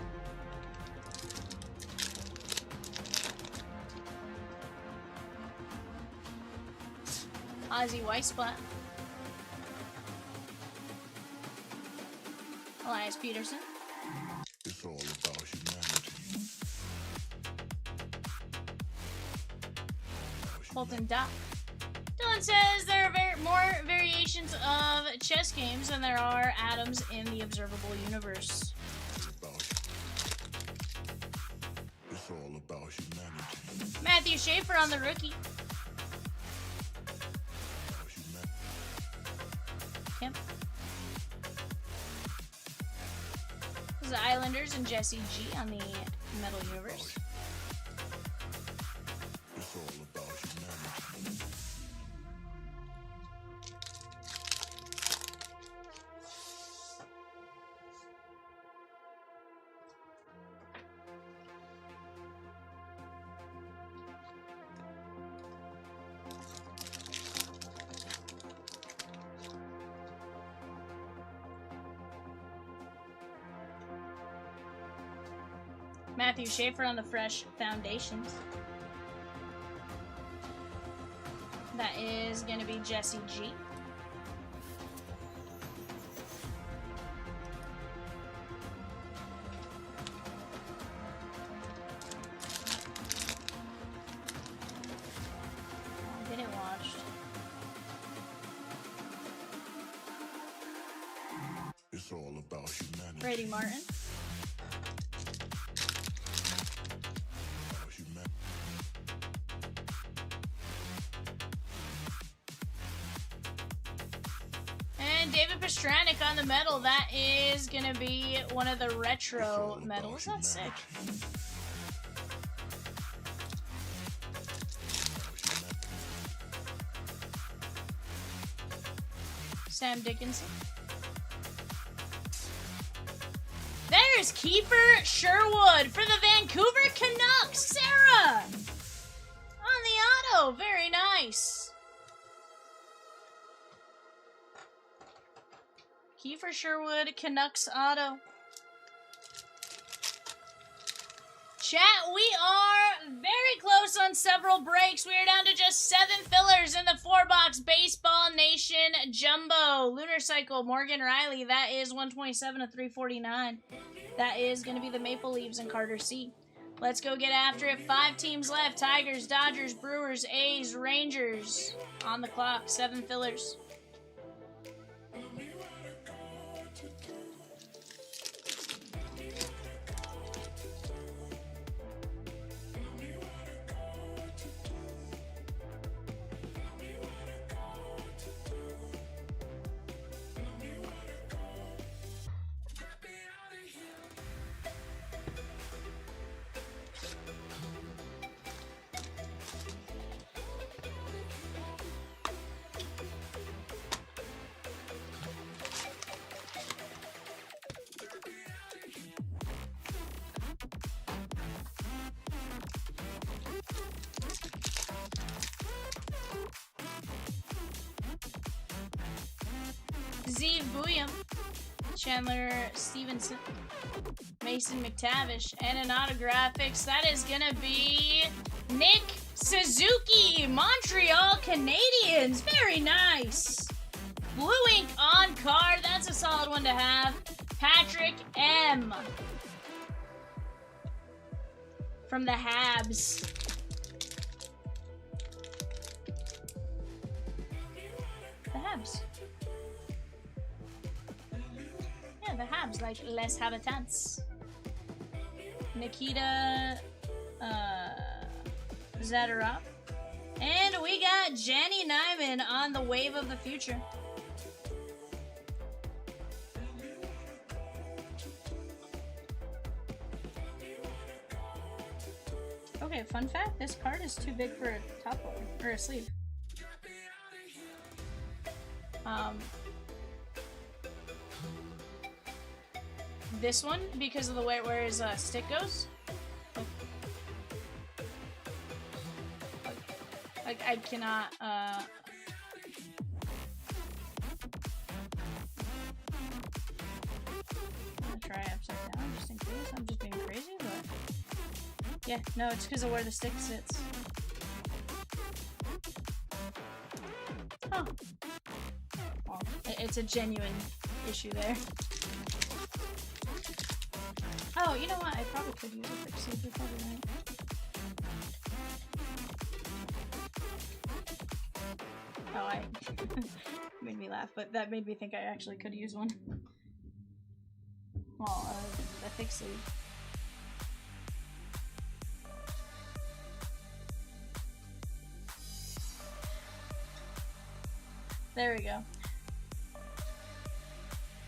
Ozzy Weissblatt. Elias Peterson. It's all about humanity. Colton Dock. Dylan says there are more variations of chess games than there are atoms in the observable universe. It's all about humanity. Matthew Schaefer on the rookie. Kemp. This is the Islanders and Jesse G on the Metal Universe. It's all about humanity. Matthew Schaefer on the Fresh Foundations. That is going to be Jesse G. I'll get it watched. It's all about humanity. Brady Martin. And David Pastranac on the medal. That is going to be one of the retro medals. That's sick. Sam Dickinson. There's Kiefer Sherwood for the Vancouver Canucks. Sarah! On the auto. Very nice. Kiefer Sherwood, Canucks auto. Chat, we are very close on several breaks. We are down to just 7 fillers in the 4-box Baseball Nation Jumbo. Lunar Cycle, Morgan Riley. That is 127 of 349. That is going to be the Maple Leafs and Carter C. Let's go get after it. 5 teams left. Tigers, Dodgers, Brewers, A's, Rangers. On the clock, 7 fillers. Zeev Buyam, Chandler Stevenson, Mason McTavish, and an autographics. That is going to be Nick Suzuki, Montreal Canadiens. Very nice. Blue ink on card. That's a solid one to have. Patrick M. from the Habs. Habs, like Les Habitants. Nikita Zadorov. And we got Jenny Nyman on the Wave of the Future. Okay, fun fact, this card is too big for a top load, or a sleeve. This one, because of the way where his stick goes. Like, I cannot, I'm gonna try upside down just in case. I'm just being crazy, but yeah, no, it's because of where the stick sits. Huh. Well, it's a genuine issue there. Oh, you know what? I probably could use a fixed sleeve. You're probably right. Oh, I made me laugh, but that made me think I actually could use one. Well, a fixed sleeve. There we go.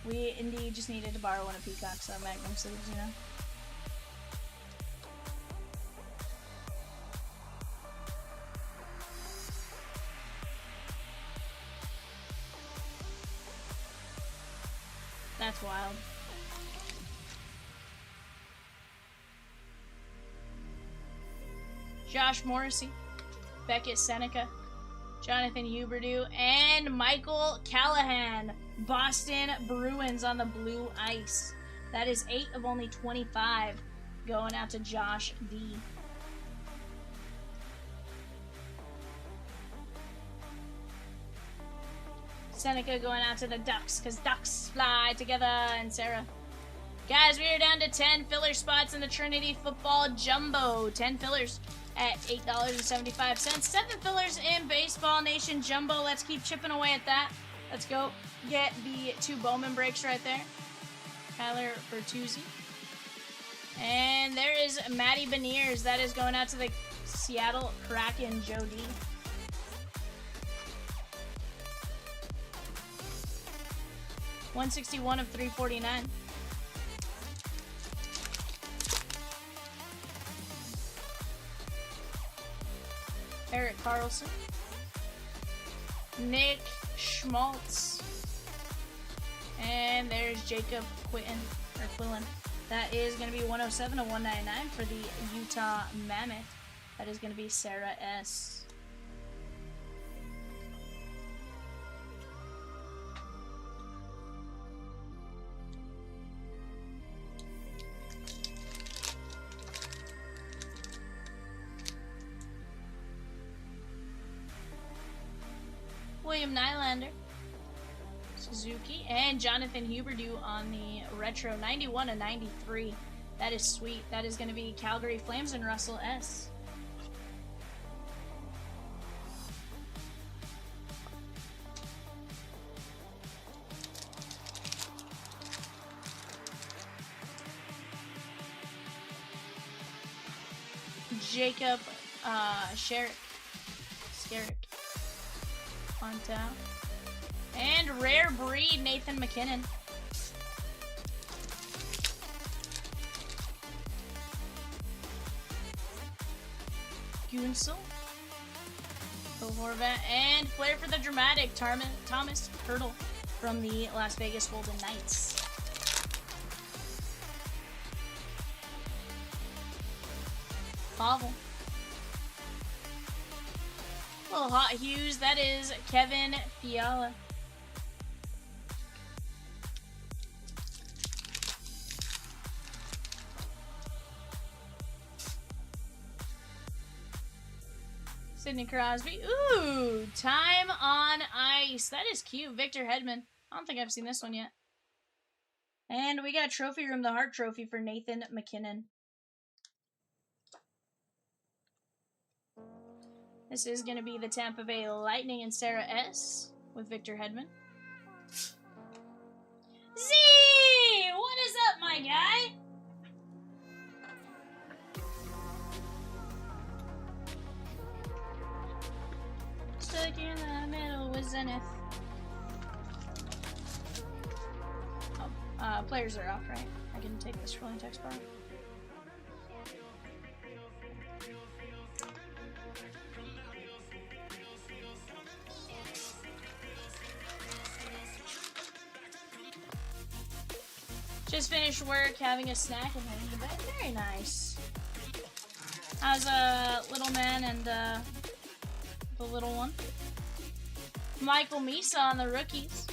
We indeed just needed to borrow one of Peacock's Magnum sleeves, you know? That's wild. Josh Morrissey, Beckett Seneca, Jonathan Huberdeau, and Michael Callahan. Boston Bruins on the blue ice. That is 8 of only 25 going out to Josh D. Seneca going out to the Ducks, because Ducks fly together, and Sarah. Guys, we are down to 10 filler spots in the Trinity Football Jumbo. 10 fillers at $8.75. 7 fillers in Baseball Nation Jumbo. Let's keep chipping away at that. Let's go get the 2 Bowman breaks right there. Tyler Bertuzzi. And there is Matty Beniers. That is going out to the Seattle Kraken, Joe D. $161 of 349. Eric Carlson. Nick Schmaltz. And there's Jacob Quillen. That is going to be 107 of 199 for the Utah Mammoth. That is going to be Sarah S. William Nylander, Suzuki, and Jonathan Huberdeau on the retro 91 of 93. That is sweet. That is going to be Calgary Flames and Russell S. Jacob Sherrick. On top. And Rare Breed, Nathan McKinnon. Gunsel. Phil Horvat. And Flair for the Dramatic, Thomas Hurdle from the Las Vegas Golden Knights. Pavel. Little hot hues, that is Kevin Fiala. Sidney Crosby. Ooh, Time on Ice. That is cute. Victor Hedman. I don't think I've seen this one yet. And we got Trophy Room, the Hart Trophy for Nathan McKinnon. This is going to be the Tampa Bay Lightning and Sarah S. with Victor Hedman. Z! What my guy. Stuck in the middle with Zenith. Oh, players are off, right? I can take the scrolling text bar. Just finished work, having a snack, and heading to bed. Very nice. How's little man and the little one? Michael Misa on the rookies.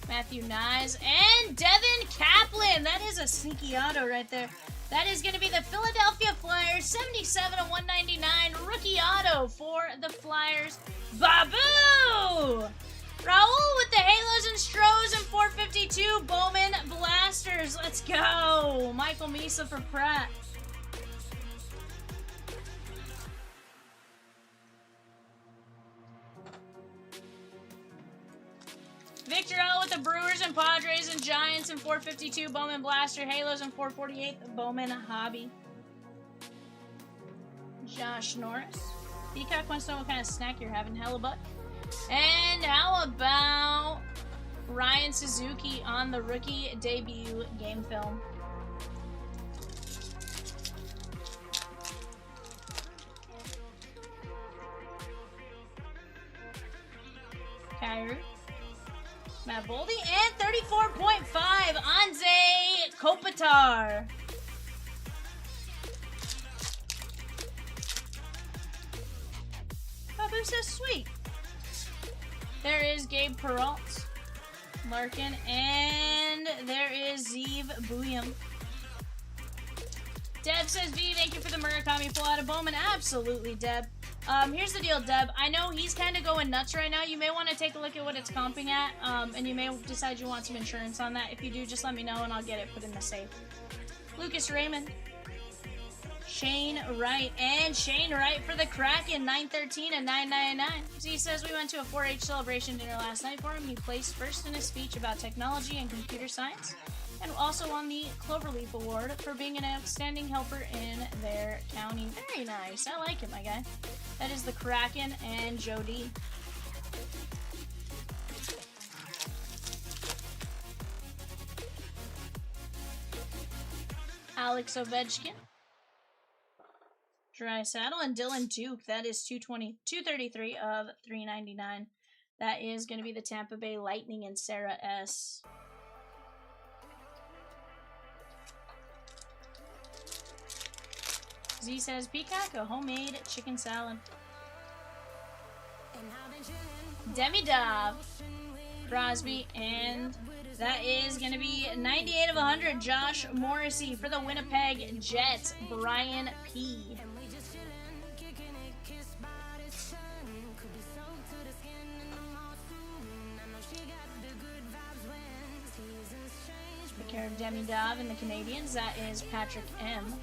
Matthew Nyes and Devin Kaplan. That is a sneaky auto right there. That is going to be the Philadelphia Flyers 77 of 199 rookie auto for the Flyers. Babu! Raul with the Halos and Stros and 452 Bowman Blasters. Let's go. Michael Misa for Pratt. Victor L with the Brewers and Padres and Giants and 452 Bowman Blaster, Halos and 448 Bowman Hobby. Josh Norris. Peacock wants to know what kind of snack you're having, Hellebuck. And how about Ryan Suzuki on the rookie debut game film? Kyrie. Matt Boldy, and 34.5, Anze Kopitar. Babu says sweet. There is Gabe Peralt, Larkin, and there is Zeev Buyam. Deb says, V, thank you for the Murakami pull out of Bowman. Absolutely, Deb. Here's the deal, Deb. I know he's kind of going nuts right now. You may want to take a look at what it's comping at, and you may decide you want some insurance on that. If you do, just let me know, and I'll get it put in the safe. Lucas Raymond. Shane Wright. And Shane Wright for the Kraken, 913 and 999. Z says we went to a 4-H celebration dinner last night for him. He placed first in a speech about technology and computer science, and also won the Cloverleaf Award for being an outstanding helper in their county. Very nice. I like it, my guy. That is the Kraken and Jody. Alex Ovechkin. Dry Saddle and Dylan Duke. That is 233 of 399. That is going to be the Tampa Bay Lightning and Sarah S. Z says Peacock, a homemade chicken salad. Demi-Dov, Crosby, and that is going to be 98 of 100, Josh Morrissey for the Winnipeg Jets, Brian P. Take care of Demi-Dov and the Canadians, that is Patrick M.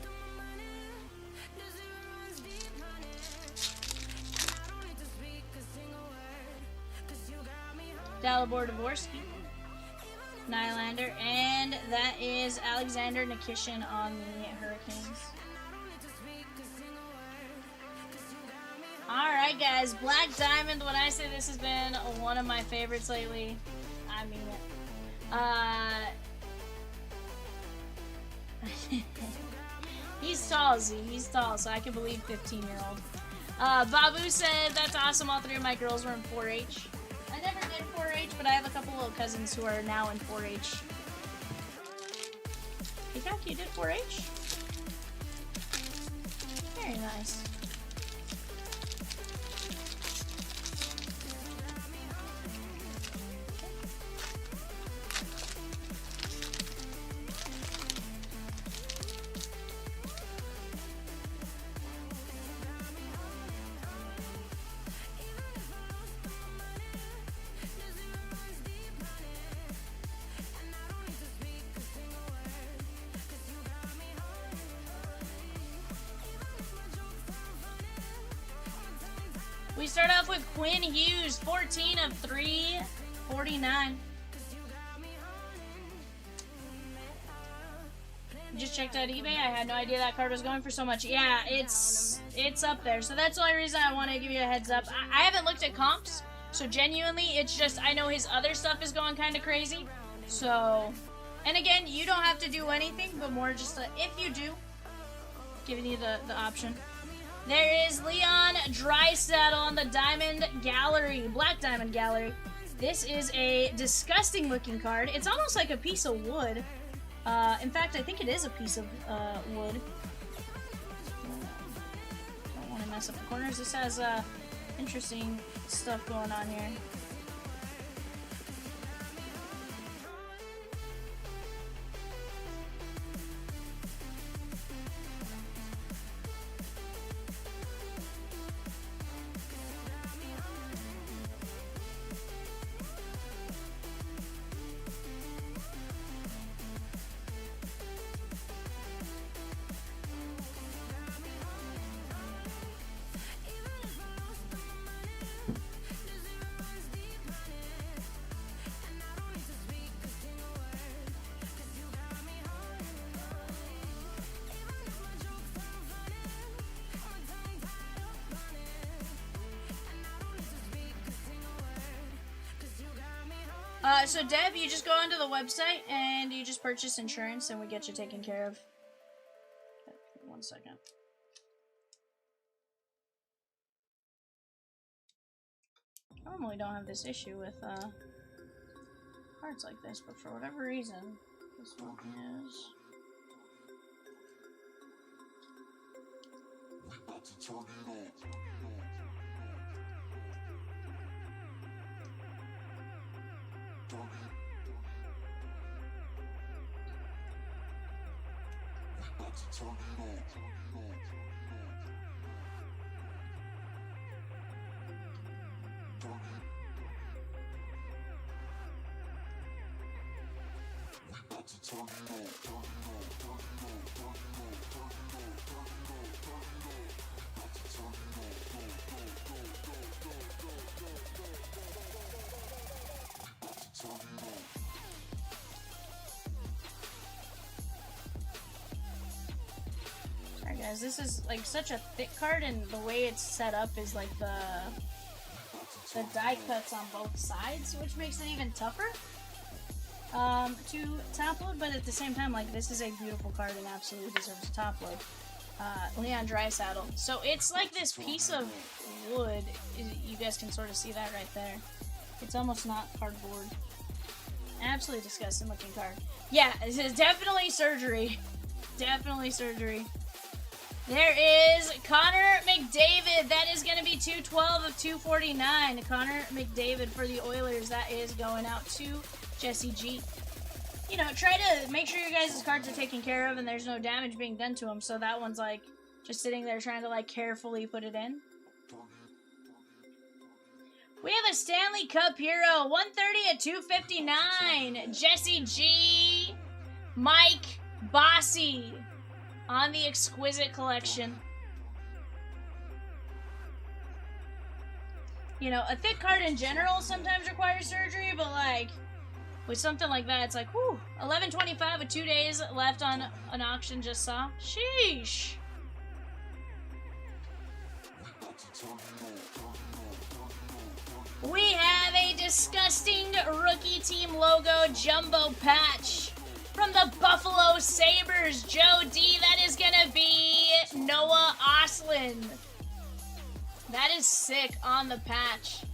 Dalibor Dvorsky, Nylander, and that is Alexander Nikishin on the Hurricanes. Alright guys, Black Diamond, when I say this has been one of my favorites lately, I mean it. He's tall, Z, he's tall, so I can believe 15-year-old. Babu said, that's awesome, all three of my girls were in 4-H. I never did 4-H, but I have a couple little cousins who are now in 4-H. Peacock, you did 4-H? Very nice. We start off with Quinn Hughes, 14 of 349. Just checked out eBay. I had no idea that card was going for so much. Yeah, it's up there. So that's the only reason I want to give you a heads up. I haven't looked at comps, so genuinely, it's just I know his other stuff is going kind of crazy. So, and again, you don't have to do anything, but more just if you do, giving you the option. There is Leon Draisaitl on the Diamond Gallery, Black Diamond Gallery. This is a disgusting looking card. It's almost like a piece of wood. In fact, I think it is a piece of wood. Don't want to mess up the corners. This has interesting stuff going on here. So Deb, you just go onto the website and you just purchase insurance and we get you taken care of. Okay, 1 second. I normally don't have this issue with cards like this, but for whatever reason, this one is. Sorry guys, this is like such a thick card, and the way it's set up is like the die cuts on both sides, which makes it even tougher to top load, but at the same time, like, this is a beautiful card and absolutely deserves a top load. Leon Draisaitl. So it's like this piece of wood. You guys can sort of see that right there. It's almost not cardboard. Absolutely disgusting looking card. Yeah, this is definitely surgery. Definitely surgery. There is Connor McDavid. That is going to be 212 of 249. Connor McDavid for the Oilers. That is going out to Jesse G. You know, try to make sure your guys' cards are taken care of and there's no damage being done to them. So that one's like just sitting there trying to like carefully put it in. We have a Stanley Cup Hero, 130 at 259. Jesse G. Mike Bossy on the Exquisite Collection. You know, a thick card in general sometimes requires surgery, but like with something like that, it's like, whew, 11.25 with 2 days left on an auction just saw. Sheesh. We have a disgusting rookie team logo jumbo patch from the Buffalo Sabres. Joe D, that is gonna be Noah Ostlund. That is sick on the patch.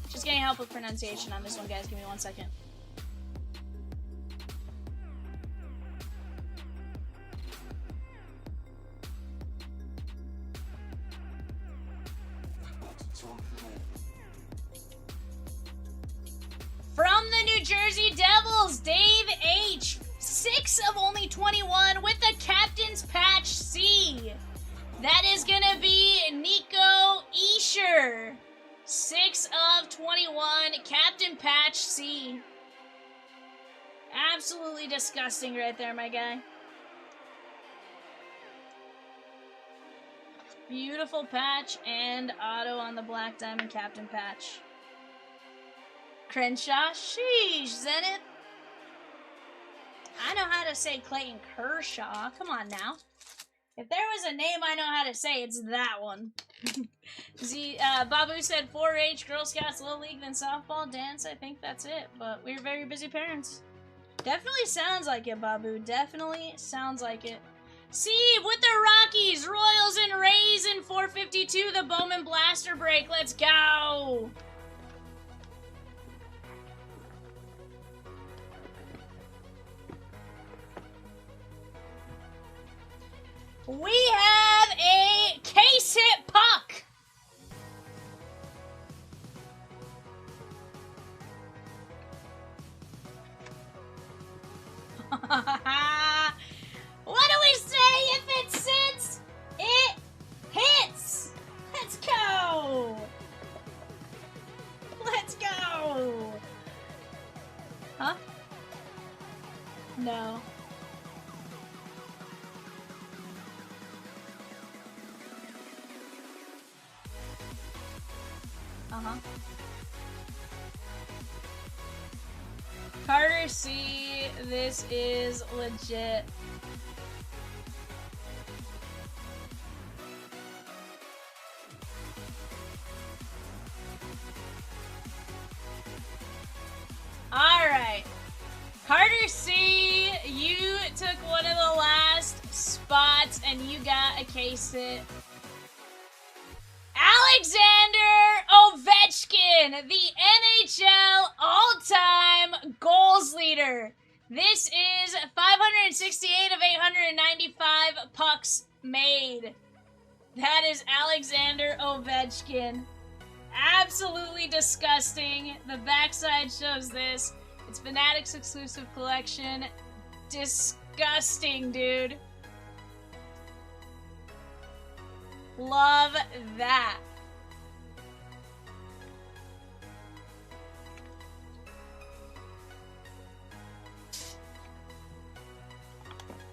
Just getting help with pronunciation on this one, guys. Give me 1 second. Jersey Devils, Dave H. 6 of only 21 with the captain's patch C. That is going to be Nico Escher. 6 of 21, captain patch C. Absolutely disgusting right there, my guy. Beautiful patch and auto on the Black Diamond captain patch. Crenshaw, sheesh, Zenith. I know how to say Clayton Kershaw. Come on now. If there was a name I know how to say, it's that one. Babu said 4-H, Girl Scouts, Little League, then softball, dance. I think that's it. But we're very busy parents. Definitely sounds like it, Babu. Definitely sounds like it. Steve with the Rockies, Royals, and Rays in 452. The Bowman Blaster break. Let's go. We have a case hit puck. What do we say? If it sits, it hits. Let's go. Let's go. Huh? No. Uh-huh. Carter C, this is legit. Alright. Carter C, you took one of the last spots and you got a case hit. Alexander Ovechkin, the NHL all-time goals leader. This is 568 of 895 pucks made. That is Alexander Ovechkin. Absolutely disgusting. The backside shows this. It's Fanatics exclusive collection. Disgusting, dude. Love that.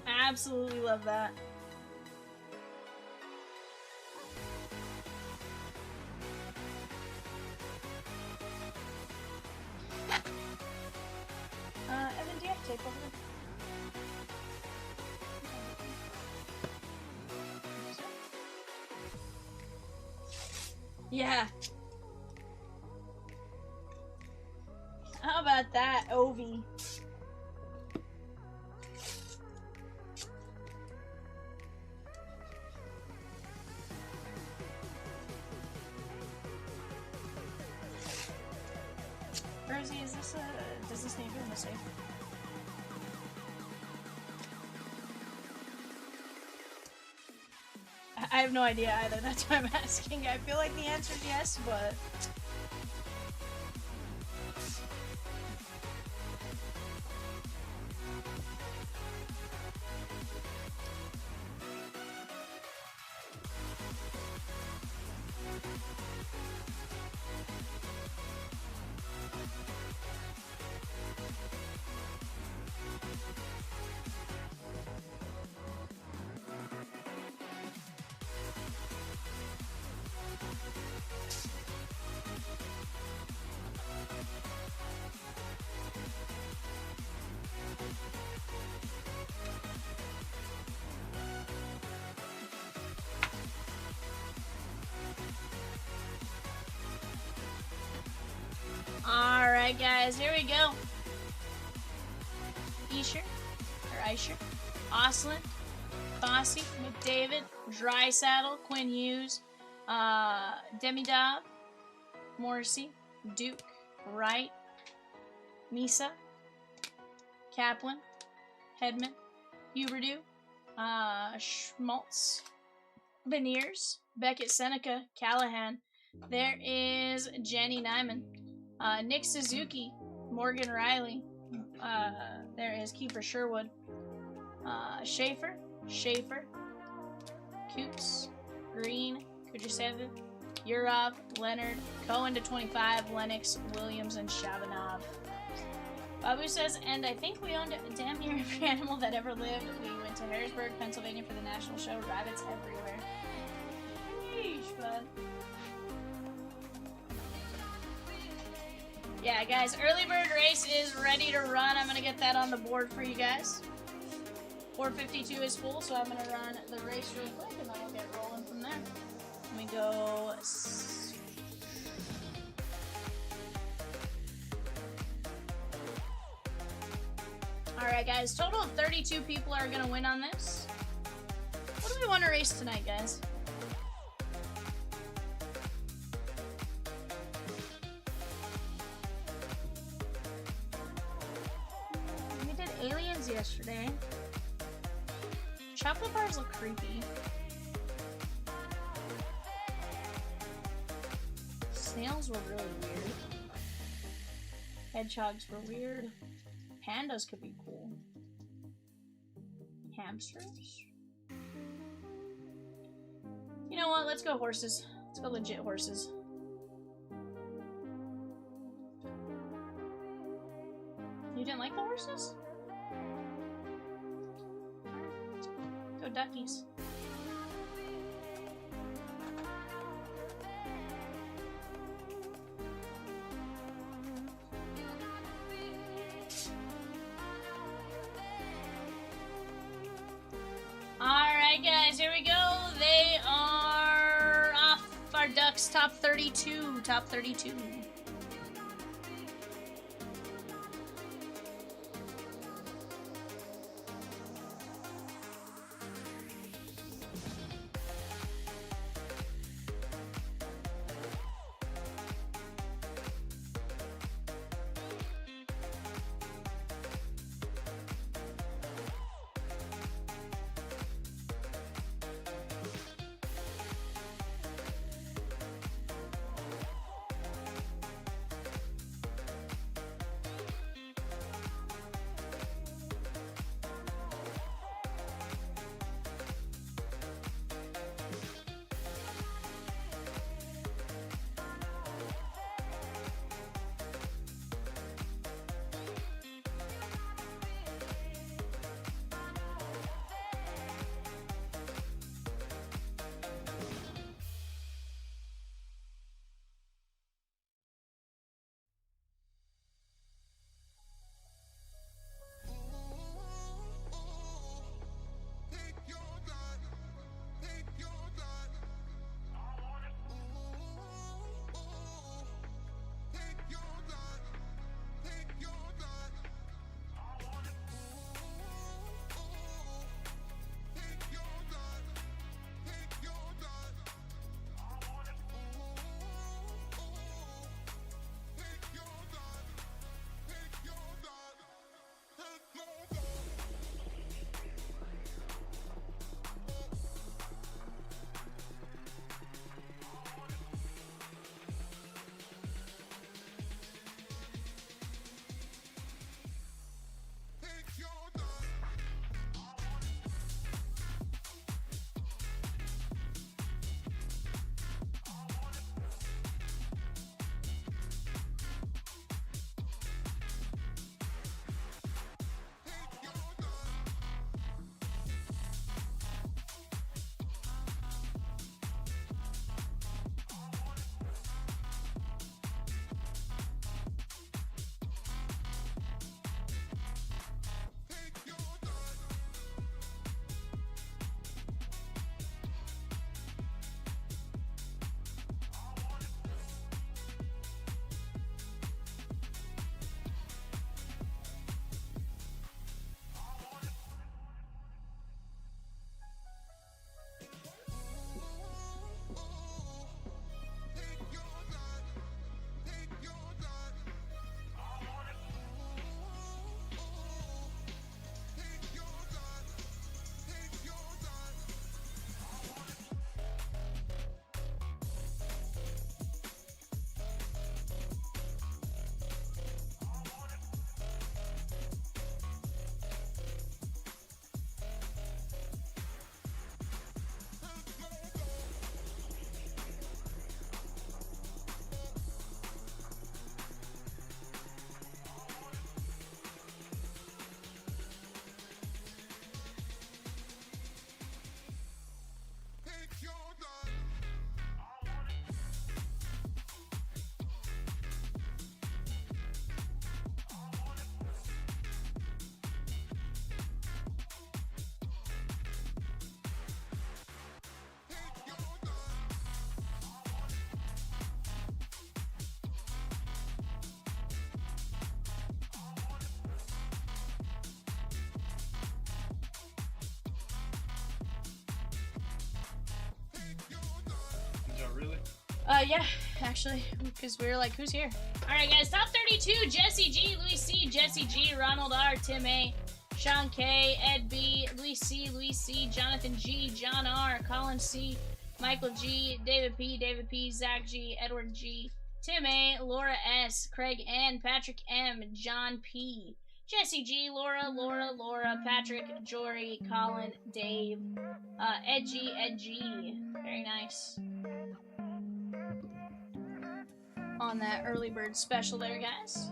Absolutely love that. Evan, do you have tape over there? Yeah. How about that, Ovi? Rosie, is this a... does this need to be in the safe? I have no idea either, that's why I'm asking. I feel like the answer is yes, but... Alright guys, here we go. Escher, Oslin, Fossey, McDavid, Drysaddle, Quinn Hughes, Demidov, Morrissey, Duke, Wright, Misa, Kaplan, Hedman, Huberdeau, Schmaltz, Beniers, Beckett, Seneca, Callahan. There is Jenny Nyman. Nick Suzuki, Morgan Riley. There is Kiefer Sherwood. Schaefer. Coots. Green. Kujasevic. Urov. Leonard. Cohen to 25. Lennox. Williams, and Shabanov. Babu says, and I think we owned damn near every animal that ever lived. We went to Harrisburg, Pennsylvania for the national show. Rabbits everywhere. Yeesh, bud. Yeah, guys, early bird race is ready to run. I'm going to get that on the board for you guys. 452 is full, so I'm going to run the race real quick, and then we'll get rolling from there. Let me go... Alright, guys, total of 32 people are going to win on this. What do we want to race tonight, guys? We did aliens yesterday. Chocolate bars look creepy. Snails were really weird. Hedgehogs were weird. Pandas could be cool. Hamsters? You know what? Let's go horses. Let's go legit horses. You didn't like the horses? Go duckies. Alright guys, here we go. They are off our ducks, top 32. Top 32. really? Yeah, actually, because we were like, who's here? Alright, guys, top 32, Jesse G, Louis C, Jesse G, Ronald R, Tim A, Sean K, Ed B, Louis C, Jonathan G, John R, Colin C, Michael G, David P, Zach G, Edward G, Tim A, Laura S, Craig N, Patrick M, John P, Jesse G, Laura, Patrick, Jory, Colin, Dave, Ed G. Very nice. On that early bird special there, guys.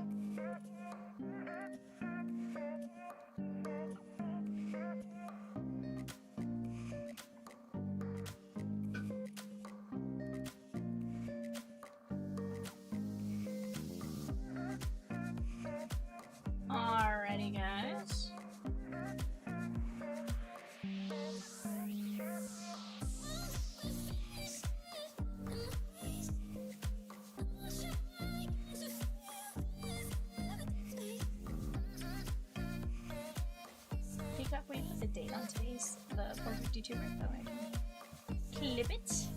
Alrighty, guys. Pick up, wait, put the date on today's, the 452 break, that way I can clip it.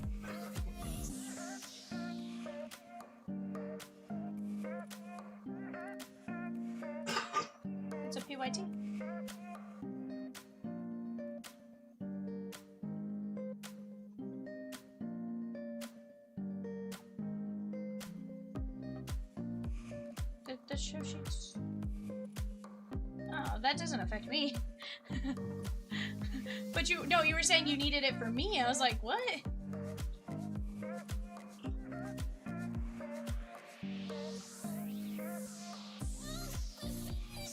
It's a PYT. The show sheets. Oh, that doesn't affect me. But you were saying you needed it for me. I was like, what?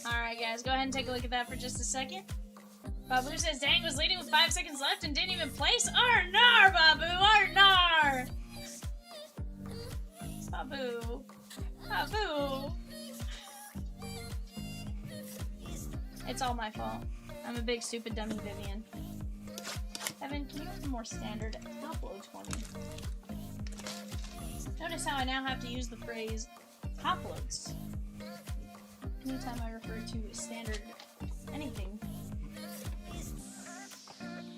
Alright, guys, go ahead and take a look at that for just a second. Babu says Dang was leading with 5 seconds left and didn't even place. Arnar, Babu! Arnar! Babu! It's all my fault. I'm a big stupid dummy, Vivian. Evan, can you have more standard uploads for me? Notice how I now have to use the phrase uploads anytime I refer to standard anything.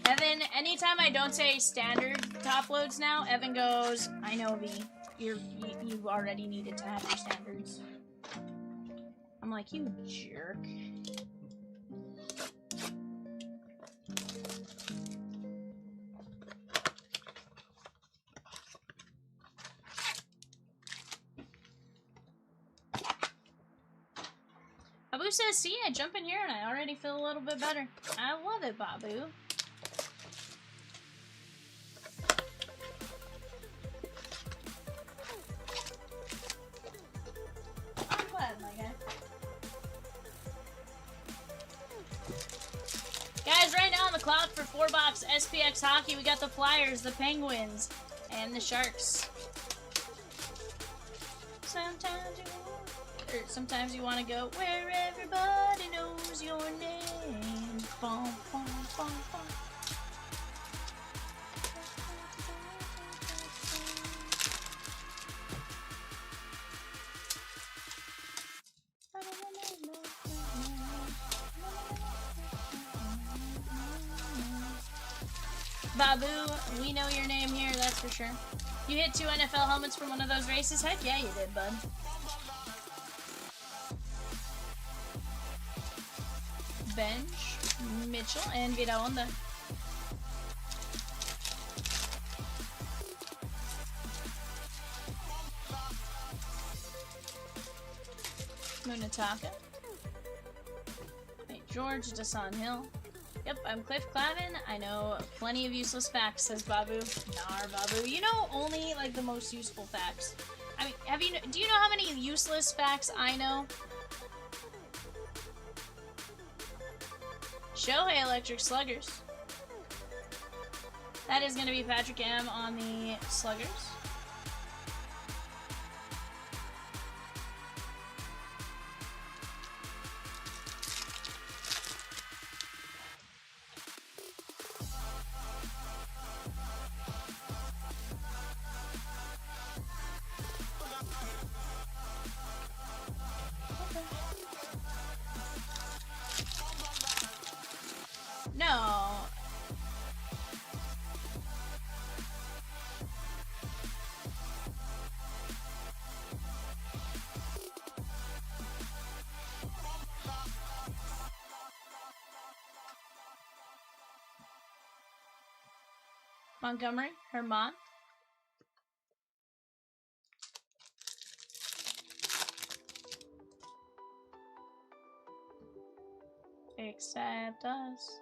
Evan, anytime I don't say standard top loads now, Evan goes, I know, V. You already needed to have your standards. I'm like, you jerk. Babu says, see, I jump in here and I already feel a little bit better. I love it, Babu. I'm glad, my guy. Guys, right now on the clock for 4-box SPX hockey, we got the Flyers, the Penguins, and the Sharks. Sometimes you want to go where everybody knows your name. Bum, bum, bum, bum. Babu, we know your name here, that's for sure. You hit 2 NFL helmets from one of those races? Heck yeah, you did, bud. Bench, Mitchell, and Vida Onda. Munataka. St. George, Dasan Hill. Yep, I'm Cliff Clavin. I know plenty of useless facts, says Babu. Nar, Babu. You know only, like, the most useful facts. I mean, do you know how many useless facts I know? Shohei Electric Sluggers. That is going to be Patrick M on the Sluggers. Montgomery, Herman. Accept us.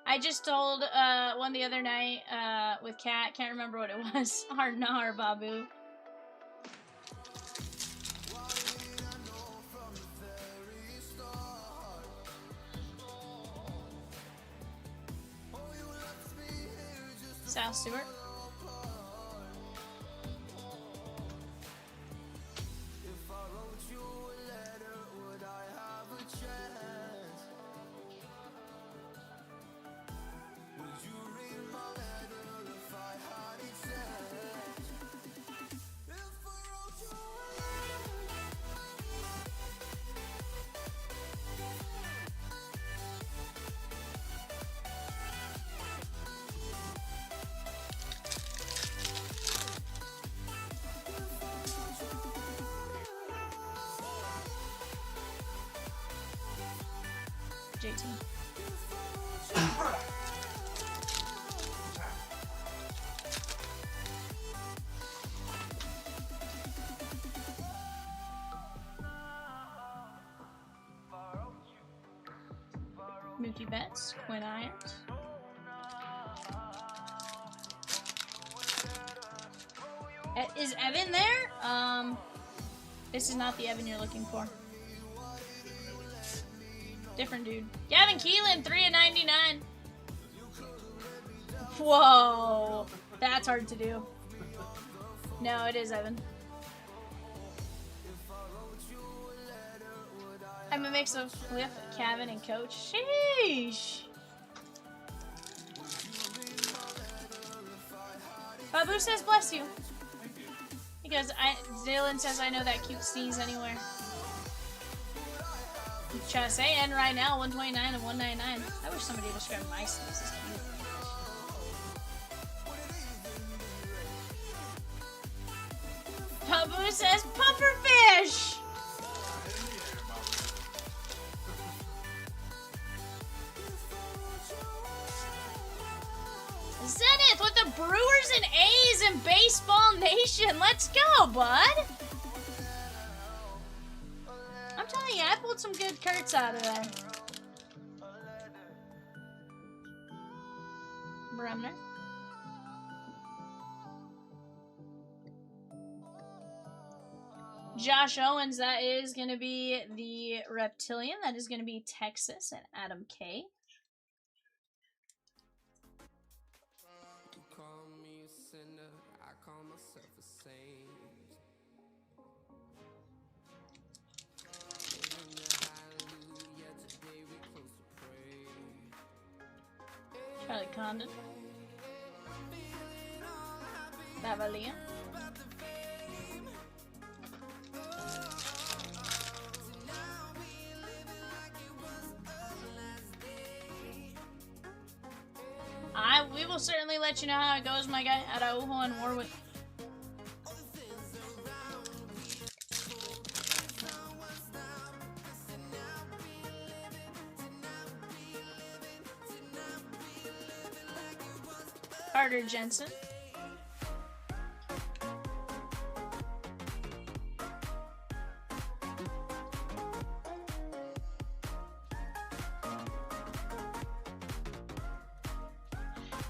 I just told one the other night with Kat, can't remember what it was. Arnar Babu. Sal Stewart. JT. Mookie Betts, Quinn Irons. Is Evan there? This is not the Evan you're looking for. Different dude. Gavin Keelan, 3/99. Whoa. That's hard to do. No, it is Evan. I'm a mix of Cliff, Kevin, and Coach. Sheesh. Babu says bless you. Because Dylan says I know that cute sneeze anywhere. Chasse and right now 129 and 199. I wish somebody described my sneeze as cute. Babu says pufferfish. Zenith with the Brewers and A's in Baseball Nation. Let's go, bud. I'm telling you, I pulled some good Kurtz out of there. Bremner. Josh Owens, that is going to be the Reptilian. That is going to be Texas and Adam K. Charlie Condon. Bavalia. We will certainly let you know how it goes, my guy. Araujo and Warwick. Carter Jensen.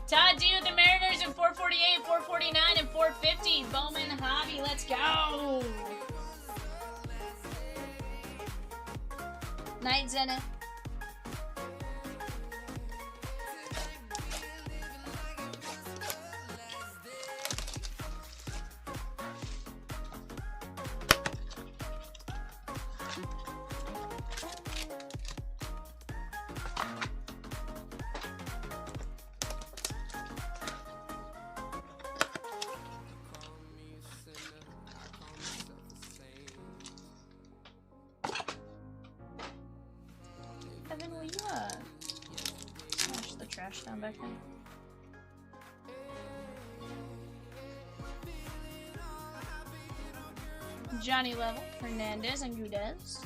Todd D with the Mariners in 448, 449, and 450. Bowman Hobby, let's go. Night Zenith. Evan, will you smash the trash down back there? Johnny Level, Hernandez, and Gudez.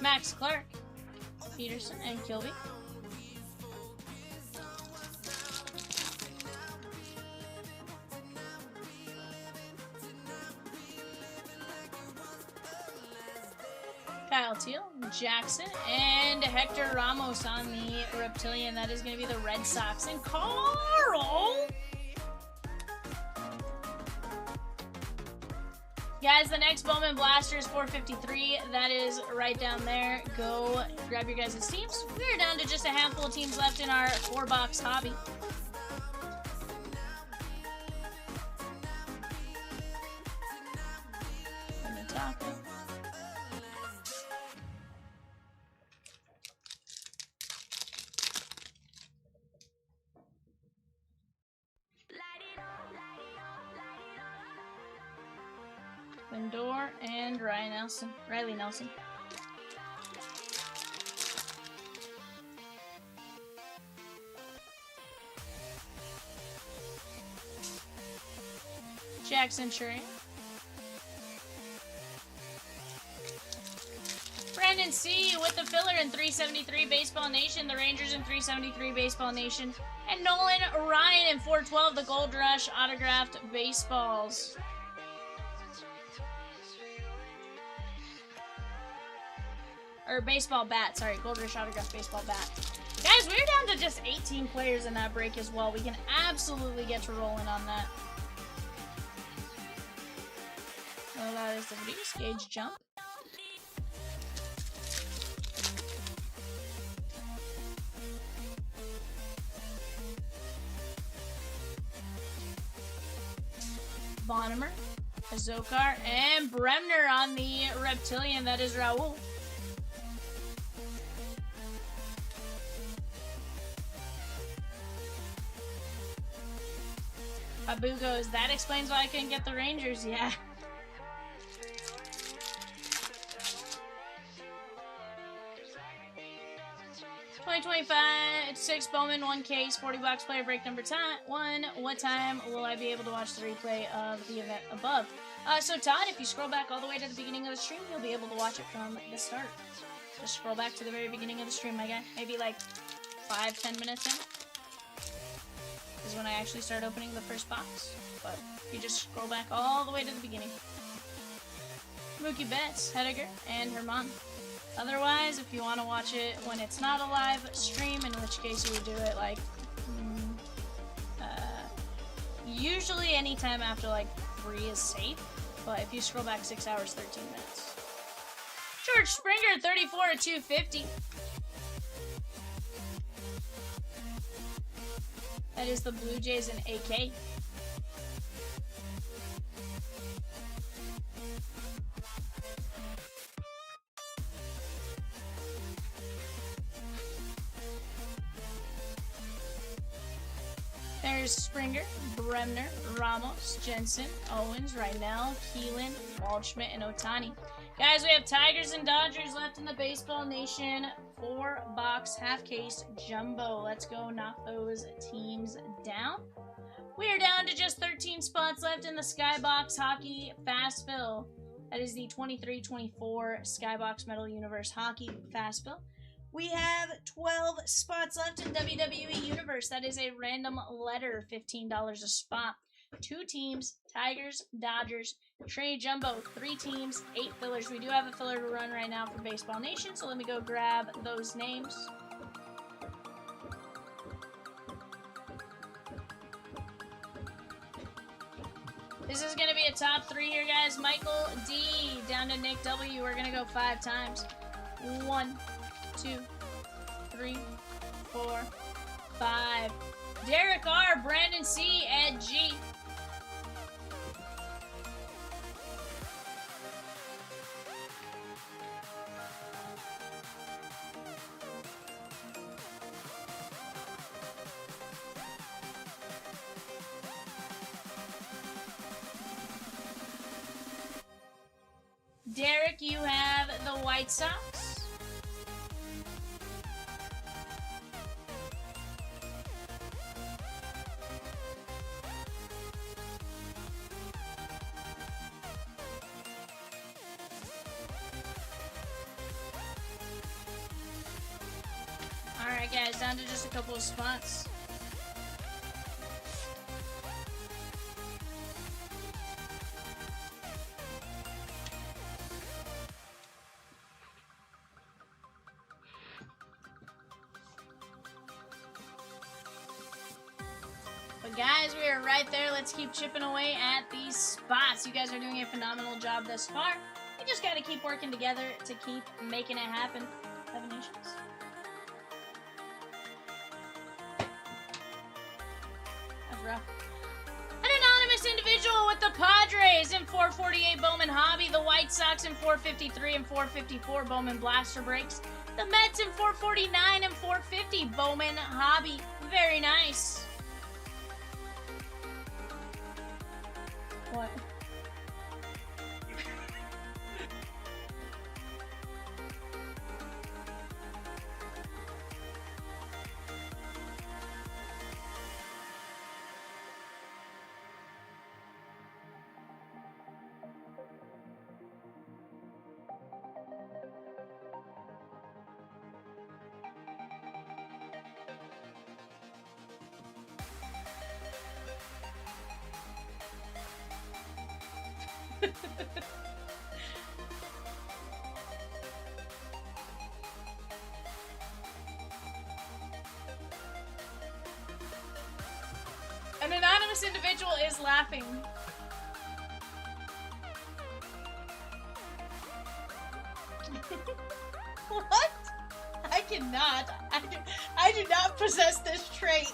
Max Clark, Peterson, and Kilby. Kyle Teal, Jackson, and Hector Ramos on the Reptilian. That is going to be the Red Sox. And Carl! Guys, the next Bowman Blaster is 453. That is right down there. Go grab your guys' teams. We're down to just a handful of teams left in our 4-box hobby. And the top. Lindor and Riley Nelson. Jackson Trey. Brandon C with the filler in 373 Baseball Nation. The Rangers in 373 Baseball Nation. And Nolan Ryan in 412, the Gold Rush autographed baseballs. Or baseball bat, sorry, Gold Rush autographed baseball bat. Guys, we're down to just 18 players in that break as well. We can absolutely get to rolling on that. Well, that is the reduce gauge jump. Bonnemer, Azokar, and Bremner on the Reptilian. That is Raul. Abu goes, that explains why I couldn't get the Rangers, yeah. $20.25, Bowman, 1 case, 40 box player break number 1. What time will I be able to watch the replay of the event above? So Todd, if you scroll back all the way to the beginning of the stream, you'll be able to watch it from the start. Just scroll back to the very beginning of the stream, my guy. Maybe like 5-10 minutes in is when I actually start opening the first box. But if you just scroll back all the way to the beginning. Mookie Betts, Hediger, and Herman. Otherwise, if you want to watch it when it's not a live stream, in which case you would do it like usually anytime after like 3 is safe. But if you scroll back 6 hours, 13 minutes. George Springer, 34/250. That is the Blue Jays and AK. There's Springer, Bremner, Ramos, Jensen, Owens, Reinell, Keelan, Waldschmidt, and Ohtani. Guys, we have Tigers and Dodgers left in the Baseball Nation 4-box half case jumbo. Let's go knock those teams down. We are down to just 13 spots left in the Skybox Hockey Fast Fill. That is the 23-24 Skybox Metal Universe Hockey Fast Fill. We have 12 spots left in WWE Universe. That is a random letter, $15 a spot. 2 teams, Tigers, Dodgers, Trey Jumbo, 3 teams, 8 fillers. We do have a filler to run right now for Baseball Nation, so let me go grab those names. This is going to be a top 3 here, guys. Michael D down to Nick W. We're going to go 5 times. 1, 2, 3, 4, 5. Derek R, Brandon C, Ed G. Derek, you have the White Sox. guys, down to just a couple of spots. But guys, we are right there. Let's keep chipping away at these spots. You guys are doing a phenomenal job thus far. We just got to keep working together to keep making it happen. Seven Nations. That's rough. An anonymous individual with the Padres in 448 Bowman Hobby. The White Sox in 453 and 454 Bowman Blaster Breaks. The Mets in 449 and 450 Bowman Hobby. Very nice. What? An anonymous individual is laughing. What? I cannot. I do not possess this trait.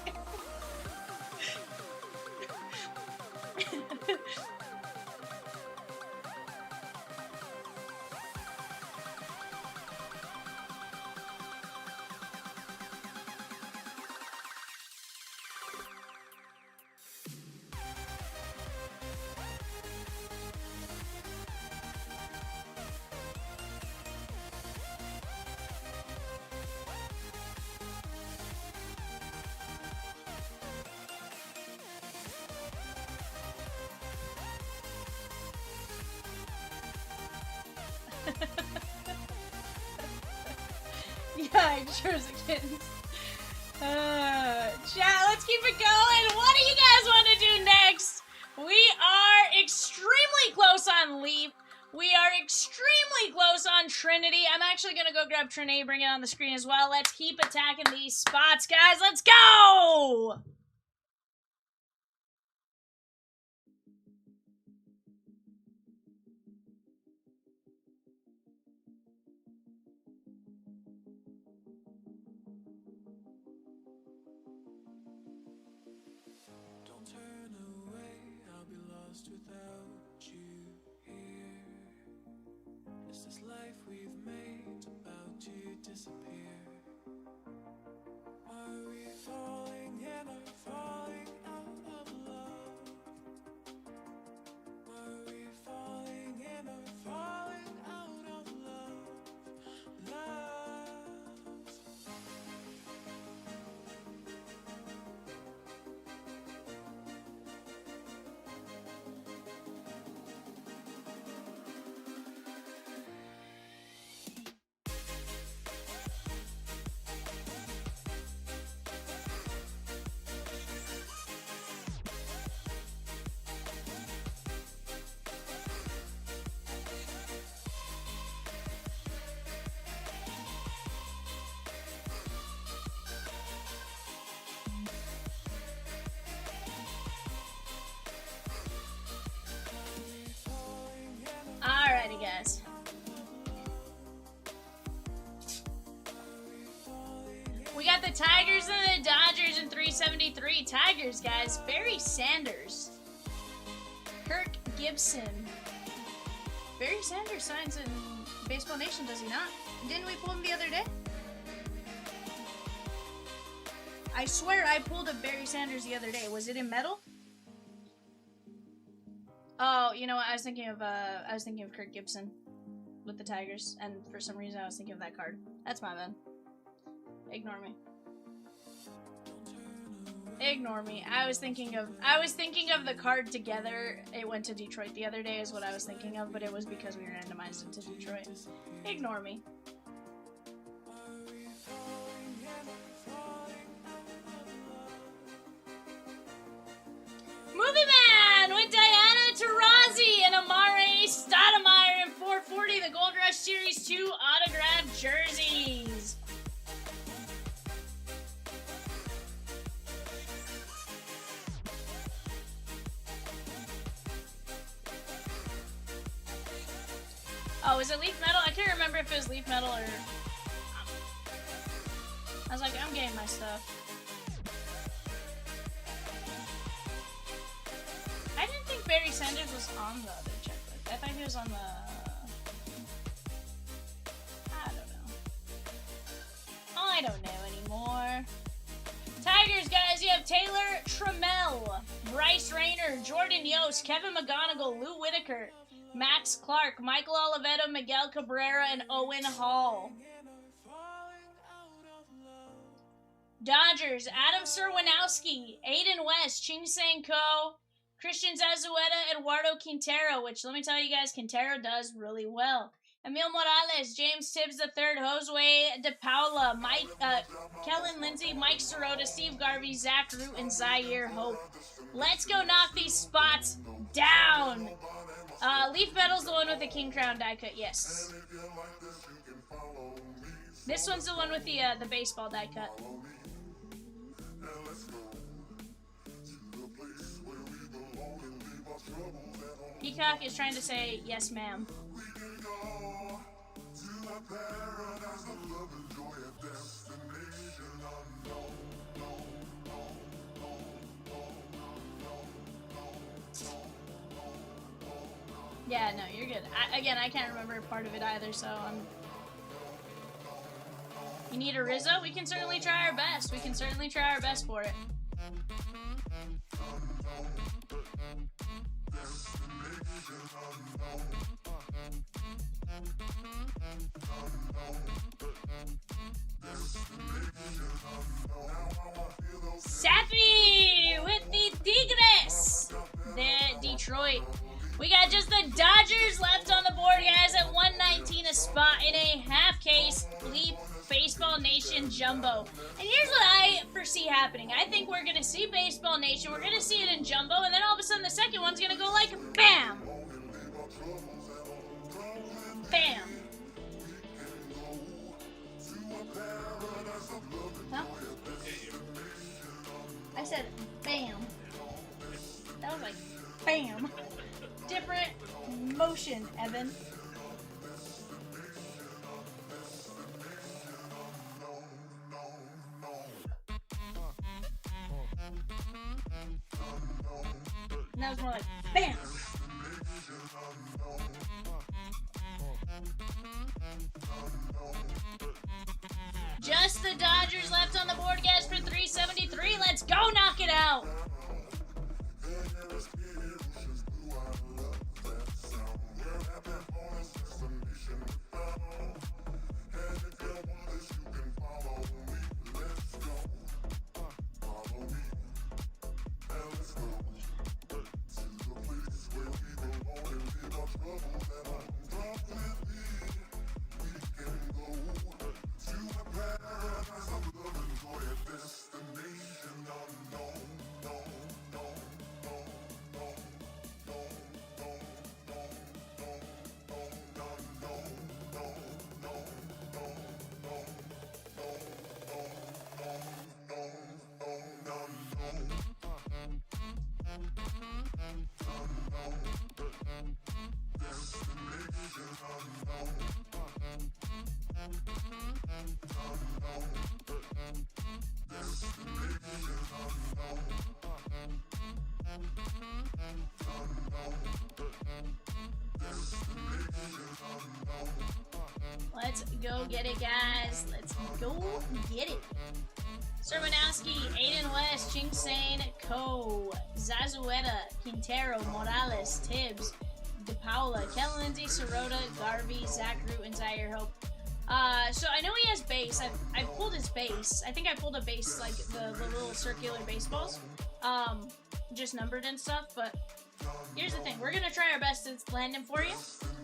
Yeah, it sure is a kitten. Chat, let's keep it going. What do you guys want to do next? We are extremely close on Leap. We are extremely close on Trinity. I'm actually going to go grab Trinity, bring it on the screen as well. Let's keep attacking these spots, guys. Let's go! Don't turn away, I'll be lost without you here. Is this life we've made about to disappear? Are we falling in or falling out of love? Are we falling in or falling out of love? Love. Alrighty, guys. We got the Tigers and the Dodgers in 373. Tigers, guys. Barry Sanders. Kirk Gibson. Barry Sanders signs in Baseball Nation, does he not? Didn't we pull him the other day? I swear I pulled a Barry Sanders the other day. Was it in metal? Oh, you know what? I was thinking of Kirk Gibson with the Tigers, and for some reason I was thinking of that card. That's my bad. Ignore me. Ignore me. I was thinking of the card together. It went to Detroit the other day is what I was thinking of, but it was because we randomized it to Detroit. Ignore me. Oh, is it leaf metal? I can't remember if it was leaf metal or... I was like, I'm getting my stuff. I didn't think Barry Sanders was on the other checklist. I thought he was on the... I don't know anymore. Tigers, guys, you have Taylor Trammell, Bryce Rayner, Jordan Yost, Kevin McGonigal, Lou Whitaker, Max Clark, Michael Oliveto, Miguel Cabrera, and Owen Hall. Dodgers, Adam Serwinowski, Aiden West, Ching-Sang Ko, Christian Zazueta, Eduardo Quintero, which, let me tell you guys, Quintero does really well. Emil Morales, James Tibbs III, Josue De Paula, Mike, Kellen Lindsay, Mike Sirota, Steve Garvey, Zach Root, and Zaire Hope. Let's go knock these spots down. Leaf Metal's the one with the King Crown die cut, yes. This one's the one with the baseball die cut. Peacock is trying to say, yes, ma'am. Yeah, no, you're good. Again, I can't remember part of it either, so I'm... You need a Rizzo? We can certainly try our best. We can certainly try our best for it. Sappy with the Tigres, the Detroit. We got just the Dodgers left on the board, guys, at 119 a spot in a half case Leaf Baseball Nation Jumbo. And here's what I foresee happening. I think we're going to see Baseball Nation, we're going to see it in Jumbo, and then all of a sudden the second one's going to go like BAM! Bam! Huh? I said BAM. That was like BAM. Different motion, Evan. And that was more like BAM. Just the Dodgers left on the board, guys, for 373. Let's go knock it out. Let's go get it, guys. Let's go get it. Sermanowski, Aiden West, Ching-Sang Ko, Zazueta, Quintero, Morales, Tibbs, De Paula, Kellen Lindsay, Sirota, Garvey, Zach Root, and Zaire Hope. So I know he has base. I've pulled his base. I think I pulled a base, like the little circular baseballs. Just numbered and stuff, but here's the thing. We're going to try our best to land him for you.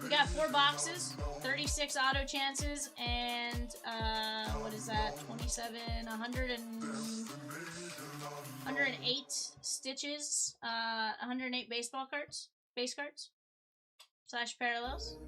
We got 4 boxes, 36 auto chances, and, what is that, 27, 108 stitches, 108 baseball cards, base cards, / parallels.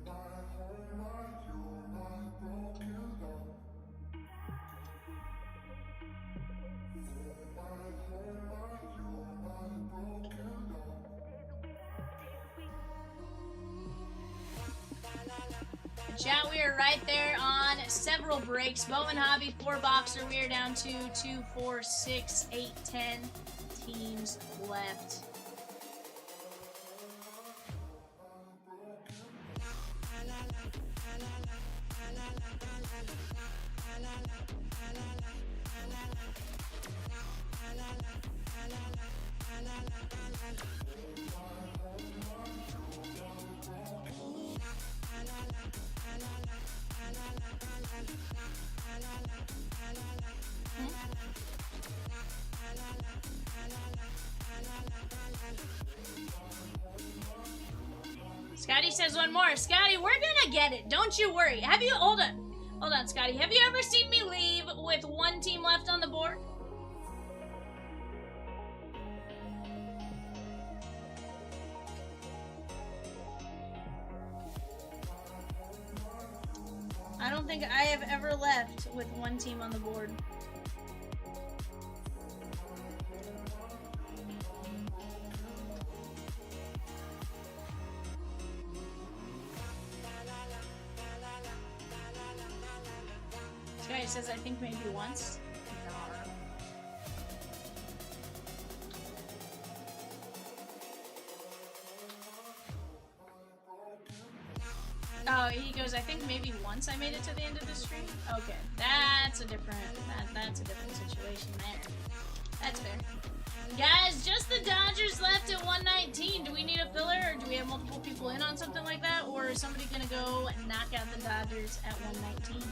Chat, we are right there on several breaks. Bowman Hobby, 4-boxer. We are down to 2, 4, 6, 8, 10 teams left. Scotty says one more. Scotty, we're gonna get it. Don't you worry. Have you... Hold on, Scotty. Have you ever seen me leave with one team left on the board? I don't think I have ever left with one team on the board. Scotty says, I think maybe once. Oh, he goes, I think maybe once I made it to the end of the stream. Okay, that's a different situation there. That's fair. Guys, just the Dodgers left at 119. Do we need a filler, or do we have multiple people in on something like that, or is somebody gonna go and knock out the Dodgers at 119?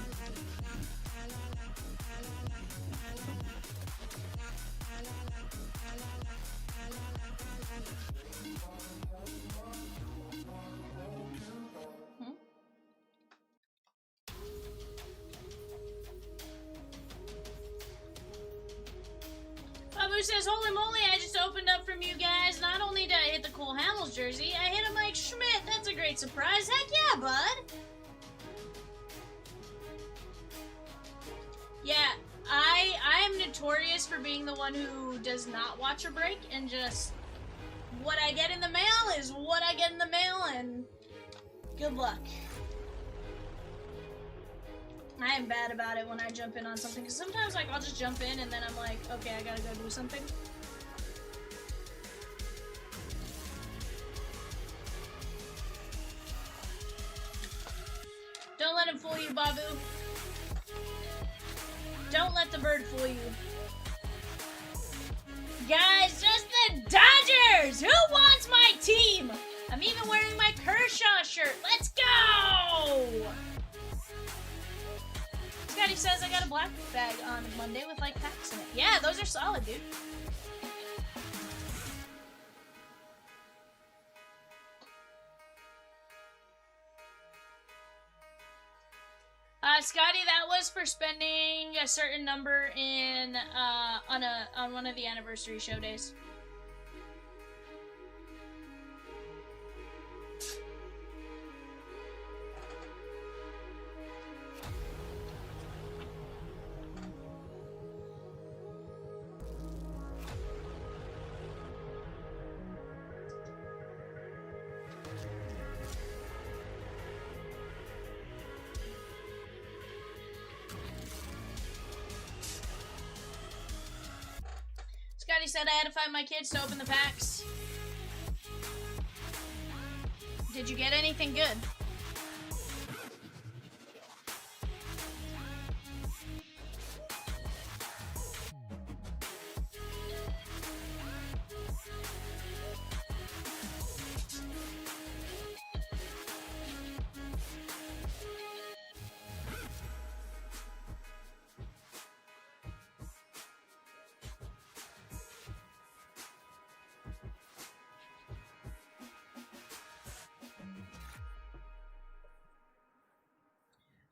Babu says, holy moly, I just opened up from you guys. Not only did I hit the Cole Hamels jersey, I hit a Mike Schmidt. That's a great surprise. Heck yeah, bud. Yeah, I am notorious for being the one who does not watch a break and just... What I get in the mail is what I get in the mail, and good luck. I am bad about it when I jump in on something, because sometimes, like, I'll just jump in and then I'm like, okay, I gotta go do something. Don't let him fool you, Babu. Don't let the bird fool you. Guys, just the Dodgers! Who wants my team? I'm even wearing my Kershaw shirt. Let's go! Scotty says I got a black bag on Monday with like packs in it. Yeah, those are solid, dude. Scotty, that was for spending a certain number in on one of the anniversary show days. Scotty said I had to find my kids to open the packs. Did you get anything good?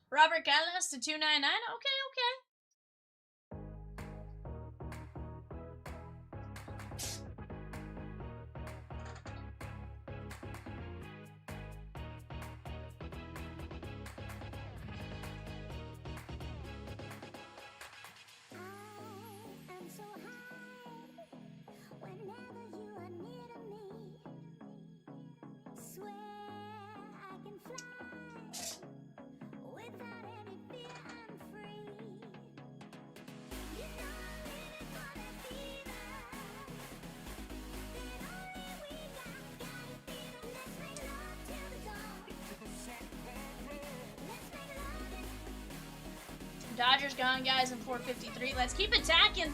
Robert Gallas to 299. Okay, okay. I'm so high whenever you are near to me. Swear I can fly Dodgers gone, guys, in 453. Let's keep attacking.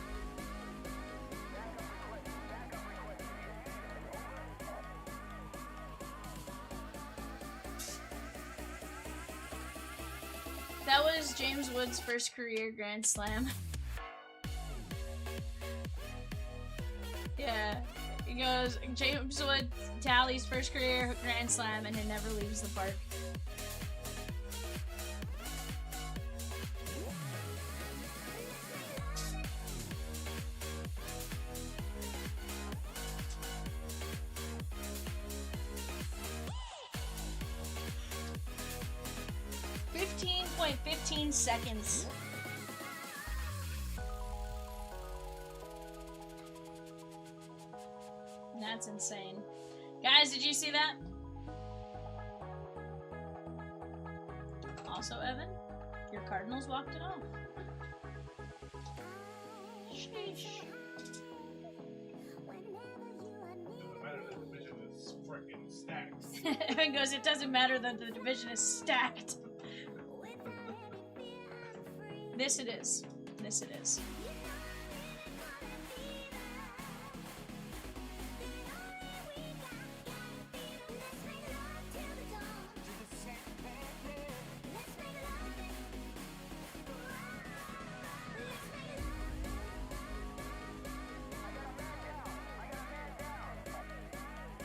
That was James Wood's first career Grand Slam. Yeah. He goes, James Wood tallies first career Grand Slam and it never leaves the park. .15 seconds. That's insane. Guys, did you see that? Also, Evan, your Cardinals walked it off. Sheesh. Doesn't matter that the division is freaking stacked. Evan goes, it doesn't matter that the division is stacked. This it is. This it is.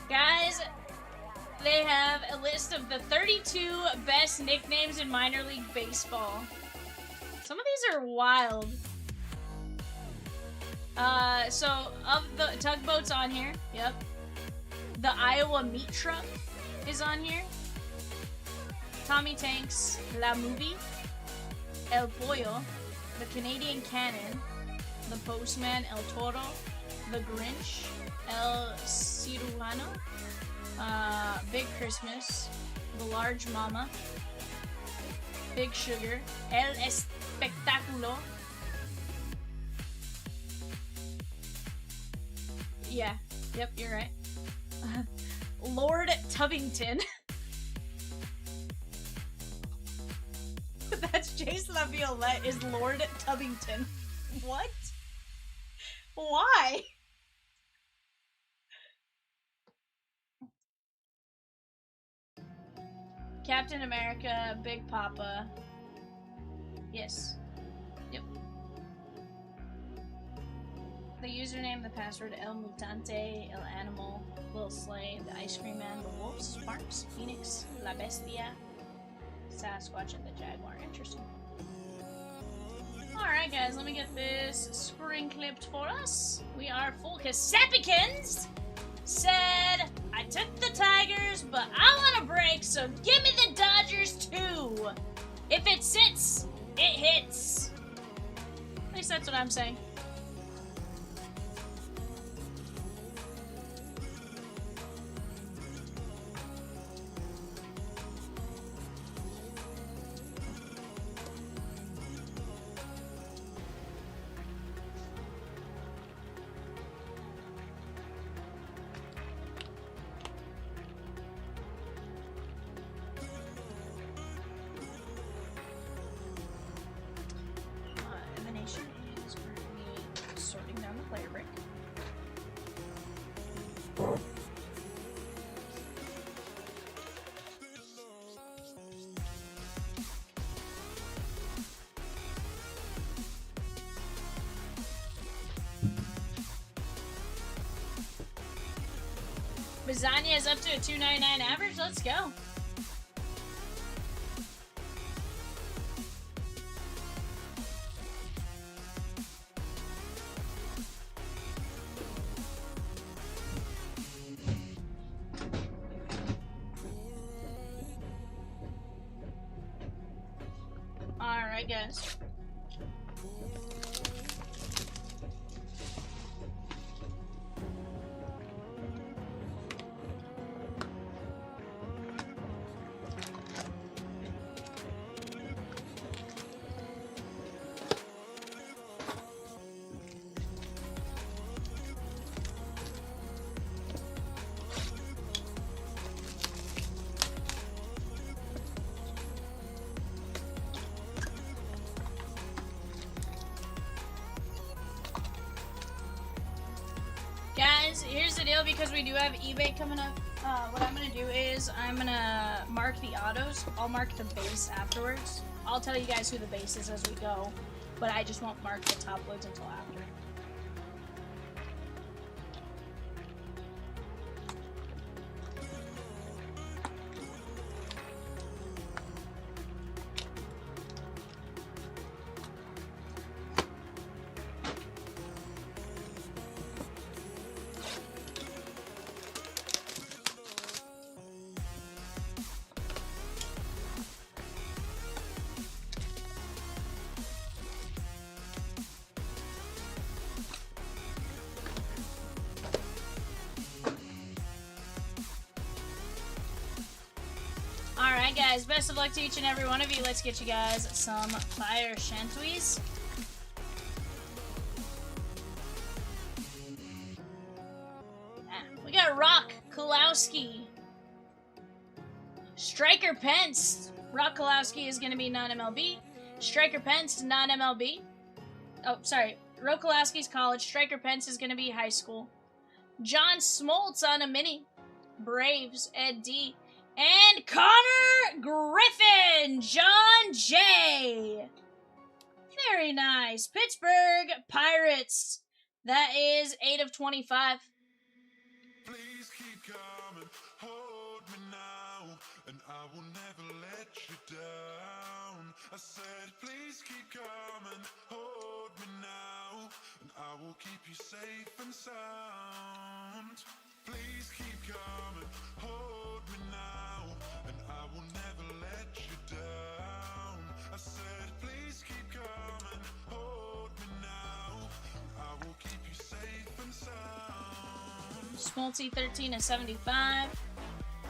Guys, they have a list of the 32 best nicknames in minor league baseball. Some of these are wild. So of the tugboats on here, yep. The Iowa meat truck is on here. Tommy Tanks, La Movie, El Pollo, the Canadian Cannon, the Postman, El Toro, the Grinch, El Cirujano, Big Christmas, the Large Mama, Big Sugar, El Espectáculo. Yeah, yep, you're right. Lord Tubbington. That's Jace LaViolette is Lord Tubbington. What? Why? Captain America, Big Papa. Yes. Yep. The username, the password, El Mutante, El Animal, Lil Slay, the Ice Cream Man, the Wolf, Sparks, Phoenix, La Bestia, Sasquatch, and the Jaguar. Interesting. Alright guys, let me get this screen clipped for us. We are full Kasapikins said, I took the Tigers, but I want a break, so give me the Dodgers too. If it sits, it hits. At least that's what I'm saying. Emanation is currently sorting down the player break. Bazania is up to a 299 average. Let's go. Alright, guys. guys, here's the deal. Because we do have eBay coming up, what I'm gonna do is I'm gonna mark the autos. I'll mark the base afterwards. I'll tell you guys who the base is as we go, but I just won't mark the top loads until after. Alright guys, best of luck to each and every one of you. Let's get you guys some fire shanties. We got Rock Kulowski. Striker Pence. Rock Kulowski is going to be non-MLB. Striker Pence, non-MLB. Oh, sorry. Rock Kulowski's college. Striker Pence is going to be high school. John Smoltz on a mini. Braves, Ed D. And Connor Griffin, John J. Very nice. Pittsburgh Pirates. That is 8 of 25. Please keep coming, hold me now, and I will never let you down. I said, please keep coming, hold me now, and I will keep you safe and sound. Please keep coming, hold me now, and I will never let you down. I said, please keep coming, hold me now, and I will keep you safe and sound. Smoltzy 13 to 75.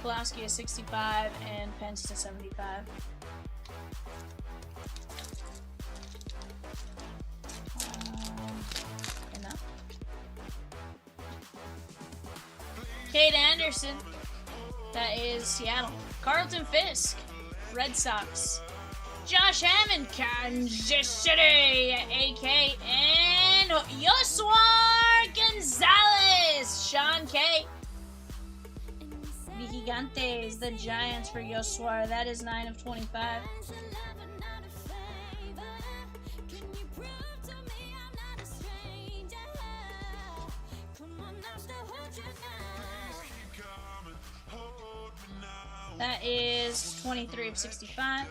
Kulowski to 65, and Pence to 75. Enough. Kate Anderson. That is Seattle. Carlton Fisk. Red Sox. Josh Hammond. Kansas City. AK. And Yoswar Gonzalez. Sean K. The Gigantes. The Giants for Yoswar. That is 9 of 25. That is 23 of 65.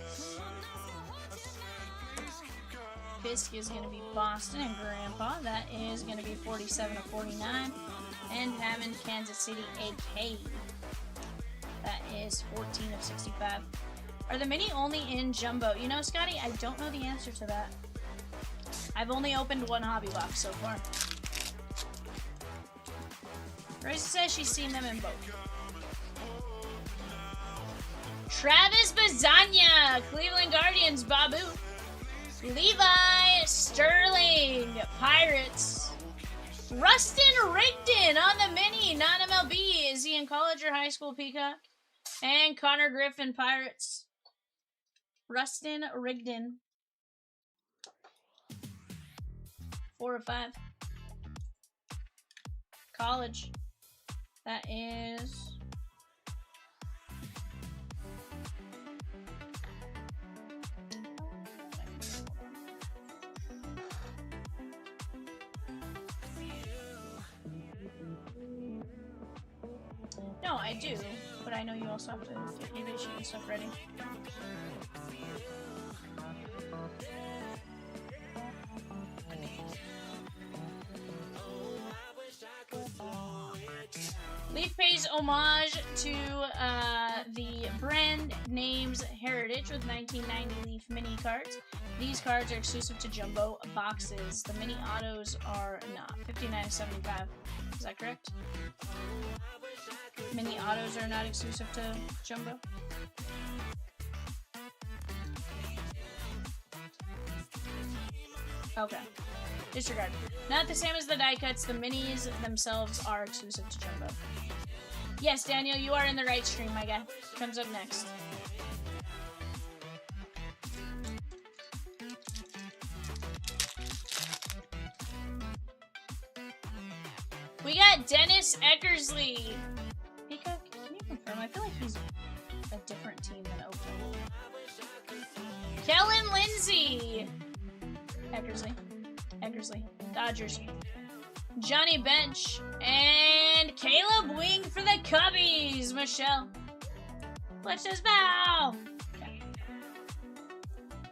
Fisk is going to be Boston and Grandpa. That is going to be 47 of 49. And Hammond, Kansas City, AK. That is 14 of 65. Are the mini only in Jumbo? You know, Scotty, I don't know the answer to that. I've only opened one hobby box so far. Royce says she's seen them in both. Travis Bazania, Cleveland Guardians, Babu. Levi Sterling, Pirates. Rustin Rigdon on the mini, non-MLB. Is he in college or high school, Peacock? And Connor Griffin, Pirates. Rustin Rigdon. 4 of 5. College. That is... No, I do, but I know you also have to get your vision and stuff ready. Leaf pays homage to the brand name's heritage with 1990 Leaf mini cards. These cards are exclusive to Jumbo boxes. The mini autos are not. 59.75. Is that correct? Mini autos are not exclusive to Jumbo. Okay. Disregard. Not the same as the die cuts. The minis themselves are exclusive to Jumbo. Yes, Daniel, you are in the right stream, my guy. Comes up next. We got Dennis Eckersley. Peacock, can you confirm? I feel like he's a different team than Oakland. Kellen Lindsay. Eckersley. Dodgers. Johnny Bench. And Caleb Wing for the Cubbies. Michelle. Fletch says bow. Okay.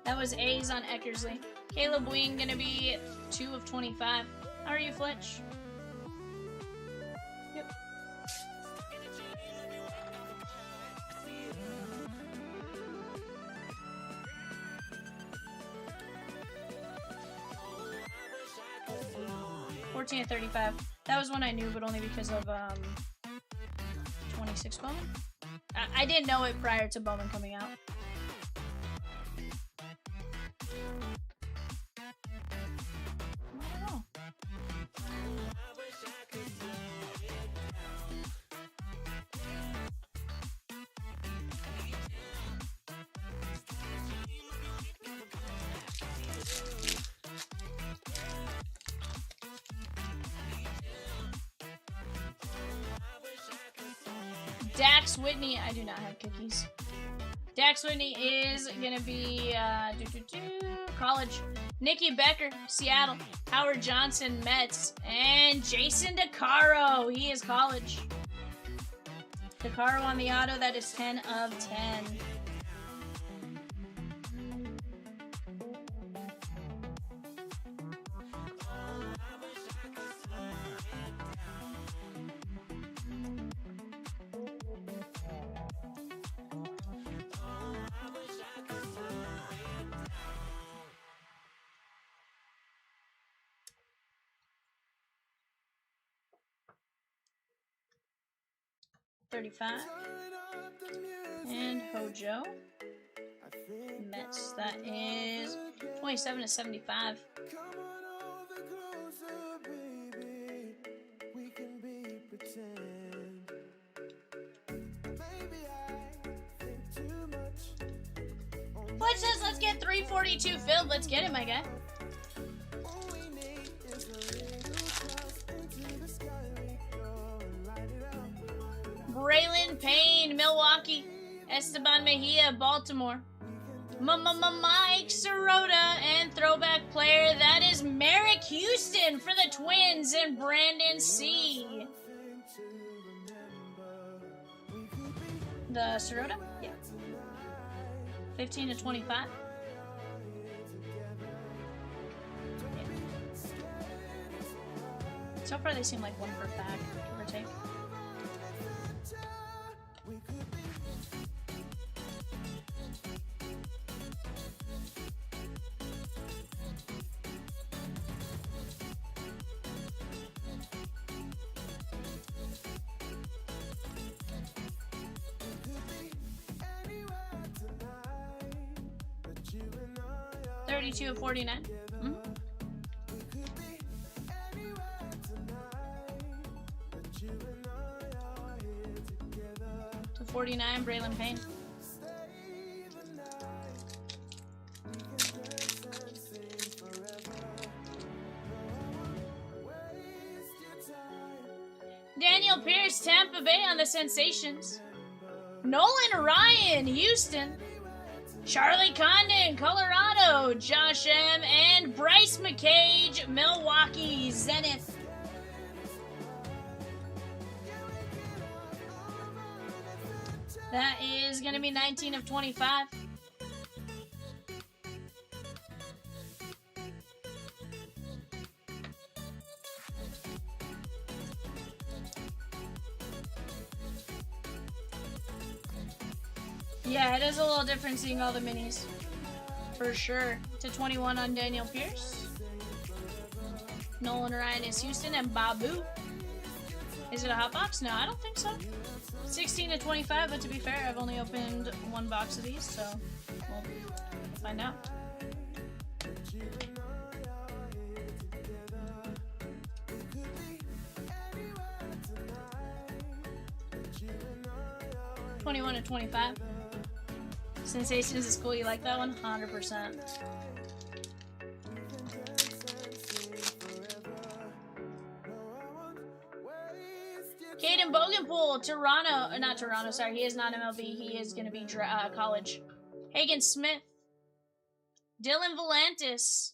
That was A's on Eckersley. Caleb Wing gonna be 2 of 25. How are you, Fletch? Yep. $14 of 35. That was one I knew, but only because of 26 Bowman. I didn't know it prior to Bowman coming out. I don't know. Dax Whitney, I do not have cookies. Dax Whitney is gonna be college. Nikki Becker, Seattle. Howard Johnson, Mets, and Jason DeCaro, he is college. DeCaro on the auto, that is 10 of 10. $35. And Hojo. Mets, that is 27 to 75. Fletch says, let's get 342 filled. Let's get it, my guy. Braylon Payne, Milwaukee. Esteban Mejia, Baltimore. Mike Sirota, and throwback player, that is Merrick Houston for the Twins, and Brandon C. The Sirota? Yeah. 15 to 25. Yeah. So far they seem like one per pack, give or take. $32 of 49. To 49, Braylon Payne. Daniel Pierce, Tampa Bay on the Sensations. Nolan Ryan, Houston. Charlie Condon, Colorado. Josh M. and Bryce McCage, Milwaukee, Zenith. That is going to be 19 of 25. Yeah, it is a little different seeing all the minis. For sure. To 21 on Daniel Pierce. Nolan Ryan is Houston, and Babu. Is it a hot box? No, I don't think so. 16 to 25, but to be fair, I've only opened one box of these, so we'll find out. $21 to 25. Sensations is cool. You like that one? 100%. Caden Bogenpool, Toronto. Not Toronto, sorry. He is not MLB. He is going to be college. Hagen Smith. Dylan Volantis.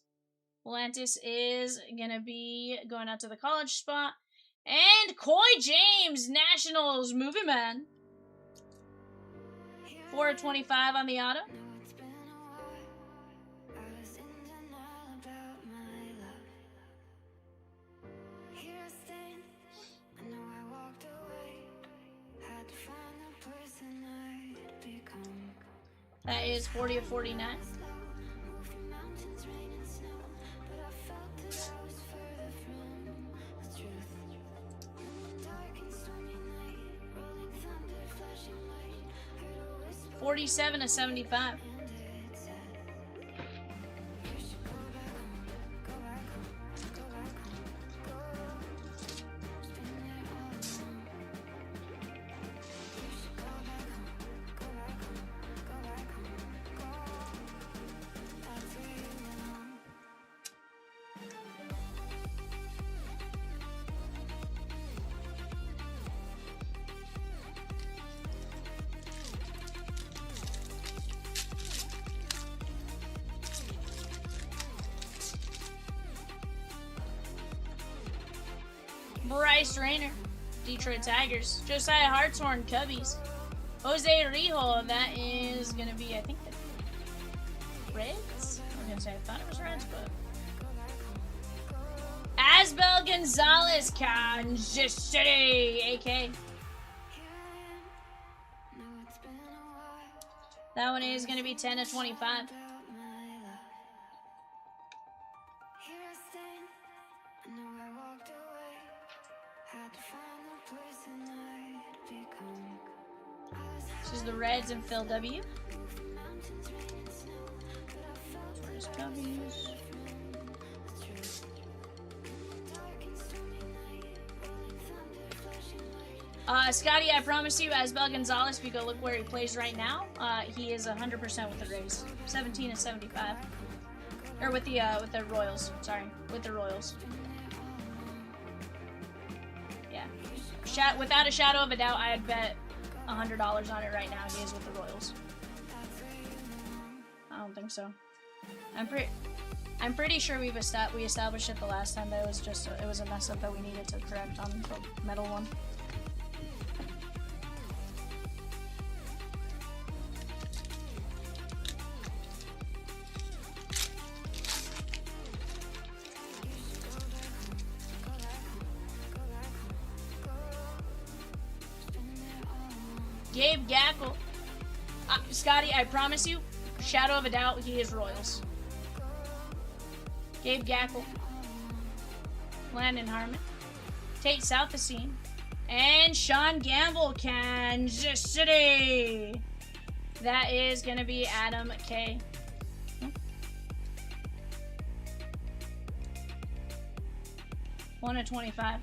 Volantis is going to be going out to the college spot. And Coy James, Nationals, movie man. 4/25 on the auto. That is 40/49. $47/75. Bryce Rayner, Detroit Tigers. Josiah Hartshorn, Cubbies. Jose Rijo, that is going to be, I think, the Reds? I was going to say, I thought it was Reds, but... Asbel Gonzalez, Kansas City, AK. That one is going to be 10/25. This is the Reds and Phil W. Where's Cubbies? Scotty, I promise you, Asbel Gonzalez, if you go look where he plays right now, he is 100% with the Rays. 17/75. Or with the Royals. Sorry, with the Royals. Yeah. Without a shadow of a doubt, I'd bet $100 on it right now. He is with the Royals. I don't think so. I'm pretty sure we established it the last time that it was a mess up that we needed to correct on the metal one. Gabe Gackle. Scotty, I promise you, shadow of a doubt, he is Royals. Gabe Gackle. Landon Harmon. Tate Southacene. And Sean Gamble, Kansas City. That is going to be Adam K. 1/25.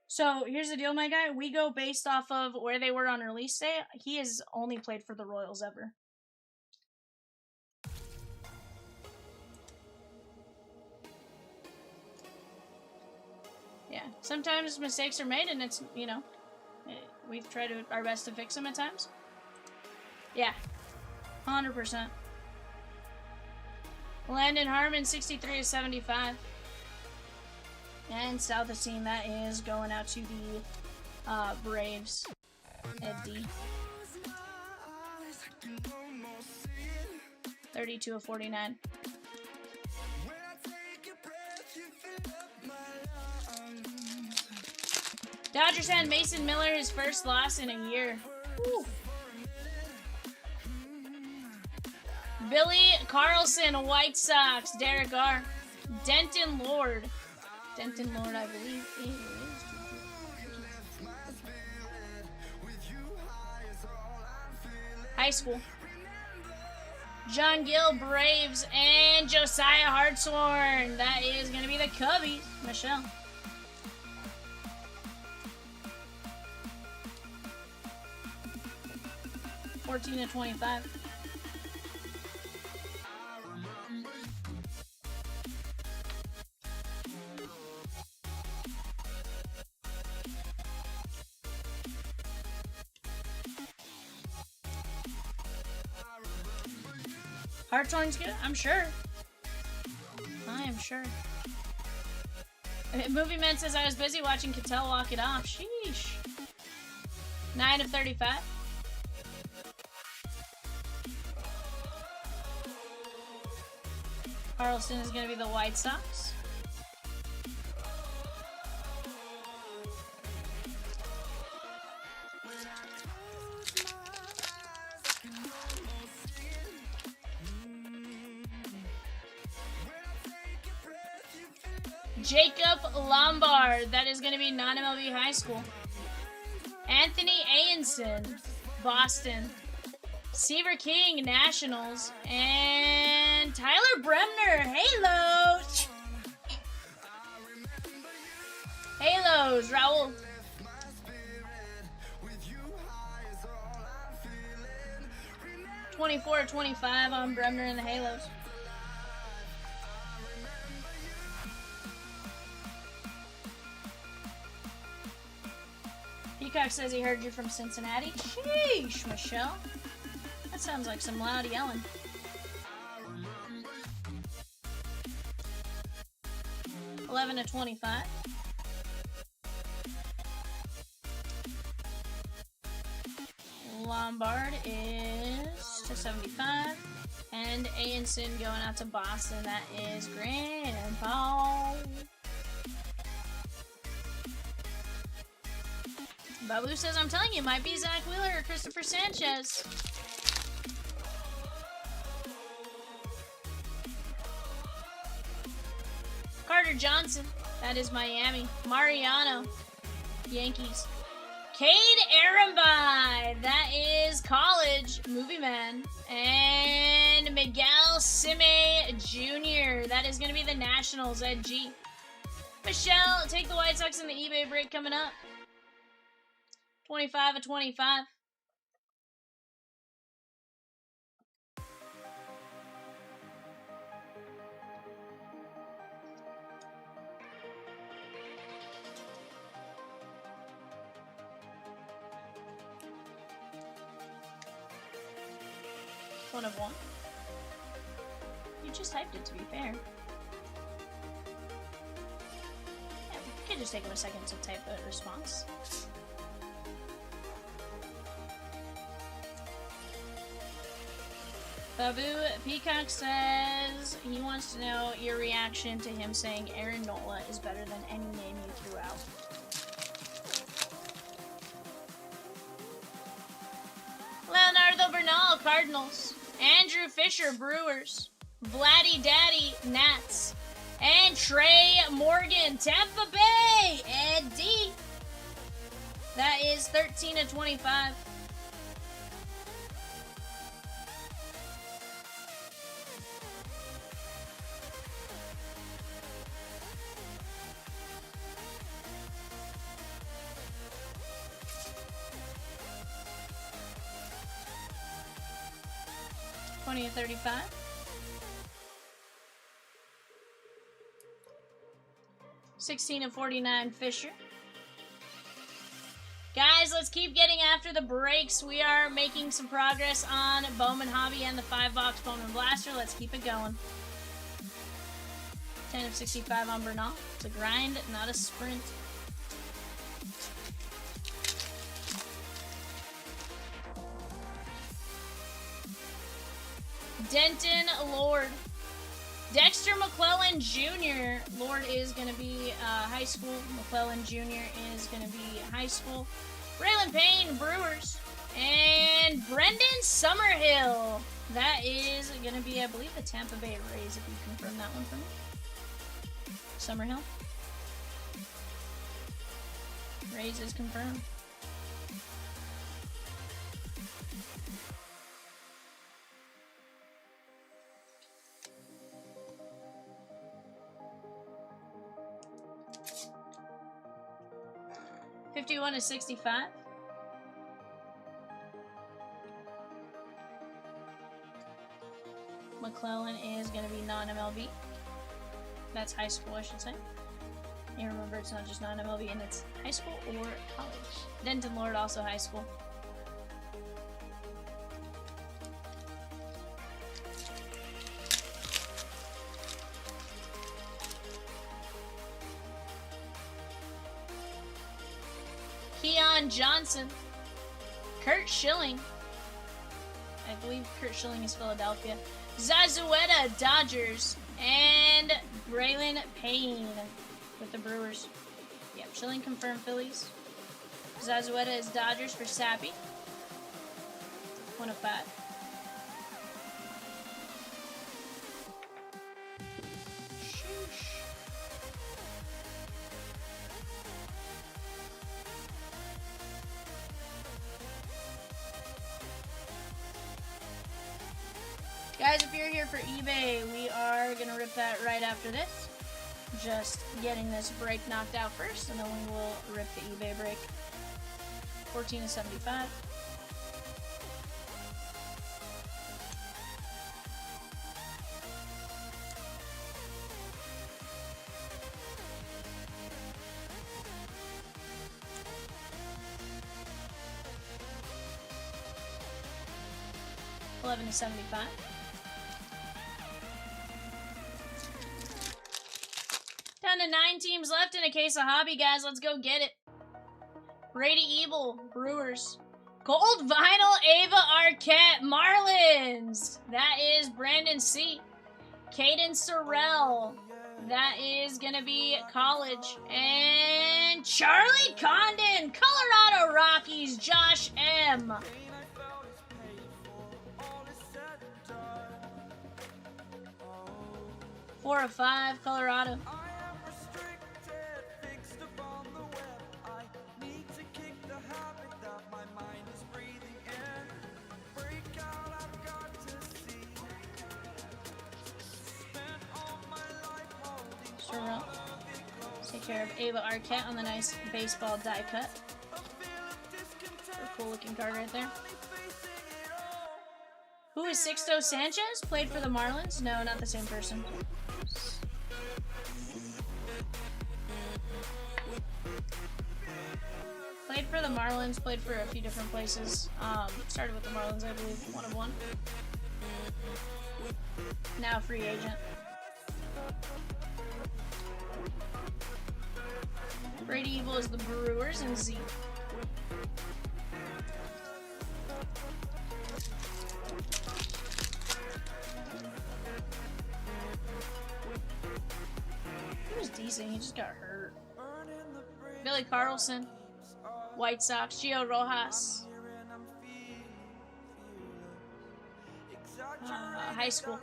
So here's the deal, my guy. We go based off of where they were on release day. He has only played for the Royals ever. Yeah, sometimes mistakes are made, and it's, you know, we've tried our best to fix them at times. Yeah, 100%. Landon Harmon, 63/75. And Southacene, that is going out to the Braves. Ed D. 32/49. Dodgers had Mason Miller, his first loss in a year. Woo. Billy Carlson, White Sox. Derek R. Denton Lord. Denton Lord, I believe, is high school. John Gill, Braves, and Josiah Hartshorn. That is going to be the Cubbies. Michelle. $14/25. Hartshorn's good? I'm sure. I am sure. Movie Man says I was busy watching Cattell walk it off. Sheesh. 9 of 35. Carlson is going to be the White Sox. Jacob Lombard, that is going to be non-MLB high school. Anthony Ayenson, Boston. Seaver King, Nationals. And Tyler Bremner, Halos. Halos, Raul. $24.25 on Bremner and the Halos. Peacock says he heard you from Cincinnati. Sheesh, Michelle. That sounds like some loud yelling. $11 of 25. Lombard is to 75. And Ayenson going out to Boston. That is Grandpa. Babu says, I'm telling you, it might be Zach Wheeler or Christopher Sanchez. Carter Johnson, that is Miami. Mariano, Yankees. Cade Arambai, that is college, Movie Man. And Miguel Sime Jr., that is going to be the Nationals at G. Michelle, take the White Sox in the eBay break coming up. 25 of 25. One of one. You just typed it, to be fair. Yeah, we could just take him a second to type a response. Babu Peacock says he wants to know your reaction to him saying Aaron Nola is better than any name you threw out. Leonardo Bernal, Cardinals. Andrew Fisher, Brewers. Vladdy Daddy, Nats. And Trey Morgan, Tampa Bay, Ed D. That is 13 of 25. $20 of 35. $16 of 49, Fisher. Guys, let's keep getting after the breaks. We are making some progress on Bowman Hobby and the 5-box Bowman Blaster. Let's keep it going. 10 of 65 on Bernal. It's a grind, not a sprint. Denton Lord. Dexter McClellan Jr. Lord is going to be high school. McClellan Jr. is going to be high school. Braylon Payne, Brewers. And Brendan Summerhill. That is going to be, I believe, the Tampa Bay Rays, if you confirm that one for me. Summerhill. Rays is confirmed. $51 of 65. McClellan is going to be non-MLB. That's high school, I should say. And remember, it's not just non-MLB, and it's high school or college. Denton Lord, also high school. Keon Johnson. Kurt Schilling. I believe Kurt Schilling is Philadelphia. Zazueta, Dodgers. And Braylon Payne with the Brewers. Yep, Schilling confirmed Phillies. Zazueta is Dodgers for Sappy. 1 of 5. Guys, if you're here for eBay, we are going to rip that right after this. Just getting this break knocked out first, and then we will rip the eBay break. 14 to 75. $11 to 75. Down to 9 teams left in a case of hobby, guys. Let's go get it. Brady Ebel, Brewers. Gold vinyl, Ava Arquette, Marlins. That is Brandon C. Caden Sorrell. That is going to be college. And Charlie Condon, Colorado Rockies, Josh M. 4 of 5, Colorado. Sorrell. Take care of Ava Arquette on the nice baseball die cut. A cool looking card right there. Who is Sixto Sanchez? Played for the Marlins? No, not the same person. Played for the Marlins, played for a few different places. Started with the Marlins, I believe, 1 of 1. Now free agent. Brady Evil is the Brewers and Z. He was decent, he just got hurt. Billy Carlson, White Sox, Gio Rojas. High school.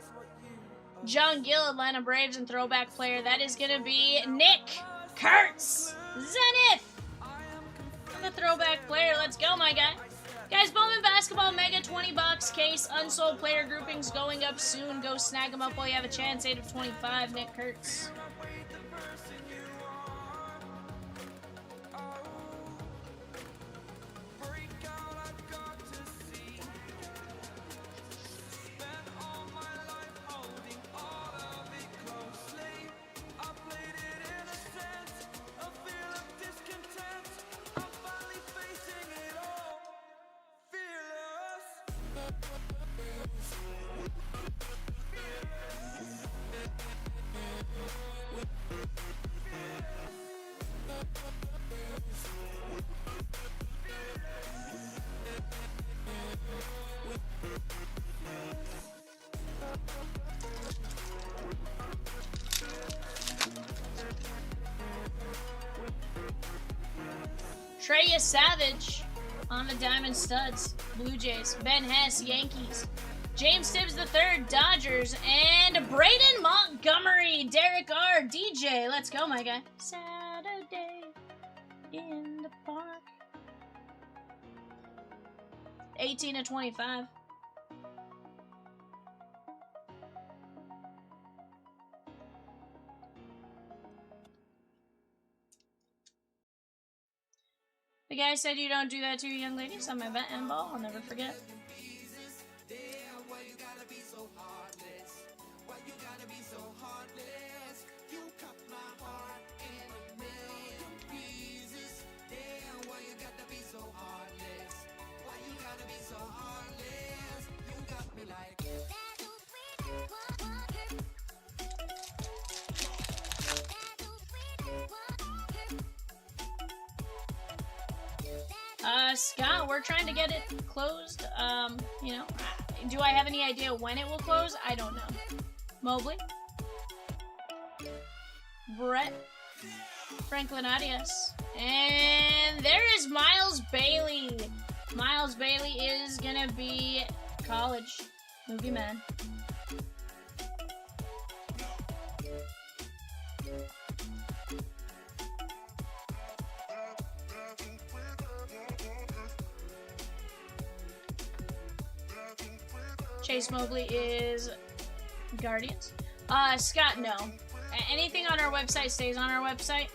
John Gill, Atlanta Braves and throwback player. That is going to be Nick Kurtz. Zenith. I'm a throwback player. Let's go, my guy. Guys, Bowman Basketball Mega 20 bucks case. Unsold player groupings going up soon. Go snag them up while you have a chance. 8 of 25, Nick Kurtz. Treya Savage on the Diamond Studs, Blue Jays. Ben Hess, Yankees. James Tibbs III, Dodgers. And Braden Montgomery, Derek R, DJ. Let's go, my guy. Saturday in the park. 18 to 25. The guy said you don't do that to your young ladies on my bet and ball. I'll never forget. Scott, we're trying to get it closed. You know, do I have any idea when it will close? I don't know. Mobley. Brett. Franklin Arias. And there is Miles Bailey. Miles Bailey is gonna be college. Movie man. Chase Mobley is Guardians. Scott, no. Anything on our website stays on our website.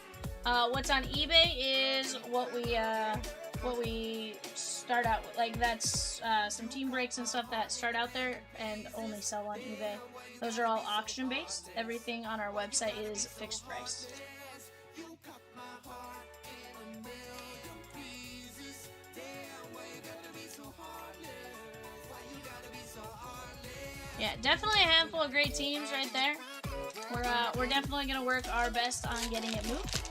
What's on eBay is what we start out with. Like, that's some team breaks and stuff that start out there and only sell on eBay. Those are all auction based. Everything on our website is fixed price. Yeah, definitely a handful of great teams right there. We're definitely gonna work our best on getting it moved.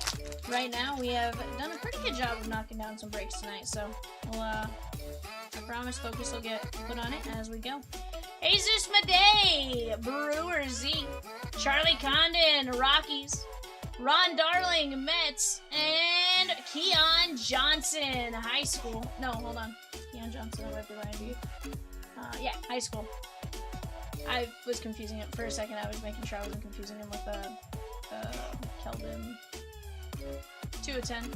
Right now, we have done a pretty good job of knocking down some breaks tonight, so we'll, I promise focus will get put on it as we go. Jesus Madej, Brewers Z, Charlie Condon, Rockies, Ron Darling, Mets, and Keon Johnson, high school. No, hold on. Keon Johnson, I might be lying to you. Yeah, high school. I was confusing it for a second. I was making sure I wasn't confusing him with Keldon. 2 of 10.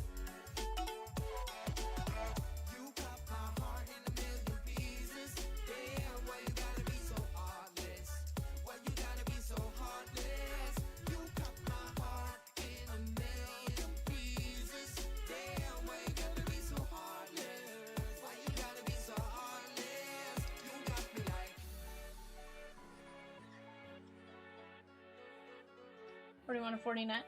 $41 to $49.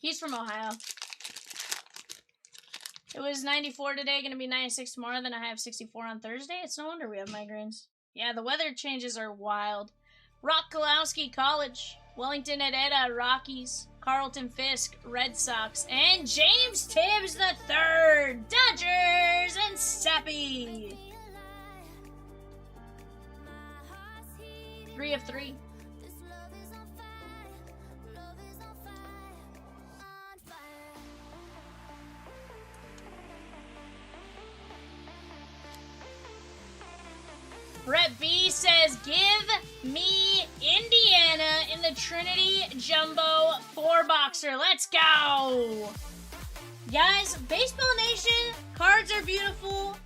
He's from Ohio. It was 94 today, gonna be 96 tomorrow, then I have 64 on Thursday. It's no wonder we have migraines. Yeah, the weather changes are wild. Rock Kalowski, College. Wellington Herrera, Rockies. Carlton Fisk, Red Sox. And James Tibbs III, Dodgers and Sappy. 3 of 3. Brett B says, give me Indiana in the Trinity Jumbo 4-boxer. Let's go! Guys, Baseball Nation, cards are beautiful.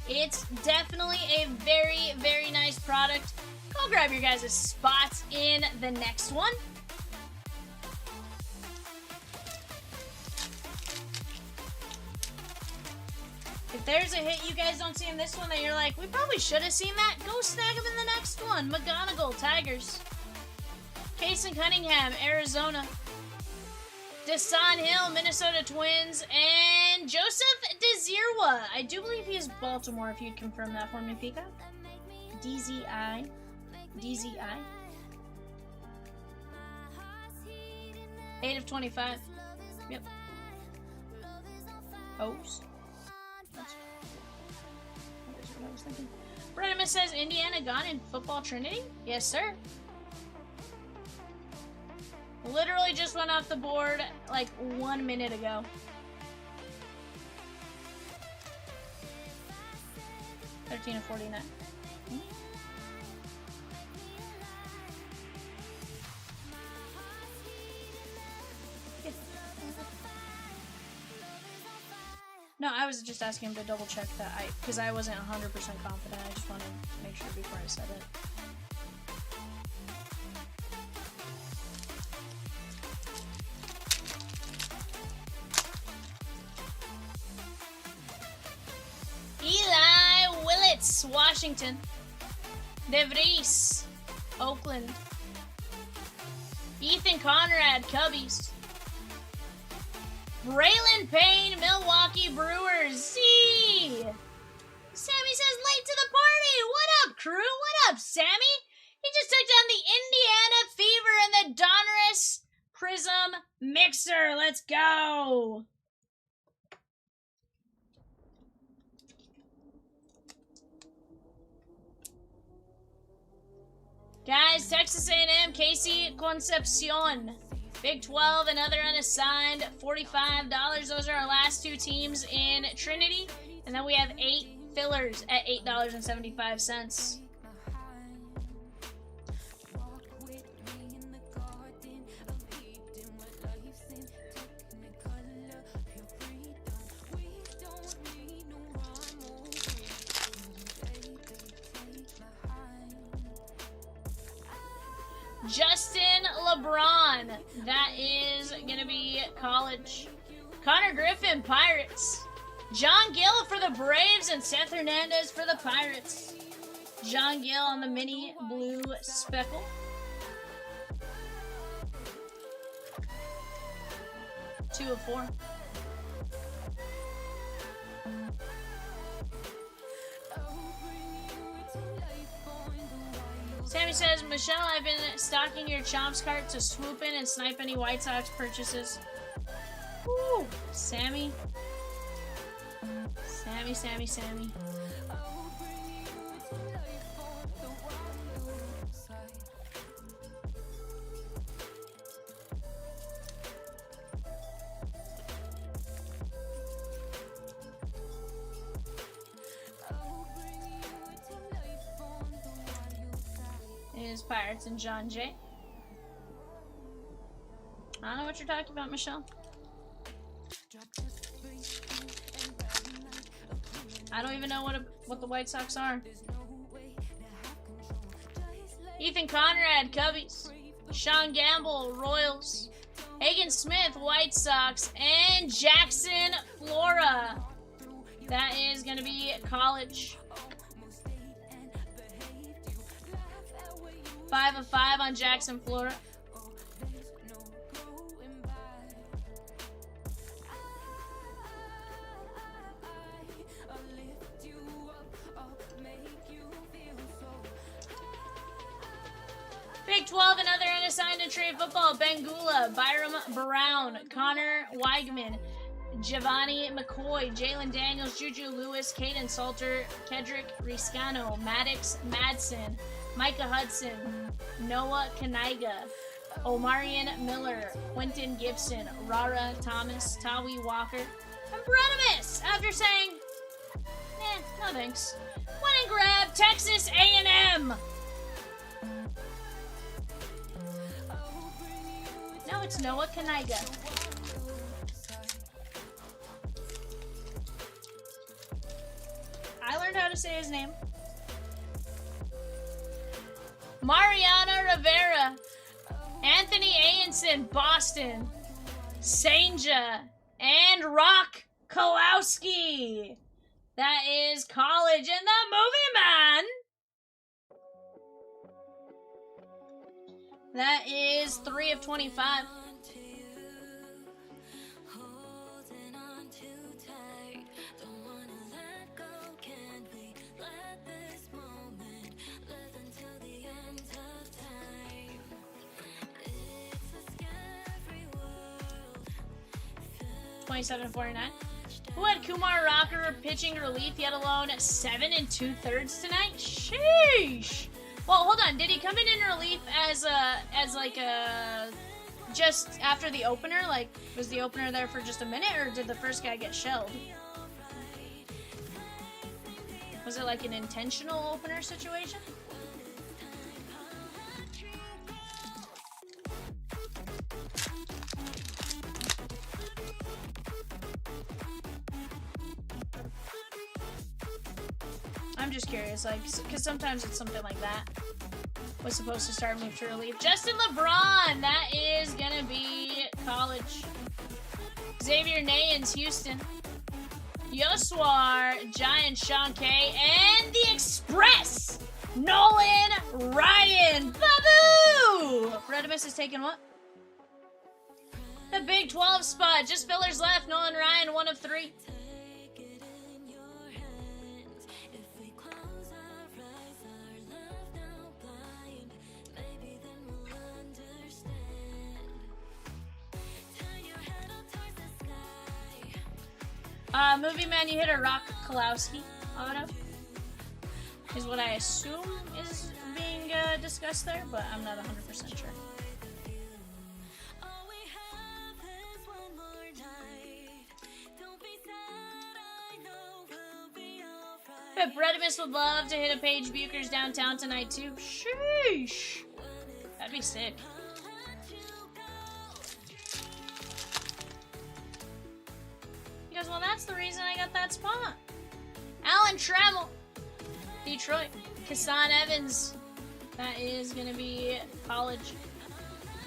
It's definitely a very, very nice product. Go grab your guys' spots in the next one. If there's a hit you guys don't see in this one that you're like, we probably should have seen that, go snag them in the next one. McGonigal, Tigers. Case and Cunningham, Arizona. Desan Hill, Minnesota Twins. And Joseph Dezirwa. I do believe he is Baltimore, if you'd confirm that for me, Pika. DZI. DZI. 8 of 25. Yep. Oops. That's what I was thinking. Brenneman says, Indiana gone in football Trinity? Yes, sir. Literally just went off the board like 1 minute ago. $13 of 49. No, I was just asking him to double check that, because I wasn't 100% confident. I just wanted to make sure before I said it. Eli Willits, Washington. DeVries, Oakland. Ethan Conrad, Cubbies. Braylon Payne, Milwaukee Brewers. Z. Sammy says late to the party. What up, crew? What up, Sammy? He just took down the Indiana Fever and the Donruss Prism Mixer. Let's go. Guys, Texas A&M, Casey Concepcion. Big 12, another unassigned, $45. Those are our last two teams in Trinity. And then we have 8 fillers at $8.75. Justin LeBron. That is going to be college. Connor Griffin, Pirates. John Gill for the Braves and Seth Hernandez for the Pirates. John Gill on the mini blue speckle. Two of 4. Sammy says, Michelle, I've been stocking your Chomps cart to swoop in and snipe any White Sox purchases. Woo! Sammy. Sammy. Is Pirates and John J. I don't know what you're talking about, Michelle. I don't even know what the White Sox are. Ethan Conrad, Cubbies. Sean Gamble, Royals. Hagen Smith, White Sox. And Jackson Flora. That is going to be college. 5 of 5 on Jackson Flora. Big 12, another unassigned and trade football. Bangula, Byram Brown, Connor Weigman, Giovanni McCoy, Jalen Daniels, Juju Lewis, Caden Salter, Kedrick Riscano, Maddox Madsen, Micah Hudson, Noah Kaniga, Omarion Miller, Quentin Gibson, Rara Thomas, Tawi Walker, and Bredimus, after saying, no thanks. Went and grabbed Texas A&M. No, it's Noah Kaniga. I learned how to say his name. Mariana Rivera, Anthony Ainson, Boston, Sanja, and Rock Kowalski. That is college in the movie, man. That is 3 of 25. $27.49. Who had Kumar Rocker pitching relief, yet alone 7 2/3 tonight? Sheesh. Well, hold on. Did he come in relief as like a just after the opener? Like, was the opener there for just a minute, or did the first guy get shelled? Was it like an intentional opener situation? I'm just curious, like, because sometimes it's something like that. Was supposed to start move to relief. Justin LeBron, that is gonna be college. Xavier Nayans, Houston. Yoswar, Giant, Sean K, and the Express, Nolan Ryan. Babu! Bredimus is taking what? The Big 12 spot. Just fillers left. Nolan Ryan, 1 of 3. Movie Man, you hit a Rock Kalowski auto. Is what I assume is being discussed there, but I'm not 100% sure. All we have is one more night. Don't be sad, I know we'll be alright. But Bredimus would love to hit a Paige Buchers downtown tonight too. Sheesh. That'd be sick. He goes, well, that's the reason I got that spot. Alan Trammell, Detroit. Kassan Evans, that is going to be college.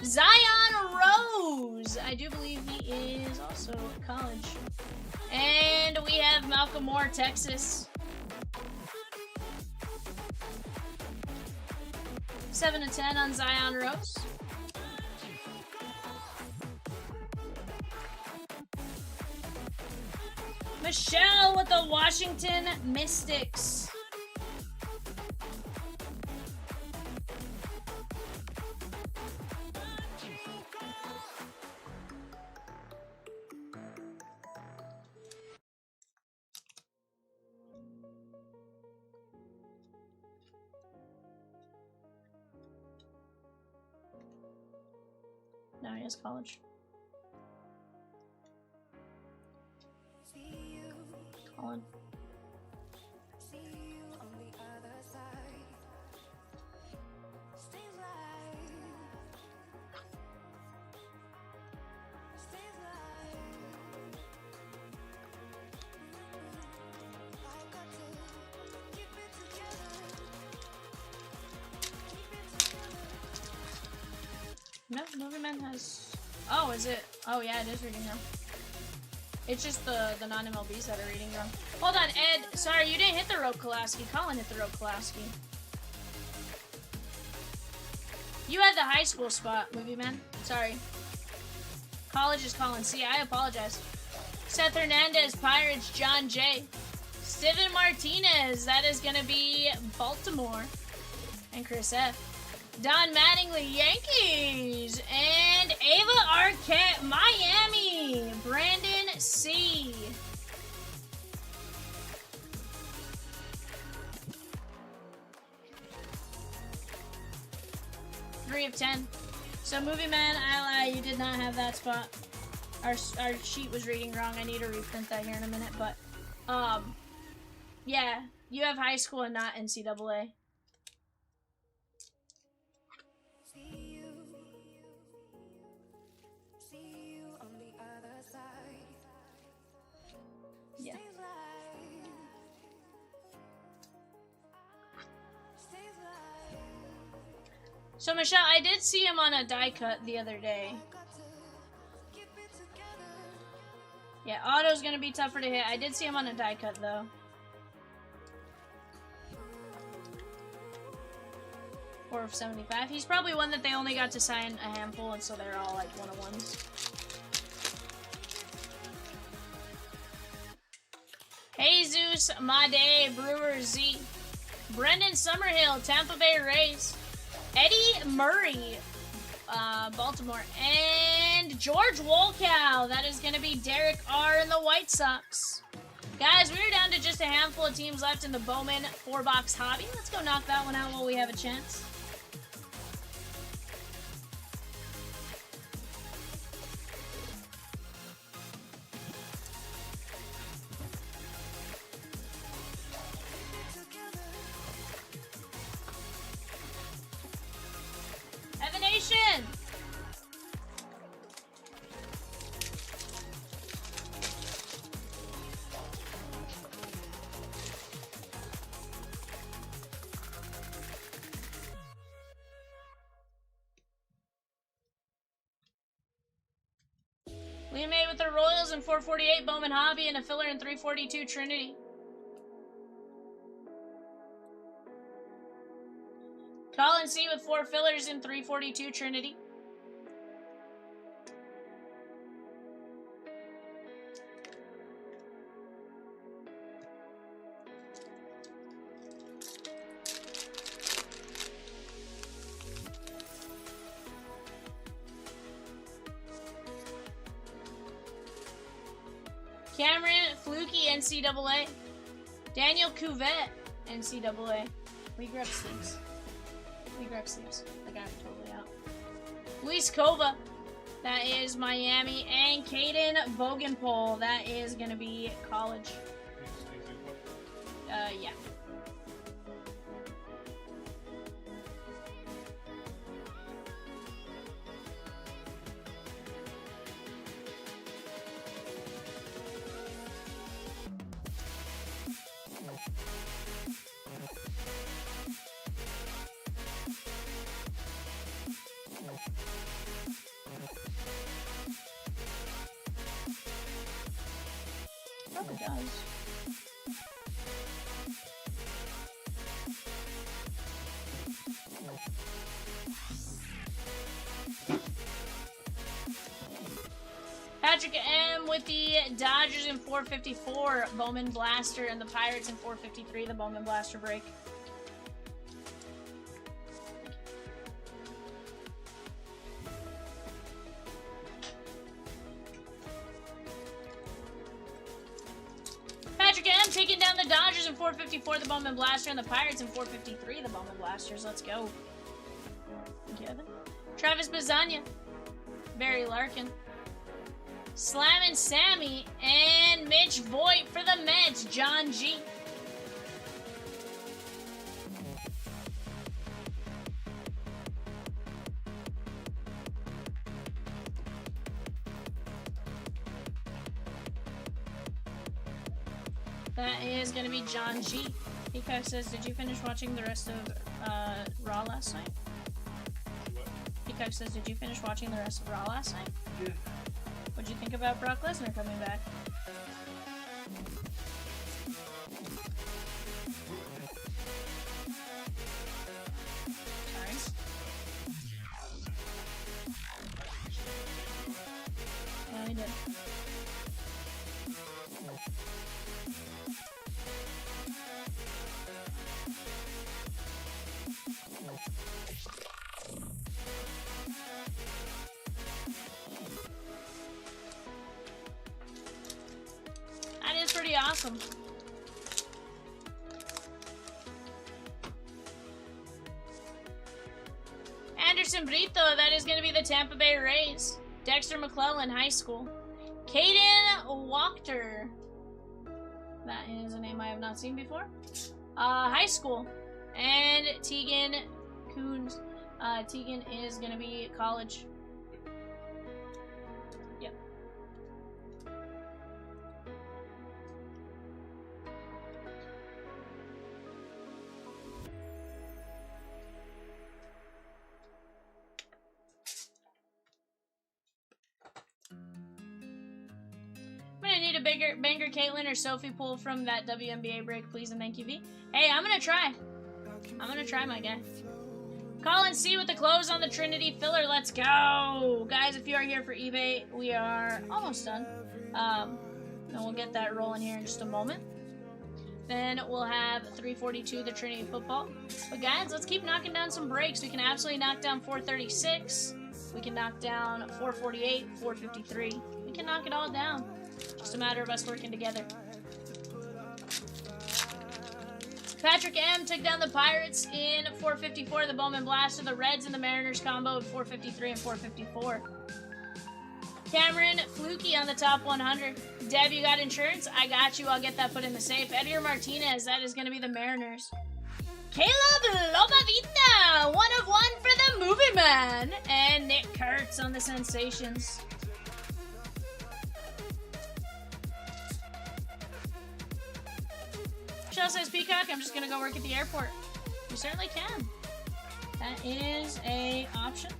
Zion Rose, I do believe he is also college. And we have Malcolm Moore, Texas. 7 to 10 on Zion Rose. Michelle with the Washington Mystics. No, he has college. Colin. See you on the other side. Stays light. Stays light. I got to keep it together. Keep it together. No, Movie Man has. Oh, is it? Oh, yeah, it is reading wrong. It's just the non-MLBs that are reading wrong. Hold on, Ed. Sorry, you didn't hit the rope, Kolaski. Colin hit the rope, Kolaski. You had the high school spot, Movie Man. Sorry. College is Colin. See, I apologize. Seth Hernandez, Pirates, John J. Steven Martinez, that is going to be Baltimore. And Chris F. Don Mattingly, Yankees. And Ava Arquette, Miami. Brandon C. Three of 10. So, Movie Man, I lie, you did not have that spot. Our sheet was reading wrong. I need to reprint that here in a minute, but, yeah, you have high school and not NCAA. See you on the other side. Yeah. Stays light. Stays light. So, Michelle, I did see him on a die cut the other day. Got to keep it together. Yeah, auto's gonna be tougher to hit. I did see him on a die cut, though. 4 of 75. He's probably one that they only got to sign a handful, and so they're all like 101s. Jesus, Made, Brewer Z. Brendan Summerhill, Tampa Bay Rays. Eddie Murray, Baltimore. And George Wolkow. That is going to be Derek R. in the White Sox. Guys, we're down to just a handful of teams left in the Bowman 4-box hobby. Let's go knock that one out while we have a chance. Evanation! Liam A with the Royals in 448, Bowman Hobby, and a filler in 342, Trinity. Colin C with 4 fillers in 342, Trinity. Cameron Fluky, NCAA. Daniel Cuvette, NCAA. We grab sleeves. We grab sleeves. Like I'm totally out. Luis Kova, that is Miami. And Caden Bogenpol, that is going to be college. Yeah. Probably does. Patrick M with the Dodgers in 454, Bowman Blaster, and the Pirates in 453, the Bowman Blaster break. Patrick M taking down the Dodgers in 454, the Bowman Blaster, and the Pirates in 453, the Bowman Blasters. Let's go. Kevin. Travis Bazania, Barry Larkin. Slammin' Sammy and Mitch Voigt for the Mets, John G. That is going to be John G. Peacock says, did you finish watching the rest of Raw last night? What? Peacock says, did you finish watching the rest of Raw last night? Yeah. What'd you think about Brock Lesnar coming back? Sorry. Yeah, he did. That is pretty awesome. Anderson Brito, that is going to be the Tampa Bay Rays. Dexter McClellan, high school. Caden Wachter. That is a name I have not seen before. High school. And Tegan Coons. Tegan is going to be college. Yep. I'm gonna need a Banger Caitlin or Sophie pull from that WNBA break, please, and thank you, V. Hey, I'm gonna try. I'm gonna try, my guy. Colin C with the close on the Trinity filler. Let's go, guys! If you are here for eBay, we are almost done. And we'll get that rolling here in just a moment. Then we'll have 342, the Trinity football. But guys, let's keep knocking down some breaks. We can absolutely knock down 436. We can knock down 448, 453. We can knock it all down. Just a matter of us working together. Patrick M took down the Pirates in 454, the Bowman Blaster, the Reds and the Mariners combo at 453 and 454. Cameron Fluky on the top 100. Deb, you got insurance? I got you. I'll get that put in the safe. Edgar Martinez, that is going to be the Mariners. Caleb Lomavita, 1 of 1 for the Movie Man. And Nick Kurtz on the Sensations. Michelle says, Peacock, I'm just going to go work at the airport. You certainly can. That is a option.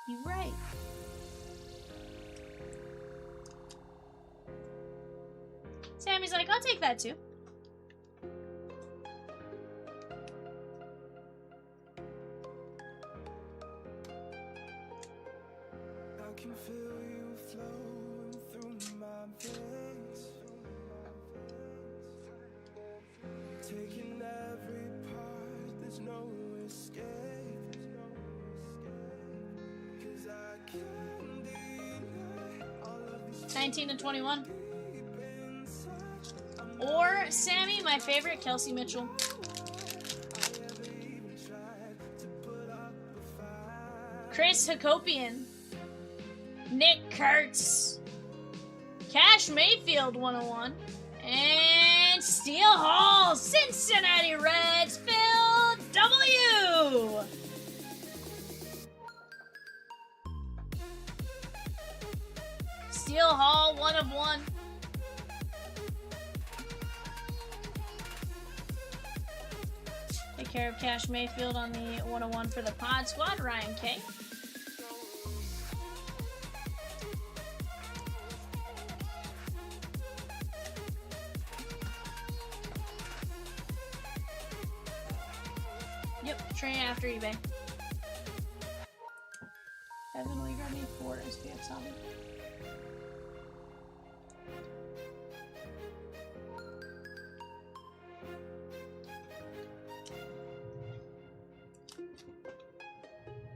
You're right. Sammy's like, I'll take that too. I can feel you flowing through my veins, taking every part, there's 19 to 21. Or Sammy, my favorite, Kelsey Mitchell. Chris Hakopian. Nick Kurtz. Cash Mayfield 101. And Steel Hall, Cincinnati Reds, Phil W. Steel Hall, 1 of 1. Take care of Cash Mayfield on the 101 for the Pod Squad, Ryan K. Yep, train after eBay. Evan, will you grab me 4 SPX zombies?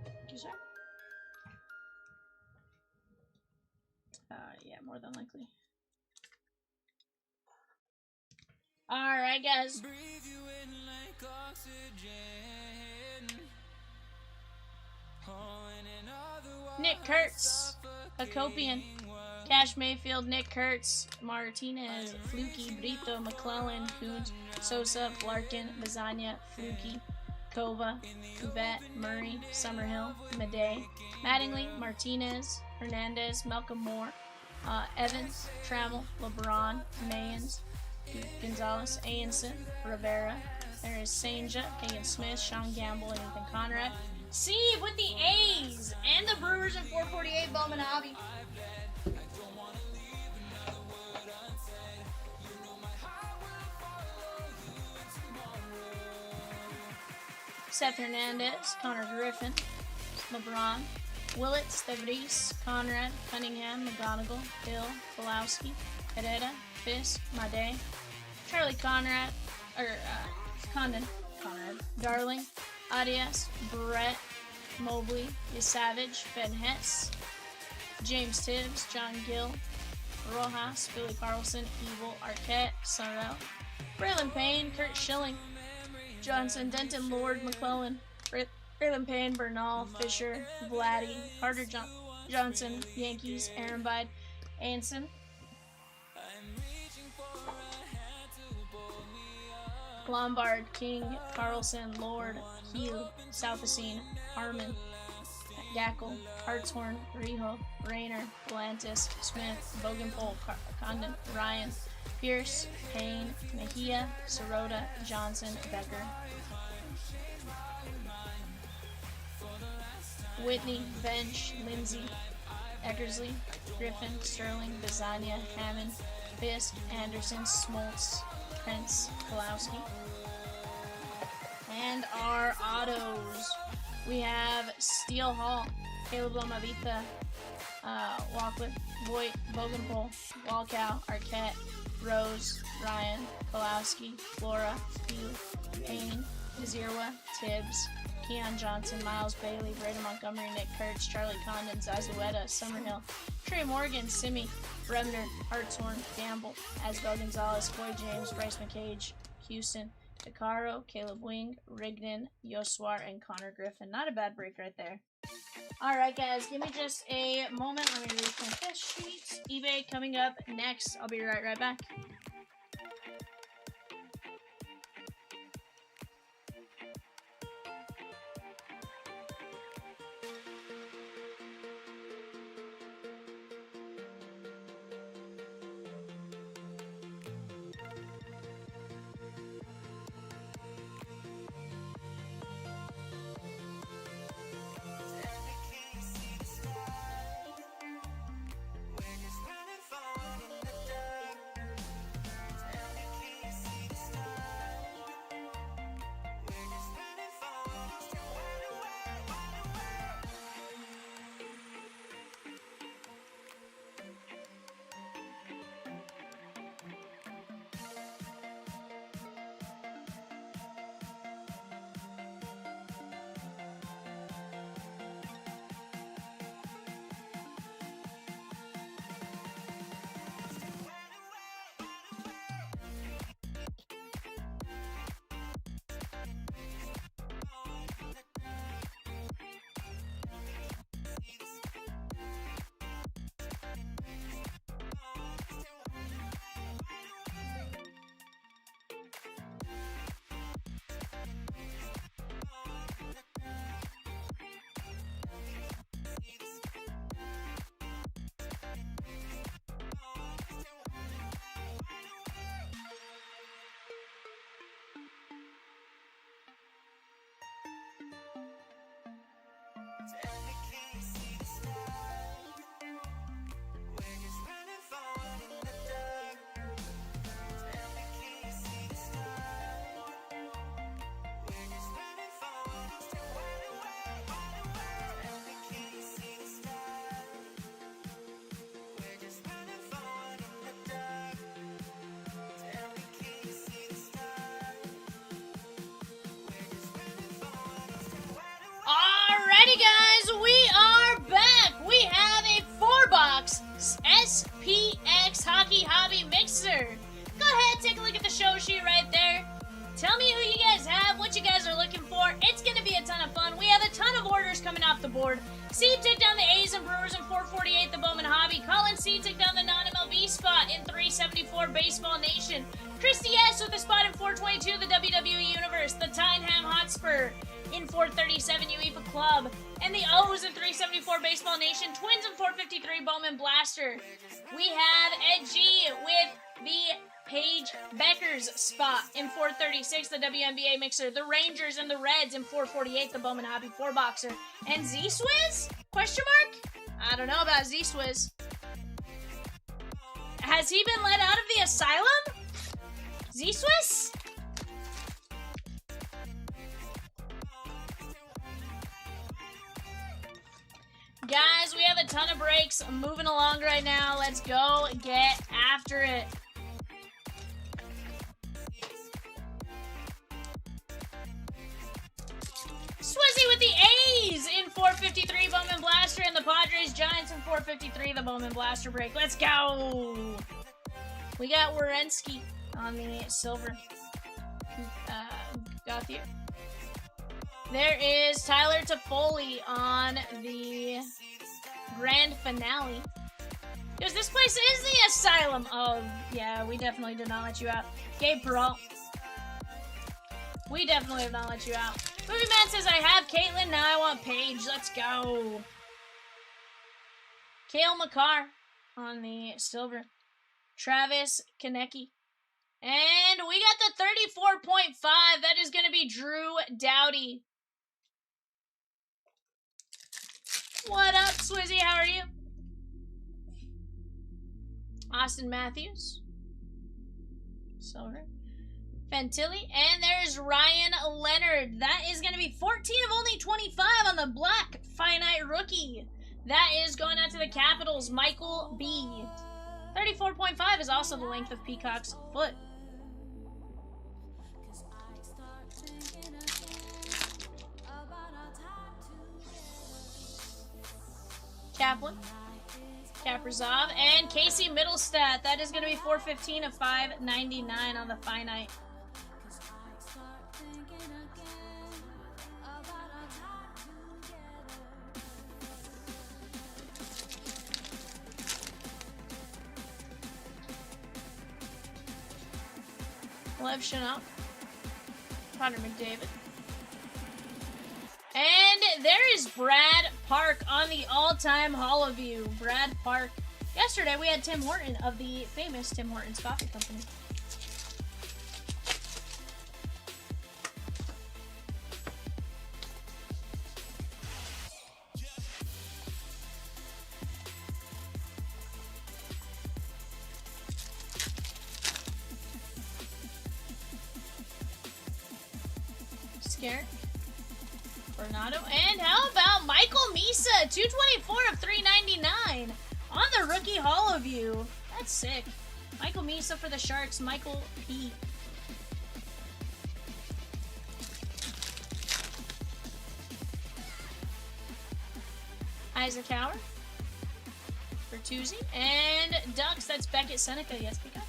Thank you, sir. Yeah, more than likely. Alright, guys. Breathe you in like oxygen. Oh, and in other words, Nick Kurtz, Hakopian, Cash Mayfield, Nick Kurtz, Martinez, Fluky, Brito, McClellan, Kuntz, Sosa, Larkin, Bazania, Fluky, Kova, Cuvette, Murray, Summerhill, Madej, Mattingly, Martinez, Hernandez, Malcolm Moore, Evans, Trammell, LeBron, Mayans, Gonzalez, Ayenson, Rivera. There is Sanja, Kagan Smith, Sean Gamble, and Ethan Conrad. Steve with the A's and the Brewers in 448, Bowman Hobby. Seth Hernandez, Connor Griffin, LeBron, Willett, Stevries, Conrad, Cunningham, McGonigal, Hill, Pulowski, Herrera, Fisk, Madej, Charlie Conrad, Condon, Conrad, Darling, Arias, Brett, Mobley, Savage, Ben Hetz, James Tibbs, John Gill, Rojas, Billy Carlson, Evil, Arquette, Sorrell, Braylon Payne, Kurt Schilling, Johnson, Denton, Lord, McClellan, Braylon Payne, Bernal, Fisher, Vladdy, Carter Johnson, Yankees, Aaron Bide, Anson, Lombard, King, Carlson, Lord, Heel, Southacene, Harmon, Gackle, Hartshorn, Rijo, Rayner, Galantis, Smith, Bogenpole, Condon, Ryan, Pierce, Payne, Mejia, Sirota, Johnson, Becker, Whitney, Bench, Lindsay, Eckersley, Griffin, Sterling, Bazania, Hammond, Fisk, Anderson, Smoltz, Prince, Pulowski. And our autos. We have Steel Hall, Caleb Lomavita, Walkley, Voigt, Bogenpole, Walkow, Arquette, Rose, Ryan, Pulowski, Flora, Hugh, Payne, Zirwa, Tibbs, Keon Johnson, Miles Bailey, Braden Montgomery, Nick Kurtz, Charlie Condon, Zazueta, Summerhill, Trey Morgan, Simi, Bremner, Hartshorn, Gamble, Asbel Gonzalez, Boy James, Bryce McCage, Houston, Picaro, Caleb Wing, Rigdon, Yoswar, and Connor Griffin. Not a bad break right there. Alright guys, give me just a moment. Let me read my test sheets. eBay coming up next. I'll be right back. SPX Hockey Hobby Mixer. Go ahead, take a look at the show sheet right there. Tell me who you guys have, what you guys are looking for. It's going to be a ton of fun. We have a ton of orders coming off the board. C took down the A's and Brewers in 448, the Bowman Hobby. Colin C took down the non-MLB spot in 374, Baseball Nation. Christy S with a spot in 422, the WWE Universe. The Tyneham Hotspur in 437, UEFA Club. And the O's in 374, Baseball Nation. Twins in 453, Bowman Blaster. We have Ed G with the Paige Becker's spot in 436, the WNBA Mixer. The Rangers and the Reds in 448, the Bowman Hobby 4-boxer. And Z-Swizz? Question mark? I don't know about Z-Swizz. Has he been let out of the asylum? Z-Swizz? Guys, we have a ton of breaks moving along right now. Let's go get after it. Swizzy with the A's in 453, Bowman Blaster, and the Padres Giants in 453, the Bowman Blaster break. Let's go! We got Werenski on the silver. Gauthier. There is Tyler Toffoli on the grand finale. Because this place is the asylum. Oh, yeah, we definitely did not let you out. Gabe Peralt. We definitely have not let you out. Movie Man says, I have Caitlyn, now I want Paige. Let's go. Kale McCarr on the silver. Travis Konecki. And we got the 34.5. That is going to be Drew Doughty. What up, Swizzy? How are you? Austin Matthews. Silver. Fantilli. And there's Ryan Leonard. That is going to be 14 of only 25 on the black finite rookie. That is going out to the Capitals, Michael B. 34.5 is also the length of Peacock's foot. Kaplan, Kaprizov, and Casey Middlestat. That is going to be 415 of 599 on the finite. Lev Chanel, Connor McDavid. And there is Brad Park on the all-time Hall of View. Brad Park. Yesterday we had Tim Horton of the famous Tim Hortons Coffee Company. Scared. Bernardo. And how about Michael Misa? 224 of 399 on the Rookie Hall of View. That's sick. Michael Misa for the Sharks. Michael P. Isaac Howard for Tuesday. And Ducks, that's Beckett Seneca. Yes, we got.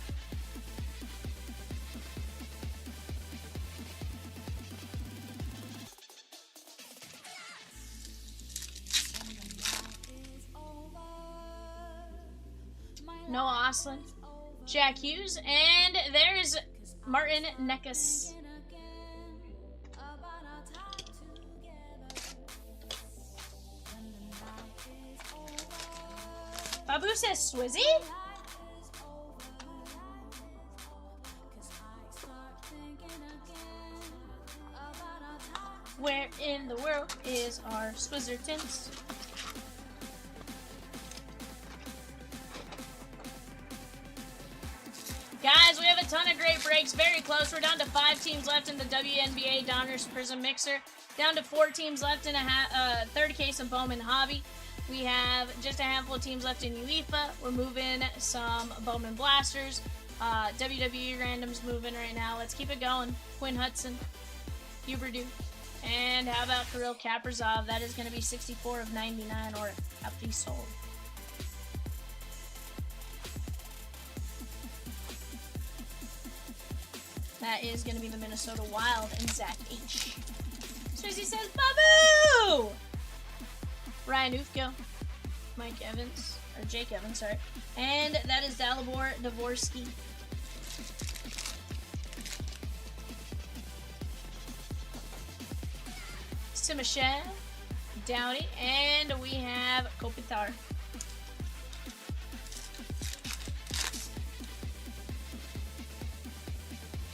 Noah Osland, Jack Hughes, and there's Martin Necas. Babu says Swizzy? Where in the world is our Swizzertons? Guys, we have a ton of great breaks. Very close. We're down to 5 teams left in the WNBA Donruss Prism Mixer. Down to 4 teams left in a third case of Bowman Hobby. We have just a handful of teams left in UEFA. We're moving some Bowman Blasters. WWE randoms moving right now. Let's keep it going. Quinn Hudson, Huberdeau, and how about Kirill Kaprizov? That is going to be 64 of 99 or up sold. That is going to be the Minnesota Wild and Zach H. Swayze says, Babu! Ryan Ufko. Mike Evans. Or Jake Evans, sorry. And that is Dalibor Dvorsky. Simashev. Downey. And we have Kopitar.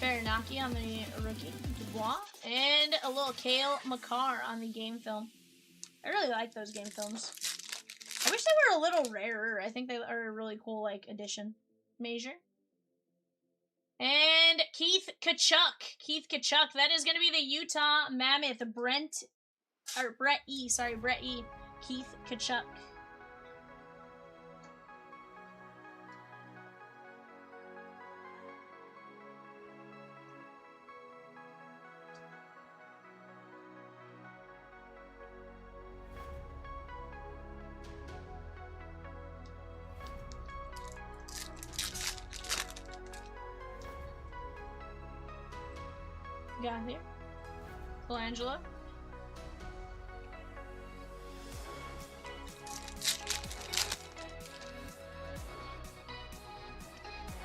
Baranaki on the rookie, Dubois, and a little Kale McCarr on the game film. I really like those game films. I wish they were a little rarer. I think they are a really cool, like, addition. Major. And Keith Kachuk. Keith Kachuk. That is going to be the Utah Mammoth. Brett E. Sorry, Brett E. Keith Kachuk. Got here. Colangelo.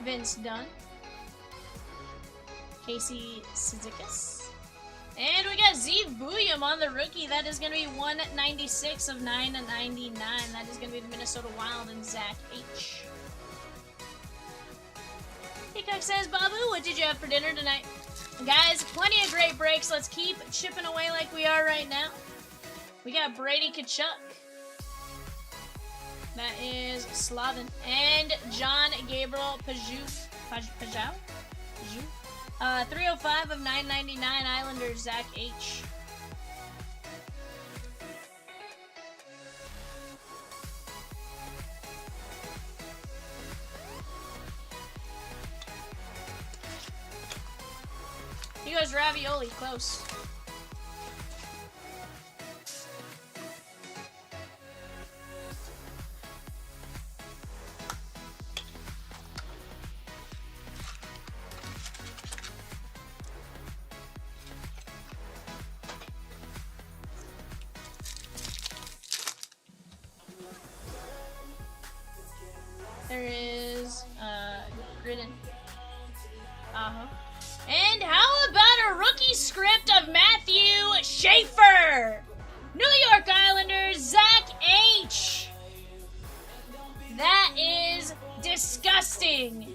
Vince Dunn. Casey Cizikas. And we got Zeev Buyam on the rookie. That is going to be 196 of 999. That is going to be the Minnesota Wild and Zach H. Peacock says, Babu, what did you have for dinner tonight? Guys, plenty of great breaks. Let's keep chipping away like we are right now. We got Brady Kachuk. That is Slavin. And John Gabriel Pajou. 305 of 999 Islanders, Zach H. He goes ravioli, close. There is, Gridden. And how about a rookie script of Matthew Schaefer? New York Islanders, Zach H. That is disgusting.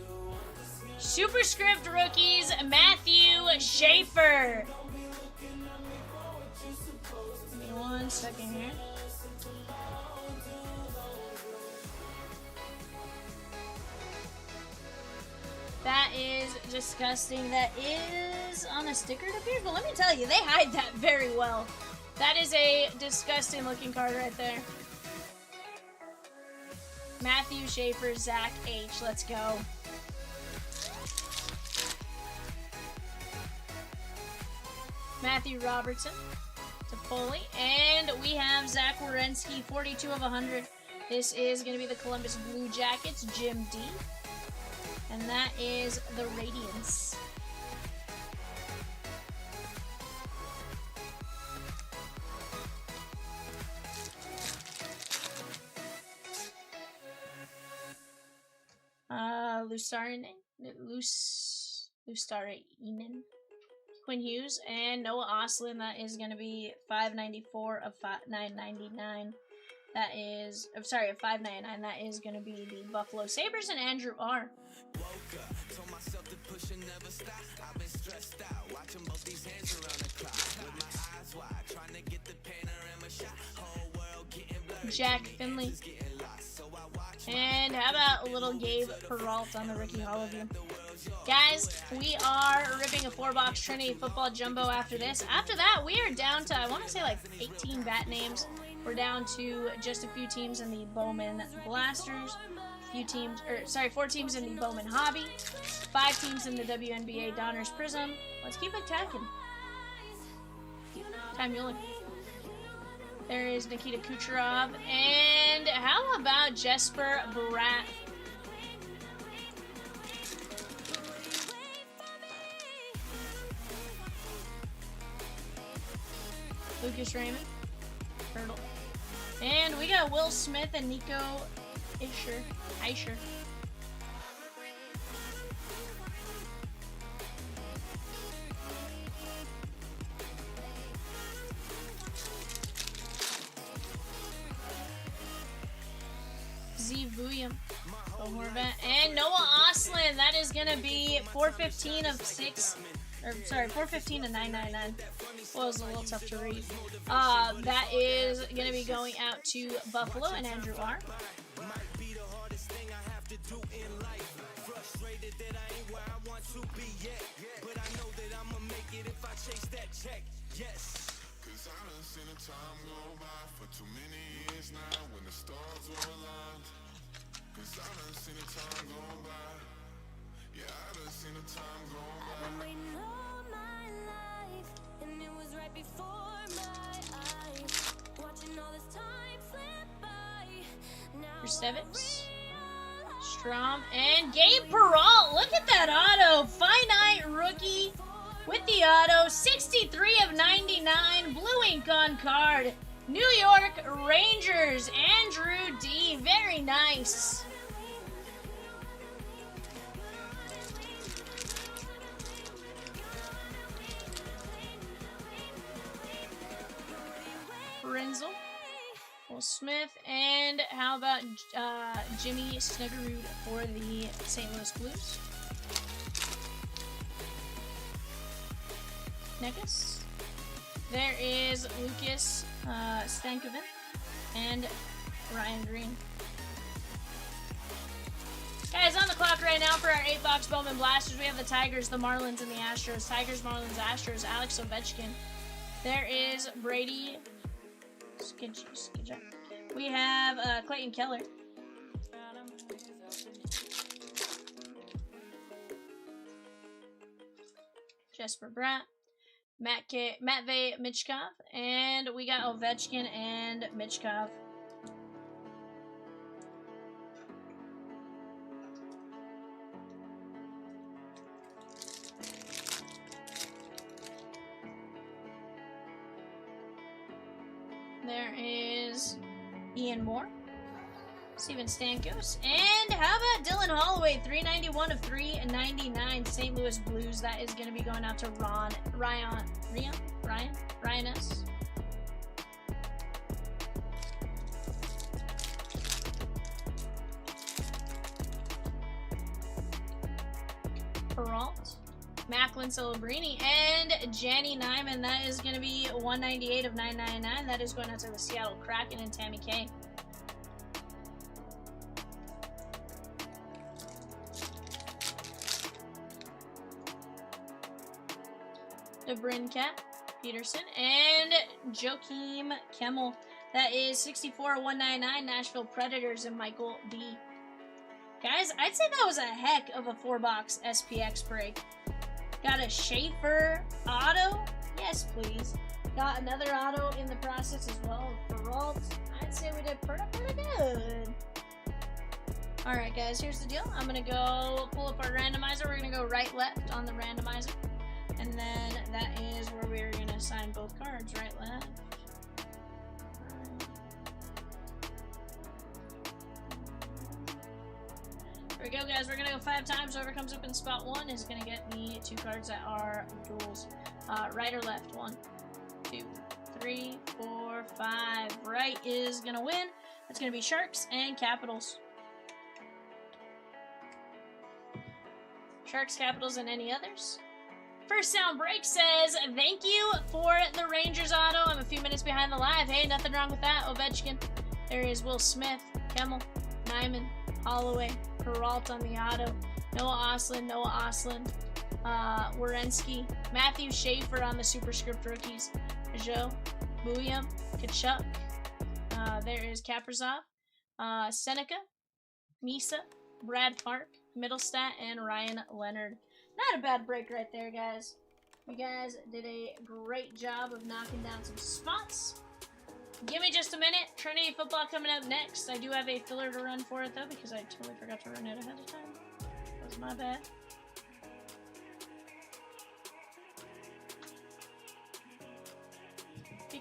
Superscript rookies, Matthew Schaefer. Give me 1 second here. That is disgusting. That is on a sticker it appears, but let me tell you, they hide that very well. That is a disgusting looking card right there. Matthew Schaefer, Zach H. Let's go. Matthew Robertson to Foley. And we have Zach Werenski, 42 of 100. This is going to be the Columbus Blue Jackets, Jim D. And that is the Radiance. Lusarinen, Quinn Hughes, and Noah Oslin. That is going to be 594 of 999. That is, I'm sorry, of 599. That is going to be the Buffalo Sabres and Andrew R. Jack Finley. And how about a little Gabe Peralta on the rookie Hall of View? Guys, we are ripping a 4-box Trinity football jumbo after this. After that, we are down to, I want to say like 18 bat names. We're down to just a few teams in the Bowman Blasters, few teams, or sorry, 4 teams in the Bowman Hobby, 5 teams in the WNBA Donruss Prism. Let's keep attacking. Time Mueller. There is Nikita Kucherov, and how about Jesper Bratt? Lucas Raymond. Turtle. And we got Will Smith and Nico Isher. VIVIAN. And Noah Oslin. That is gonna be 415 of 6. Or sorry, 415 to 999. Well, it was a little tough to read. That is gonna be going out to Buffalo and Andrew R. Cause I done seen the time go by for too many years now when the stars were aligned. Cause I done seen the time go by. Yeah, I done seen the time go by. Been waiting all my life, and it was right before my eyes. Watching all this time slip by. Now Stevens, Strom, and Gabe Peralt. Look at that auto. Finite rookie with the auto. 63 of 99. Blue ink on card. New York Rangers. Andrew D. Very nice. Renzel, Will Smith, and how about Jimmy Snuggerud for the St. Louis Blues? Nekus. There is Lucas Stankoven and Ryan Green. Guys, on the clock right now for our 8-box Bowman Blasters, we have the Tigers, the Marlins, and the Astros. Tigers, Marlins, Astros, Alex Ovechkin. There is Brady. Good job. We have Clayton Keller. Jesper Bratt. Matvey Michkov. And we got Ovechkin and Michkov. There is Ian Moore, Steven Stamkos, and how about Dylan Holloway, 391 of 399, St. Louis Blues. That is going to be going out to Ryan S. Peralt, Macklin Celebrini, and Janny Nyman. That is going to be 198 of 999. That is going out to the Seattle Kraken and Tammy K. DeBrincat, Peterson, and Joakim Kemmel. That is 64 of 199, Nashville Predators, and Michael B. Guys, I'd say that was a heck of a 4-box SPX break. Got a Schaefer auto. Yes, please. Got another auto in the process as well. Peralt. I'd say we did pretty good. Alright, guys, here's the deal. I'm going to go pull up our randomizer. We're going to go right, left on the randomizer. And then that is where we're going to assign both cards. Right, left. Here we go, guys. We're going to go 5 times. Whoever comes up in spot 1 is going to get me 2 cards that are duels. Right or left? 1, 2, 3, 4, 5. Right is going to win. That's going to be Sharks and Capitals. Sharks, Capitals, and any others. First Sound Break says, thank you for the Rangers auto. I'm a few minutes behind the live. Hey, nothing wrong with that. Ovechkin. There is Will Smith, Kemmel, Nyman, Holloway, Peralt on the auto. Noah Oslin, Werenski, Matthew Schaefer on the Superscript rookies. Joe, Buyam, Kachuk. There is Kaprizov, Seneca, Misa, Brad Park, Middlestat, and Ryan Leonard. Not a bad break right there, guys. You guys did a great job of knocking down some spots. Give me just a minute. Trinity football coming up next. I do have a filler to run for it, though, because I totally forgot to run it ahead of time. That was my bad.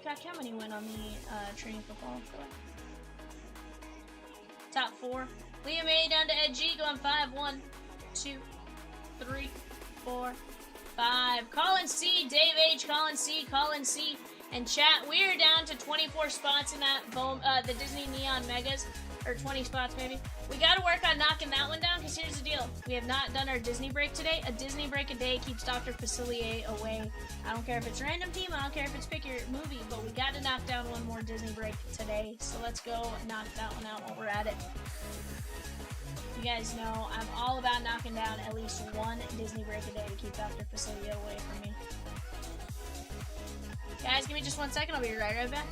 Peacock, how many went on the Trinity football? Top 4. Liam A down to Ed G going 5. 1, 2, 3, 4, 5. Colin C, Dave H, Colin C, and chat. We are down to 24 spots in that the Disney Neon Megas, or 20 spots maybe. We got to work on knocking that one down, because here's the deal. We have not done our Disney break today. A Disney break a day keeps Dr. Facilier away. I don't care if it's random team, I don't care if it's pick your movie, but we got to knock down one more Disney break today. So let's go knock that one out while we're at it. You guys know I'm all about knocking down at least one Disney break a day to keep Dr. Facilier away from me. Guys, give me just 1 second. I'll be right back.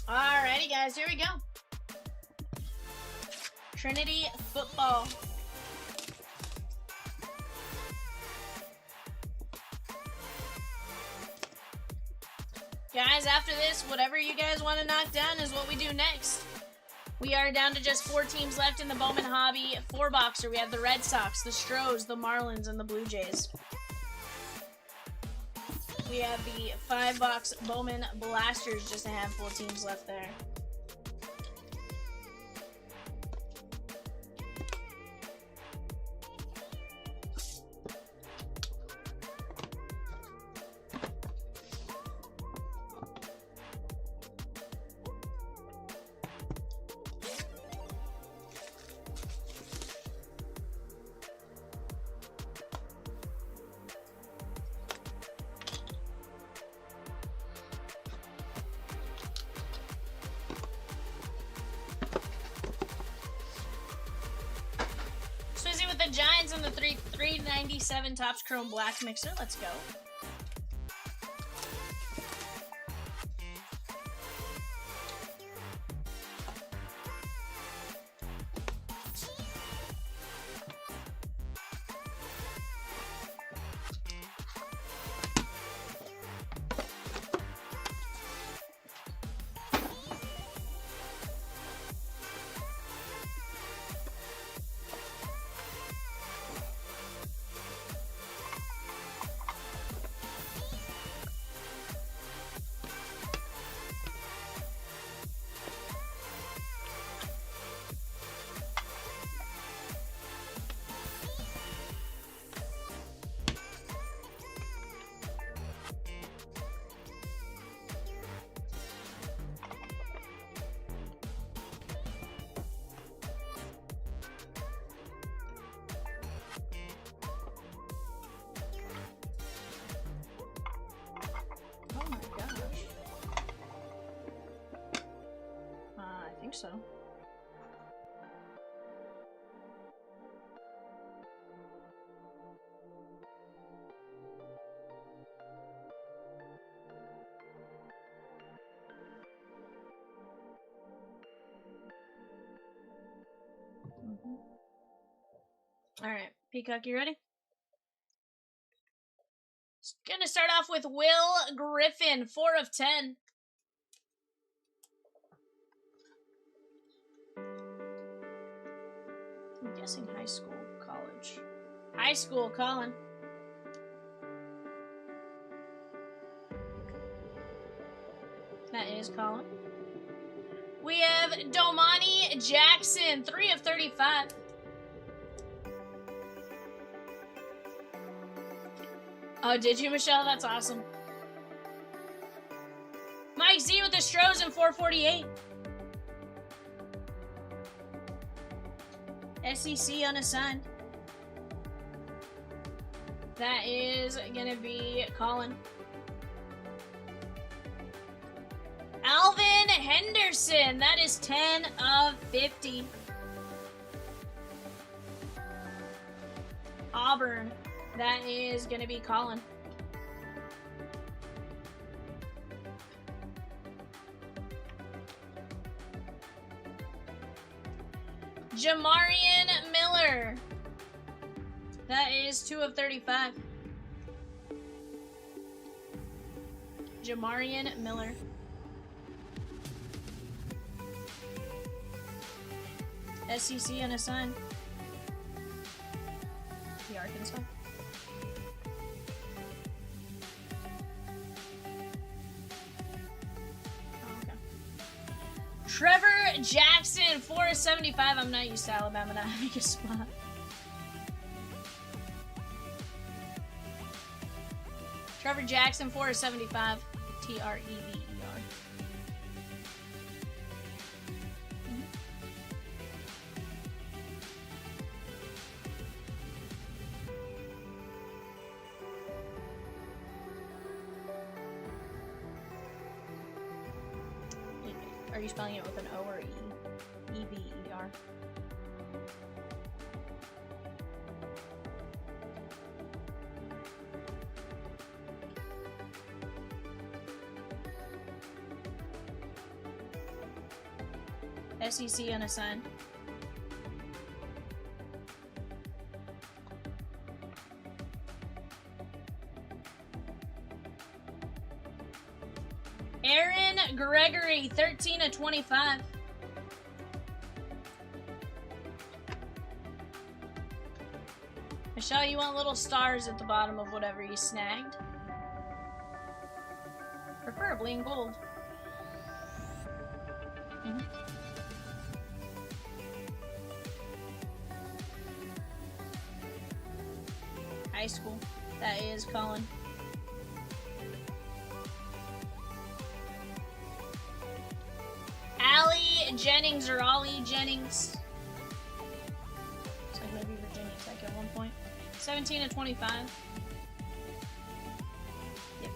Alrighty, guys, here we go. Trinity football. Guys, after this, whatever you guys want to knock down is what we do next. We are down to just 4 teams left in the Bowman Hobby 4-boxer. We have the Red Sox, the Stros, the Marlins, and the Blue Jays. We have the 5-box Bowman Blasters, just a handful of teams left there. With the Giants and the 397 Topps Chrome Black Mixer. Let's go. so. Alright, Peacock, you ready? Gonna start off with Will Griffin, 4 of 10. I'm guessing high school, college. High school, Colin. That is Colin. We have Domani Jackson, 3 of 35. Oh, did you, Michelle? That's awesome. Mike Z with the Strozen, 448. SEC unassigned. That is gonna be Colin. Alvin Henderson, that is 10 of 50. Auburn, that is gonna be Colin. Jamarian Miller, that is 2 of 35. Jamarian Miller. SEC unassigned. The Arkansas. Oh, okay. Trevor Jackson, 4 of 75. I'm not used to Alabama not having a spot. Trevor Jackson, 4 of 75. TREVER. Are you spelling it with an O or E? EVER. SEC unassigned. Aaron Gregory, 13 of 25. Michelle, you want little stars at the bottom of whatever you snagged. Preferably in gold. High school. That is Colin. Allie Jennings or Ollie Jennings. It's like maybe Virginia Tech at one point. 17 of 25. Yep.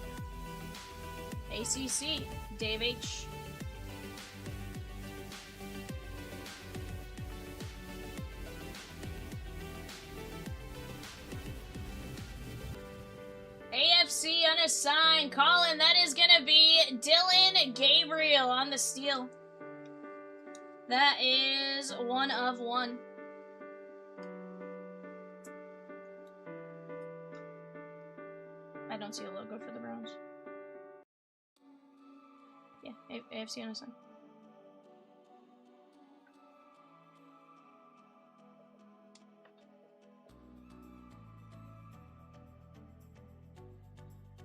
ACC. Dave H. AFC unassigned. Colin, that is going to be Dylan Gabriel on the steal. That is 1 of 1. I don't see a logo for the Browns. Yeah, AFC unassigned.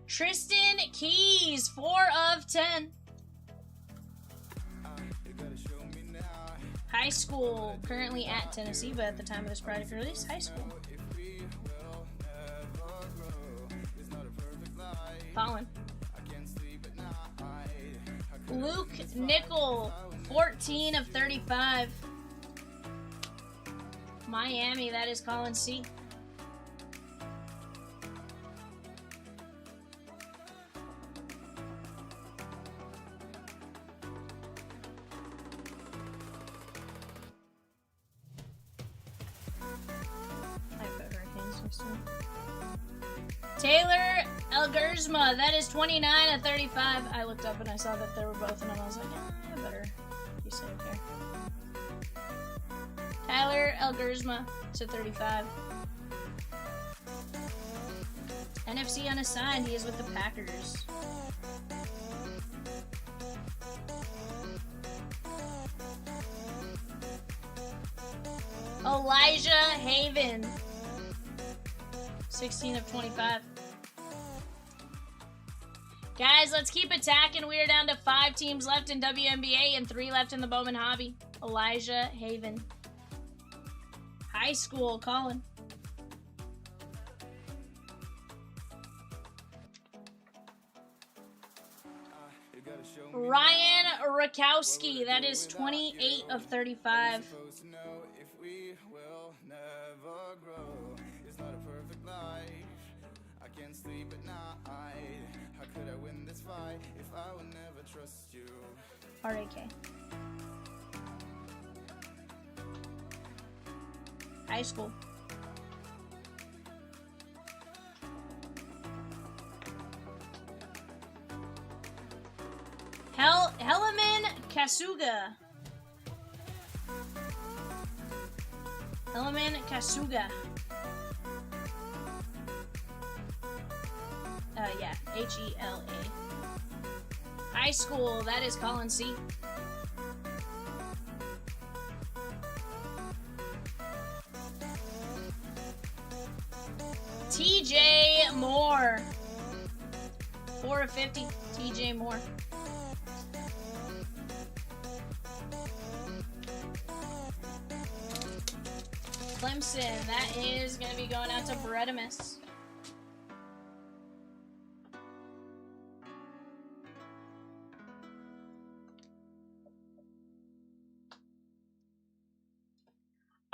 Tristan Keys, 4 of 10. High school, currently at Tennessee, but at the time of this product release, high school. Colin. Luke Nickel, 14 of 35. Miami, that is Colin C. 16. Taylor Elgersma, that is 29 of 35. I looked up and I saw that there were both, and I was like, I better be safe here. Tyler Elgersma to 35. NFC unassigned, he is with the Packers. Elijah Haven, 16 of 25. Guys, let's keep attacking. We are down to 5 teams left in WNBA and 3 left in the Bowman hobby. Elijah Haven. High school, Colin. Ryan Rakowski, that is 28 of 35. Sleep at night. How could I win this fight if I would never trust you? RAK. High school. Helaman Kasuga. Helaman Kasuga. Yeah, H-E-L-A. High school, that is Colin C. TJ Moore. 4 of 50, TJ Moore. Clemson, that is going to be going out to Bredimus.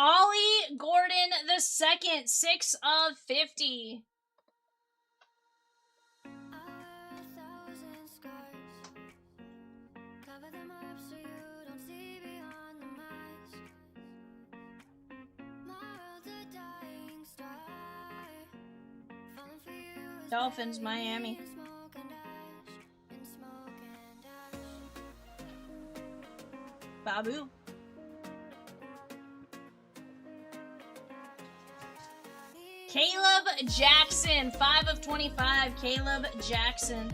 Ollie Gordon the second, 6 of 50. Dolphins, Miami. Babu. Caleb Jackson, 5 of 25. Caleb Jackson.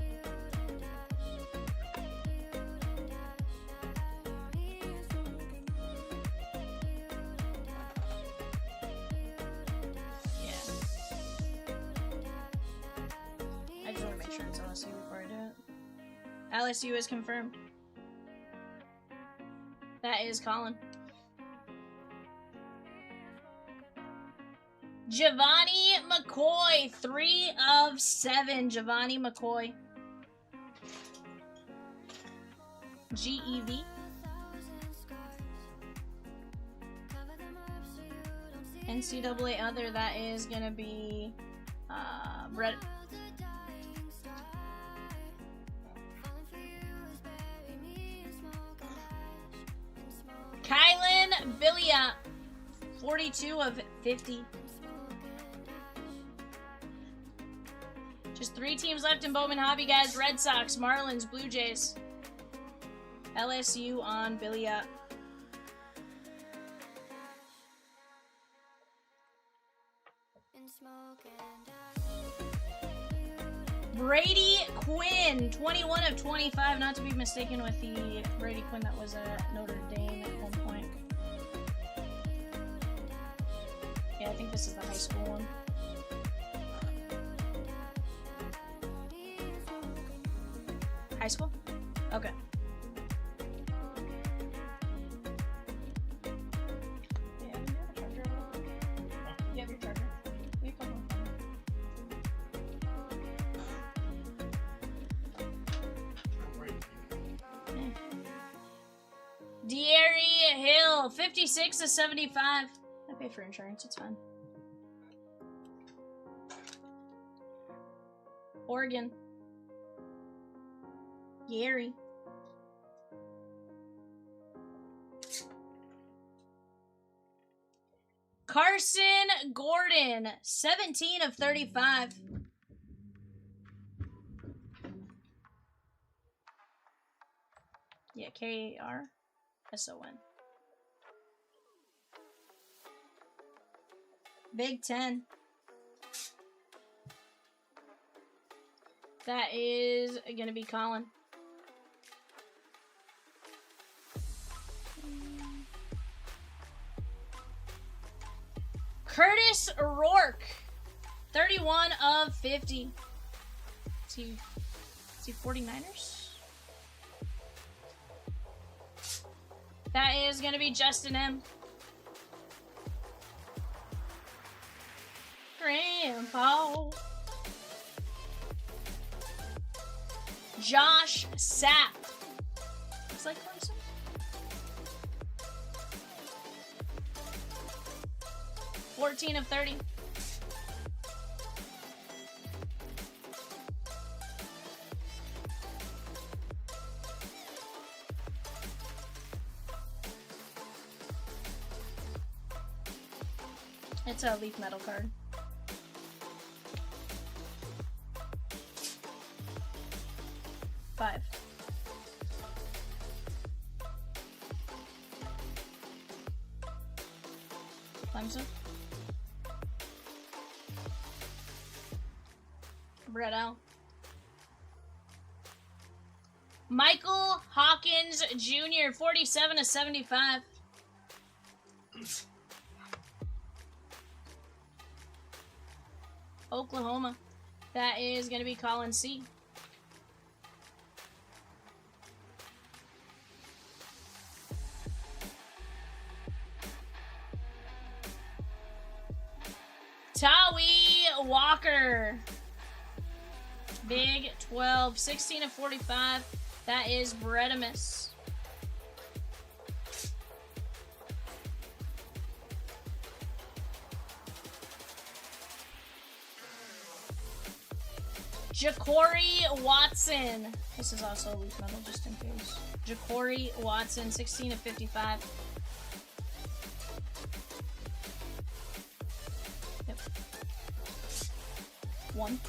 Yeah. I just want to make sure it's LSU before I do it. LSU is confirmed. That is Colin. Giovanni McCoy, 3 of 7. Giovanni McCoy. GEV. NCAA other, that is going to be Brett. Kylan Billia, 42 of 50. Just 3 teams left in Bowman Hobby, guys. Red Sox, Marlins, Blue Jays. LSU on Billia. Brady Quinn, 21 of 25. Not to be mistaken with the Brady Quinn that was at Notre Dame at one point. Yeah, I think this is the high school one. High school? Okay. Yeah, you have a charger. You have your charger. You plug one. Deary Hill, 56 of 75. I pay for insurance, it's fine. Oregon. Gary. Carson Gordon, 17 of 35. Yeah, K-A-R-S-O-N. Big 10. That is going to be Colin. Curtis Rourke, 31 of 50. Is he 49ers? That is going to be Justin M. Grandpa. Josh Sapp. Looks like Clemson. $14 of 30. It's a leaf metal card. $5. Clemson. Brett L. Michael Hawkins Jr., 47 of 75. Oklahoma. That is going to be Colin C. Tawi Walker. Big 12, 16 of 45. That is Bredimus. Ja'Cory Watson. This is also a leaf metal, just in case. Ja'Cory Watson, 16 of 55. Yep. 1.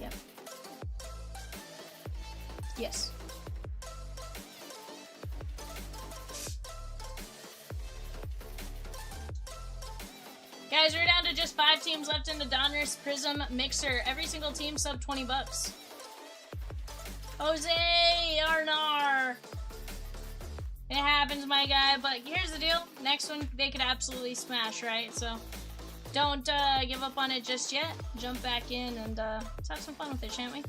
Yep. Yes. Guys, we're down to just 5 teams left in the Donruss Prism Mixer. Every single team sub $20. Jose Arnar. It happens, my guy, but here's the deal. Next one, they could absolutely smash, right? So don't give up on it just yet. Jump back in and let's have some fun with it, shan't we?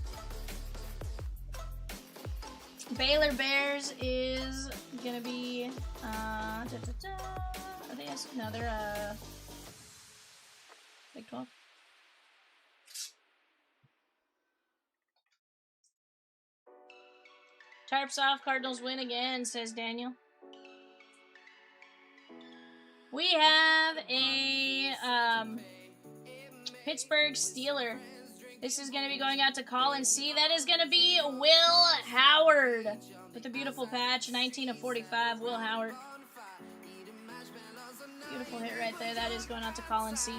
Baylor Bears is gonna be are they no, they're Big 12. Tarps off, Cardinals win again, says Daniel. We have a Pittsburgh Steeler. This is going to be going out to Colin C. That is going to be Will Howard with a beautiful patch, 19 of 45. Will Howard. Beautiful hit right there. That is going out to Colin C.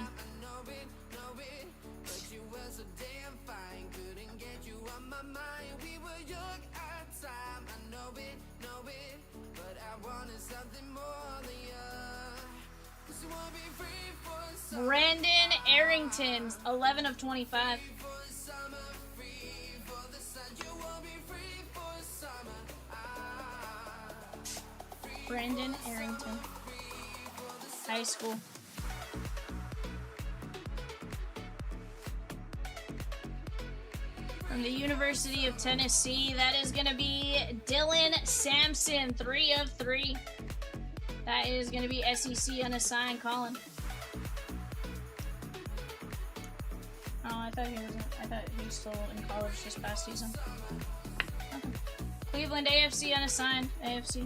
Brandon Arrington, 11 of 25. Brandon Arrington, high school. From the University of Tennessee, that is going to be Dylan Sampson, 3 of 3. That is going to be SEC unassigned, Colin. Oh, I thought he was still in college this past season. Okay. Cleveland AFC unassigned, AFC.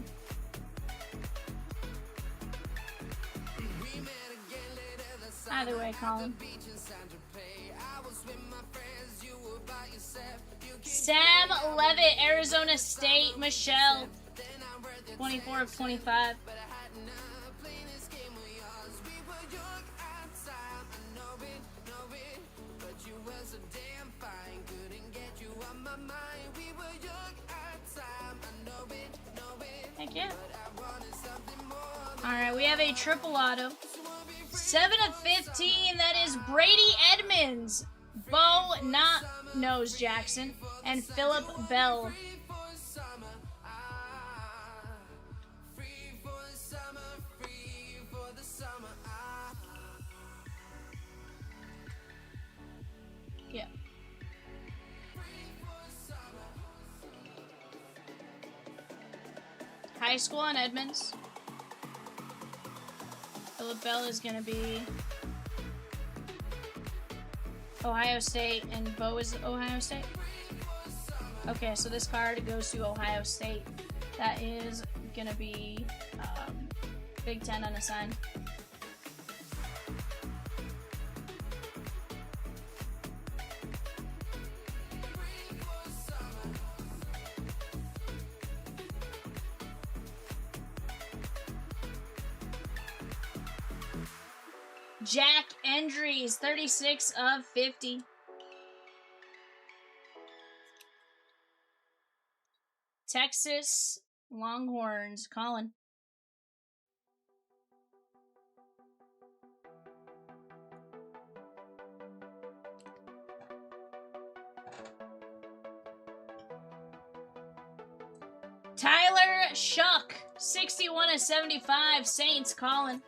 Either way, Colin. Sam Levitt, Arizona State. Michelle, 24 of 25. Heck yeah. Alright, we have a triple auto. 7 of 15, that is Brady Edmonds, Bo Not Nose Jackson, and Philip Bell. Yeah. High school on Edmonds. Philip Bell is going to be Ohio State, and Bo is Ohio State. Okay, so this card goes to Ohio State. That is going to be Big Ten unassigned. Jack Endries, 36 of 50. Texas Longhorns, Colin. Tyler Shuck, 61 of 75, Saints, Colin.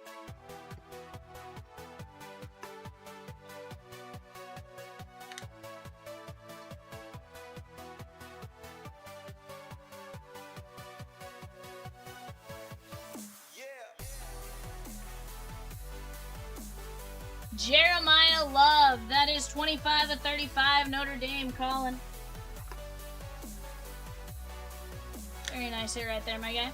Jeremiah Love, that is 25 of 35, Notre Dame, Colin. Very nice hit right there, my guy.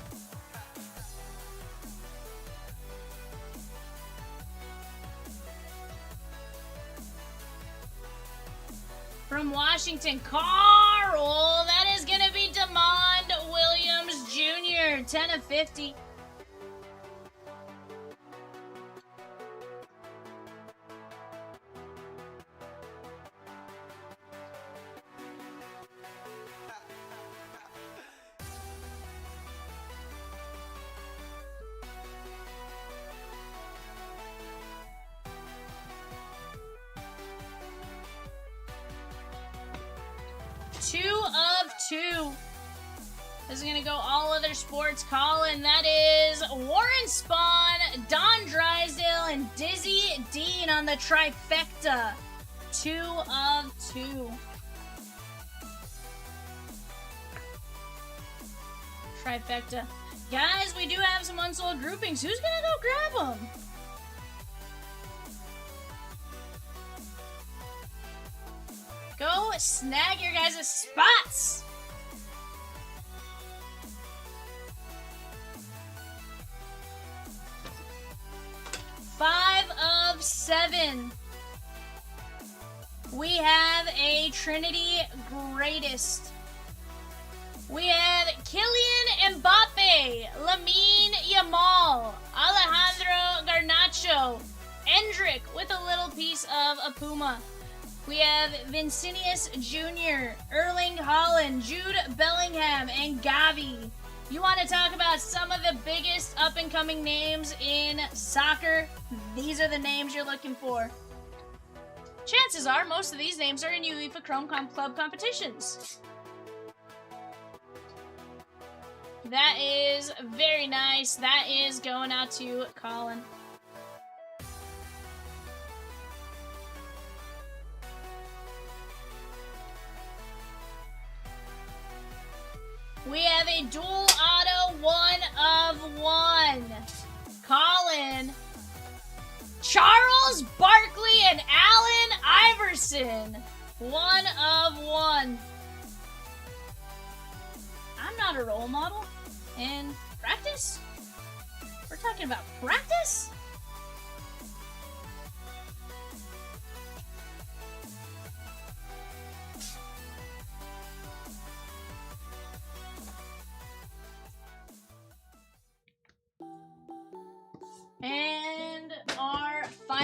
From Washington, Carl, that is going to be DeMond Williams Jr., 10 of 50. This is going to go all other sports, Colin. That is Warren Spahn, Don Drysdale, and Dizzy Dean on the trifecta. 2 of 2. Trifecta. Guys, we do have some unsold groupings. Who's going to go grab them? Go snag your guys' spots. Five of 7. We have a Trinity greatest. We have Kylian Mbappe, Lamine Yamal, Alejandro Garnacho, Endrick with a little piece of a Puma. We have Vincinius Jr., Erling Haaland, Jude Bellingham, and Gavi. You want to talk about some of the biggest up-and-coming names in soccer? These are the names you're looking for. Chances are most of these names are in UEFA Chrome Club competitions. That is very nice. That is going out to Colin. We have a dual auto 1 of 1. Colin, Charles Barkley, and Allen Iverson. 1 of 1. I'm not a role model. In practice? We're talking about practice?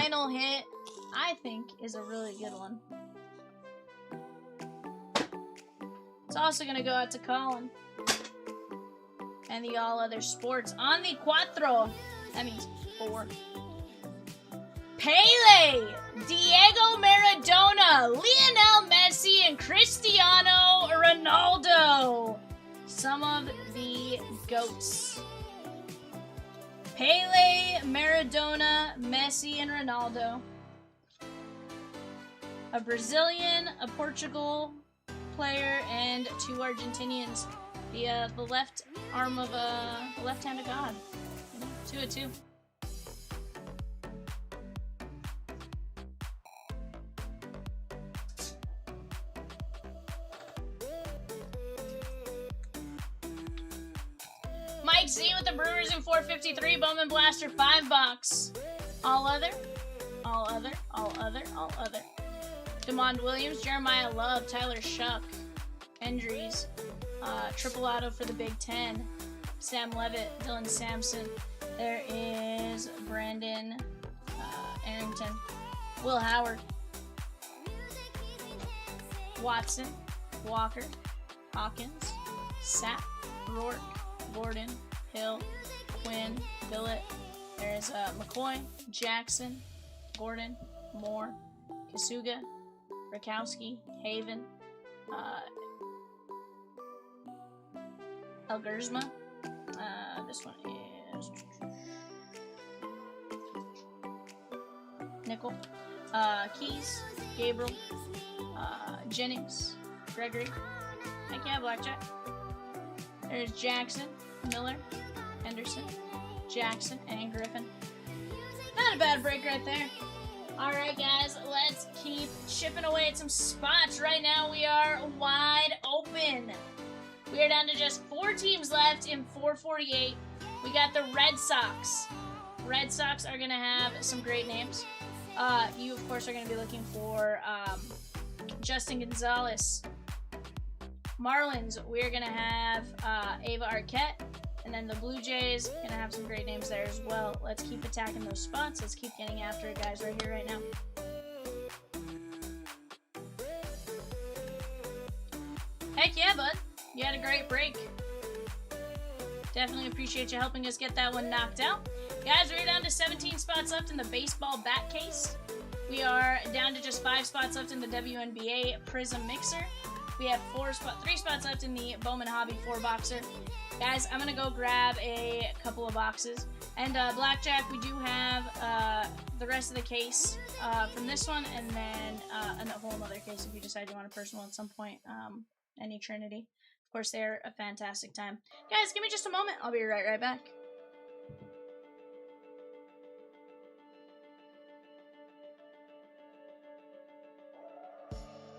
final hit, I think, is a really good one. It's also going to go out to Colin. And the all other sports on the cuatro. That means 4. Pele, Diego Maradona, Lionel Messi, and Cristiano Ronaldo. Some of the GOATs. Pele, Maradona, Messi, and Ronaldo. A Brazilian, a Portugal player, and 2 Argentinians. The left arm of the left hand of God. 2 of 2. Mike Z with the Brewers in 453. Bowman Blaster 5 box. All other. All other. All other. All other. Demond Williams, Jeremiah Love, Tyler Shuck, Endries, triple auto for the Big Ten, Sam Levitt, Dylan Sampson. There is Brandon Arrington, Will Howard, Watson, Walker, Hawkins, Sapp, Rourke, Gordon, Hill, Quinn, Billett. There's McCoy, Jackson, Gordon, Moore, Kasuga, Rakowski, Haven, Elgersma. This one is Nickel, Keys, Gabriel, Jennings, Gregory. Heck yeah, Blackjack. There's Jackson, Miller, Henderson, Jackson, and Griffin. Not a bad break right there. Alright guys, let's keep chipping away at some spots. Right now we are wide open. We are down to just 4 teams left in 448. We got the Red Sox. Red Sox are going to have some great names. You, of course, are going to be looking for Justin Gonzalez. Marlins, we're going to have Ava Arquette. And then the Blue Jays, going to have some great names there as well. Let's keep attacking those spots. Let's keep getting after it, guys, right here, right now. Heck yeah, bud. You had a great break. Definitely appreciate you helping us get that one knocked out. Guys, we're down to 17 spots left in the baseball bat case. We are down to just 5 spots left in the WNBA Prism Mixer. We have 3 spots left in the Bowman Hobby 4-boxer. Guys, I'm going to go grab a couple of boxes. And Blackjack, we do have the rest of the case from this one, and then a whole other case if you decide you want a personal at some point. Any Trinity. Of course, they're a fantastic time. Guys, give me just a moment. I'll be right back.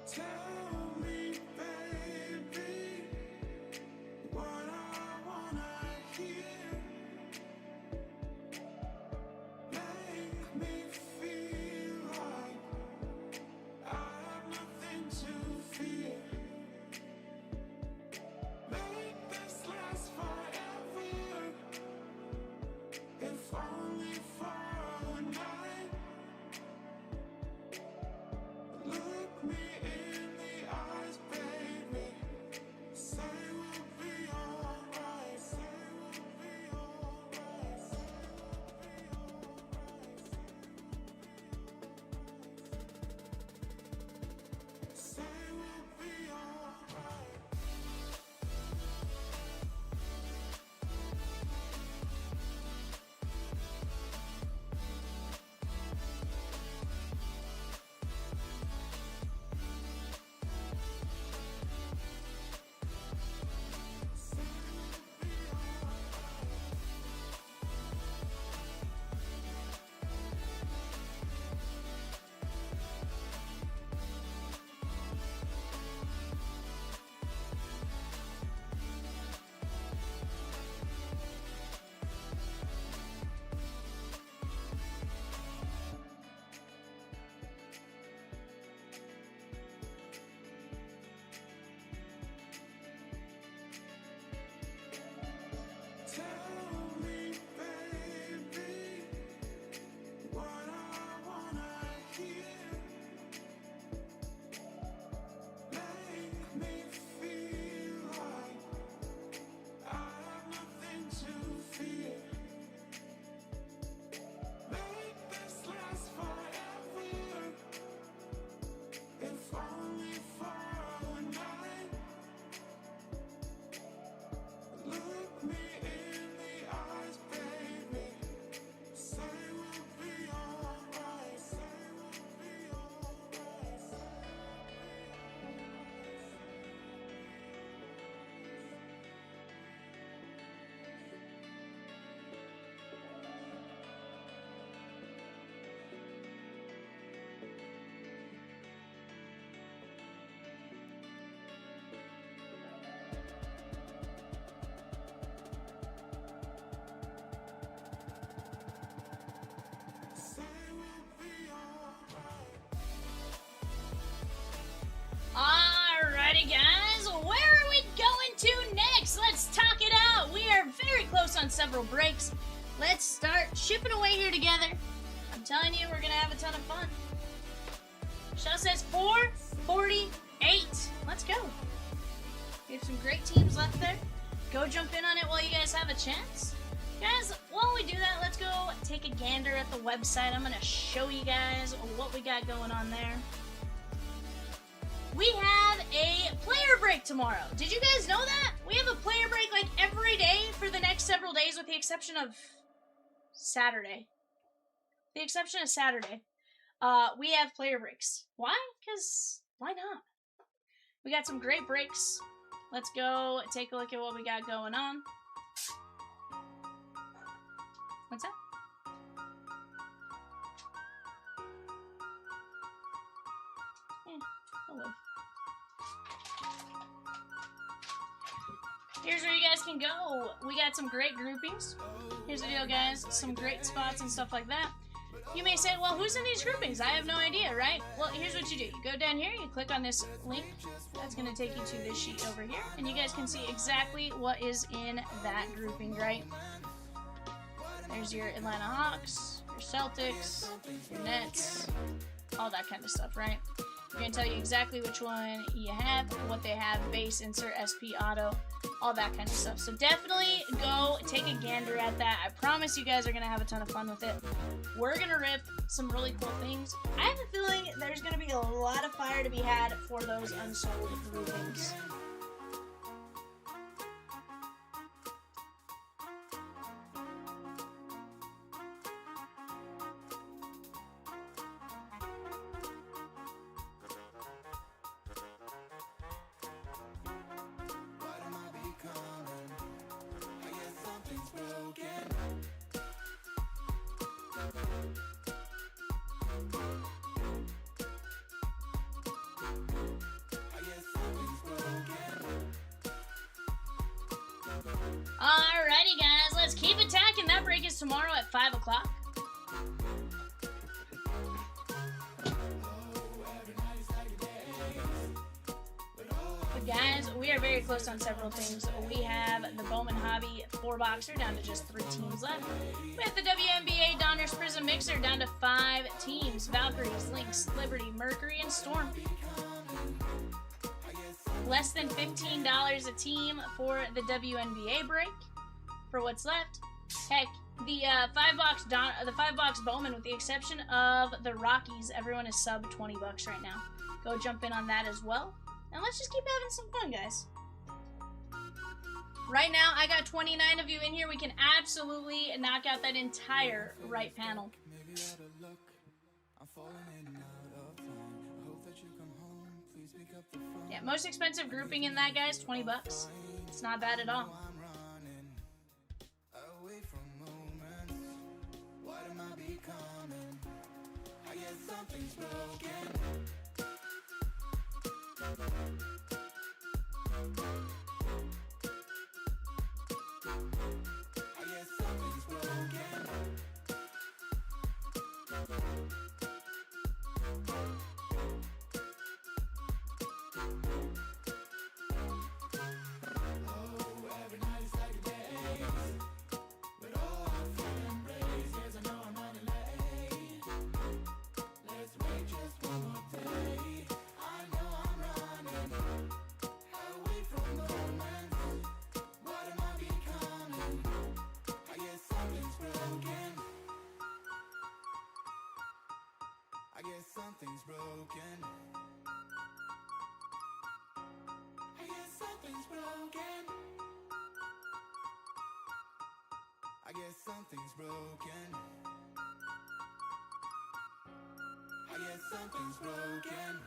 Tell me, baby, what I wanna hear. Make me feel like I have nothing to fear. Make this last forever. let's talk it out. We are very close on several breaks. Let's start chipping away here together. I'm telling you, we're gonna have a ton of fun. Michelle says 448. Let's go. We have some great teams left there. Go jump in on it while you guys have a chance. Guys, while we do that, let's go take a gander at the website. I'm gonna show you guys what we got going on there. We have a player break tomorrow. Did you guys know that? We have a player break like every day for the next several days with the exception of Saturday. The exception of Saturday. We have player breaks. Why? Because why not? We got some great breaks. Let's go take a look at what we got going on. What's that? I'll live. Here's where you guys can go. We got some great groupings. Here's the deal, guys. Some great spots and stuff like that. You may say, well, who's in these groupings? I have no idea, right? Well, here's what you do. You go down here, you click on this link. That's going to take you to this sheet over here. And you guys can see exactly what is in that grouping, right? There's your Atlanta Hawks, your Celtics, your Nets, all that kind of stuff, right? We're going to tell you exactly which one you have, what they have, base, insert, SP, auto, all that kind of stuff. So definitely go take a gander at that. I promise you guys are going to have a ton of fun with it. We're going to rip some really cool things. I have a feeling there's going to be a lot of fire to be had for those unsold groupings. Alrighty, guys, let's keep attacking. That break is tomorrow at 5 o'clock. But guys, we are very close on several things. We have the Bowman Hobby 4-boxer down to just 3 teams left. We have the WNBA Donruss Prism Mixer down to 5 teams. Valkyries, Lynx, Liberty, Mercury, and Storm. Less than $15 a team for the WNBA break. For what's left, heck, the 5-box Bowman, with the exception of the Rockies, everyone is sub $20 right now. Go jump in on that as well, and let's just keep having some fun, guys. Right now, I got 29 of you in here. We can absolutely knock out that entire right panel. Yeah, most expensive grouping in that, guys, $20. It's not bad at all. Something's broken. I guess something's broken. Oh, every night is like a day. But all I feel embrace, yes, I know I'm running late. Let's wait just one more day. I know I'm running away from romance. What am I becoming? I guess something's broken. I guess something's broken. I guess something's broken. I guess something's broken. I guess something's broken.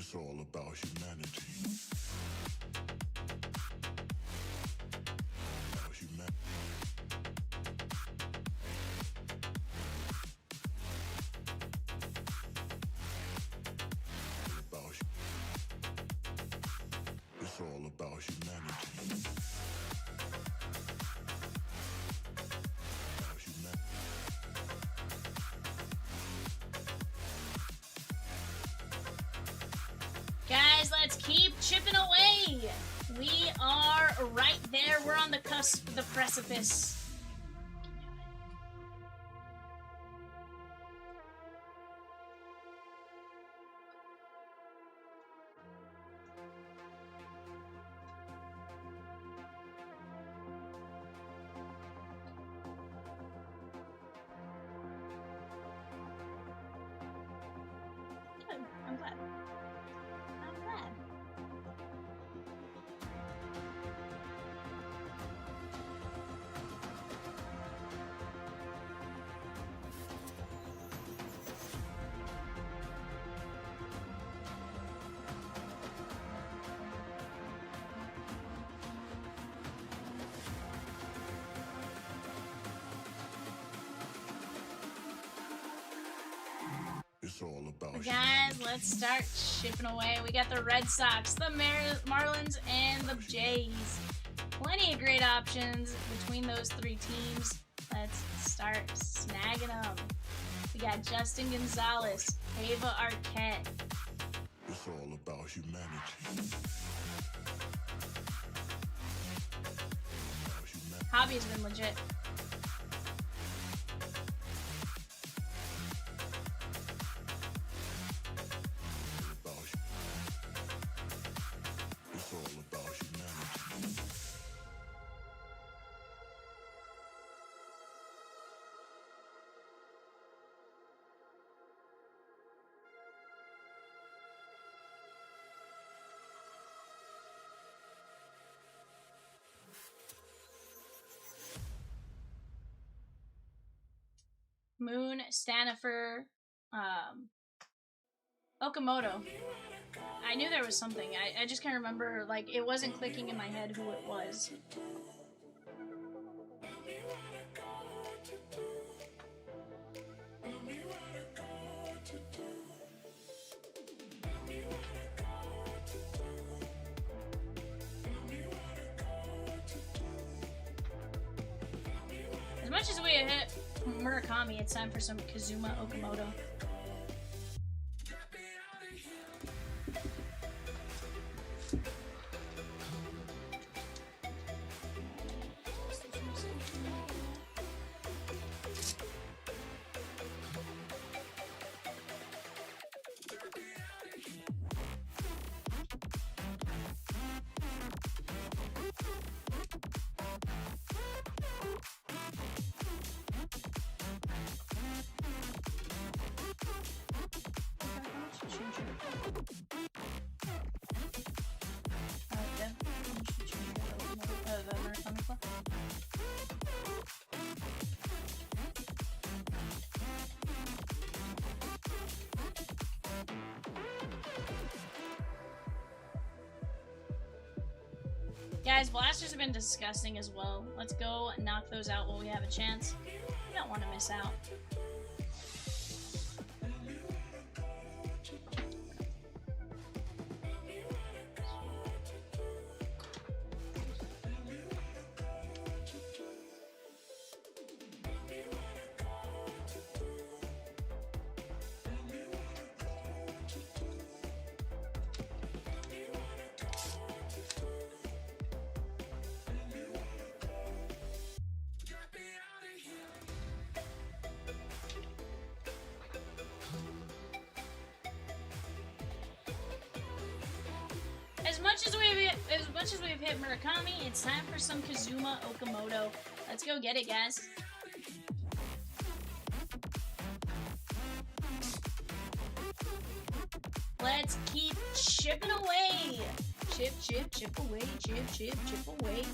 It's all about humanity. About humanity. It's all about humanity. About humanity. Guys, let's keep chipping away. We are right there. We're on the cusp, the precipice. Good. I'm glad. I'm glad. It's all about But guys, let's start chipping away. We got the Red Sox, the Marlins, and the Jays. Plenty of great options between those three teams. Let's start snagging them. We got Justin Gonzalez, Ava Arquette. It's all about humanity. About humanity. Hobby's been legit. It's all about humanity. Moon, Stanifer, Okamoto. I knew there was something. I just can't remember, like, it wasn't clicking in my head who it was. As much as we hit Murakami, it's time for some Kazuma Okamoto. Guys, blasters have been disgusting as well. Let's go knock those out while we have a chance. We don't want to miss out. As much as we've hit Murakami, it's time for some Kazuma Okamoto. Let's go get it, guys. Let's keep chipping away. Chip, chip, chip away. Chip, chip, chip away.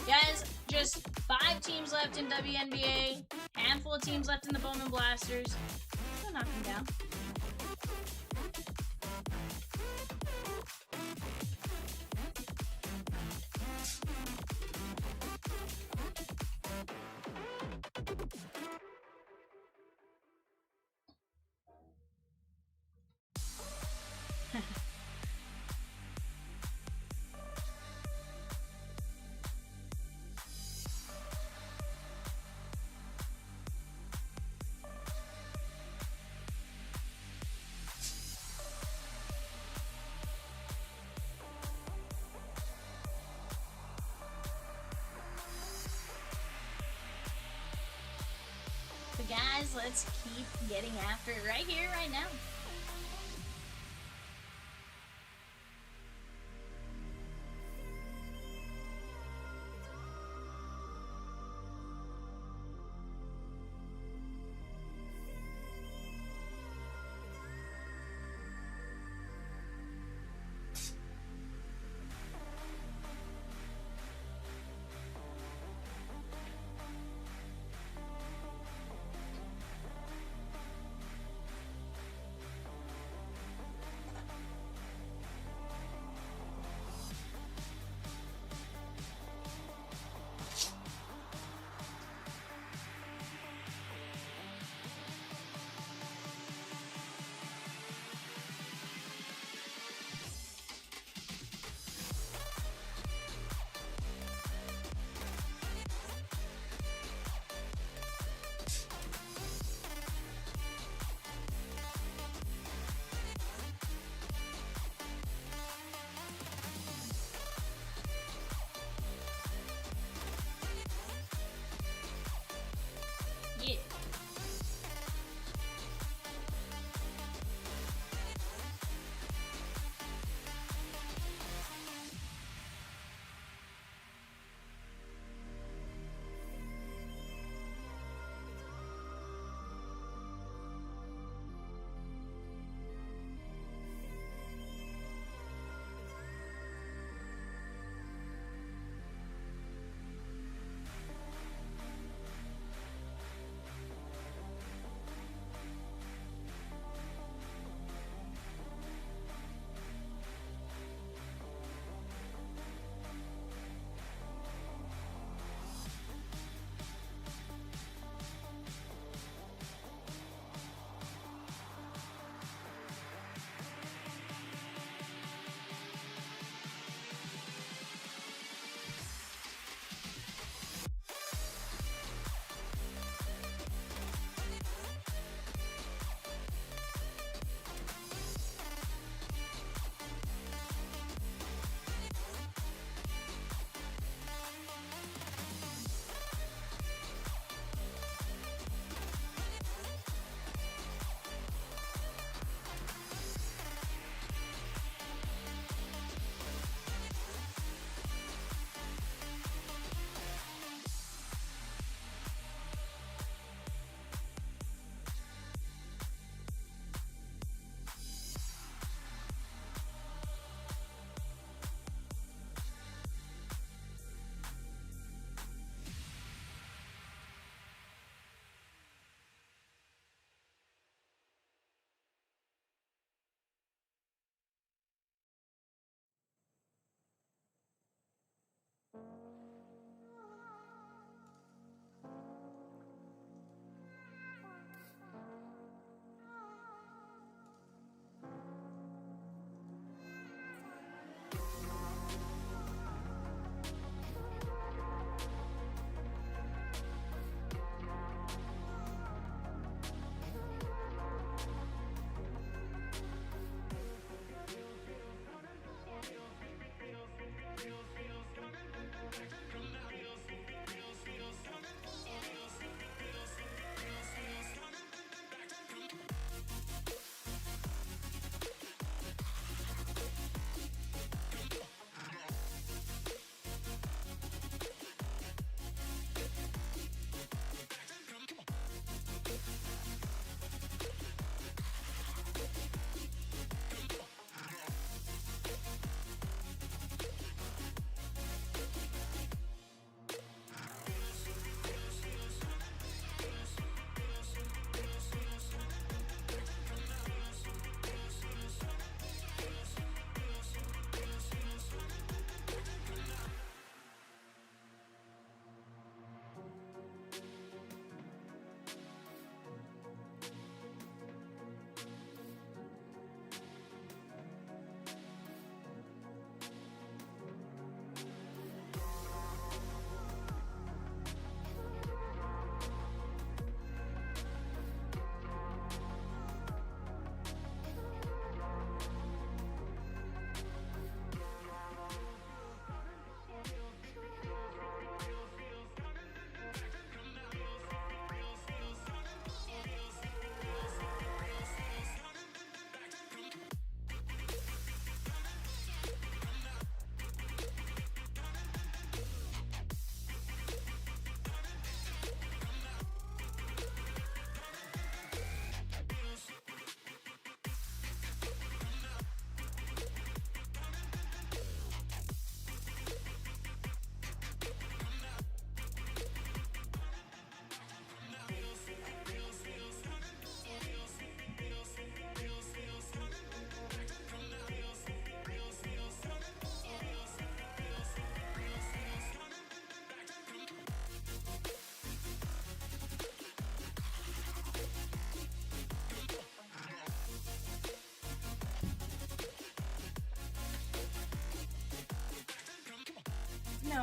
Guys, just 5 teams left in WNBA. Handful of teams left in the Bowman Blasters. Go knock them down. guys, let's keep getting after it right here, right now.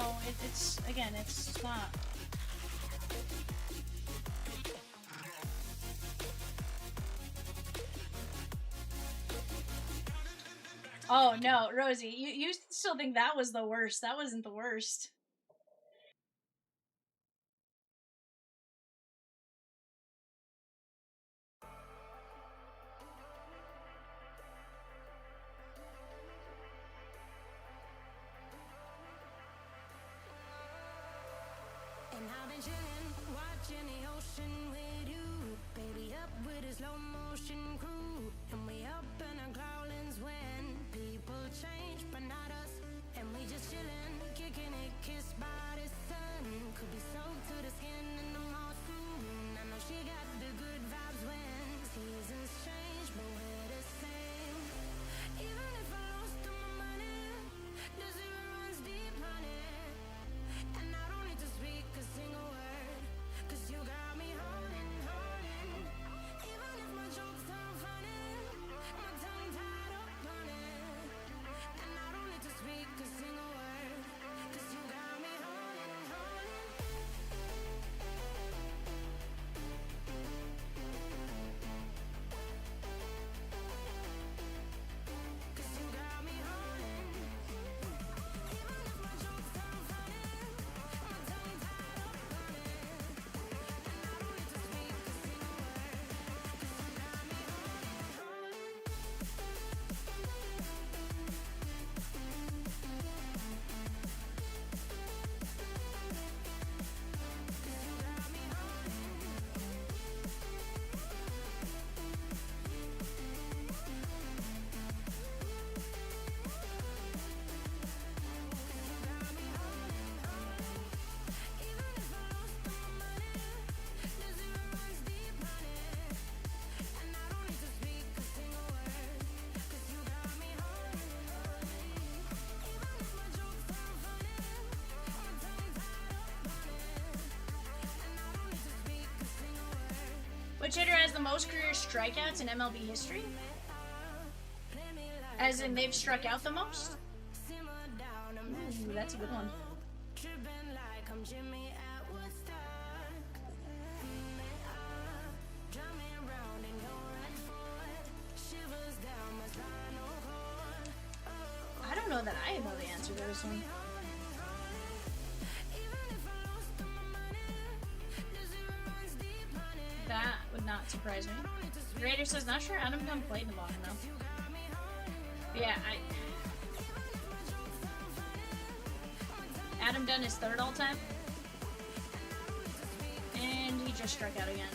no, it's again, it's not. Oh no, Rosie, you still think that was the worst. That wasn't the worst. And I've been chillin', watching the ocean with you. Baby, up with a slow motion crew. And we up in our growlings when people change, but not us. And we just chillin', kicking it, kissed by the sun. Could be soaked to the skin in the mall soon. I know she got the good vibes when seasons change, but we're the same. Even if I lost all my money, the zero runs deep, honey. And I don't need to speak a single word, 'cause you got me holding. Even if my jokes sound funny, my tongue tied up on it. And I don't need to speak a single word, 'cause you got me holding. 'Cause you got me holding. Even if my jokes sound funny, my tongue tied up on it. And I don't need to speak a single word, 'cause you got me holding. 'Cause you got me Even if I lost all my money, the zero runs deep, honey. And I don't need to speak a single word, 'cause you got me holding. Even if my jokes sound funny, my tongue tied up on it. And I don't need to speak a single word. Which hitter has the most career strikeouts in MLB history? As in, they've struck out the most? Simmer down a mess Ooh, that's a good one. tripping like I'm Jimmy at Woodstock. Drive me around in your red Ford, shivers down my spinal cord. I don't know that I know the answer to this one. Even if I lost all my money, the zero runs deep, honey. That would not surprise me. Raider says, not sure Adam Dunn played in the bottom though. Yeah, Adam Dunn is third all time. And he just struck out again.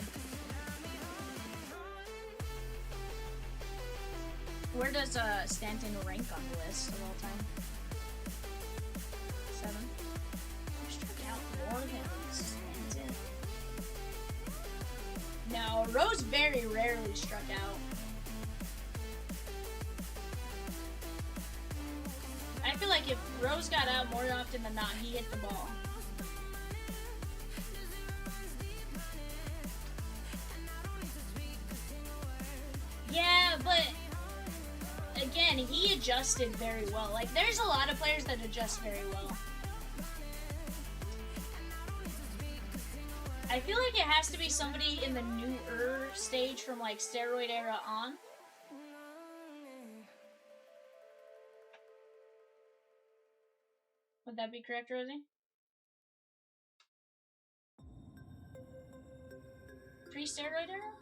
Where does Stanton rank on the list of all time? 7. Who struck out more than Stanton? No, Rose very rarely struck out. I feel like if Rose got out more often than not, he hit the ball. Yeah, but again, he adjusted very well. Like, there's a lot of players that adjust very well. I feel like it has to be somebody in the newer stage from like steroid era on. Would that be correct, Rosie? Pre-steroid era?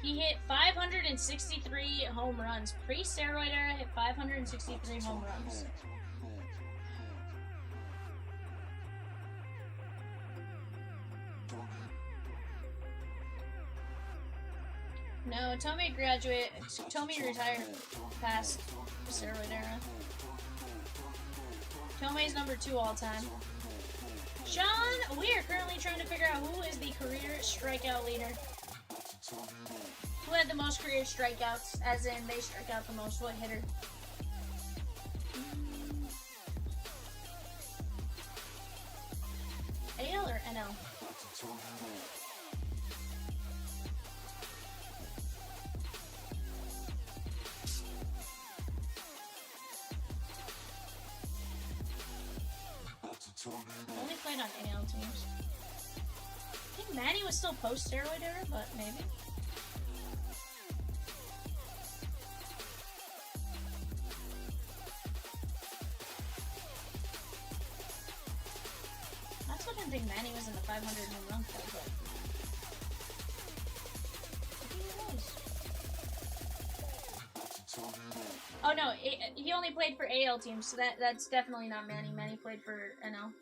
He hit 563 home runs. Pre-steroid era, hit 563 home runs. No, Tommy retired past steroid era. Tomei's number 2 all time. Sean, we are currently trying to figure out who is the career strikeout leader. Who had the most career strikeouts, as in they struck out the most? What hitter? Only played on AL teams. I think Manny was still post-steroid era, but maybe. That's what I didn't think Manny was in the 500 home run club, but I think he was. Oh no, he only played for AL teams, so that's definitely not Manny. Manny played for NL.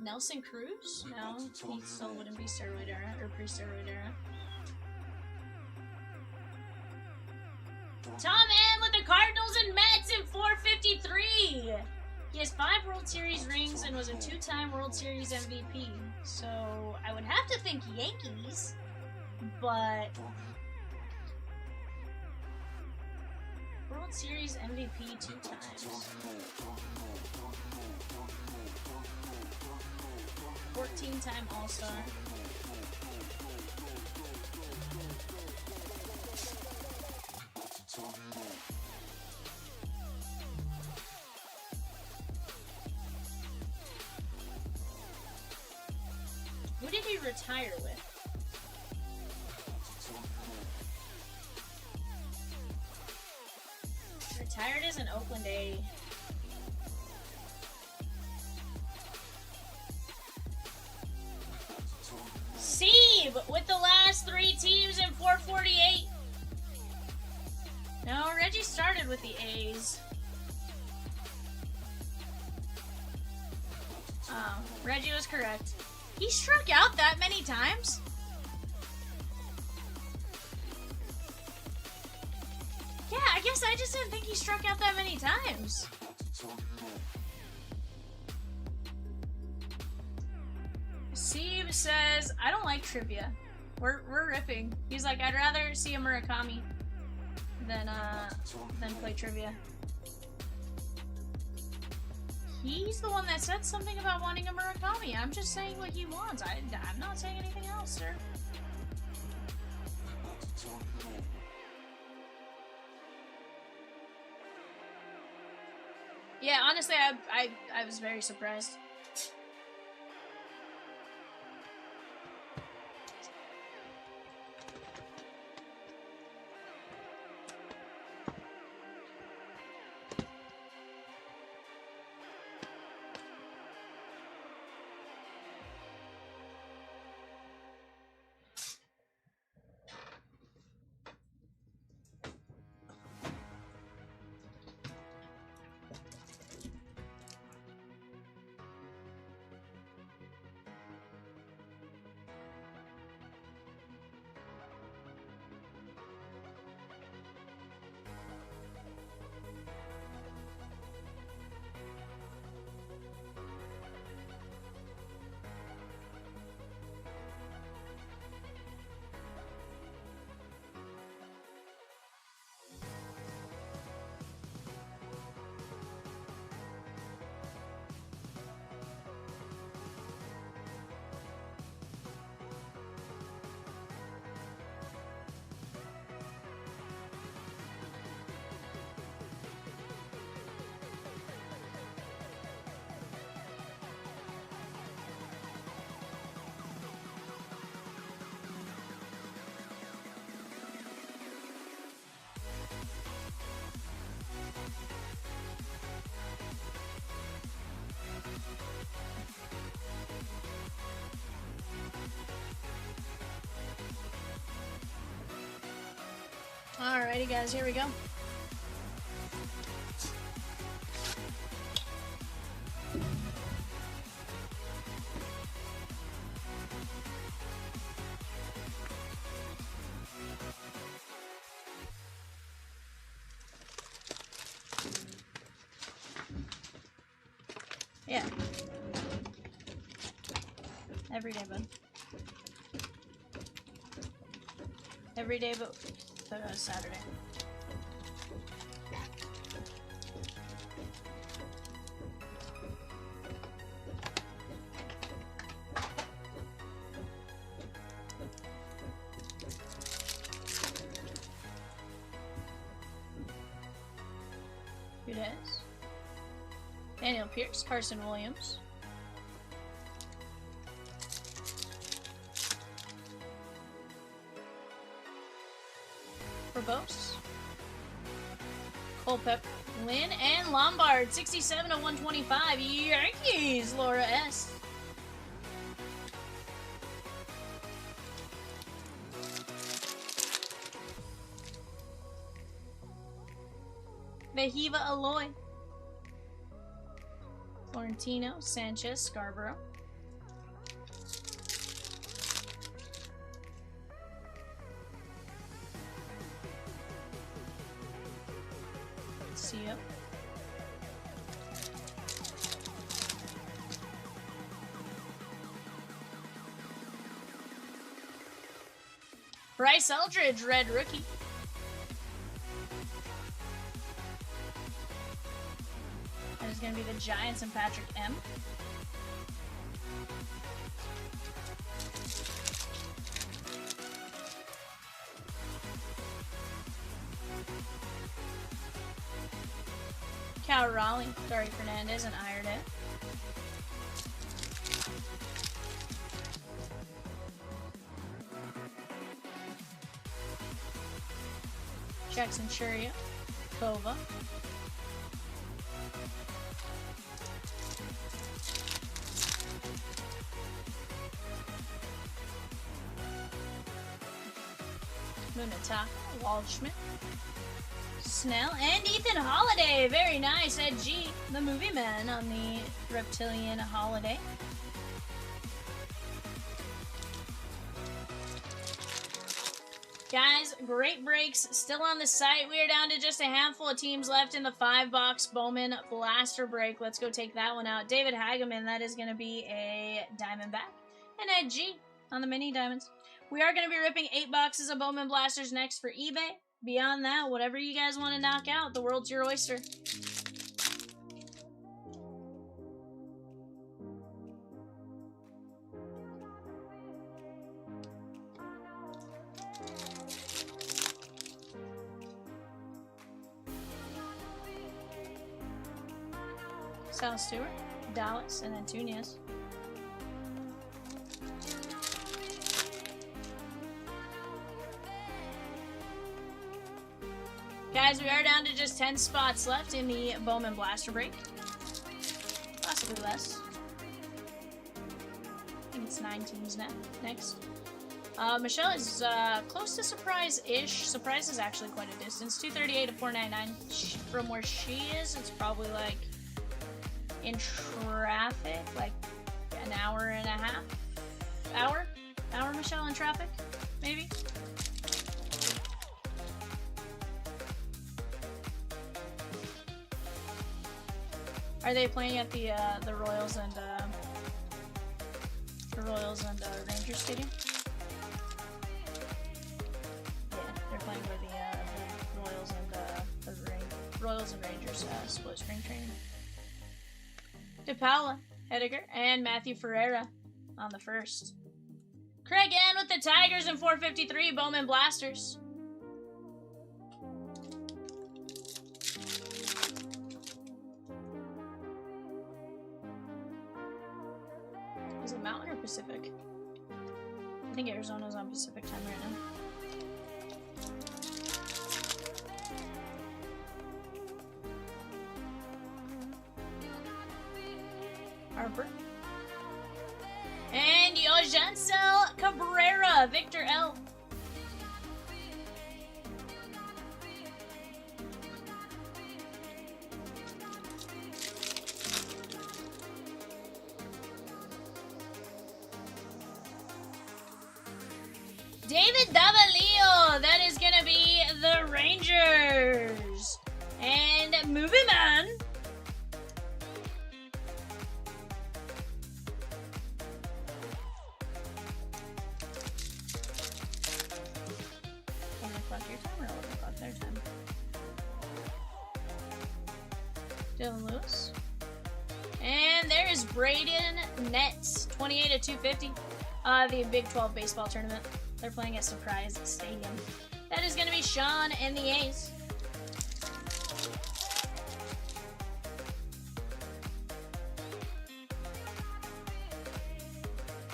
Nelson Cruz? No, he still wouldn't be steroid era or pre-steroid era. Tom M with the Cardinals and Mets in 453. He has 5 World Series rings and was a 2-time World Series MVP. So I would have to think Yankees, but World Series MVP 2 times. 14-time All-Star. Who did he retire with? Retired as an Oakland A. Steve with the last 3 teams in 448. No, Reggie started with the A's. Oh, Reggie was correct. He struck out that many times? Yeah, I guess I just didn't think he struck out that many times. Steve says, I don't like trivia. We're ripping. He's like, I'd rather see a Murakami than play trivia. He's the one that said something about wanting a Murakami. I'm just saying what he wants. I'm not saying anything else, sir. Yeah, honestly, I was very surprised. Alrighty guys, here we go. Yeah. Every day, bud. Every day but Saturday. Pierce, Carson Williams. Verbose. Culpep, Lynn, and Lombard, 67 of 125. Yankees, Laura S. Vehiva Aloy. Florentino, Sanchez, Scarborough. CEO. Bryce Eldridge, red rookie. That is going to be the Giants and Patrick M. Cal Raleigh, Gary Fernandez, and Iredale. Jackson Churia, Kova. Munataka, Waldschmidt, Snell, and Ethan Holiday. Very nice. Ed G, the movie man on the Reptilian Holiday. Guys, great breaks still on the site. We are down to just a handful of teams left in the 5-box Bowman Blaster break. Let's go take that one out. David Hageman, that is going to be a Diamondback. And Ed G on the mini diamonds. We are going to be ripping 8 boxes of Bowman Blasters next for eBay. Beyond that, whatever you guys want to knock out, the world's your oyster. Sal Stewart, Dallas, and then Tunez. Guys, we are down to just 10 spots left in the Bowman Blaster break. Possibly less. I think it's 9 teams next. Michelle is close to surprise-ish. Surprise is actually quite a distance. 238 to 499. From where she is, it's probably like in traffic, like an hour and a half. Hour, Michelle, in traffic, maybe? Are they playing at the Royals and Rangers Stadium? Yeah, they're playing where the Royals and Rangers split spring training. DePaula, Hediger, and Matthew Ferreira on the first. Craig Ann with the Tigers and 453 Bowman Blasters. Is it Mountain or Pacific? I think Arizona's on Pacific time right now. Harper. And Yojansel Cabrera, Victor L. David Davalio, that is going to be the Rangers. And Movie Man. Can I clock your time or will I clock their time? Dylan Lewis. And there is Braden Nets, 28 at 250. The Big 12 baseball tournament. They're playing at Surprise Stadium. That is going to be Sean and the A's.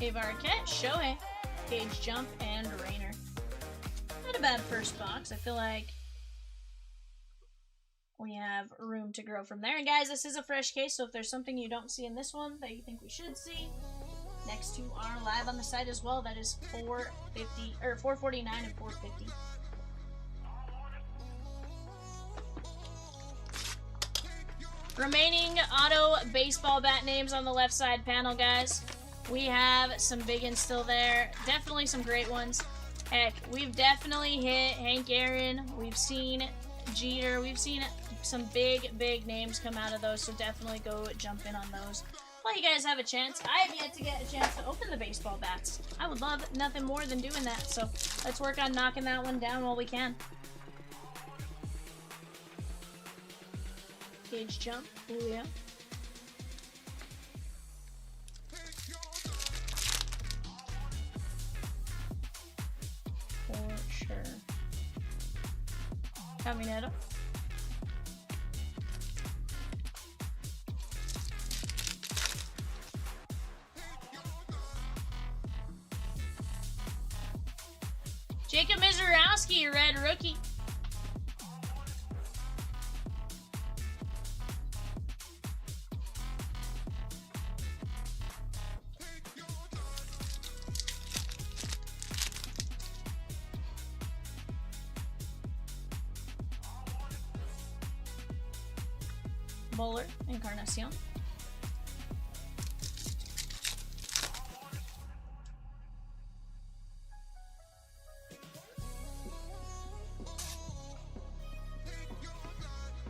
Ava Arquette, Shohei, Gage Jump, and Rayner. Not a bad first box. I feel like we have room to grow from there. And guys, this is a fresh case, so if there's something you don't see in this one that you think we should see, next two are live on the site as well. That is $450 or $449 and $450. Remaining auto baseball bat names on the left side panel, guys. We have some big ones still there. Definitely some great ones. Heck, we've definitely hit Hank Aaron. We've seen Jeter. We've seen some big names come out of those, so definitely go jump in on those while you guys have a chance. I have yet to get a chance to open the baseball bats. I would love nothing more than doing that, so let's work on knocking that one down while we can. Gage Jump, Julio. For sure. Caminero. Jacob Mizurowski, red rookie. Bowler, Encarnacion.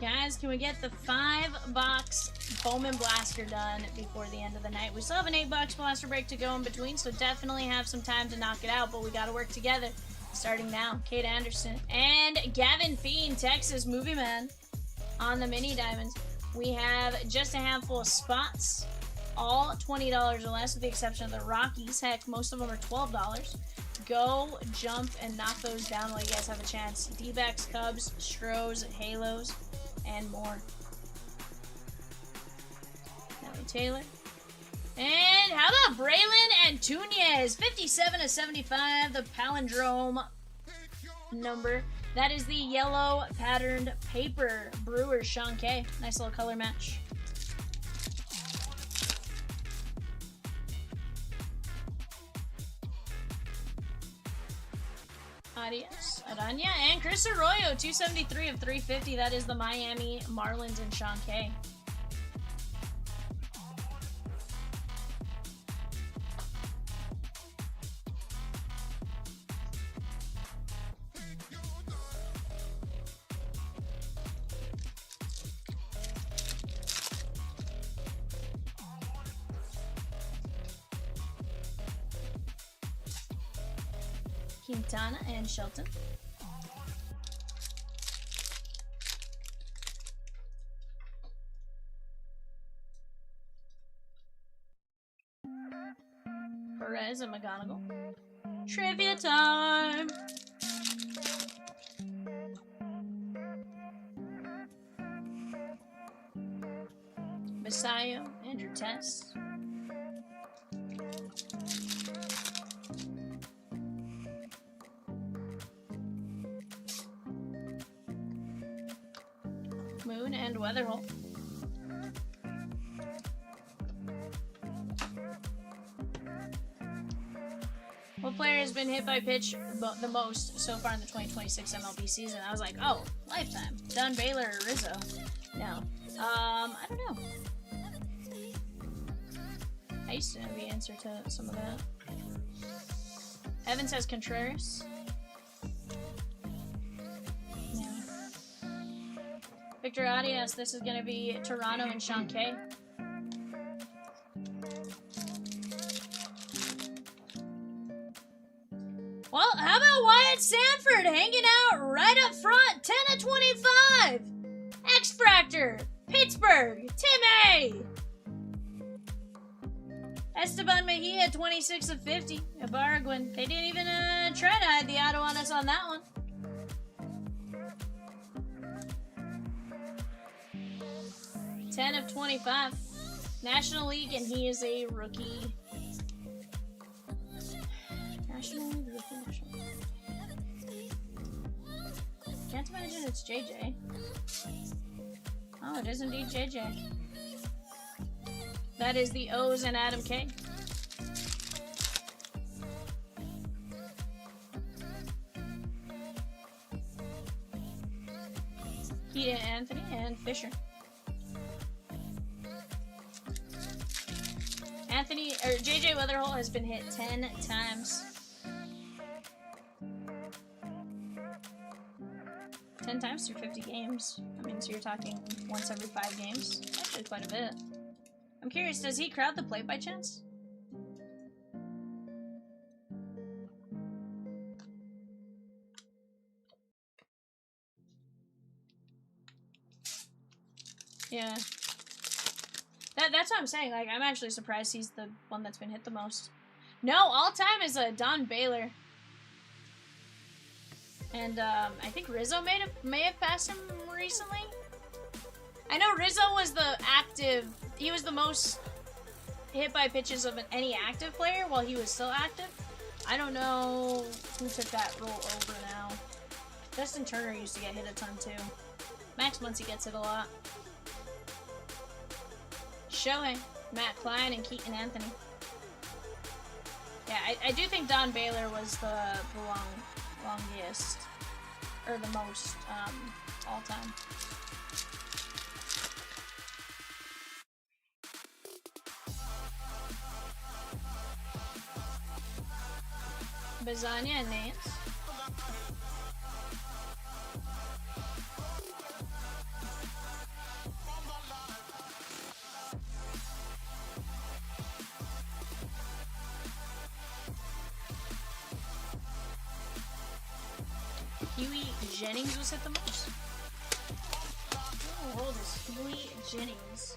Guys, can we get the 5-box Bowman Blaster done before the end of the night? We still have an 8-box blaster break to go in between, so definitely have some time to knock it out, but we gotta work together. Starting now, Kate Anderson and Gavin Fiend, Texas Movie Man on the mini diamonds. We have just a handful of spots, all $20 or less with the exception of the Rockies. Heck, most of them are $12. Go, jump, and knock those down while you guys have a chance. D-backs, Cubs, Stros, Halos, and more. Nelly Taylor. And how about Braylon and Tunez? 57/75, the palindrome number. That is the yellow patterned paper. Brewers, Sean K. Nice little color match. Adios, Aranya, and Chris Arroyo, 273/350. That is the Miami Marlins and Sean K. Quintana and Shelton. Perez and McGonigal. Trivia time! Messiah, Andrew Tess. Moon and Weatherhole. What player has been hit by pitch the most so far in the 2026 MLB season? I was like, oh, Lifetime. Dunn, Baylor, or Rizzo? No. I don't know. I used to know the answer to some of that. Evan says Contreras. Victor Arias, this is going to be Toronto and Sean K. Well, how about Wyatt Sanford hanging out right up front, 10/25. X-Fractor, Pittsburgh, Tim A. Esteban Mejia, 26/50. Ibargüen. They didn't even try to hide the auto on us on that one. (10/25). National League, and he is a rookie. National League Rookie National. Can't imagine it's JJ. Oh, it is indeed JJ. That is the O's and Adam K. Keaton Anthony and Fisher. JJ Weatherholt has been hit 10 times. 10 times through 50 games. I mean, so you're talking once every 5 games. Actually, quite a bit. I'm curious, does he crowd the plate by chance? Yeah. That's what I'm saying. Like, I'm actually surprised he's the one that's been hit the most. No, all time is Don Baylor. And I think Rizzo may have passed him recently. I know Rizzo was the active. He was the most hit by pitches of any active player while he was still active. I don't know who took that role over now. Justin Turner used to get hit a ton too. Max Muncy gets hit a lot. Shohei, Matt Klein, and Keaton Anthony. Yeah, I do think Don Baylor was the longest, or the most, all time. Bazania and Nance. Huey Jennings was hit the most. How old is Huey Jennings?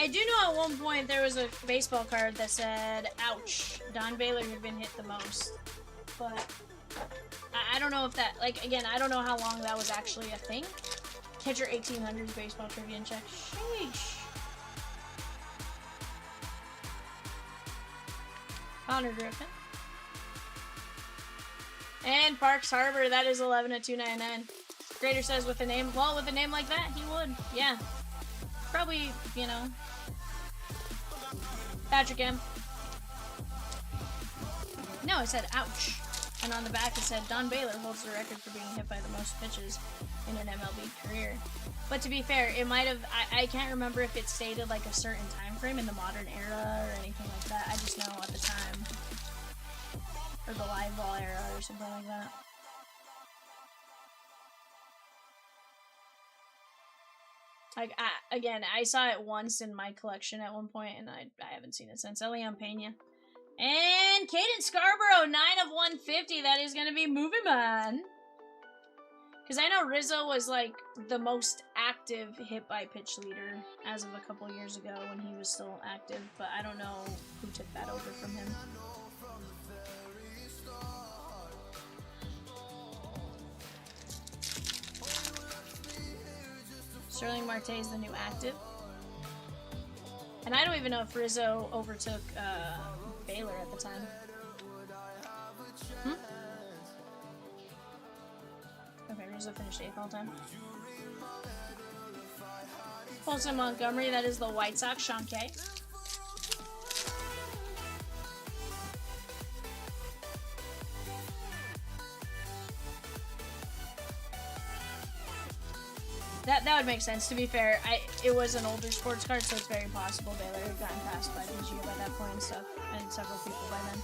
I do know at one point there was a baseball card that said, ouch, Don Baylor had been hit the most. But I don't know if that, like, again, I don't know how long that was actually a thing. Catcher 1800s baseball trivia and check. Sheesh. Connor Griffin. And Parks Harbor, that is 11/299. Grader says with a name, well, with a name like that, he would. Yeah. Probably, you know. Patrick M. No, it said ouch. And on the back it said Don Baylor holds the record for being hit by the most pitches in an MLB career. But to be fair, it might have, I can't remember if it stated like a certain time frame in the modern era or anything like that. I just know at the time. Or the live ball era or something like that. Like, again, I saw it once in my collection at one point, and I haven't seen it since. Elian Pena. And Caden Scarborough, 9/150. That is going to be Movie Man. Because I know Rizzo was, like, the most active hit-by-pitch leader as of a couple years ago when he was still active. But I don't know who took that over from him. Sterling Marte is the new active. And I don't even know if Rizzo overtook Baylor at the time. Okay, Rizzo finished 8th all time. Colson Montgomery, that is the White Sox, Sean K. That would make sense. To be fair, it was an older sports card, so it's very possible Baylor had gotten passed by VGA by that point and stuff, and several people by then.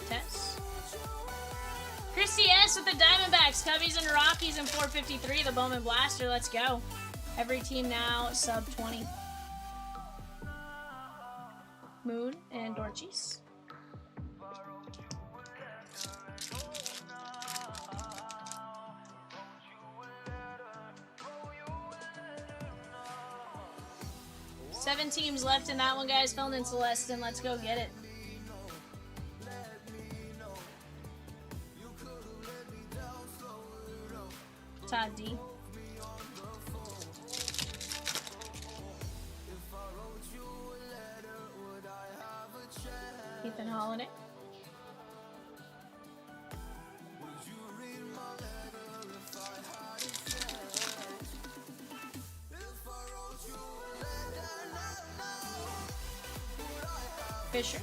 Tess. Christy S with the Diamondbacks, Cubbies and Rockies in 453, the Bowman Blaster. Let's go. Every team now sub 20. Moon and Dorchis. Seven teams left in that one, guys. Felton and Celestin, let's go get it. Todd D. Ethan Holiday. Fisher.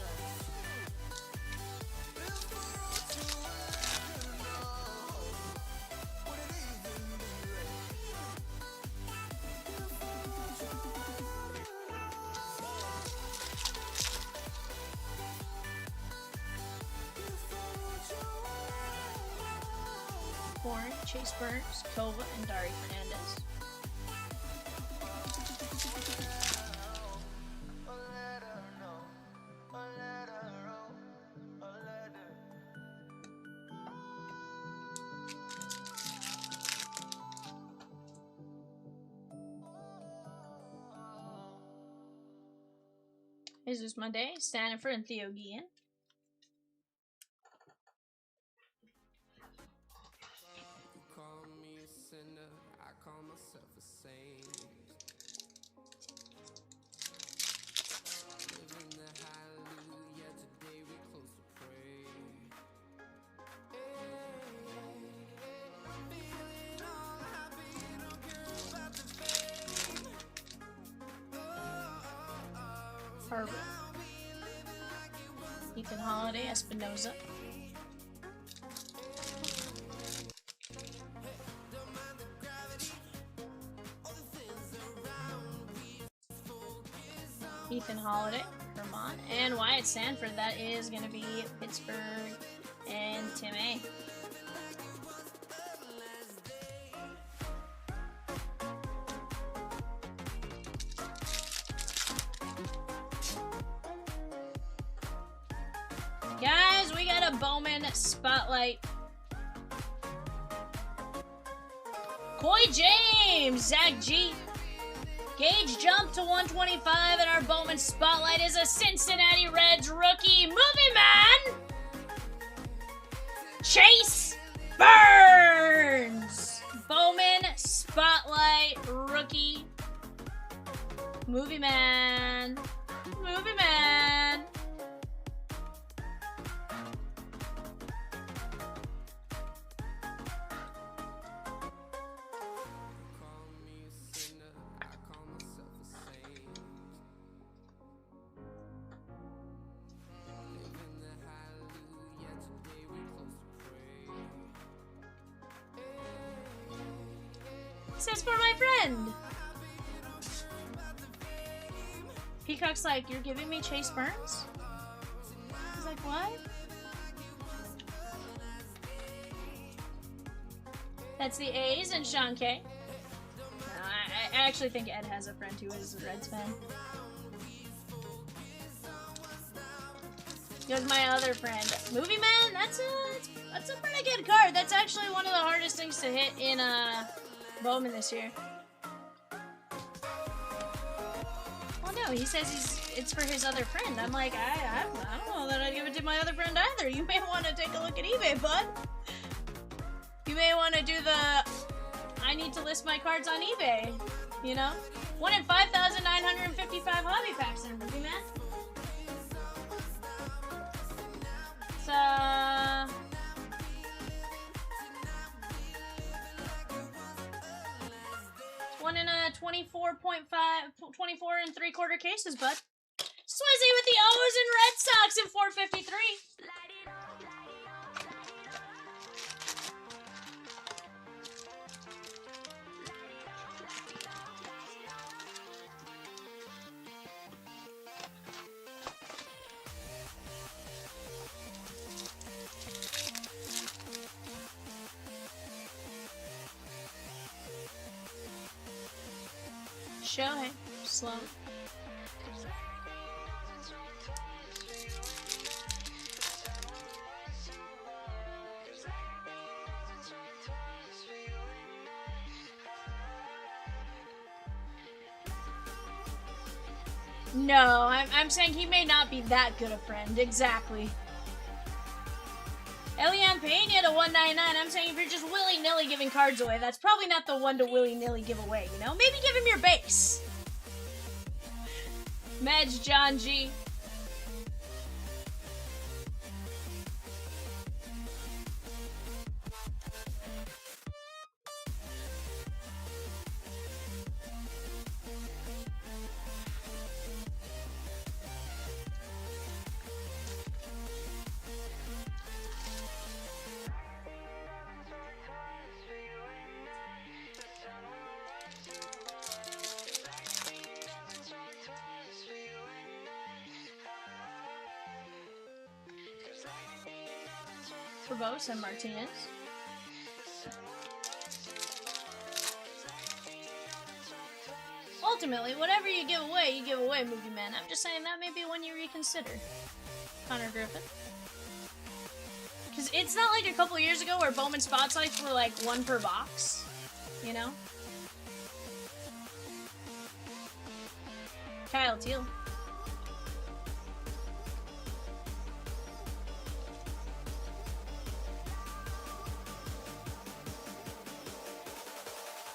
Warren, Chase Burns, Kova, and Dari Fernandez. Jesus Monday, Stanford, and Theo Guillen. Call me a sinner, I call myself a saint. Living the hallelujah, today we close to pray. I'm feeling all happy, don't care about the fame. Harvard. Ethan Holiday, Espinoza. Ethan Holiday, Vermont, and Wyatt Sanford. That is going to be Pittsburgh and Tim A. Guys, we got a Bowman spotlight. Coy James, Zach G. Gage jumped to 125, and our Bowman spotlight is a Cincinnati Reds rookie movie man, Chase Burns. Bowman spotlight rookie movie man, movie man. Says for my friend. Peacock's like, you're giving me Chase Burns? He's like, what? That's the A's and Sean K. No, I actually think Ed has a friend who is a Reds fan. Here's my other friend. Movie Man, that's a pretty good card. That's actually one of the hardest things to hit in Bowman this year. Well, no, he says it's for his other friend. I'm like, I don't know that I'd give it to my other friend either. You may want to take a look at eBay, bud. You may want to do the I need to list my cards on eBay, you know? 1 in 5,955 hobby packs in Movie Man. So 1 in a 24 and 3/4 cases, bud. Swizzy with the O's and Red Sox in 453. Shohei, slow. No, I'm saying he may not be that good a friend. Exactly. Elian Pena to 199. I'm saying if you're just willy-nilly giving cards away, that's probably not the one to willy-nilly give away, you know? Maybe give him your base. Medj John G. Verbose and Martinez. Ultimately, whatever you give away, Movie Man. I'm just saying that may be one you reconsider. Connor Griffin. Because it's not like a couple years ago where Bowman spotlights were like 1 per box, you know? Kyle Teal.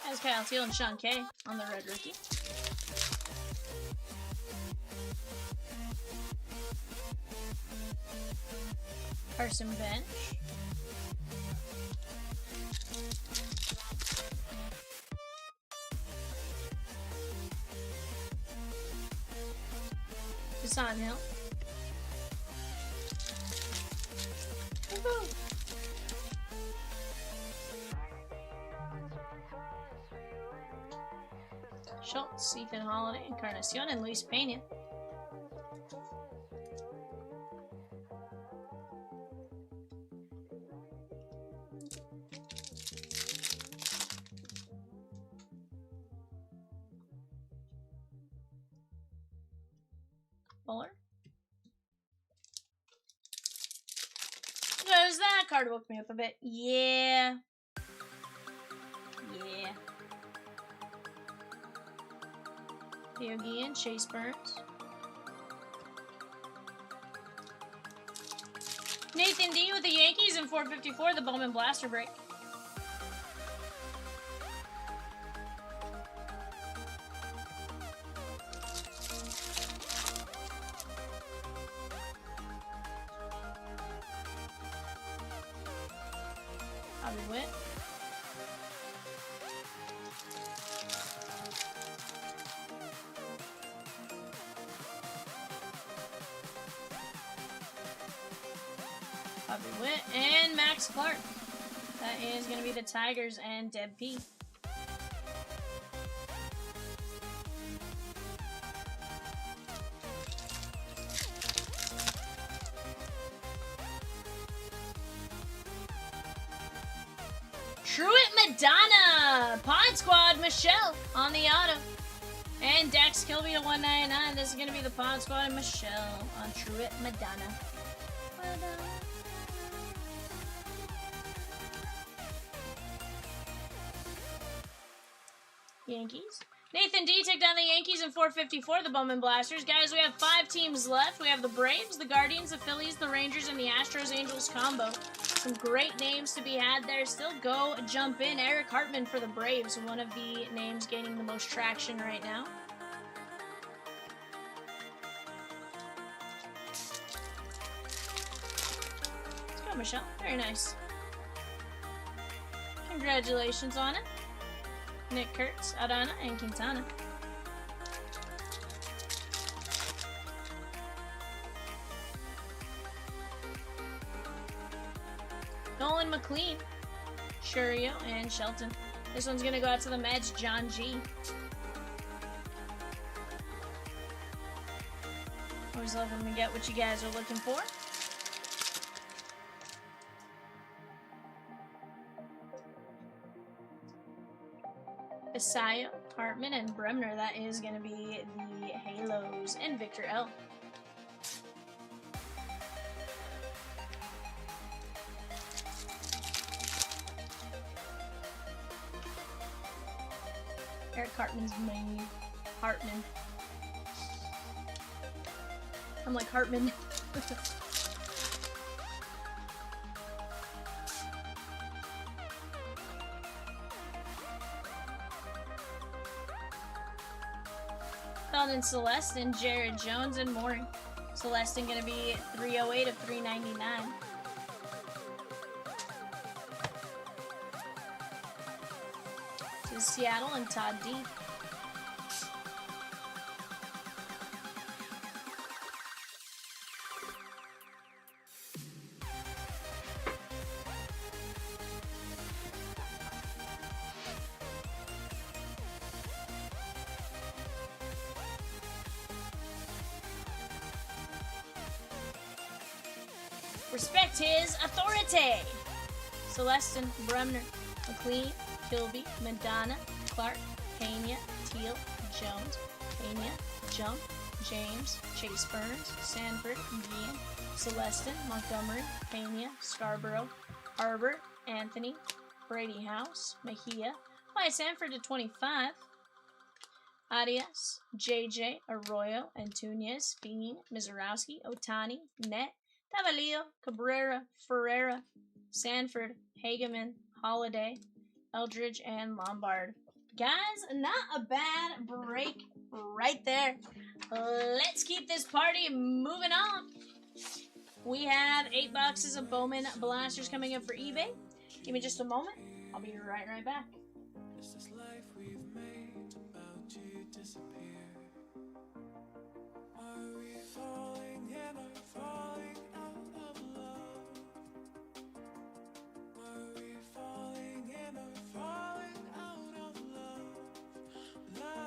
That's Kyle Teal and Sean Kay on the red rookie. Carson Bench. Hassan Hill. Woohoo! Schultz, Ethan Holiday, Encarnacion, and Luis Pena. Fuller. Does that card woke me up a bit? Yeah. Yeah. Theo Guillen, Chase Burns. Nathan D with the Yankees and 454, the Bowman Blaster break. Bobby Witt. Bobby Witt and Max Clark. That is going to be the Tigers and Deb P. Truett Madonna! Pod Squad, Michelle on the auto. And Dax Kilby to 199. This is going to be the Pod Squad and Michelle on Truett Madonna. Yankees. Nathan D took down the Yankees in 454, the Bowman Blasters. Guys, we have 5 teams left. We have the Braves, the Guardians, the Phillies, the Rangers, and the Astros-Angels combo. Some great names to be had there. Still go jump in. Eric Hartman for the Braves, one of the names gaining the most traction right now. Let's go, Michelle. Very nice. Congratulations on it. Nick Kurtz, Adana, and Quintana. Nolan McLean, Shurio, and Shelton. This one's gonna go out to the Mets, John G. Always love when we get what you guys are looking for. Isaiah, Hartman, and Bremner. That is going to be the Halos. And Victor L. Eric Hartman's main. Hartman. I'm like Hartman. Marathon and Celestin, Jared Jones and Mooring. Celestin gonna be 308 of 399. To Seattle and Todd D. Respect his authority. Celestin, Bremner, McLean, Kilby, Madonna, Clark, Pena, Teal, Jones, Pena, Jump, James, Chase Burns, Sanford, Gian, Celestin, Montgomery, Pena, Scarborough, Arbor, Anthony, Brady House, Mejia, Wyatt Sanford to 25. Arias, JJ, Arroyo, Antunes, Bean, Mizorowski, Otani, Net, Tavalio, Cabrera, Ferreira, Sanford, Hageman, Holiday, Eldridge, and Lombard. Guys, not a bad break right there. Let's keep this party moving on. We have 8 boxes of Bowman blasters coming in for eBay. Give me just a moment. I'll be right back. Is this life we've made about to disappear? Are we falling in or falling out of love? Are we falling in or falling out of love? Love.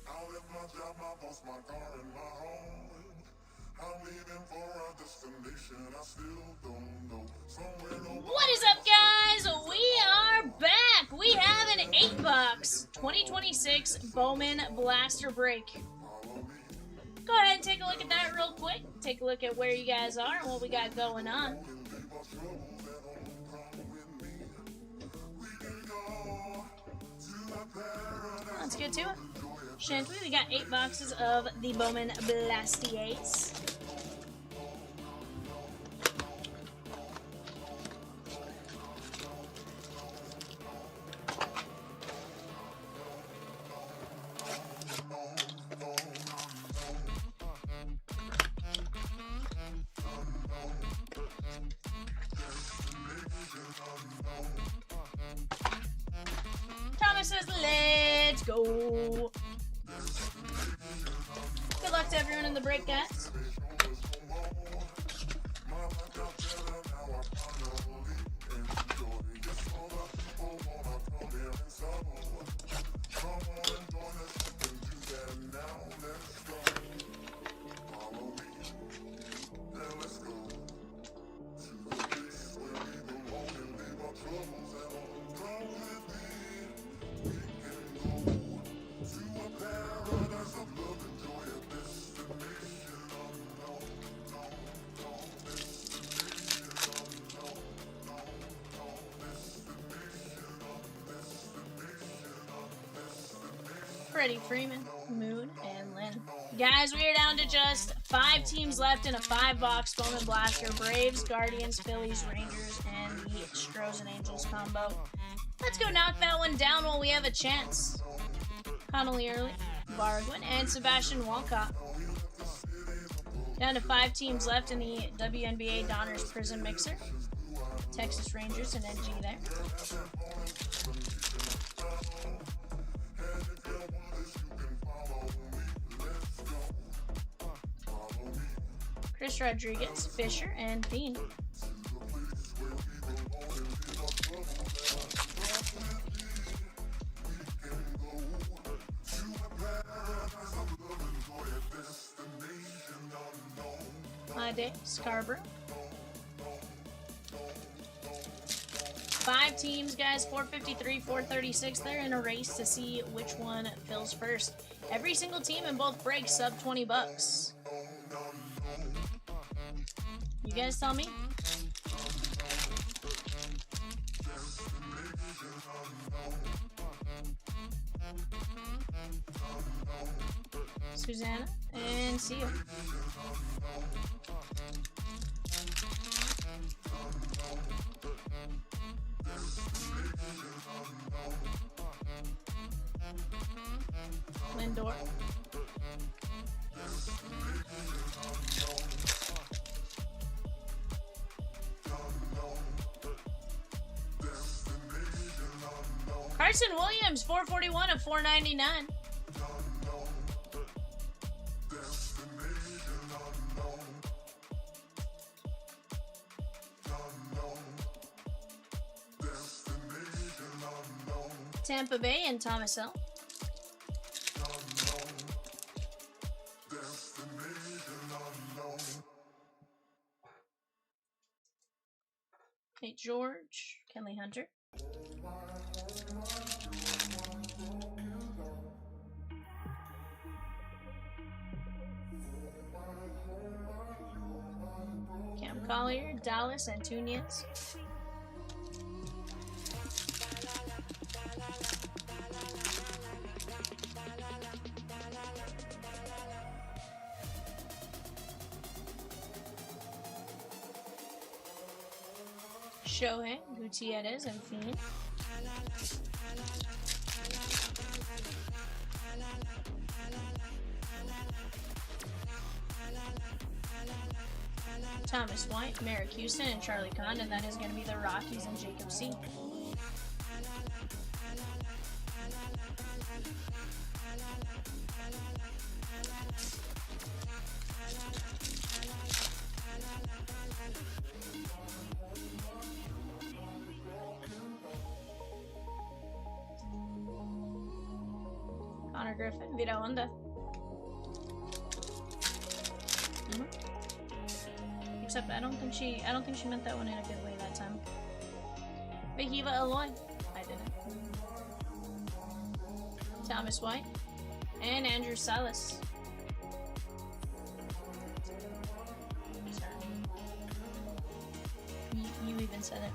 I left my job, my boss, my car, and my home. I'm leaving for a destination I still don't know. Somewhere nobody. What is up, guys? We are back. We have an 8-box 2026 Bowman Blaster break. Go ahead and take a look at that real quick. Take a look at where you guys are and what we got going on. Let's get to it. Shantwy, we got 8 boxes of the Bowman Blastiers. Thomas says, let's go. Good luck to everyone in the break, guys. Freddie Freeman, Moon, and Lynn. Guys, we are down to just 5 teams left in a 5-box Bowman Blaster. Braves, Guardians, Phillies, Rangers, and the Stros and Angels combo. Let's go knock that one down while we have a chance. Connolly Early, Bargwin, and Sebastian Walcott. Down to 5 teams left in the WNBA Donruss Prism Mixer. Texas Rangers and NG there. Chris Rodriguez, Fisher, and Thien. Day, Scarborough. 5 teams, guys. 453, 436. They're in a race to see which one fills first. Every single team in both breaks sub 20 bucks. You guys tell me. Susanna and Seal. Lindor. Carson Williams, 441 of 499. Tampa Bay and Thomas L. Nate George, Kenley Hunter. Cam Collier, Dallas, and Tunez. Shohei, Gutierrez, and Fiend. Thomas White, Merrick Houston, and Charlie Kahn, and that is going to be the Rockies and Jacob C. Connor Griffin, Vida Onda. Except I don't think she meant that one in a good way that time. Vahiva Aloy. I didn't. Thomas White. And Andrew Salas. Sorry. You even said it.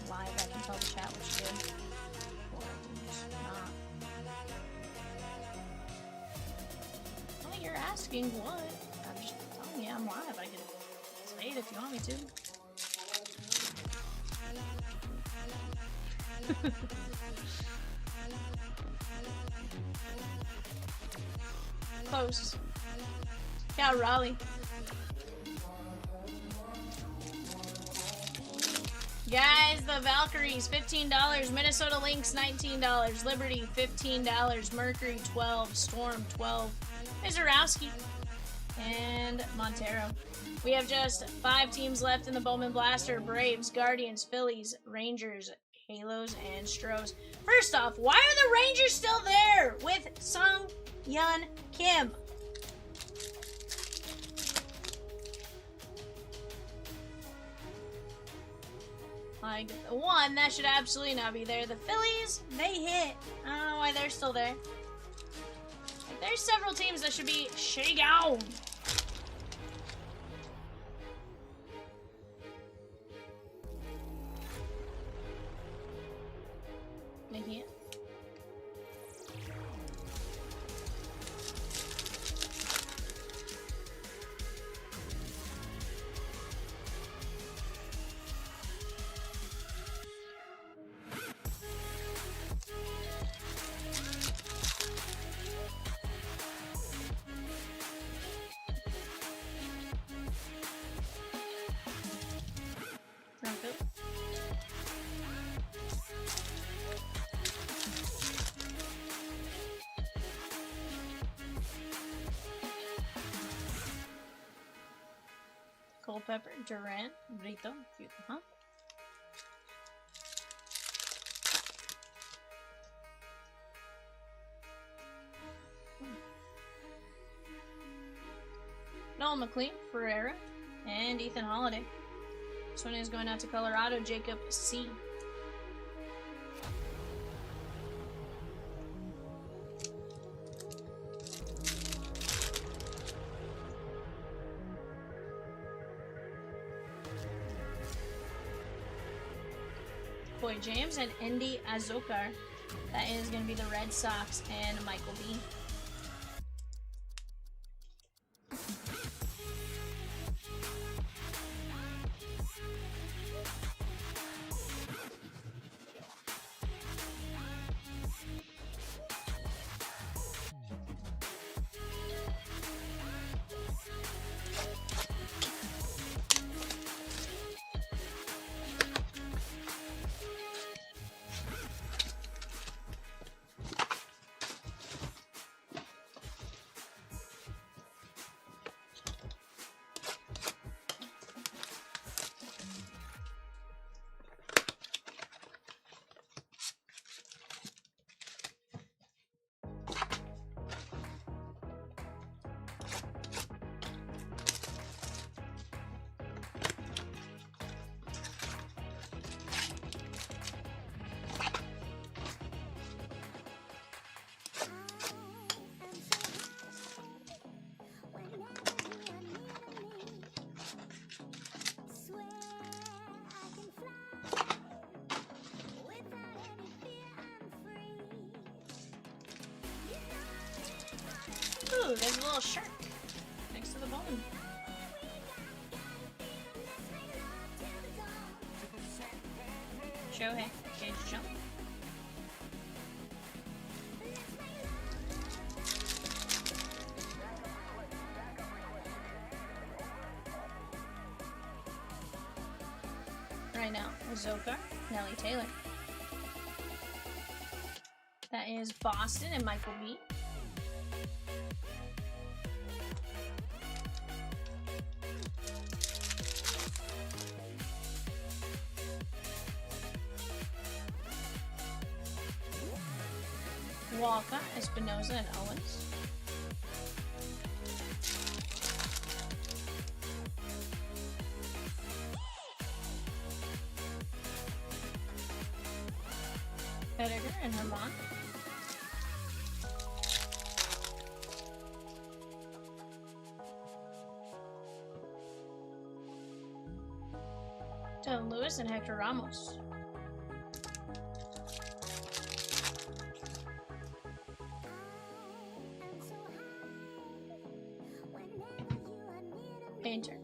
Live, I can tell the chat what you did. Or just not. asking what. I'm just telling you I'm live. I can say it if you want me to. Close. Yeah, Raleigh. Guys, the Valkyries, $15. Minnesota Lynx, $19. Liberty, $15. Mercury, $12. Storm, $12. Mizorowski. And Montero. We have just 5 teams left in the Bowman Blaster. Braves, Guardians, Phillies, Rangers, Halos, and Stros. First off, why are the Rangers still there with Sung Yun Kim? Like, one, that should absolutely not be there. The Phillies, they hit. I don't know why they're still there. Like, there's several teams that should be shakedown. They hit. Culpepper, Durant, Brito, huh? Noel McLean, Ferreira, and Ethan Holiday. This one is going out to Colorado, Jacob C. Boy James and Indy Azokar. That is going to be the Red Sox and Michael B. Ooh, there's a little shark next to the bone. Shohei, cage jump. Right now, Azoka, Nelly Taylor. That is Boston and Michael B. Walker, Espinoza, and Owens. Editor and Herman. Dylan Lewis and Hector Ramos. main turn.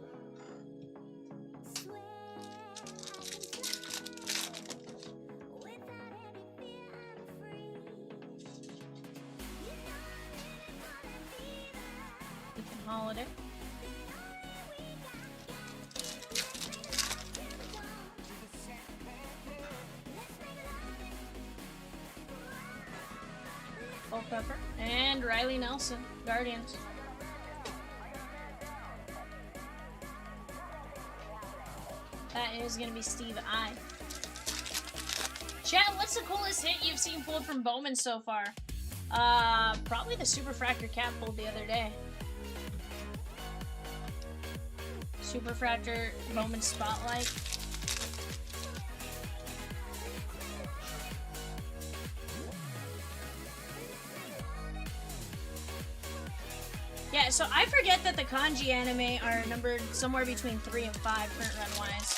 Ethan Holiday. Culpepper and Riley Nelson, Guardians. That is going to be Steve I. Chad, what's the coolest hit you've seen pulled from Bowman so far? Probably the Superfractor cap pulled the other day. Superfractor Bowman Spotlight. Yeah, so I forget that the kanji anime are numbered somewhere between 3 and 5 print run wise.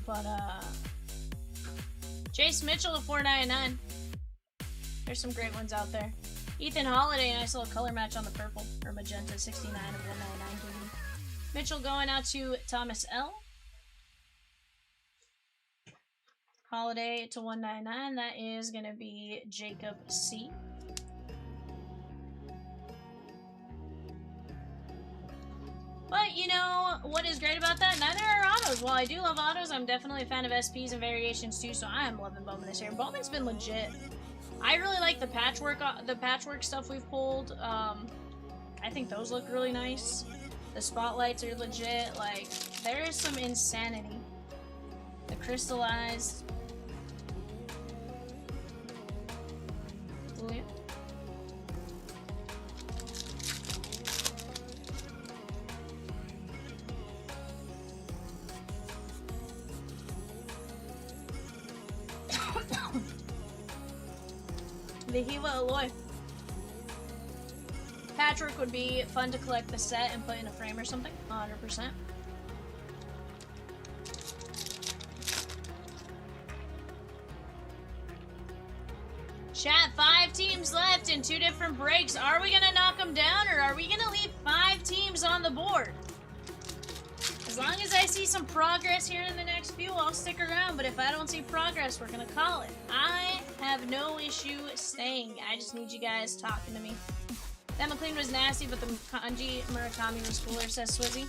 But Chase Mitchell to 499. There's some great ones out there. Ethan Holiday, nice little color match on the purple or magenta, 69 of 199 TV. Mitchell going out to Thomas L. Holiday to 199. That is going to be Jacob C. But, you know, what is great about that? Neither are autos. While I do love autos, I'm definitely a fan of SPs and variations too, so I am loving Bowman this year. Bowman's been legit. I really like the patchwork stuff we've pulled. I think those look really nice. The spotlights are legit. Like, there is some insanity. The crystallized. Julia. The Hiva Alloy. Patchwork would be fun to collect the set and put in a frame or something. 100%. Chat, 5 teams left in 2 different breaks. Are we gonna knock them down or are we gonna leave 5 teams on the board? As long as I see some progress here in the next few, I'll stick around. But if I don't see progress, we're gonna call it. I have no issue staying. I just need you guys talking to me. That McLean was nasty, but the kanji Murakami was cooler, says Swizzy.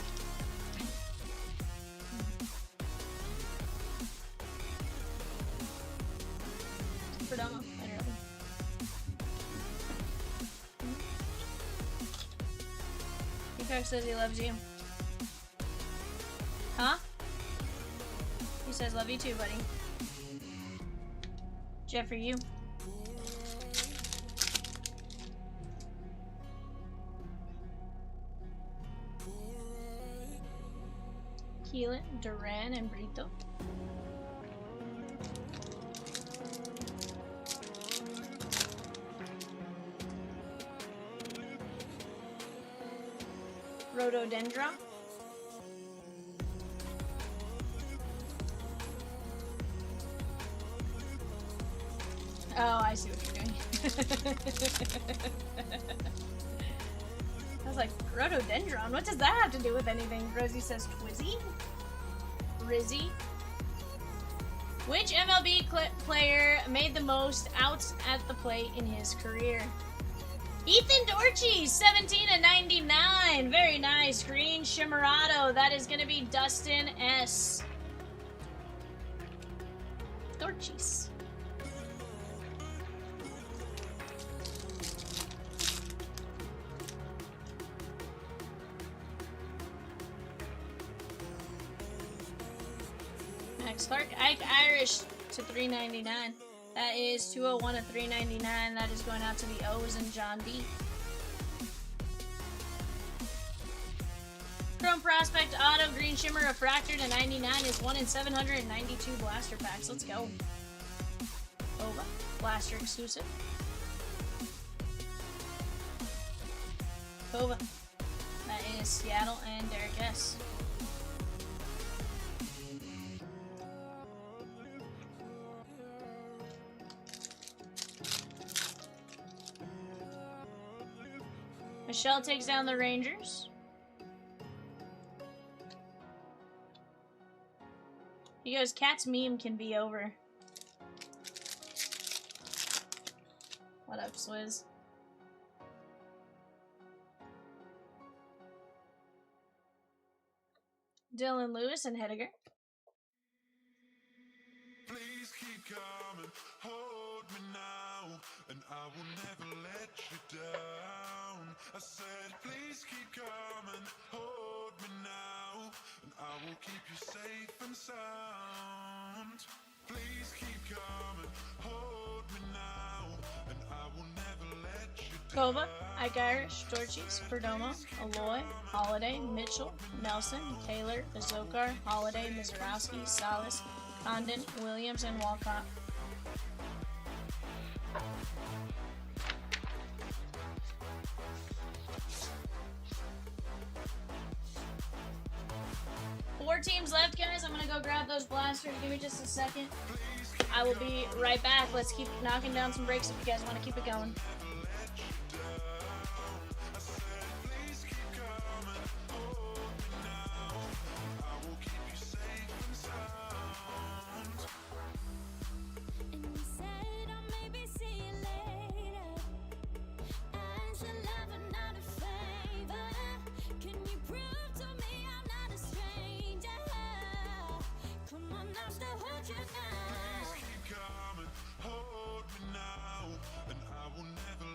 Perdomo. Peacock says he loves you. Huh? He says love you too, buddy. Jeffrey, you. Keelan, Duran, and Brito. Rhododendron. Oh, I see what you're doing. I was like, Rhododendron? What does that have to do with anything? Rosie says Twizzy? Rizzy? Which MLB player made the most outs at the plate in his career? Ethan Dorchy, 17 and 99. Very nice. Green Shimmerado. That is going to be Dustin S. Dorchys. Max Clark. Ike Irish to 399. That is 201 to 399. That is going out to the O's and John D. Chrome Prospect Auto Green Shimmer Refractor to 99 is 1 in 792 blaster packs. Let's go. Ova. Blaster exclusive. Kova. That is Seattle and Derek S. Michelle takes down the Rangers. He goes, Cat's meme can be over. What up, Swizz? Dylan Lewis and Hediger. Please keep coming, hold me now, and I will never let you down. I said, please keep coming, hold me now, and I will keep you safe and sound. Please keep coming, hold me now, and I will never let you down. Kova, Ike Irish, Dorchis, Perdomo, Aloy, Holiday, Mitchell, Nelson, Taylor, Azokar, Holiday, Mizarowski, Salas, Condon, Williams, and Walcott. Four teams left, guys. I'm gonna go grab those blasters. Give me just a second. I will be right back. Let's keep knocking down some breaks if you guys want to keep it going. And you said I'll maybe see you later. As a lover, not a favor. Can you prove to me I'm not a stranger? Come on, I'll still hold you now. Keep coming, hold me now, and I will never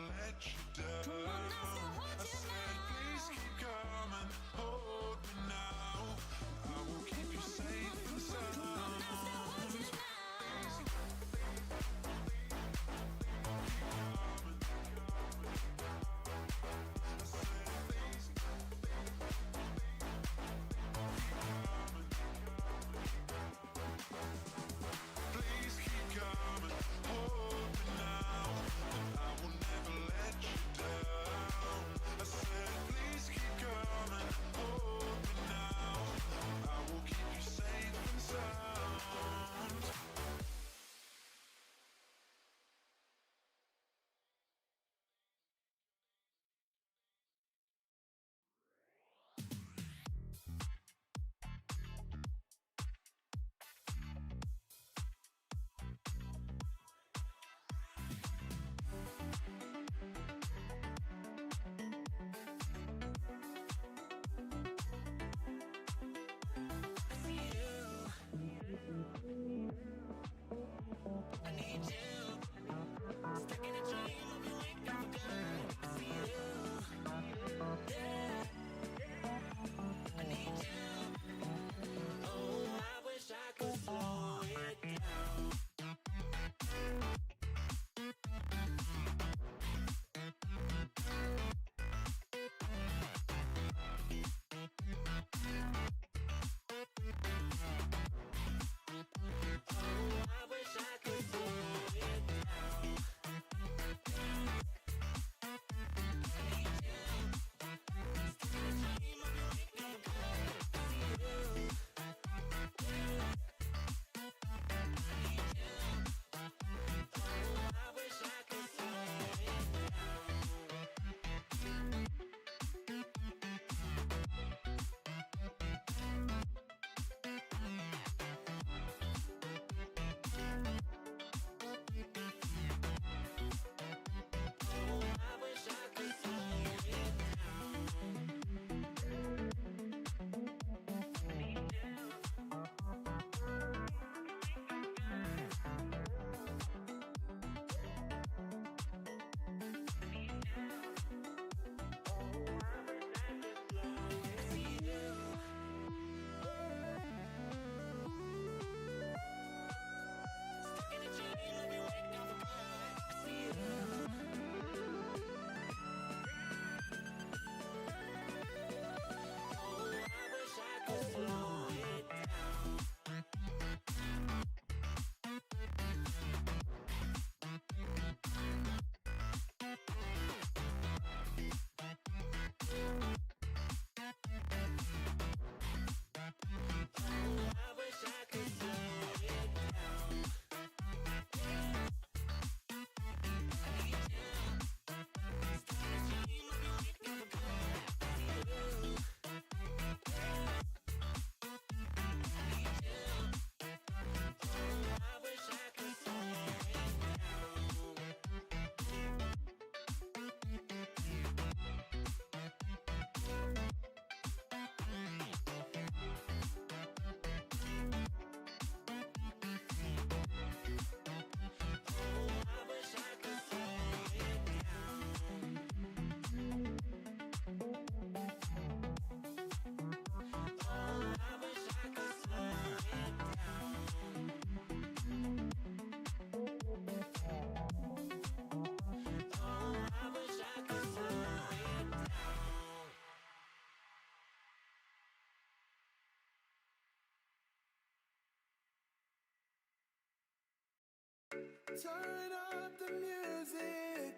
Turn up the music.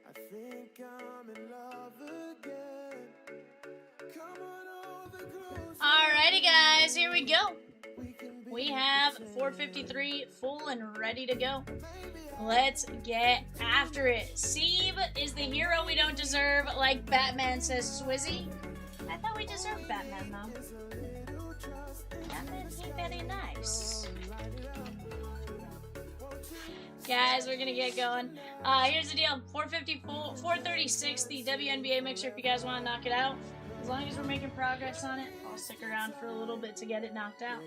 I think I'm in love again. Come on over close. Alrighty, guys, here we go. We have 453 full and ready to go. Let's get after it. Sieve is the hero we don't deserve, like Batman says Swizzy. I thought we deserved Batman, though. Batman ain't very nice. Guys, we're gonna get going. Here's the deal. 454, 436, the WNBA mixer if you guys want to knock it out. As long as we're making progress on it, I'll stick around for a little bit to get it knocked out.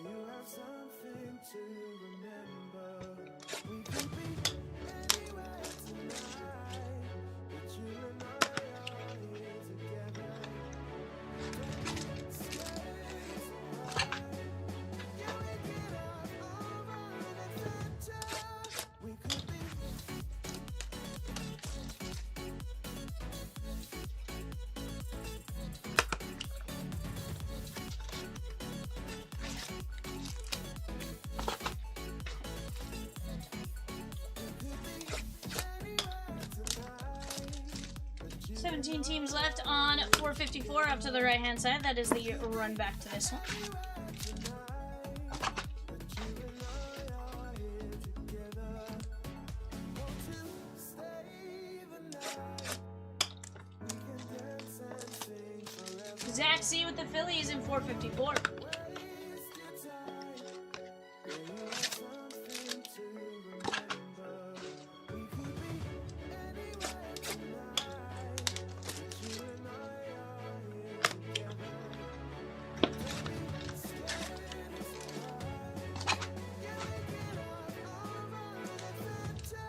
Seventeen teams left on 454 up to the right hand side. That is the run back to this one. Zach C with the Phillies in 454.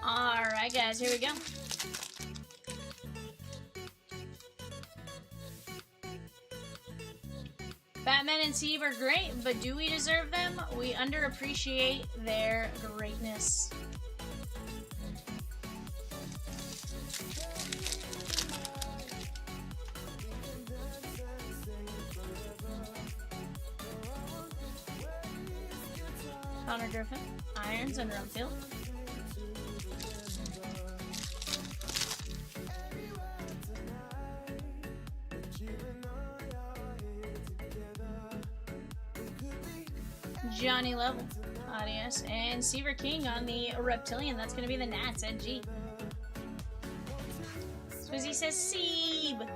Alright guys, here we go. Batman and Steve are great, but do we deserve them? We underappreciate their greatness. Connor Griffin, Irons, and Rumfield. Johnny Level, Adios, and Seaver King on the Reptilian. That's going to be the Nats, NG. Swizzy says Seeb.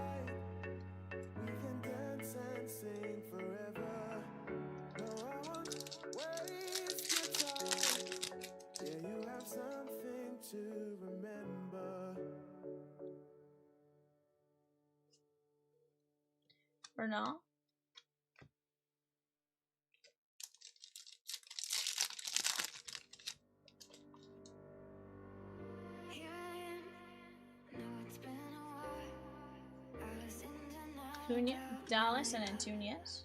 Bernal. Cunha, Dallas, and Antunes.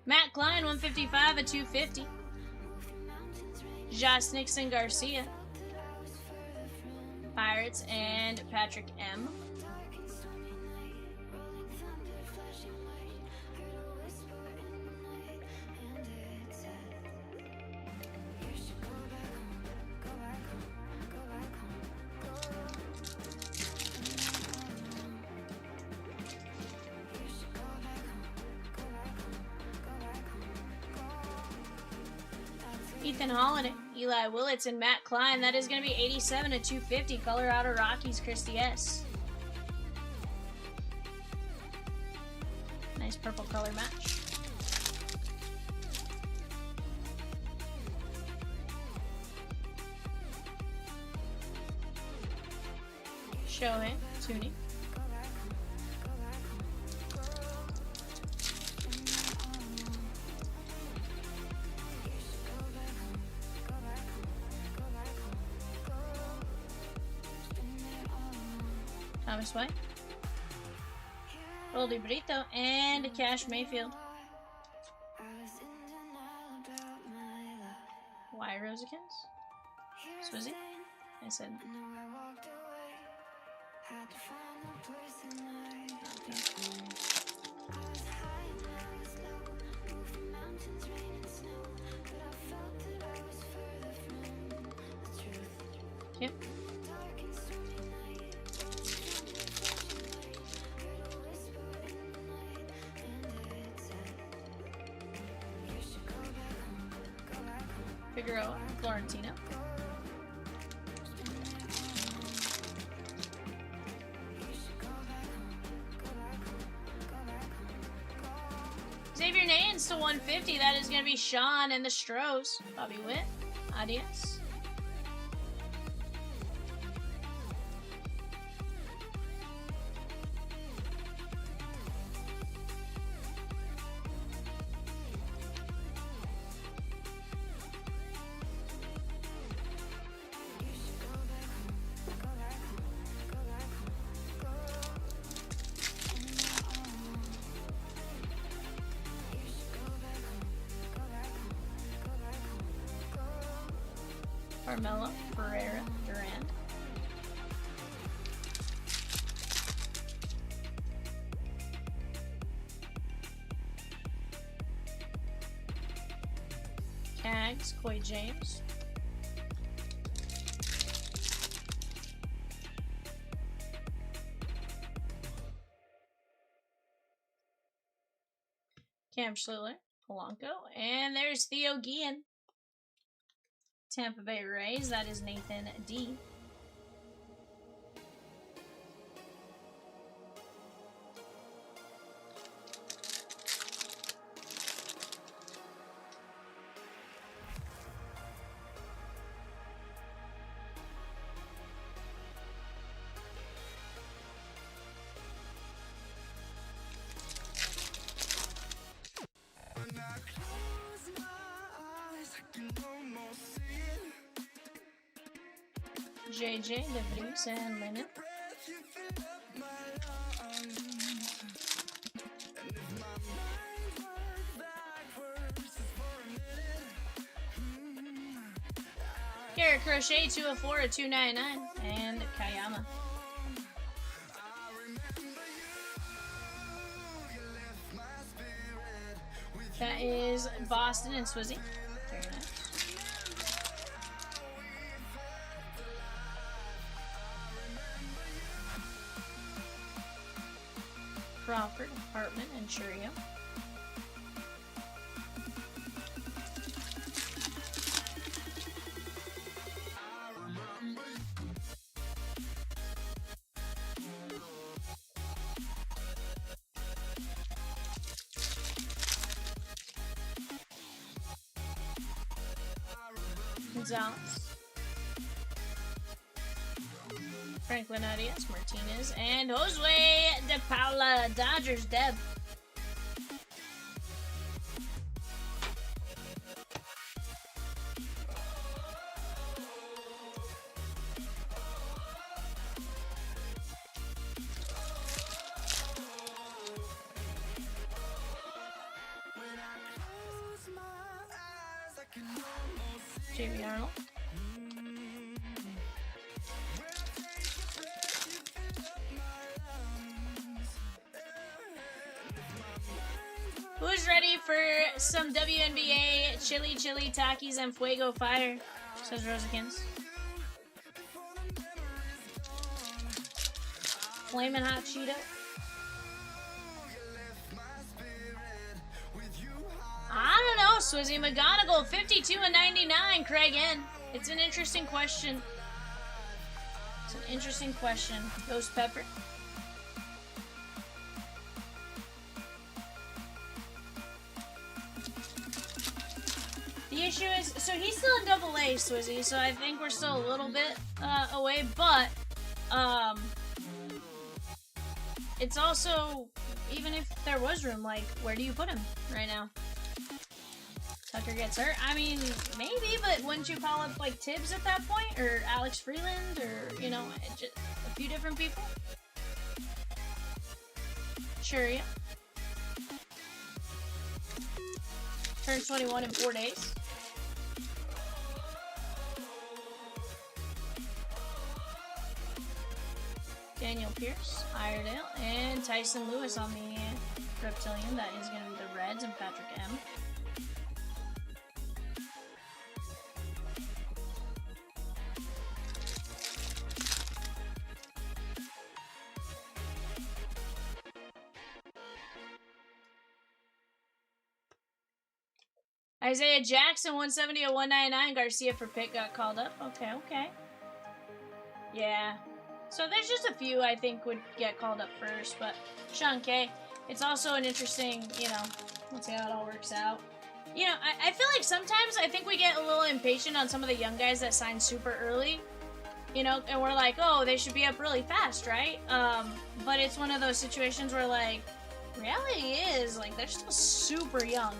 Matt Klein, 155 at 250. Josh Nixon Garcia. Pirates and Patrick M. Ethan Holland, Eli Willits, and Matt Klein. That is going to be 87 at 250. Colorado Rockies, Christy S. Nice purple color match. Shohei, Tuni. Thomas White, Roldy Brito, and Cash Mayfield. Why Rosekins? Swizzy? I said. Figueroa, Florentino. Xavier Nance to 150. That is going to be Sean and the Stros. Bobby Witt. Adios. Carmelo, Ferreira, Durant. Cags, Coy James. Cam Schiller, Polanco, and there's Theo Guillen. Tampa Bay Rays, that is Nathan D. When I close my eyes, I can almost see it. JJ, DeVries, and Lemon. Breath, you fill up my lungs. And if my mind worked backwards just for a minute, Garrett Crochet, 204 to 299, and Kayama. I remember you left my spirit with That is Boston and Swizzy. Very nice. Crawford, Hartman, and Churio. Gonzalez. Franklin Arias, Martinez, and Josue De Paula, Dodgers, Deb. when I close my eyes, I can almost see JV Arnold. Who's ready for some WNBA chili Takis and fuego fire? Says Rosekins. Flamin' hot Cheeto. I don't know, Swizzy. McGonagall, 52 and 99. Craig N. It's an interesting question. It's an interesting question. Ghost Pepper. The issue is, so he's still in double A, Swizzy, so I think we're still a little bit away, but it's also, even if there was room, like, where do you put him right now? Tucker gets hurt. I mean, maybe, but wouldn't you call up, like, Tibbs at that point? Or Alex Freeland? Or, you know, just a few different people? Sure, yeah. Turns 21 in 4 days. Daniel Pierce, Iredale, and Tyson Lewis on the Reptilian. That is going to be the Reds and Patrick M. Isaiah Jackson, 170 of 199. Garcia for pick got called up. Okay, okay. Yeah. So there's just a few I think would get called up first, but Sean K. It's also an interesting, you know, let's see how it all works out. You know, I feel like sometimes I think we get a little impatient on some of the young guys that sign super early. You know, and we're like, oh, they should be up really fast, right? But it's one of those situations where, like, reality is, like, they're still super young.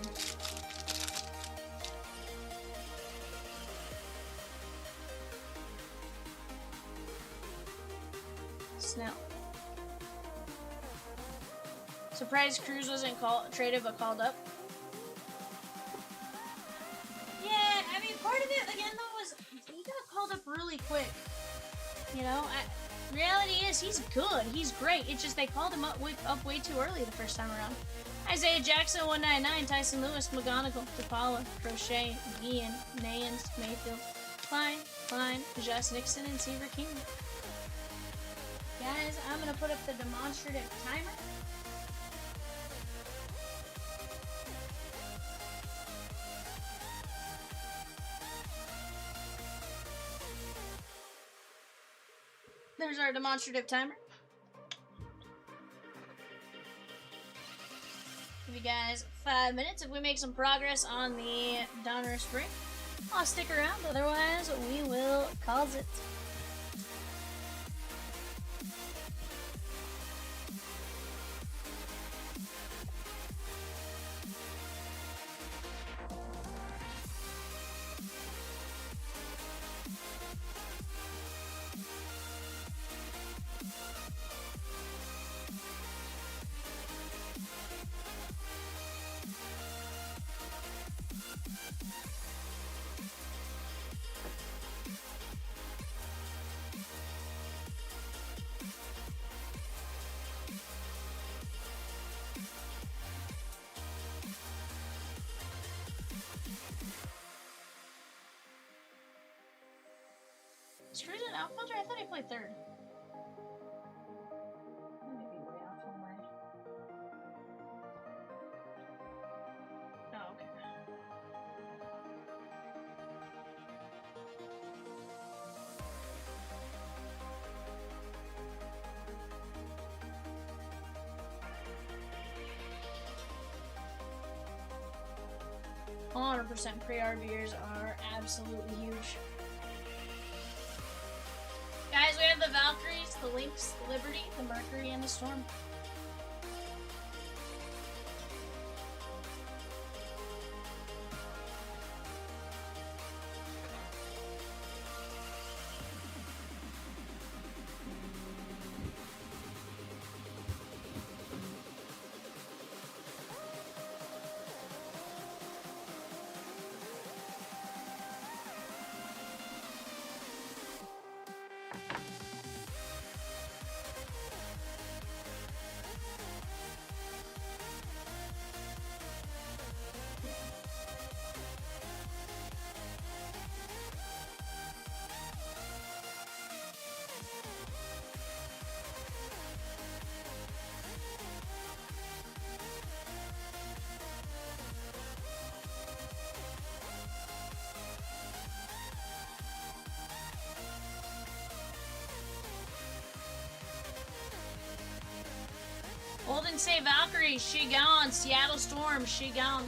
Snell. Surprised Cruz wasn't traded but called up. Yeah, I mean, part of it, again, though, was he got called up really quick. You know, reality is he's good. He's great. It's just they called him up way too early the first time around. Isaiah Jackson, 199. Tyson Lewis, McGonigal, DePaula, Crochet, Ian, Nayans, Mayfield, Klein, Josh Nixon, and Seaver King. Guys, I'm going to put up the demonstrative timer. There's our demonstrative timer. Give you guys 5 minutes. If we make some progress on the Donruss break, I'll stick around. Otherwise, we will cause it. Is Cruz an outfielder? I thought he played third. Maybe way off on my... Oh, okay. %, pre-RVers are absolutely huge. Guys, we have the Valkyries, the Lynx, the Liberty, the Mercury, and the Storm. Golden State Valkyrie, she gone. Seattle Storm, she gone.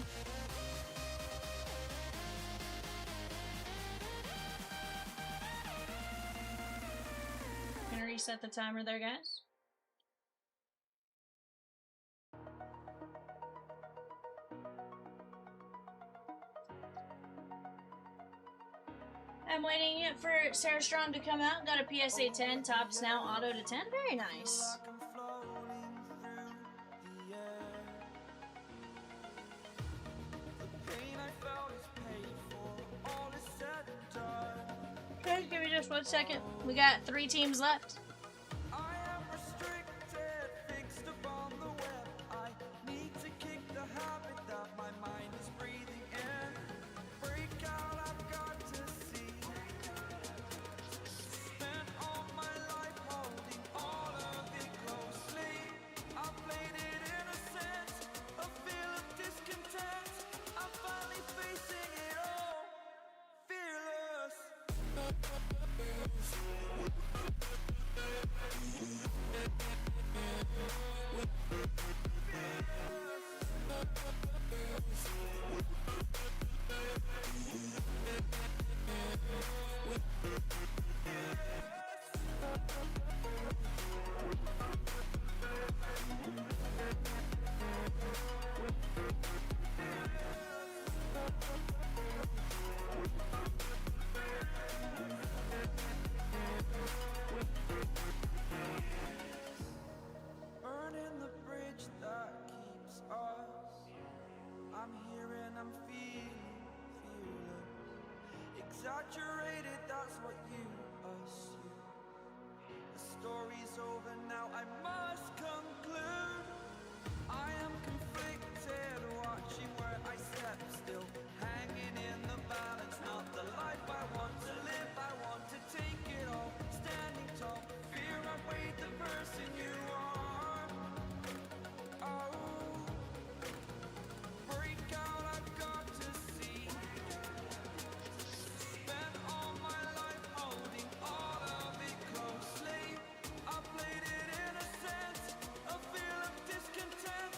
Gonna reset the timer there, guys. I'm waiting for Sarah Strong to come out. Got a PSA 10, tops now, auto to 10. Very nice. Okay, give me just 1 second. We got 3 teams left. Discontent, I'm finally facing Burning the bridge that keeps us. I'm here and I'm feeling fearless. Exaggerated, that's what you assume. The story's over now, I must conclude. I am conflicted, watching where I step still. Hanging in the balance, not the life I want to live. I want to take it all, standing tall. Fear I weighed the person you are. Oh, break out, I've got to see. Spent all my life holding all of it closely. I played it in a sense, a feel of discontent.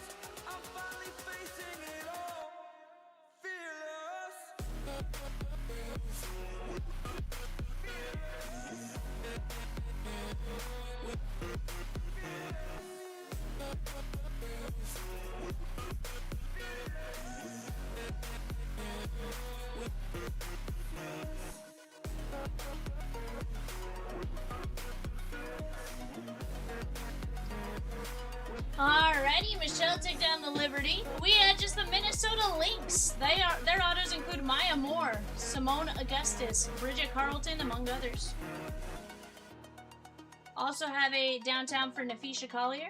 I'm finally facing it all, fearless. Alrighty, Michelle took down the Liberty. We had just the Minnesota Lynx. Their autos include Maya Moore, Simone Augustus, Bridget Carlton, among others. Also have a downtown for Nafisha Collier.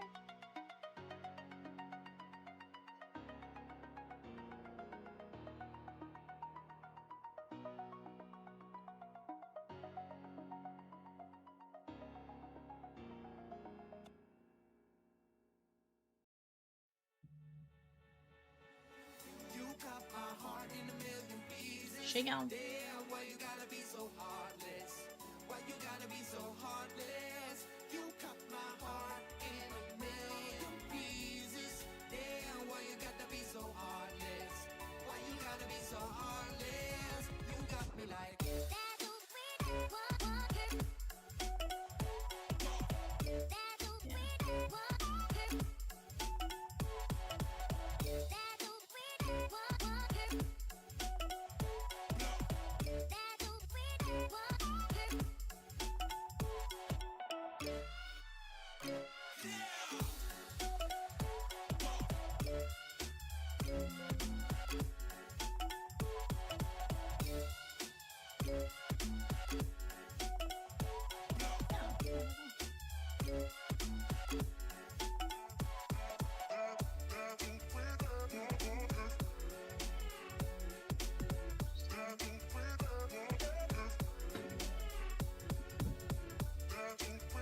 You cut my heart in a million pieces. She gone. Yeah, why you gotta be so heartless? Why you gotta be so heartless? You cut my heart in a million pieces. Damn, why you gotta be so heartless? Why you gotta be so heartless? You got me like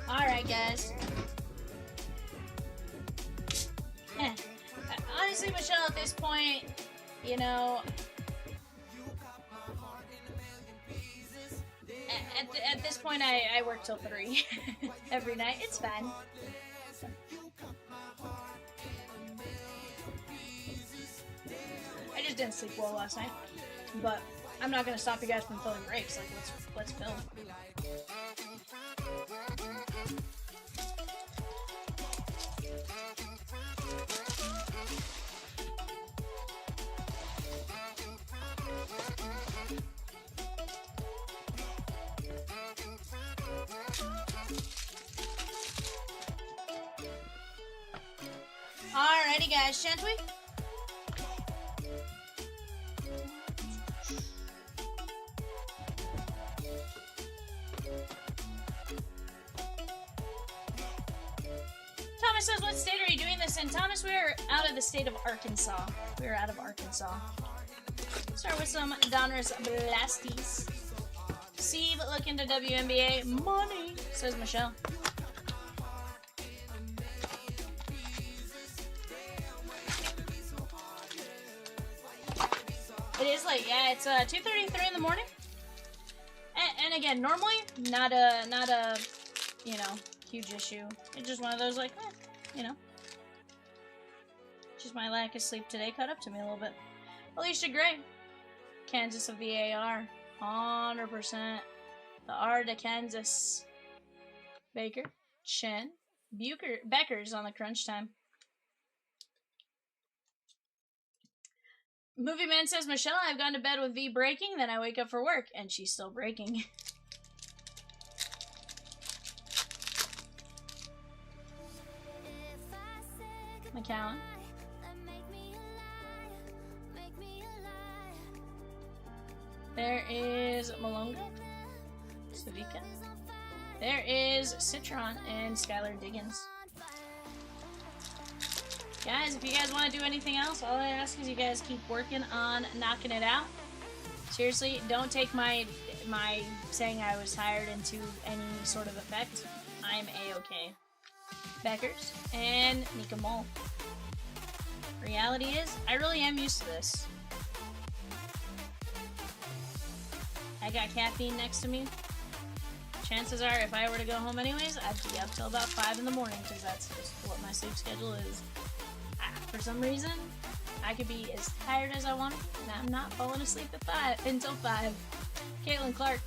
Alright, guys. Honestly, Michelle, at this point, you know, at this point, I work till 3 every night. It's fine. I just didn't sleep well last night, but I'm not gonna stop you guys from filling breaks. Like, let's film. Alrighty, guys, shan't we? Thomas says, what state are you doing this in? Thomas, we're out of the state of Arkansas. We're out of Arkansas. Start with some Donruss Blasties. Steve, look into WNBA. Money, says Michelle. It is late, yeah, it's 2:33 in the morning. And again, normally, not a, you know, huge issue. It's just one of those, like, you know. Just my lack of sleep today caught up to me a little bit. Alicia Gray. Kansas of the AR. 100%. The R to Kansas. Baker. Chen. Becker's on the crunch time. Movie Man says, Michelle, I've gone to bed with V breaking, then I wake up for work, and she's still breaking. McCowan. There is Malonga. Savika. There is Citron and Skylar Diggins. Guys, if you guys want to do anything else, all I ask is you guys keep working on knocking it out. Seriously, don't take my saying I was tired into any sort of effect. I'm A-okay. Beckers and Nika Mole. Reality is, I really am used to this. I got caffeine next to me. Chances are, if I were to go home anyways, I'd be up till about 5 in the morning, because that's just what my sleep schedule is. For some reason, I could be as tired as I want to be, and I'm not falling asleep at until 5. Caitlin Clark.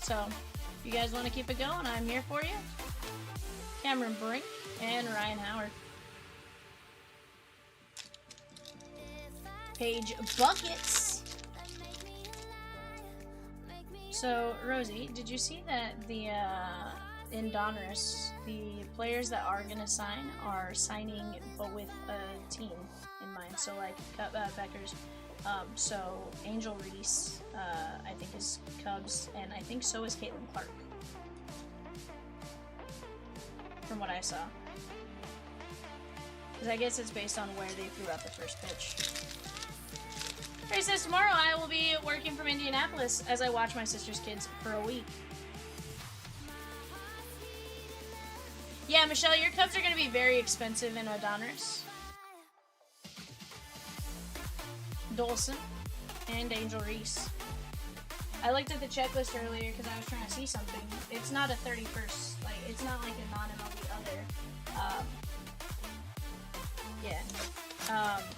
So, if you guys want to keep it going, I'm here for you. Cameron Brink and Ryan Howard. Paige Buckets. So, Rosie, did you see that the in Donruss, the players that are gonna sign are signing, but with a team in mind? So, like Beckers. So Angel Reese, I think is Cubs, and I think so is Caitlin Clark. From what I saw. Because I guess it's based on where they threw out the first pitch. Ray says, tomorrow I will be working from Indianapolis as I watch my sister's kids for a week. Yeah, Michelle, your Cubs are going to be very expensive in O'Donners. Dolson and Angel Reese. I looked at the checklist earlier because I was trying to see something. It's not a 31st, like, it's not like a non-MLB other.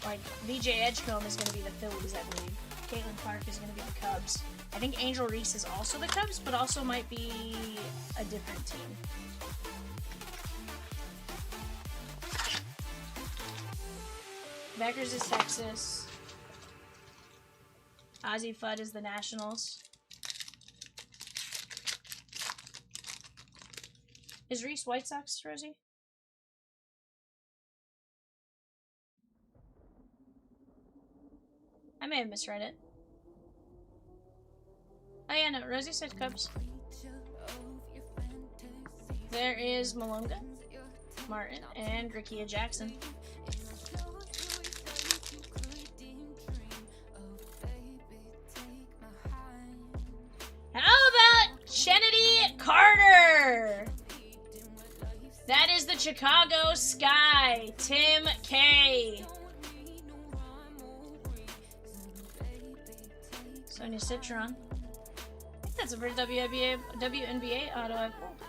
Like, VJ Edgecombe is going to be the Phillies, I believe. Caitlin Clark is going to be the Cubs. I think Angel Reese is also the Cubs, but also might be a different team. Beckers is Texas. Ozzie Fudd is the Nationals. Is Reese White Sox, Rosie? I may have misread it. Oh yeah, no, Rosie said Cubs. There is Malonga, Martin, and Rickea Jackson. How about Trinity Carter? That is the Chicago Sky, Tim K. Sonia Citron. I think that's a first WNBA auto I've pulled.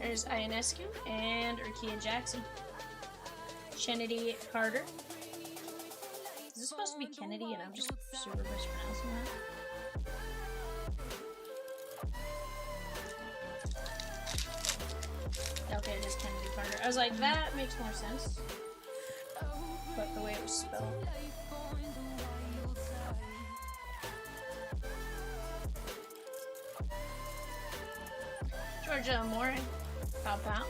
There's Ionescu and Rickea Jackson. Trinity Carter. Is this supposed to be Kennedy and I'm just super mispronouncing that? Okay, it is Kennedy Carter. I was like, that makes more sense. But the way it was spelled. Georgia Amore, Pow Pow,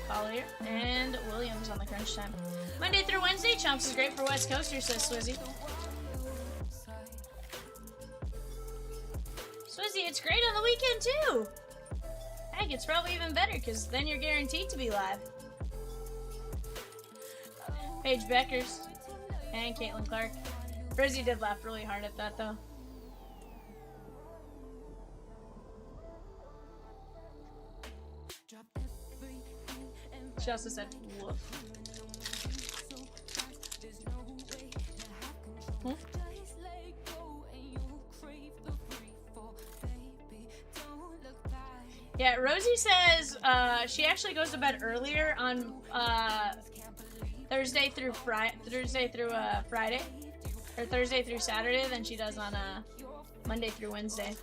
Collier, and Williams on the crunch time. Monday through Wednesday, Chomps is great for West Coasters, says Swizzy. Swizzy, it's great on the weekend too! Heck, it's probably even better, because then you're guaranteed to be live. Paige Beckers and Caitlin Clark. Frizzy did laugh really hard at that, though. She also said, woof. Hmm? Yeah, Rosie says she actually goes to bed earlier on Thursday through Friday, or Thursday through Saturday than she does on Monday through Wednesday.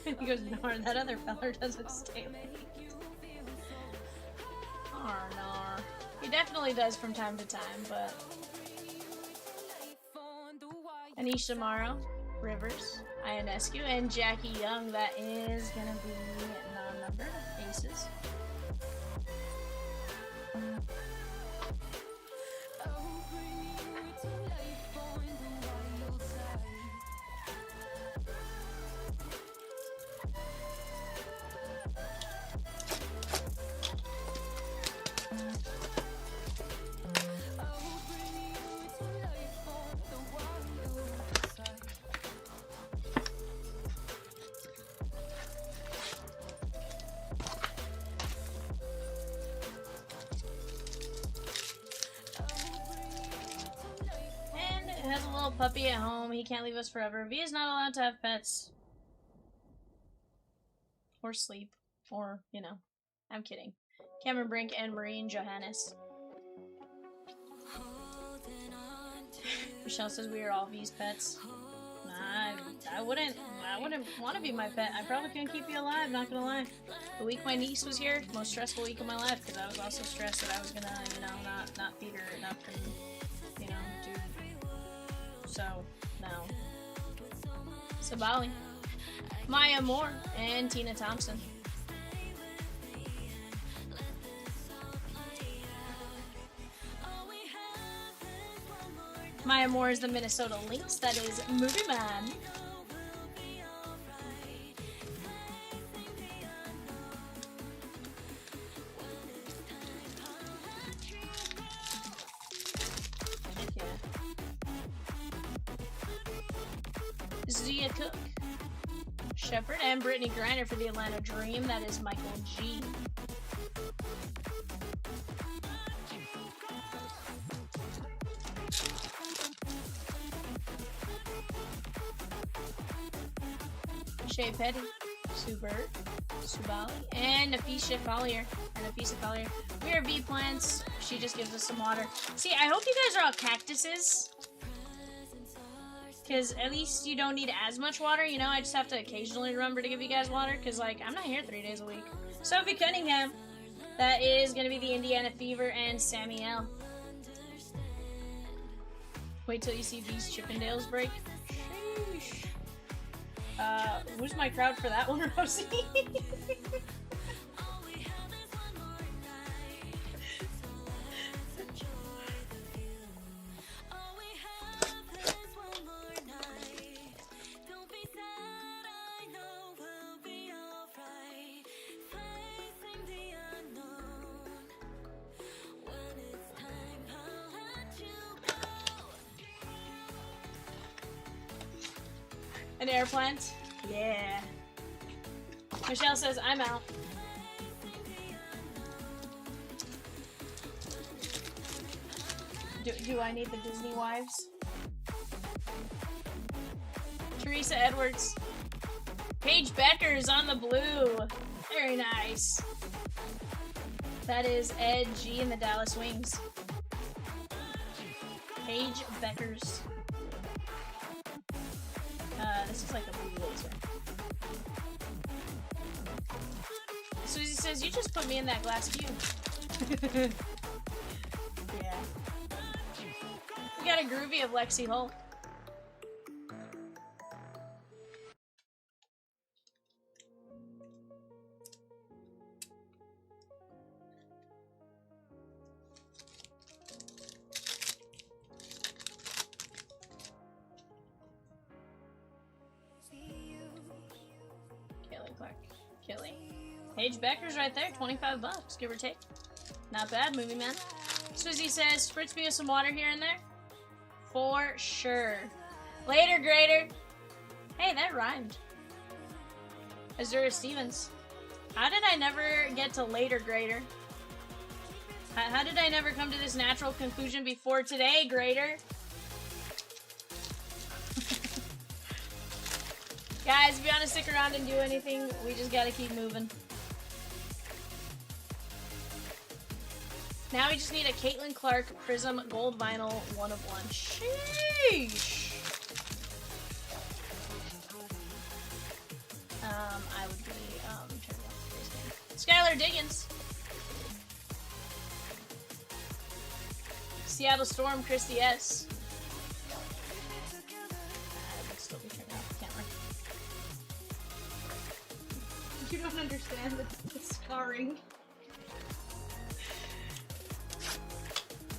He goes, "Nar, that other feller doesn't stay late." Nar. He definitely does from time to time, but Anisha Morrow, Rivers, Ionescu, and Jackie Young. That is gonna be non-numbered aces. Has a little puppy at home. He can't leave us forever. V is not allowed to have pets. Or sleep. Or, you know. I'm kidding. Cameron Brink and Maureen Johannes. Michelle says we are all V's pets. Nah, I wouldn't want to be my pet. I probably couldn't keep you alive, not gonna lie. The week my niece was here, most stressful week of my life, because I was also stressed that I was gonna, you know, not feed her enough and, you know, do. So, no. Sabali, Maya Moore, and Tina Thompson. Maya Moore is the Minnesota Lynx. That is Movie Man. Zia Cook, Shepard, and Brittany Griner for the Atlanta Dream. That is Michael G. Shea Petty, Sue Bird, Subali, and Nafisa Collier. We are V plants. She just gives us some water. See, I hope you guys are all cactuses. Because at least you don't need as much water, you know? I just have to occasionally remember to give you guys water, because, like, I'm not here 3 days a week. Sophie Cunningham. That is going to be the Indiana Fever and Sammy L. Wait till you see these Chippendales break. Sheesh. Who's my crowd for that one, Rosie? An air plant? Yeah. Michelle says, I'm out. Do I need the Disney wives? Teresa Edwards. Paige Becker's on the blue. Very nice. That is Ed G and the Dallas Wings. Paige Becker's. This is like a blue laser. Susie says, you just put me in that glass cube. Yeah. We got a groovy of Lexi Hull. Kelly. Paige Becker's right there, $25, give or take. Not bad, movie man. Susie says, spritz me with some water here and there. For sure. Later, Grader. Hey, that rhymed. Azura Stevens. How did I never get to later, Grader? How did I never come to this natural conclusion before today, Grader? Guys, if you want to stick around and do anything, we just gotta keep moving. Now we just need a Caitlin Clark Prism Gold Vinyl 1 of 1. Sheesh! I would be, turning off this game. Skylar Diggins. Seattle Storm, Christy S. I would still be turning off the camera. You don't understand the scarring.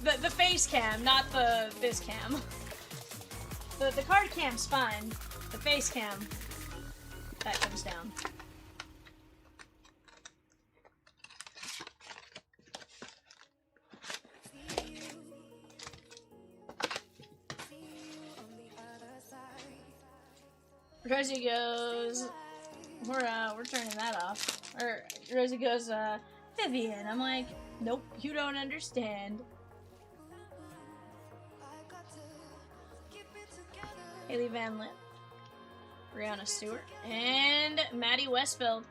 The face cam, not this cam. The card cam's fine. The face cam, that comes down. Rosie goes, we're turning that off. Or Rosie goes, Vivian. I'm like, nope, you don't understand. Haley Van Lint, Brianna Stewart, and Maddie Westfield.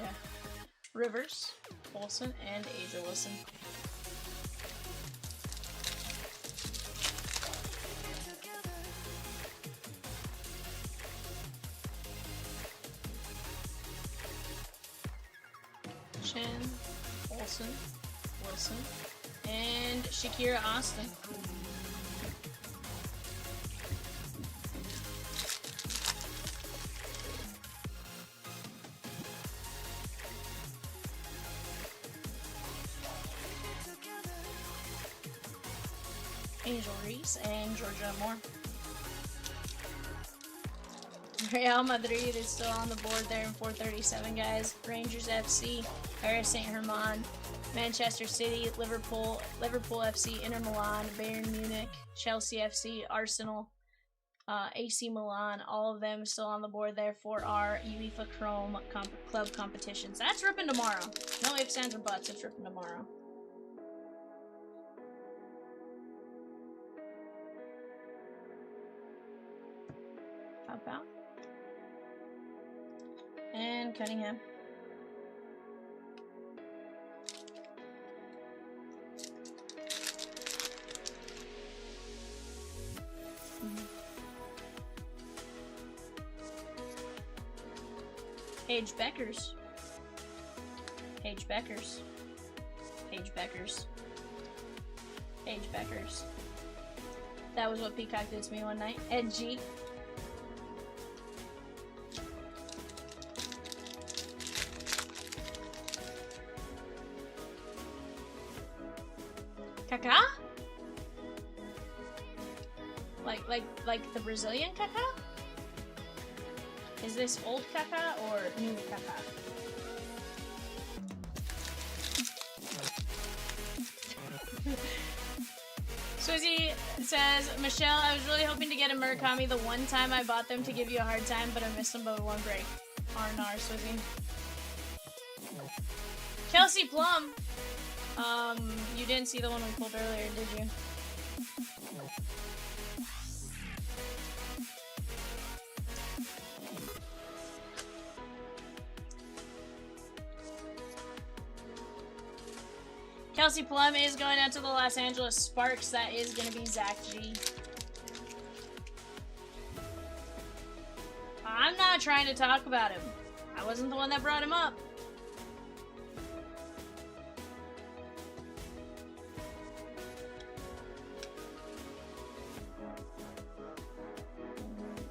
Yeah. Rivers, Olsen, and Asia Wilson. Chen, Olsen, Wilson, and Shakira Austin. Angel Reese and Georgia Moore. Real Madrid is still on the board there in 437, guys. Rangers FC, Paris Saint-Germain, Manchester City, Liverpool FC, Inter Milan, Bayern Munich, Chelsea FC, Arsenal, AC Milan, all of them still on the board there for our UEFA Chrome club competitions. That's ripping tomorrow. No ifs, ands, or buts. It's ripping tomorrow. Pop out. And Cunningham. Paige Beckers. Paige Beckers. Paige Beckers. Paige Beckers. That was what Peacock did to me one night. Ed G. Kaká? Like the Brazilian Kaká? Is this old Kaká or new Kaká? Swizzy says, Michelle, I was really hoping to get a Murakami the one time I bought them to give you a hard time, but I missed them by one break. R&R, Swizzy. Kelsey Plum. You didn't see the one we pulled earlier, did you? Kelsey Plum is going out to the Los Angeles Sparks. That is going to be Zach G. I'm not trying to talk about him. I wasn't the one that brought him up.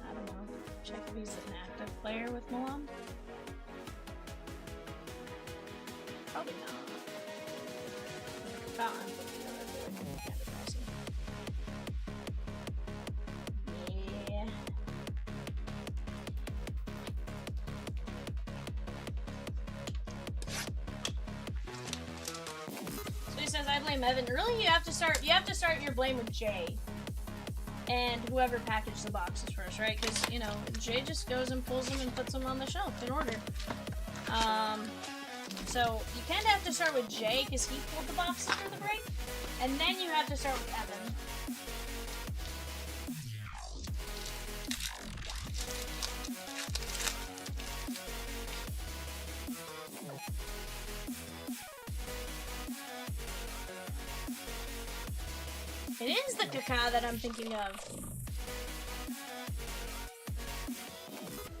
I don't know. Check if he's an active player with Milan. Probably not. Yeah. So he says I blame Evan. Really, you have to start your blame with Jay. And whoever packaged the boxes first, right? Because, you know, Jay just goes and pulls them and puts them on the shelf in order. So you kind of have to start with Jay because he pulled the boxes for the break, and then you have to start with Evan. It is the Kaká that I'm thinking of.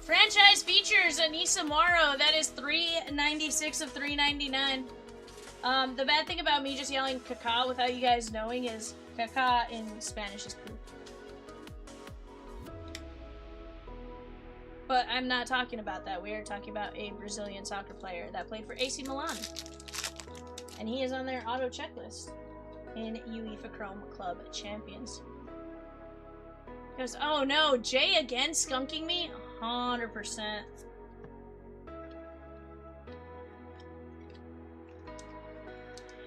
Franchise features Anissa Morrow. That is 396 of 399. The bad thing about me just yelling Kaká without you guys knowing is Kaká in Spanish is poop. But I'm not talking about that. We are talking about a Brazilian soccer player that played for AC Milan. And he is on their auto checklist in UEFA Chrome Club Champions. He goes, oh no, Jay again skunking me? 100%.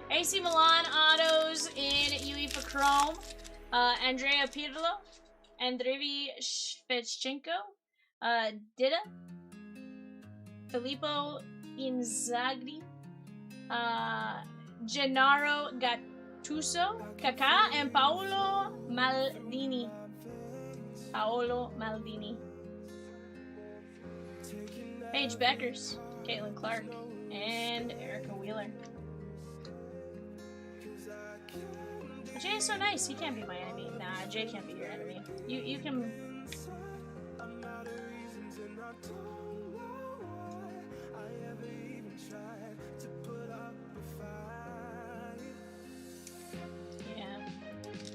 AC Milan autos in UEFA Chrome. Andrea Pirlo, Andriy Shevchenko, Dida, Filippo Inzaghi, Gennaro Gattuso, Kaká, and Paolo Maldini. Paige Beckers, Caitlin Clark, and Erica Wheeler. Jay is so nice. He can't be my enemy. Nah, Jay can't be your enemy. You can. Yeah,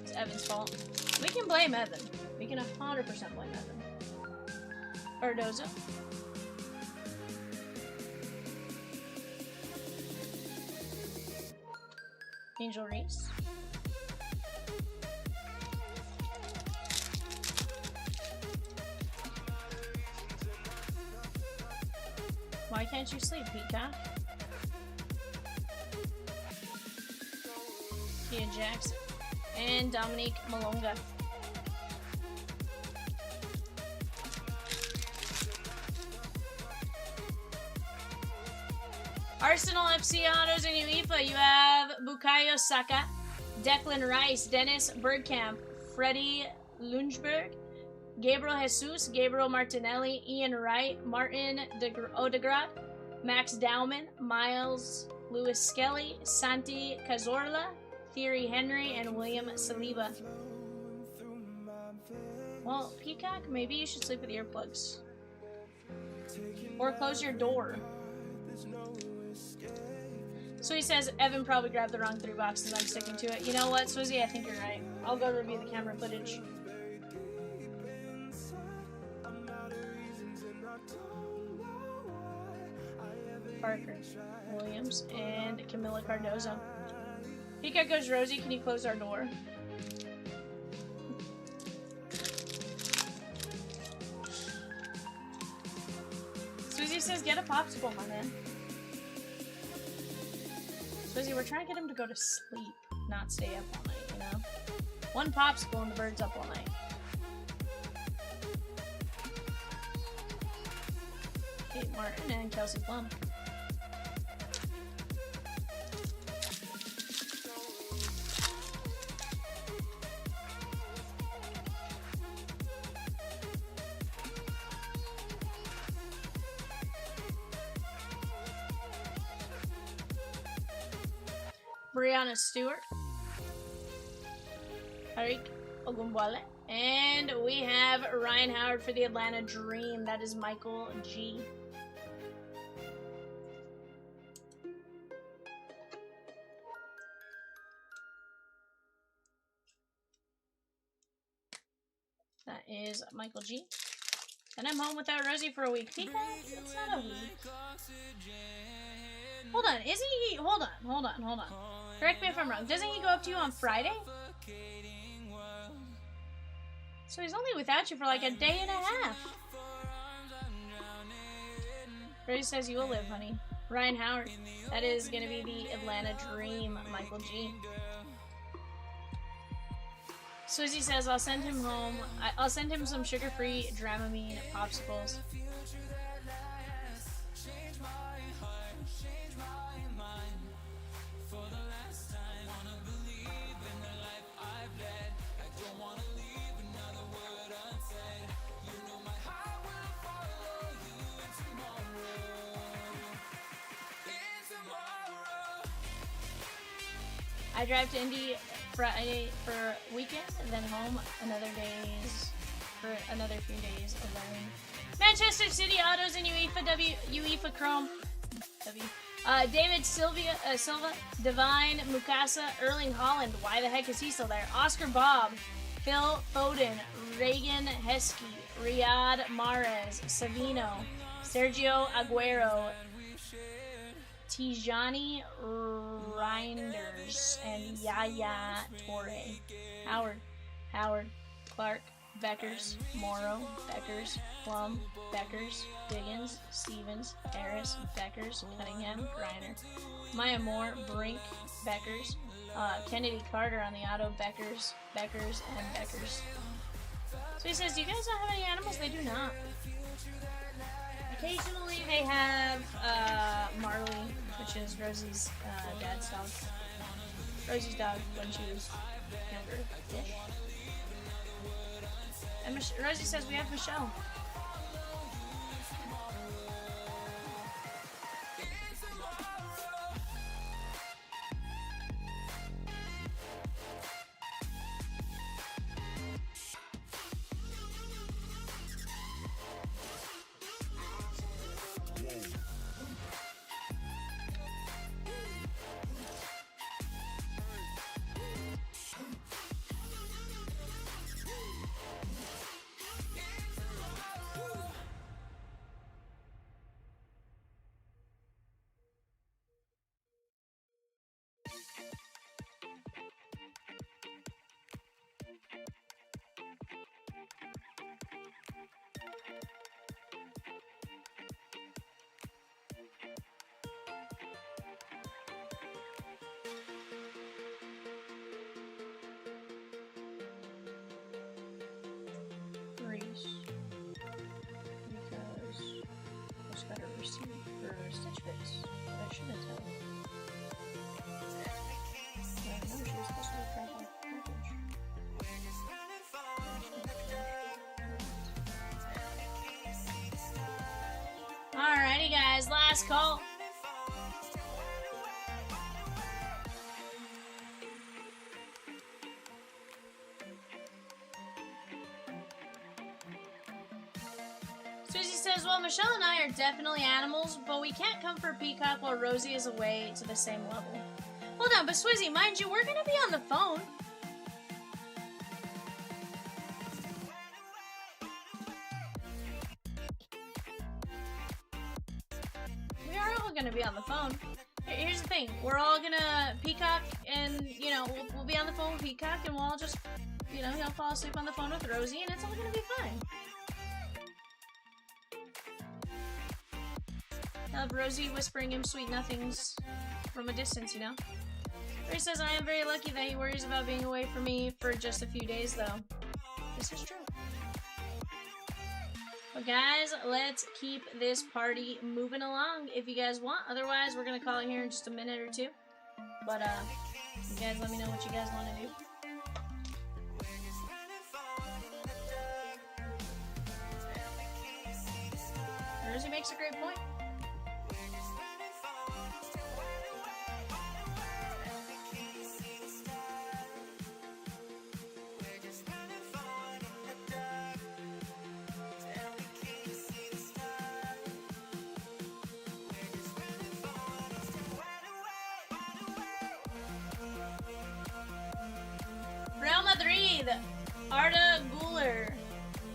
it's Evan's fault. We can blame Evan. We can 100% blame Evan. Cardozo. Angel Reese. Why can't you sleep, Peacock? Kia Jackson. And Dominique Malonga. Arsenal FC autos in UEFA. You have Bukayo Saka, Declan Rice, Dennis Bergkamp, Freddie Lundberg, Gabriel Jesus, Gabriel Martinelli, Ian Wright, Martin Odegaard, Max Dowman, Miles Lewis Skelly, Santi Cazorla, Thierry Henry, and William Saliba. Well, Peacock, maybe you should sleep with earplugs. Or close your door. So he says, Evan probably grabbed the wrong 3 boxes. I'm sticking to it. You know what, Swizzy? I think you're right. I'll go review the camera footage. Parker Williams and Camila Cardozo. Peacock goes, Rosie, can you close our door? Swizzy says, get a popsicle, my man. Swizzy, we're trying to get him to go to sleep, not stay up all night, you know? 1 popsicle and the bird's up all night. Kate Martin and Kelsey Plum. Brianna Stewart, Harik Ogunbwale, and we have Ryan Howard for the Atlanta Dream. That is Michael G. That is Michael G. And I'm home without Rosie for a week. Peacock, it's not a week. Hold on, is he? Hold on. Correct me if I'm wrong. Doesn't he go up to you on Friday? So he's only without you for like a day and a half. Rosie says you will live, honey. Ryan Howard. That is going to be the Atlanta Dream, Michael G. Swizzy says I'll send him home. I'll send him some sugar-free Dramamine popsicles. I drive to Indy Friday for weekend, and then home for another few days alone. Manchester City Autos and UEFA Chrome. David Silva, Divine Mukasa, Erling Holland. Why the heck is he still there? Oscar Bob, Phil Foden, Reagan Heskey, Riyad Mahrez, Savino, Sergio Aguero, Tijani Reinders, and Yaya Torre. Howard, Clark, Beckers, Morrow, Beckers, Plum, Beckers, Diggins, Stevens, Harris, Beckers, Cunningham, Reiner, Maya Moore, Brink, Beckers, Kennedy Carter on the auto, Beckers, and Beckers. So he says, do you guys not have any animals? They do not. Occasionally they have Marley, which is Rosie's dad's dog. Rosie's dog when she was younger-ish. And Rosie says we have Michelle. Stitch Fix. I should have told her. I know she was supposed to have a package. Alrighty guys, last call. Susie says, well, Michelle and I are definitely animals, but we can't come for Peacock while Rosie is away to the same level. Hold on, but Swizzy, mind you, we're gonna be on the phone. We are all gonna be on the phone. Here's the thing, we're all gonna Peacock and, you know, we'll be on the phone with Peacock and we'll all just, you know, he'll fall asleep on the phone with Rosie and it's all gonna be fine. I love Rosie whispering him sweet nothings from a distance, you know? Ray says, I am very lucky that he worries about being away from me for just a few days, though. This is true. But guys, let's keep this party moving along if you guys want. Otherwise, we're going to call it here in just a minute or two. But, you guys let me know what you guys want to do. Rosie makes a great point. Real Madrid, Arda Guler,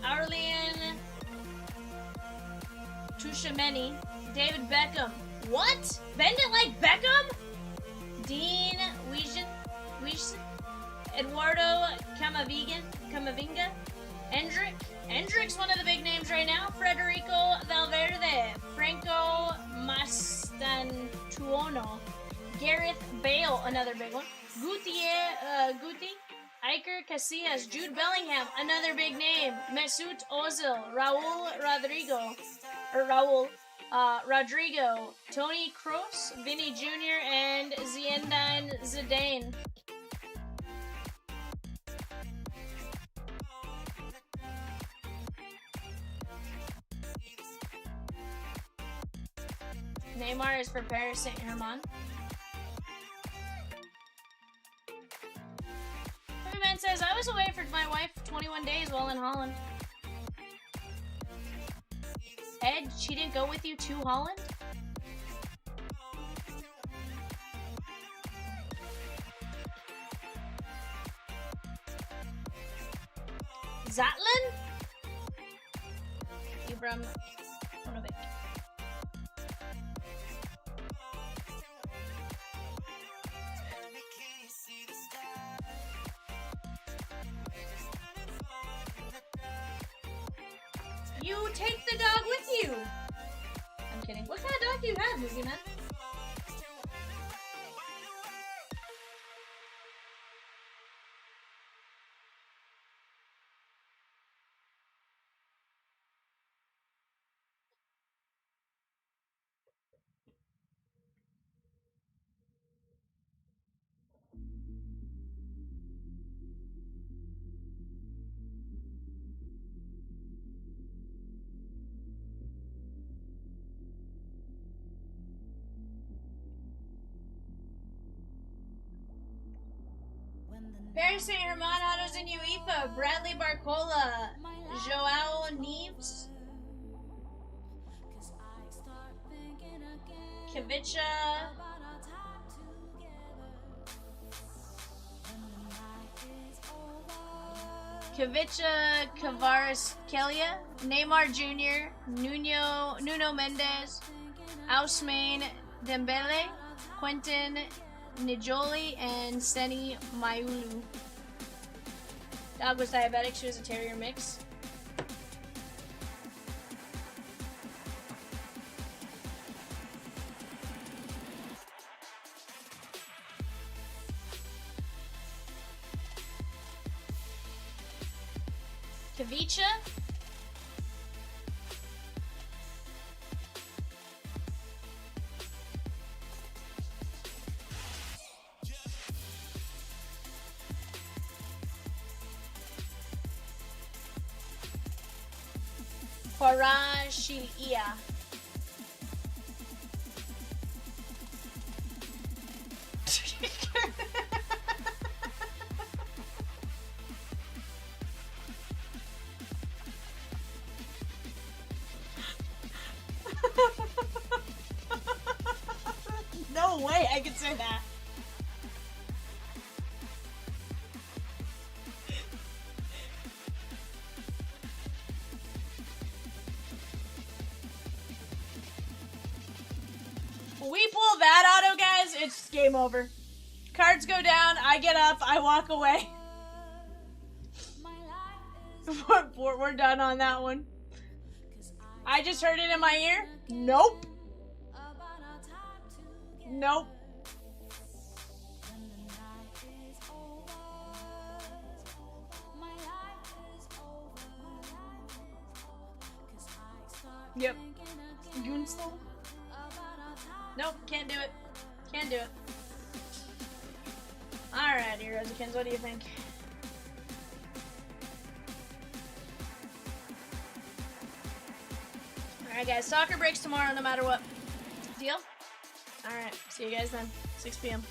Aurelian Tushameni, David Beckham. What? Bend it like Beckham? Dean Wiesn, Eduardo Camavinga, Endrick's one of the big names right now. Federico Valverde, Franco Mastantuono, Gareth Bale, another big one. Guti, Iker Casillas, Jude Bellingham, another big name. Mesut Ozil, Rodrigo, Toni Kroos, Vinny Jr., and Zinedine Zidane. Neymar is for Paris Saint-Germain. Bowman says, I was away for my wife 21 days while in Holland. Ed, she didn't go with you to Holland? Zatlin? Ibram Ronovic. You take the dog with you! I'm kidding. What kind of dog do you have, Movie Man? Paris Saint Germain autos in UEFA. Bradley Barcola. Joao Neves. Kavicha. Kavicha Kvaratskhelia. Neymar Jr. Nuno Mendes. Ousmane Dembele. Quentin Nijoli and Seni Mayulu. Dog was diabetic, she was a terrier mix. Kavicha. Kwarashilia. No way I could say that. We pull that auto, guys, it's game over. Cards go down, I get up, I walk away. We're done on that one. I just heard it in my ear. Nope. Nope. Yep. Gunsel? Nope, can't do it. Can't do it. Alright, Rosykins, what do you think? Alright, guys, soccer breaks tomorrow no matter what. Deal? Alright, see you guys then. 6 p.m.